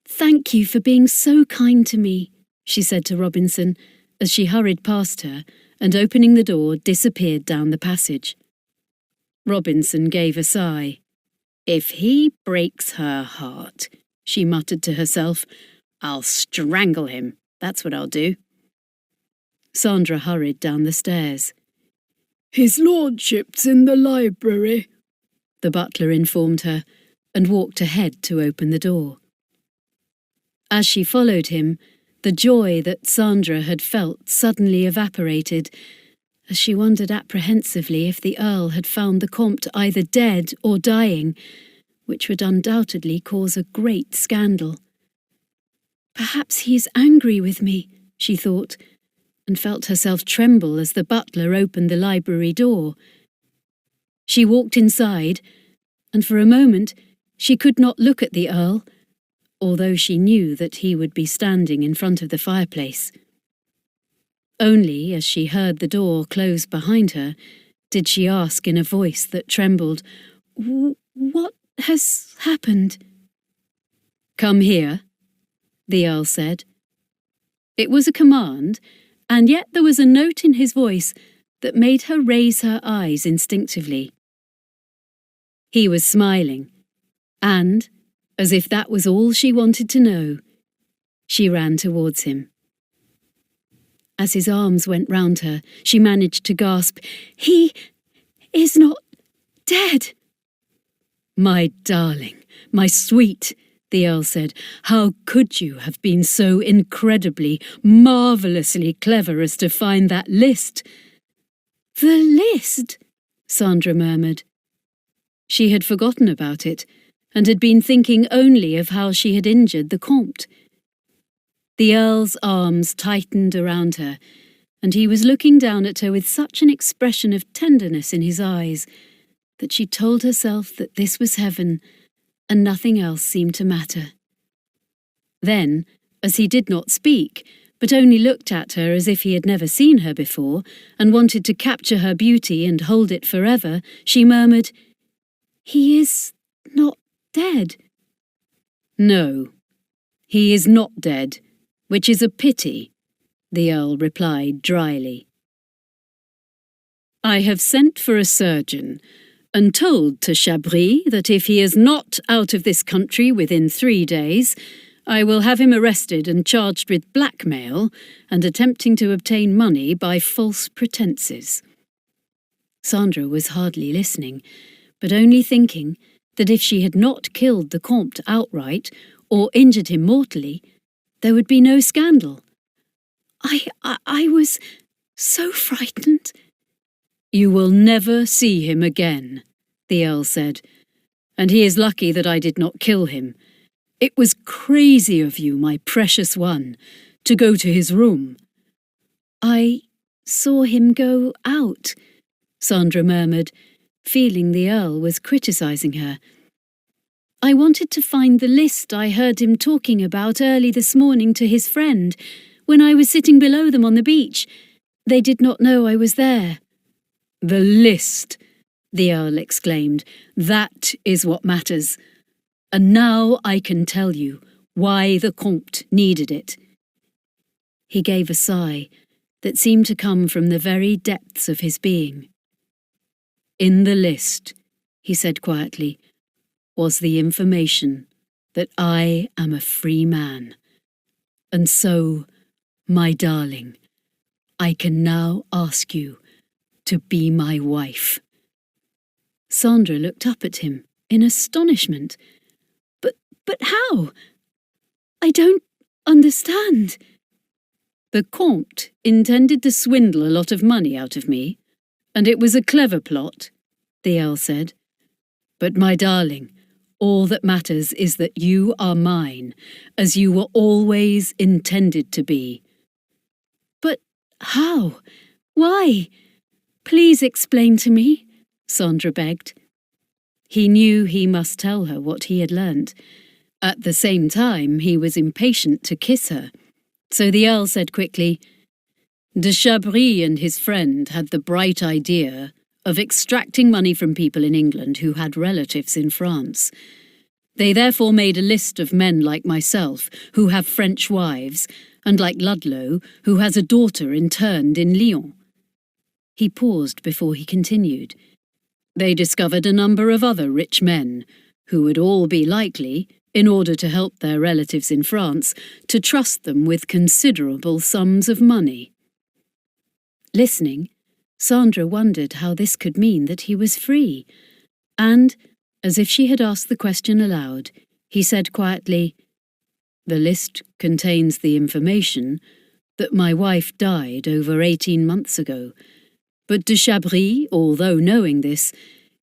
"Thank you for being so kind to me," she said to Robinson as she hurried past her and, opening the door, disappeared down the passage. Robinson gave a sigh. "If he breaks her heart," she muttered to herself, "I'll strangle him. That's what I'll do." Sandra hurried down the stairs. "His lordship's in the library," the butler informed her, and walked ahead to open the door. As she followed him, the joy that Sandra had felt suddenly evaporated, as she wondered apprehensively if the Earl had found the Comte either dead or dying, which would undoubtedly cause a great scandal. "Perhaps he is angry with me," she thought, and felt herself tremble as the butler opened the library door. She walked inside, and for a moment she could not look at the Earl, although she knew that he would be standing in front of the fireplace. Only as she heard the door close behind her did she ask in a voice that trembled, "What has happened?" "Come here," the Earl said. It was a command, and yet there was a note in his voice that made her raise her eyes instinctively. He was smiling, and, as if that was all she wanted to know, she ran towards him. As his arms went round her, she managed to gasp, "He is not dead." "My darling, my sweet," the Earl said, "how could you have been so incredibly, marvellously clever as to find that list?" "The list?" Sandra murmured. She had forgotten about it, and had been thinking only of how she had injured the Comte. The Earl's arms tightened around her, and he was looking down at her with such an expression of tenderness in his eyes that she told herself that this was heaven, and nothing else seemed to matter. Then, as he did not speak, but only looked at her as if he had never seen her before, and wanted to capture her beauty and hold it forever, she murmured, "He is not dead." "No, he is not dead, which is a pity," the Earl replied dryly. "I have sent for a surgeon, and told to Chabris that if he is not out of this country within 3 days, I will have him arrested and charged with blackmail and attempting to obtain money by false pretences." Sandra was hardly listening, but only thinking that if she had not killed the Comte outright or injured him mortally, there would be no scandal. I was so frightened." "You will never see him again," the Earl said, "and he is lucky that I did not kill him. It was crazy of you, my precious one, to go to his room." "I saw him go out," Sandra murmured, feeling the Earl was criticising her. "I wanted to find the list I heard him talking about early this morning to his friend, when I was sitting below them on the beach. They did not know I was there." "The list," the Earl exclaimed. "That is what matters. And now I can tell you why the Comte needed it." He gave a sigh that seemed to come from the very depths of his being. "In the list," he said quietly, "was the information that I am a free man. And so, my darling, I can now ask you to be my wife." Sandra looked up at him in astonishment. But how? I don't understand." "The Comte intended to swindle a lot of money out of me, and it was a clever plot," the Earl said. "But my darling, all that matters is that you are mine, as you were always intended to be." "But how? Why? Please explain to me," Sandra begged. He knew he must tell her what he had learnt. At the same time, he was impatient to kiss her. So the Earl said quickly, De Chabris and his friend had the bright idea of extracting money from people in England who had relatives in France. They therefore made a list of men like myself who have French wives, and like Ludlow, who has a daughter interned in Lyon. He paused before he continued. They discovered a number of other rich men, who would all be likely, in order to help their relatives in France, to trust them with considerable sums of money. Listening, Sandra wondered how this could mean that he was free, and, as if she had asked the question aloud, he said quietly, "The list contains the information that my wife died over 18 months ago, but de Chabris, although knowing this,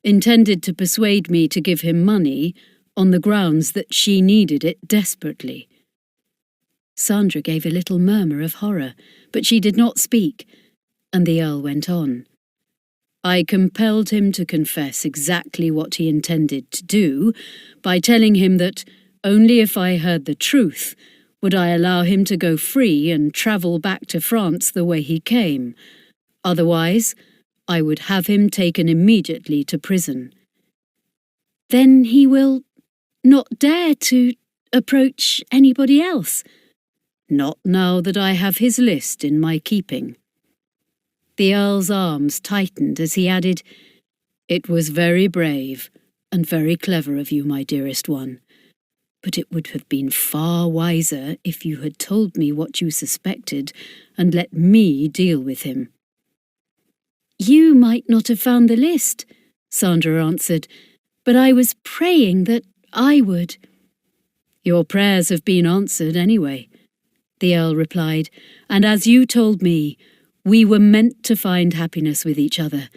intended to persuade me to give him money on the grounds that she needed it desperately." Sandra gave a little murmur of horror, but she did not speak, and the Earl went on. "I compelled him to confess exactly what he intended to do by telling him that only if I heard the truth would I allow him to go free and travel back to France the way he came. Otherwise, I would have him taken immediately to prison." "Then he will not dare to approach anybody else?" "Not now that I have his list in my keeping." The Earl's arms tightened as he added, "It was very brave and very clever of you, my dearest one, but it would have been far wiser if you had told me what you suspected and let me deal with him." "You might not have found the list," Sandra answered, "but I was praying that I would." "Your prayers have been answered anyway," the Earl replied, "and as you told me, we were meant to find happiness with each other,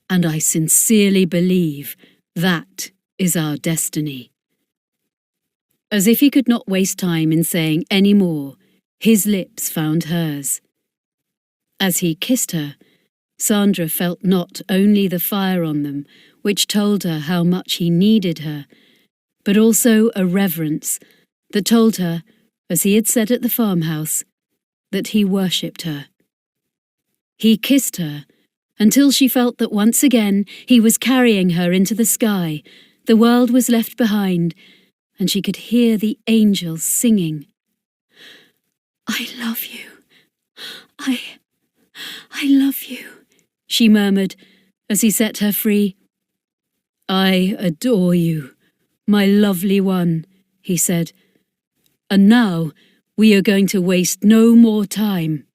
and I sincerely believe that is our destiny." As if he could not waste time in saying any more, his lips found hers. As he kissed her, Sandra felt not only the fire on them, which told her how much he needed her, but also a reverence that told her, as he had said at the farmhouse, that he worshipped her. He kissed her until she felt that once again he was carrying her into the sky, the world was left behind, and she could hear the angels singing. "I love you. I love you," she murmured as he set her free. "I adore you, my lovely one," he said. "And now we are going to waste no more time."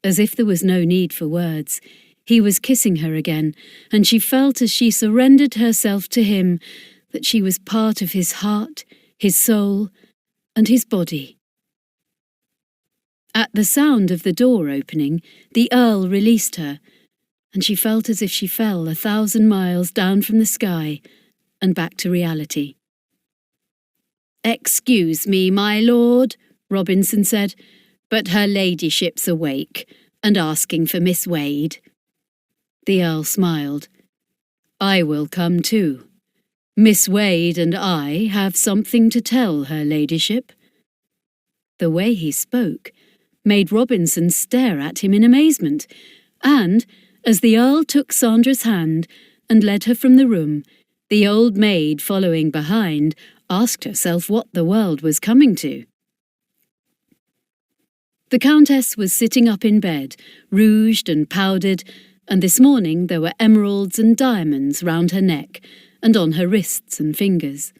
As if there was no need for words, he was kissing her again, and she felt as she surrendered herself to him that she was part of his heart, his soul, and his body. At the sound of the door opening, the Earl released her, and she felt as if she fell 1,000 miles down from the sky and back to reality. "Excuse me, my lord," Robinson said, "but her ladyship's awake and asking for Miss Wade." The Earl smiled. "I will come too. Miss Wade and I have something to tell her ladyship." The way he spoke made Robinson stare at him in amazement, and, as the Earl took Sandra's hand and led her from the room, the old maid following behind asked herself what the world was coming to. The Countess was sitting up in bed, rouged and powdered, and this morning there were emeralds and diamonds round her neck and on her wrists and fingers.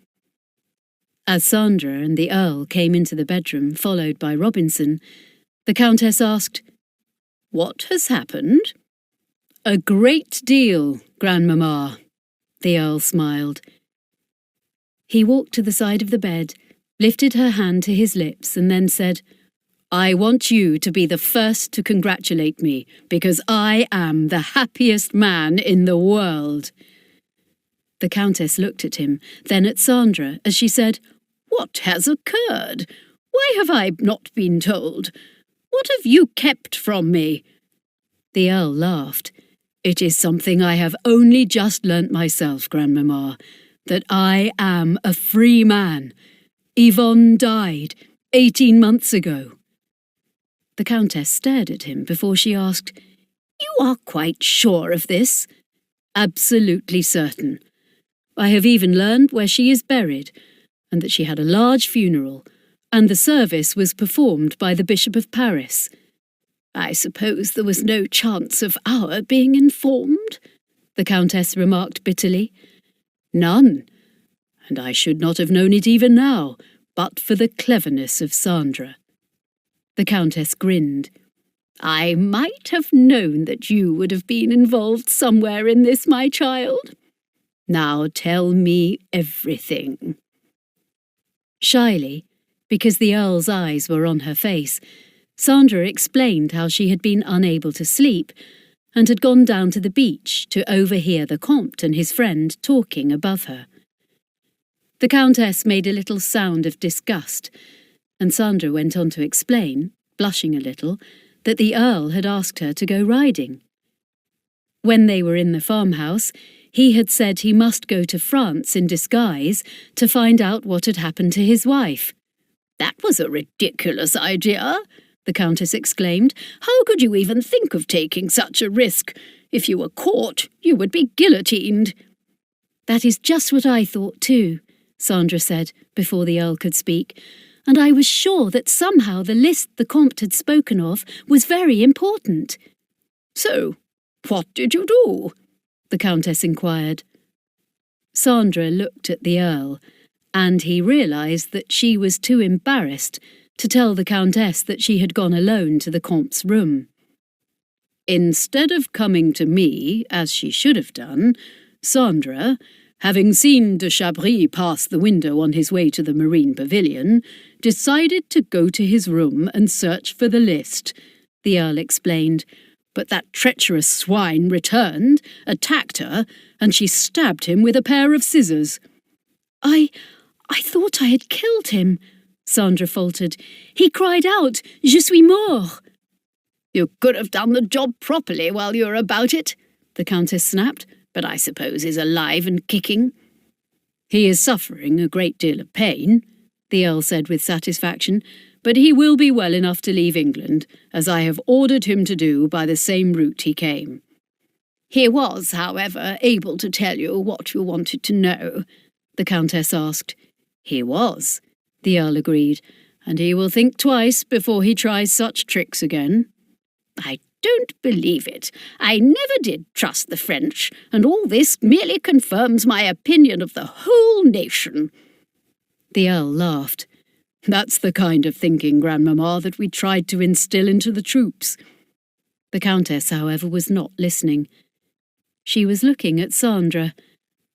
As Sandra and the Earl came into the bedroom, followed by Robinson, the Countess asked, "What has happened?" "A great deal, Grandmamma," the Earl smiled. He walked to the side of the bed, lifted her hand to his lips, and then said, "I want you to be the first to congratulate me, because I am the happiest man in the world." The Countess looked at him, then at Sandra, as she said, "What has occurred? Why have I not been told? What have you kept from me?" The Earl laughed. "It is something I have only just learnt myself, Grandmamma, that I am a free man. Yvonne died 18 months ago." The Countess stared at him before she asked, "You are quite sure of this?" "Absolutely certain. I have even learned where she is buried, and that she had a large funeral, and the service was performed by the Bishop of Paris." "I suppose there was no chance of our being informed?" the Countess remarked bitterly. "None, and I should not have known it even now, but for the cleverness of Sandra." The Countess grinned. "I might have known that you would have been involved somewhere in this, my child. Now tell me everything." Shyly, because the Earl's eyes were on her face, Sandra explained how she had been unable to sleep and had gone down to the beach to overhear the Comte and his friend talking above her. The Countess made a little sound of disgust, and Sandra went on to explain, blushing a little, that the Earl had asked her to go riding. When they were in the farmhouse, he had said he must go to France in disguise to find out what had happened to his wife. "That was a ridiculous idea," the Countess exclaimed. "How could you even think of taking such a risk? If you were caught, you would be guillotined." "That is just what I thought too," Sandra said, before the Earl could speak, "and I was sure that somehow the list the Comte had spoken of was very important." "So, what did you do?" the Countess inquired. Sandra looked at the Earl, and he realised that she was too embarrassed to tell the Countess that she had gone alone to the Comte's room. "Instead of coming to me, as she should have done, Sandra, having seen de Chabris pass the window on his way to the Marine Pavilion, decided to go to his room and search for the list," the Earl explained. "But that treacherous swine returned, attacked her, and she stabbed him with a pair of scissors." I thought I had killed him," Sandra faltered. "He cried out, 'Je suis mort!'" "You could have done the job properly while you were about it," the Countess snapped, "but I suppose he's alive and kicking." "He is suffering a great deal of pain," the Earl said with satisfaction, "but he will be well enough to leave England, as I have ordered him to do by the same route he came." "He was, however, able to tell you what you wanted to know?" the Countess asked. "He was," the Earl agreed, "and he will think twice before he tries such tricks again." "I don't believe it. I never did trust the French, and all this merely confirms my opinion of the whole nation." The Earl laughed. "That's the kind of thinking, Grandmamma, that we tried to instill into the troops." The Countess, however, was not listening. She was looking at Sandra,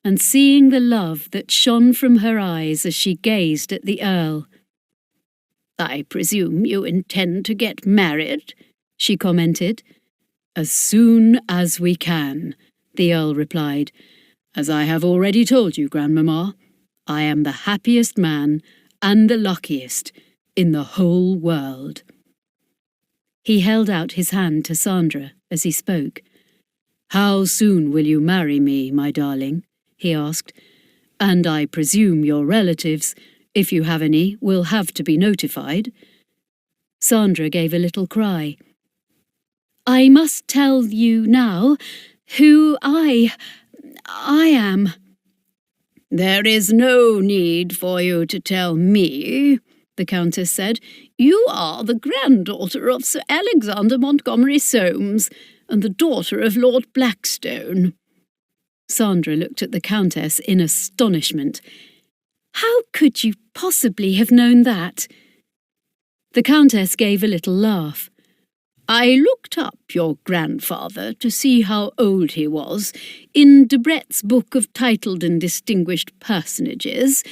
and seeing the love that shone from her eyes as she gazed at the Earl. "I presume you intend to get married?" she commented. "As soon as we can," the Earl replied. "As I have already told you, Grandmamma, I am the happiest man and the luckiest in the whole world." He held out his hand to Sandra as he spoke. "How soon will you marry me, my darling?" he asked. "And I presume your relatives, if you have any, will have to be notified." Sandra gave a little cry. "I must tell you now who I am." "There is no need for you to tell me," the Countess said. "You are the granddaughter of Sir Alexander Montgomery Soames and the daughter of Lord Blackstone." Sandra looked at the Countess in astonishment. "How could you possibly have known that?" The Countess gave a little laugh. "I looked up your grandfather to see how old he was in Debrett's book of titled and distinguished personages,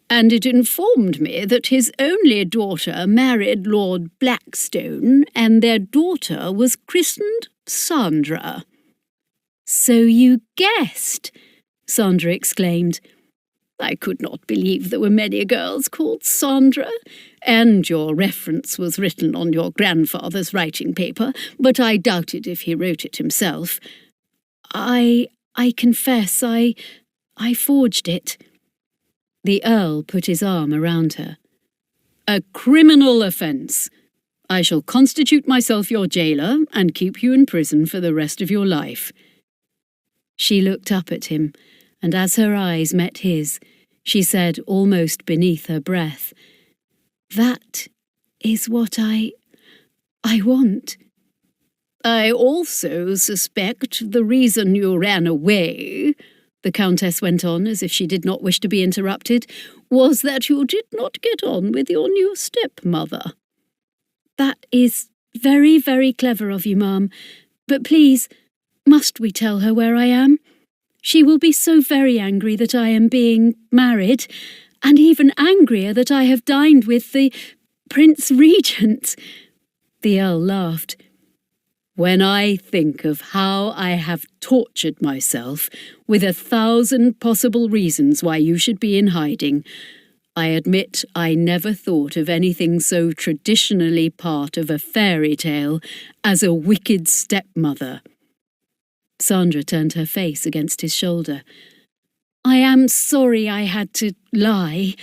and it informed me that his only daughter married Lord Blackstone, and their daughter was christened Sandra." "So you guessed?" Sandra exclaimed. "I could not believe there were many girls called Sandra, and your reference was written on your grandfather's writing paper, but I doubted if he wrote it himself." I confess I forged it." The Earl put his arm around her. "A criminal offence," I shall constitute myself your jailer and keep you in prison for the rest of your life." She looked up at him, and as her eyes met his, she said almost beneath her breath, "That is what I want." "I also suspect the reason you ran away," the Countess went on as if she did not wish to be interrupted, "was that you did not get on with your new stepmother." "That is very, very clever of you, ma'am. But please, must we tell her where I am? She will be so very angry that I am being married, and even angrier that I have dined with the Prince Regent." The Earl laughed. "When I think of how I have tortured myself with 1,000 possible reasons why you should be in hiding, I admit I never thought of anything so traditionally part of a fairy tale as a wicked stepmother." Sandra turned her face against his shoulder. "I am sorry I had to lie,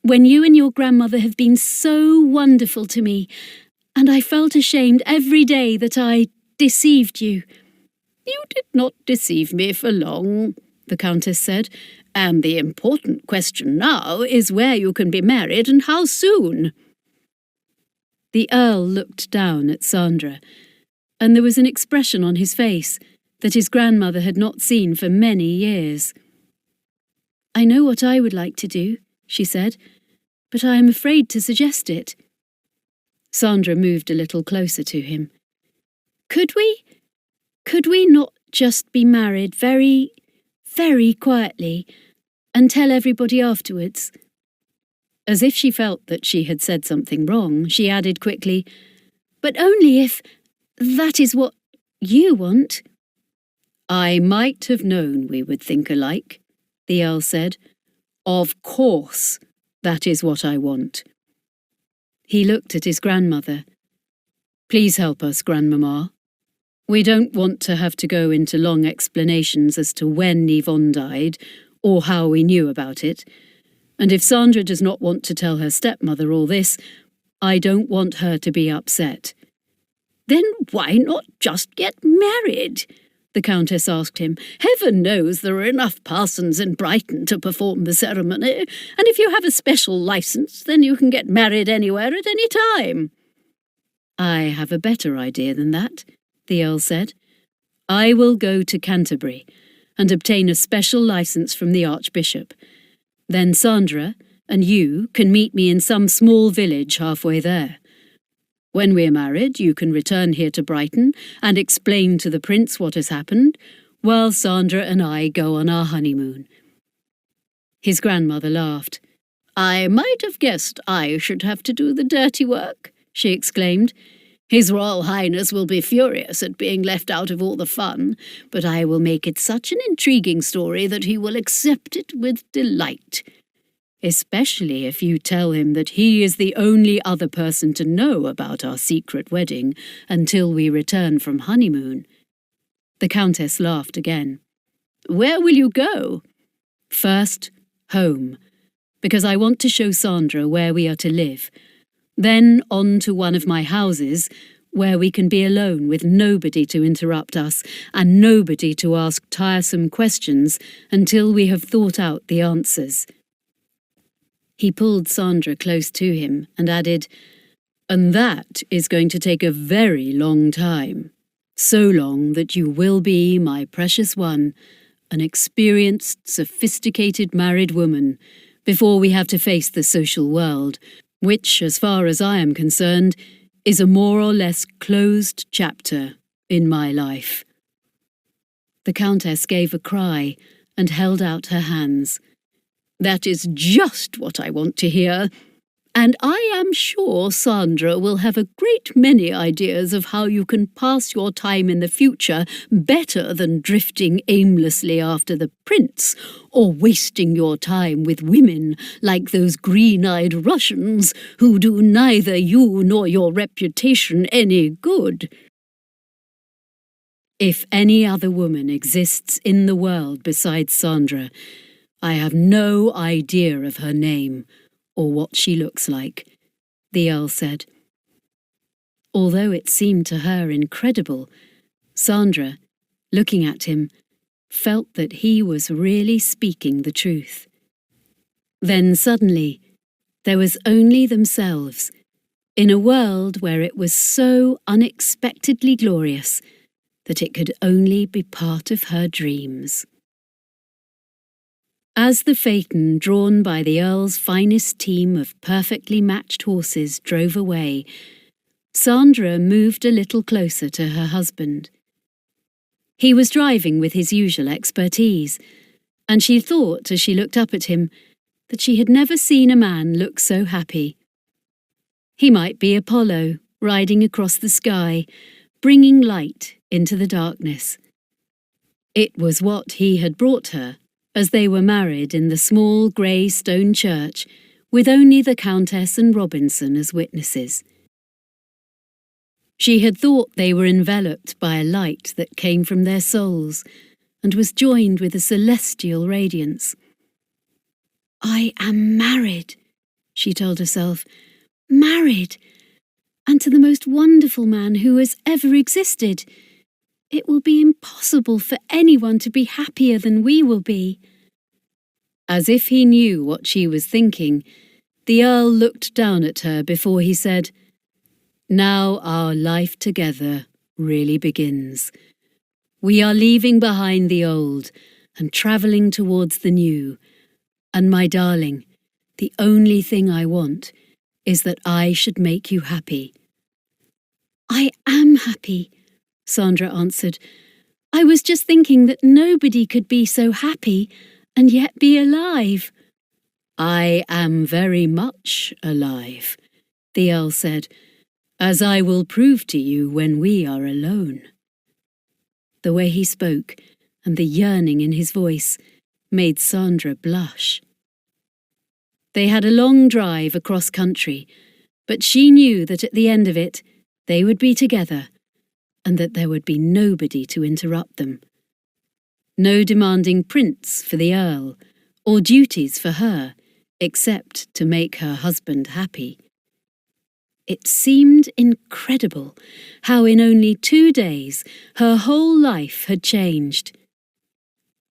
when you and your grandmother have been so wonderful to me, and I felt ashamed every day that I deceived you." "You did not deceive me for long," the Countess said, "and the important question now is where you can be married and how soon." The Earl looked down at Sandra, and there was an expression on his face that his grandmother had not seen for many years. "I know what I would like to do," she said, "but I am afraid to suggest it." Sandra moved a little closer to him. Could we not just be married very, very quietly and tell everybody afterwards?" As if she felt that she had said something wrong, she added quickly, "But only if that is what you want." "I might have known we would think alike," the Earl said. "Of course, that is what I want." He looked at his grandmother. "Please help us, Grandmamma. We don't want to have to go into long explanations as to when Yvonne died or how we knew about it, and if Sandra does not want to tell her stepmother all this, I don't want her to be upset." "Then why not just get married?" the Countess asked him. "Heaven knows there are enough parsons in Brighton to perform the ceremony, and if you have a special licence, then you can get married anywhere at any time." "I have a better idea than that," the Earl said. "I will go to Canterbury and obtain a special licence from the Archbishop. Then Sandra and you can meet me in some small village halfway there. When we are married, you can return here to Brighton and explain to the Prince what has happened, while Sandra and I go on our honeymoon." His grandmother laughed. "I might have guessed I should have to do the dirty work," she exclaimed. "His Royal Highness will be furious at being left out of all the fun, but I will make it such an intriguing story that he will accept it with delight." "Especially if you tell him that he is the only other person to know about our secret wedding until we return from honeymoon." The Countess laughed again. "Where will you go?" "First, home, because I want to show Sandra where we are to live. Then on to one of my houses, where we can be alone with nobody to interrupt us and nobody to ask tiresome questions until we have thought out the answers." He pulled Sandra close to him and added, "And that is going to take a very long time. So long that you will be, my precious one, an experienced, sophisticated married woman, before we have to face the social world, which, as far as I am concerned, is a more or less closed chapter in my life." The Countess gave a cry and held out her hands. "That is just what I want to hear, and I am sure Sandra will have a great many ideas of how you can pass your time in the future better than drifting aimlessly after the Prince or wasting your time with women like those green-eyed Russians who do neither you nor your reputation any good." "If any other woman exists in the world besides Sandra, I have no idea of her name or what she looks like," the Earl said. Although it seemed to her incredible, Sandra, looking at him, felt that he was really speaking the truth. Then suddenly, there was only themselves, in a world where it was so unexpectedly glorious that it could only be part of her dreams. As the phaeton drawn by the Earl's finest team of perfectly matched horses drove away, Sandra moved a little closer to her husband. He was driving with his usual expertise, and she thought as she looked up at him that she had never seen a man look so happy. He might be Apollo riding across the sky, bringing light into the darkness. It was what he had brought her as they were married in the small grey stone church with only the Countess and Robinson as witnesses. She had thought they were enveloped by a light that came from their souls and was joined with a celestial radiance. "I am married," she told herself, "married, and to the most wonderful man who has ever existed. It will be impossible for anyone to be happier than we will be." As if he knew what she was thinking, the Earl looked down at her before he said, "Now our life together really begins. We are leaving behind the old and travelling towards the new. And my darling, the only thing I want is that I should make you happy." "I am happy," Sandra answered. "I was just thinking that nobody could be so happy and yet be alive." "I am very much alive," the Earl said, "as I will prove to you when we are alone." The way he spoke and the yearning in his voice made Sandra blush. They had a long drive across country, but she knew that at the end of it they would be together and that there would be nobody to interrupt them. No demanding prince for the Earl, or duties for her, except to make her husband happy. It seemed incredible how in only 2 days her whole life had changed.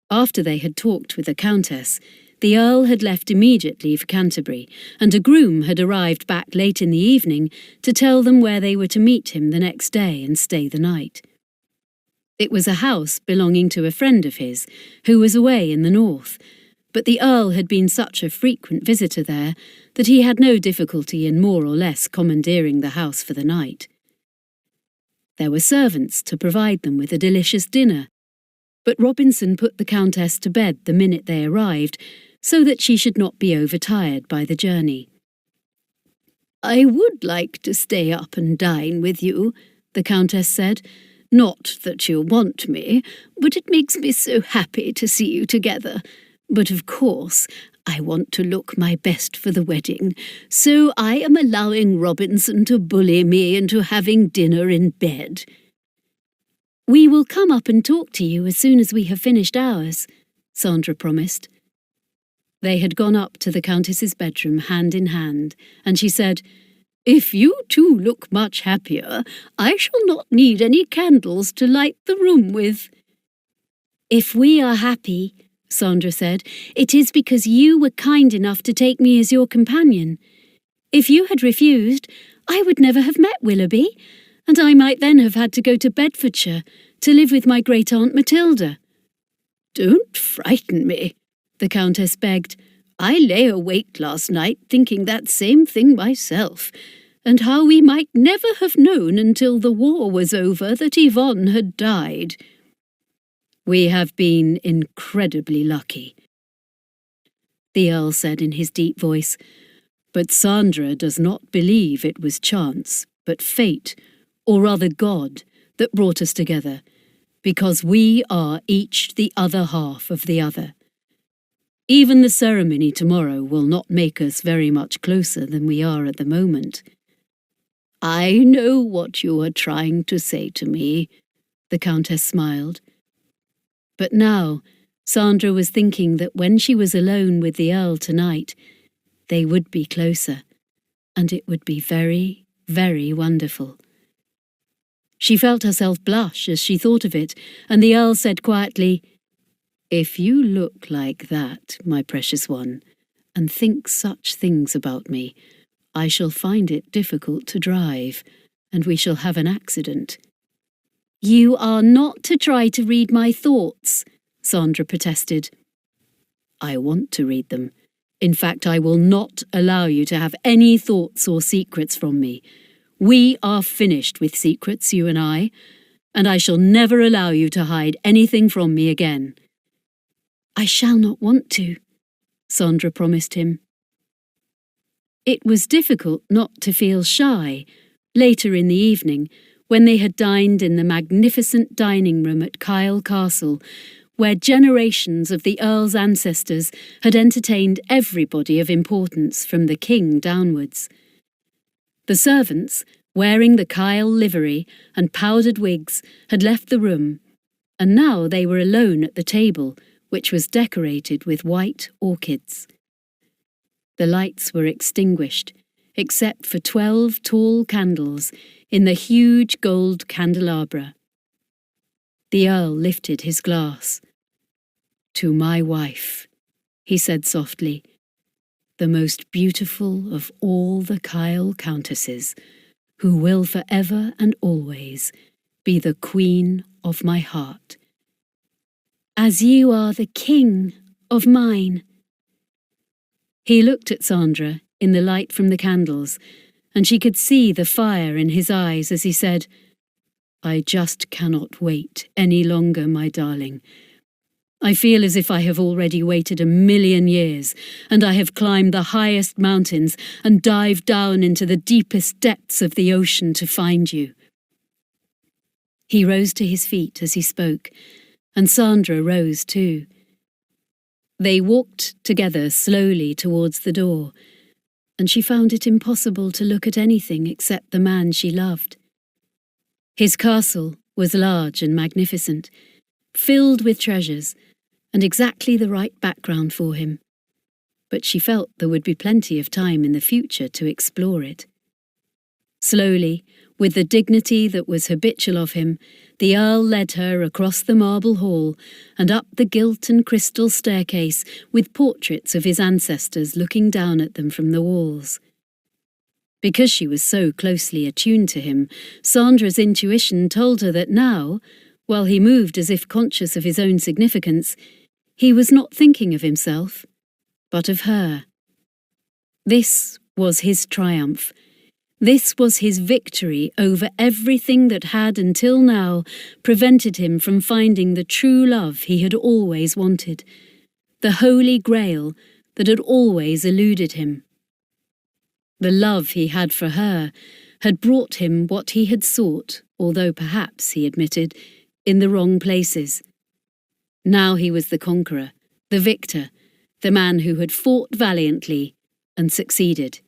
After they had talked with the Countess, the Earl had left immediately for Canterbury, and a groom had arrived back late in the evening to tell them where they were to meet him the next day and stay the night. It was a house belonging to a friend of his, who was away in the north, but the Earl had been such a frequent visitor there that he had no difficulty in more or less commandeering the house for the night. There were servants to provide them with a delicious dinner, but Robinson put the Countess to bed the minute they arrived, so that she should not be overtired by the journey. "I would like to stay up and dine with you," the Countess said. "Not that you want me, but it makes me so happy to see you together. But of course, I want to look my best for the wedding, so I am allowing Robinson to bully me into having dinner in bed." "We will come up and talk to you as soon as we have finished ours," Sandra promised. They had gone up to the Countess's bedroom hand in hand, and she said, "If you two look much happier, I shall not need any candles to light the room with." "If we are happy," Sandra said, "it is because you were kind enough to take me as your companion. If you had refused, I would never have met Willoughby, and I might then have had to go to Bedfordshire to live with my great-aunt Matilda." "Don't frighten me," the Countess begged. "I lay awake last night thinking that same thing myself, and how we might never have known until the war was over that Yvonne had died." "We have been incredibly lucky," the Earl said in his deep voice, "but Sandra does not believe it was chance, but fate, or rather God, that brought us together, because we are each the other half of the other. Even the ceremony tomorrow will not make us very much closer than we are at the moment." "I know what you are trying to say to me," the Countess smiled. But now, Sandra was thinking that when she was alone with the Earl tonight, they would be closer, and it would be very, very wonderful. She felt herself blush as she thought of it, and the Earl said quietly, "If you look like that, my precious one, and think such things about me, I shall find it difficult to drive, and we shall have an accident." "You are not to try to read my thoughts," Sandra protested. "I want to read them. In fact, I will not allow you to have any thoughts or secrets from me. We are finished with secrets, you and I shall never allow you to hide anything from me again." "I shall not want to," Sandra promised him. It was difficult not to feel shy, later in the evening, when they had dined in the magnificent dining room at Kyle Castle, where generations of the Earl's ancestors had entertained everybody of importance from the king downwards. The servants, wearing the Kyle livery and powdered wigs, had left the room, and now they were alone at the table, which was decorated with white orchids. The lights were extinguished, except for 12 tall candles in the huge gold candelabra. The Earl lifted his glass. "To my wife," he said softly, "the most beautiful of all the Kyle countesses, who will forever and always be the queen of my heart." "As you are the king of mine." He looked at Sandra in the light from the candles, and she could see the fire in his eyes as he said, "I just cannot wait any longer, my darling. I feel as if I have already waited 1,000,000 years, and I have climbed the highest mountains and dived down into the deepest depths of the ocean to find you." He rose to his feet as he spoke, and Sandra rose too. They walked together slowly towards the door, and she found it impossible to look at anything except the man she loved. His castle was large and magnificent, filled with treasures, and exactly the right background for him, but she felt there would be plenty of time in the future to explore it. Slowly, with the dignity that was habitual of him, the Earl led her across the marble hall and up the gilt and crystal staircase with portraits of his ancestors looking down at them from the walls. Because she was so closely attuned to him, Sandra's intuition told her that now, while he moved as if conscious of his own significance, he was not thinking of himself, but of her. This was his triumph. This was his victory over everything that had until now prevented him from finding the true love he had always wanted, the holy grail that had always eluded him. The love he had for her had brought him what he had sought, although perhaps, he admitted, in the wrong places. Now he was the conqueror, the victor, the man who had fought valiantly and succeeded.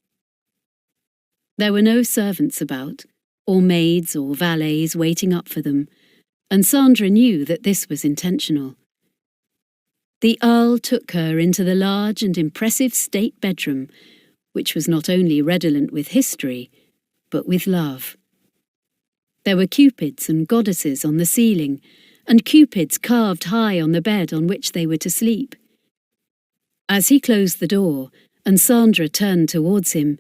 There were no servants about, or maids or valets waiting up for them, and Sandra knew that this was intentional. The Earl took her into the large and impressive state bedroom, which was not only redolent with history, but with love. There were cupids and goddesses on the ceiling, and cupids carved high on the bed on which they were to sleep. As he closed the door, and Sandra turned towards him,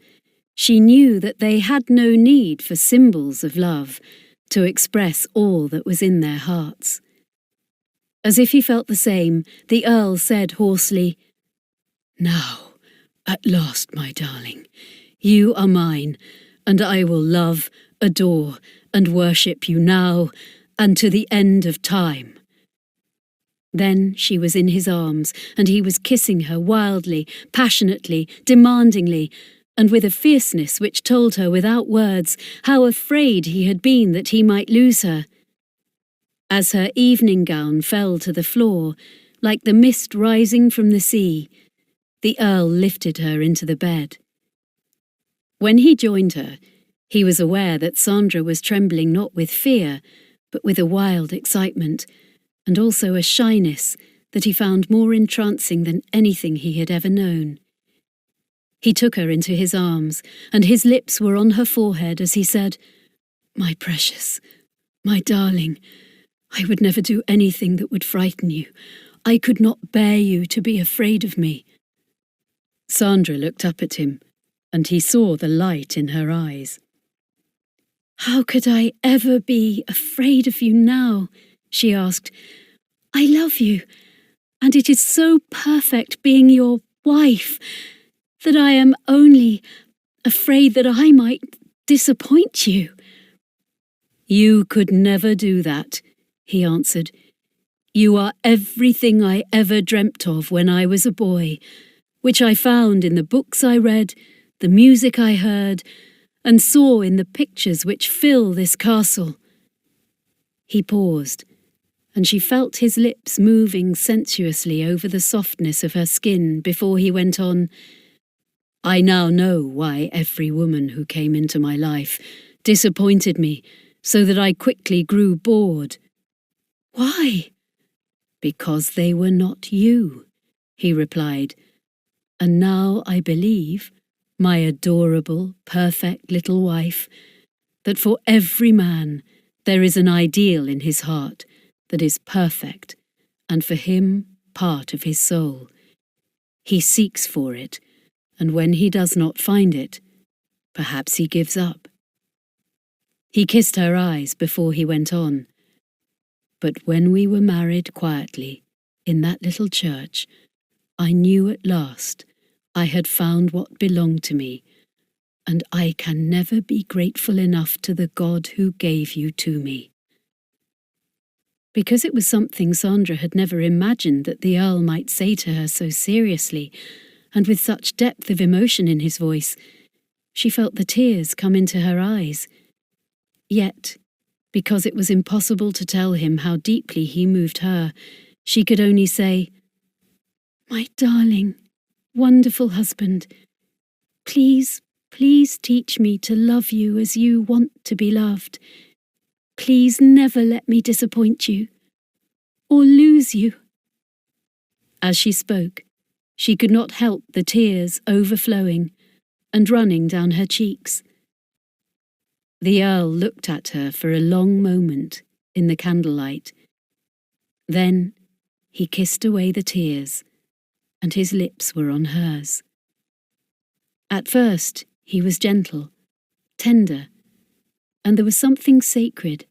she knew that they had no need for symbols of love to express all that was in their hearts. As if he felt the same, the Earl said hoarsely, "Now, at last, my darling, you are mine, and I will love, adore, and worship you now and to the end of time." Then she was in his arms, and he was kissing her wildly, passionately, demandingly, and with a fierceness which told her without words how afraid he had been that he might lose her. As her evening gown fell to the floor, like the mist rising from the sea, the Earl lifted her into the bed. When he joined her, he was aware that Sandra was trembling not with fear, but with a wild excitement, and also a shyness that he found more entrancing than anything he had ever known. He took her into his arms, and his lips were on her forehead as he said, "My precious, My darling, I would never do anything that would frighten you. I could not bear you to be afraid of me." Sandra looked up at him, and he saw the light in her eyes. "How could I ever be afraid of you now?" she asked. "I love you, and it is so perfect being your wife that I am only afraid that I might disappoint you." "You could never do that," he answered. "You are everything I ever dreamt of when I was a boy, which I found in the books I read, the music I heard, and saw in the pictures which fill this castle." He paused, and she felt his lips moving sensuously over the softness of her skin before he went on. "I now know why every woman who came into my life disappointed me, so that I quickly grew bored." "Why?" "Because they were not you," he replied. "And now I believe, my adorable, perfect little wife, that for every man there is an ideal in his heart that is perfect, and for him part of his soul. He seeks for it, and when he does not find it, perhaps he gives up." He kissed her eyes before he went on. "But when we were married quietly, in that little church, I knew at last I had found what belonged to me, and I can never be grateful enough to the God who gave you to me." Because it was something Sandra had never imagined that the Earl might say to her so seriously, and with such depth of emotion in his voice, she felt the tears come into her eyes. Yet, because it was impossible to tell him how deeply he moved her, she could only say, "My darling, wonderful husband, please teach me to love you as you want to be loved. Please never let me disappoint you, or lose you." As she spoke, she could not help the tears overflowing and running down her cheeks. The Earl looked at her for a long moment in the candlelight. Then he kissed away the tears, and his lips were on hers. At first he was gentle, tender, and there was something sacred,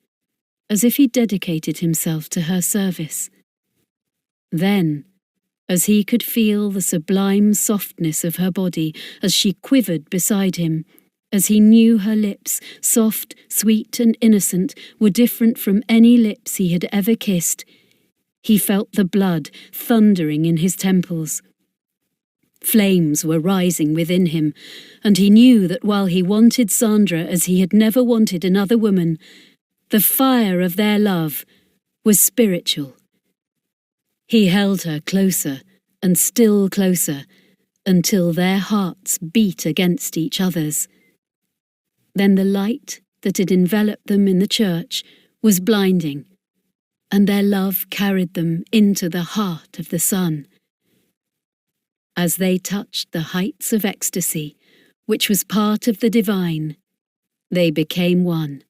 as if he dedicated himself to her service. Then, as he could feel the sublime softness of her body as she quivered beside him, as he knew her lips, soft, sweet and innocent, were different from any lips he had ever kissed, he felt the blood thundering in his temples. Flames were rising within him, and he knew that while he wanted Sandra as he had never wanted another woman, the fire of their love was spiritual. He held her closer and still closer until their hearts beat against each other's. Then the light that had enveloped them in the church was blinding, and their love carried them into the heart of the sun. As they touched the heights of ecstasy, which was part of the divine, they became one,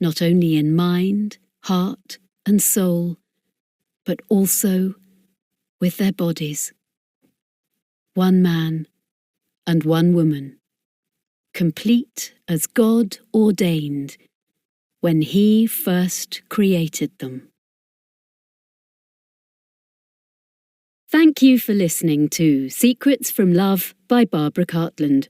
not only in mind, heart, and soul, but also with their bodies. One man and one woman, complete as God ordained when He first created them. Thank you for listening to Secrets from Love by Barbara Cartland,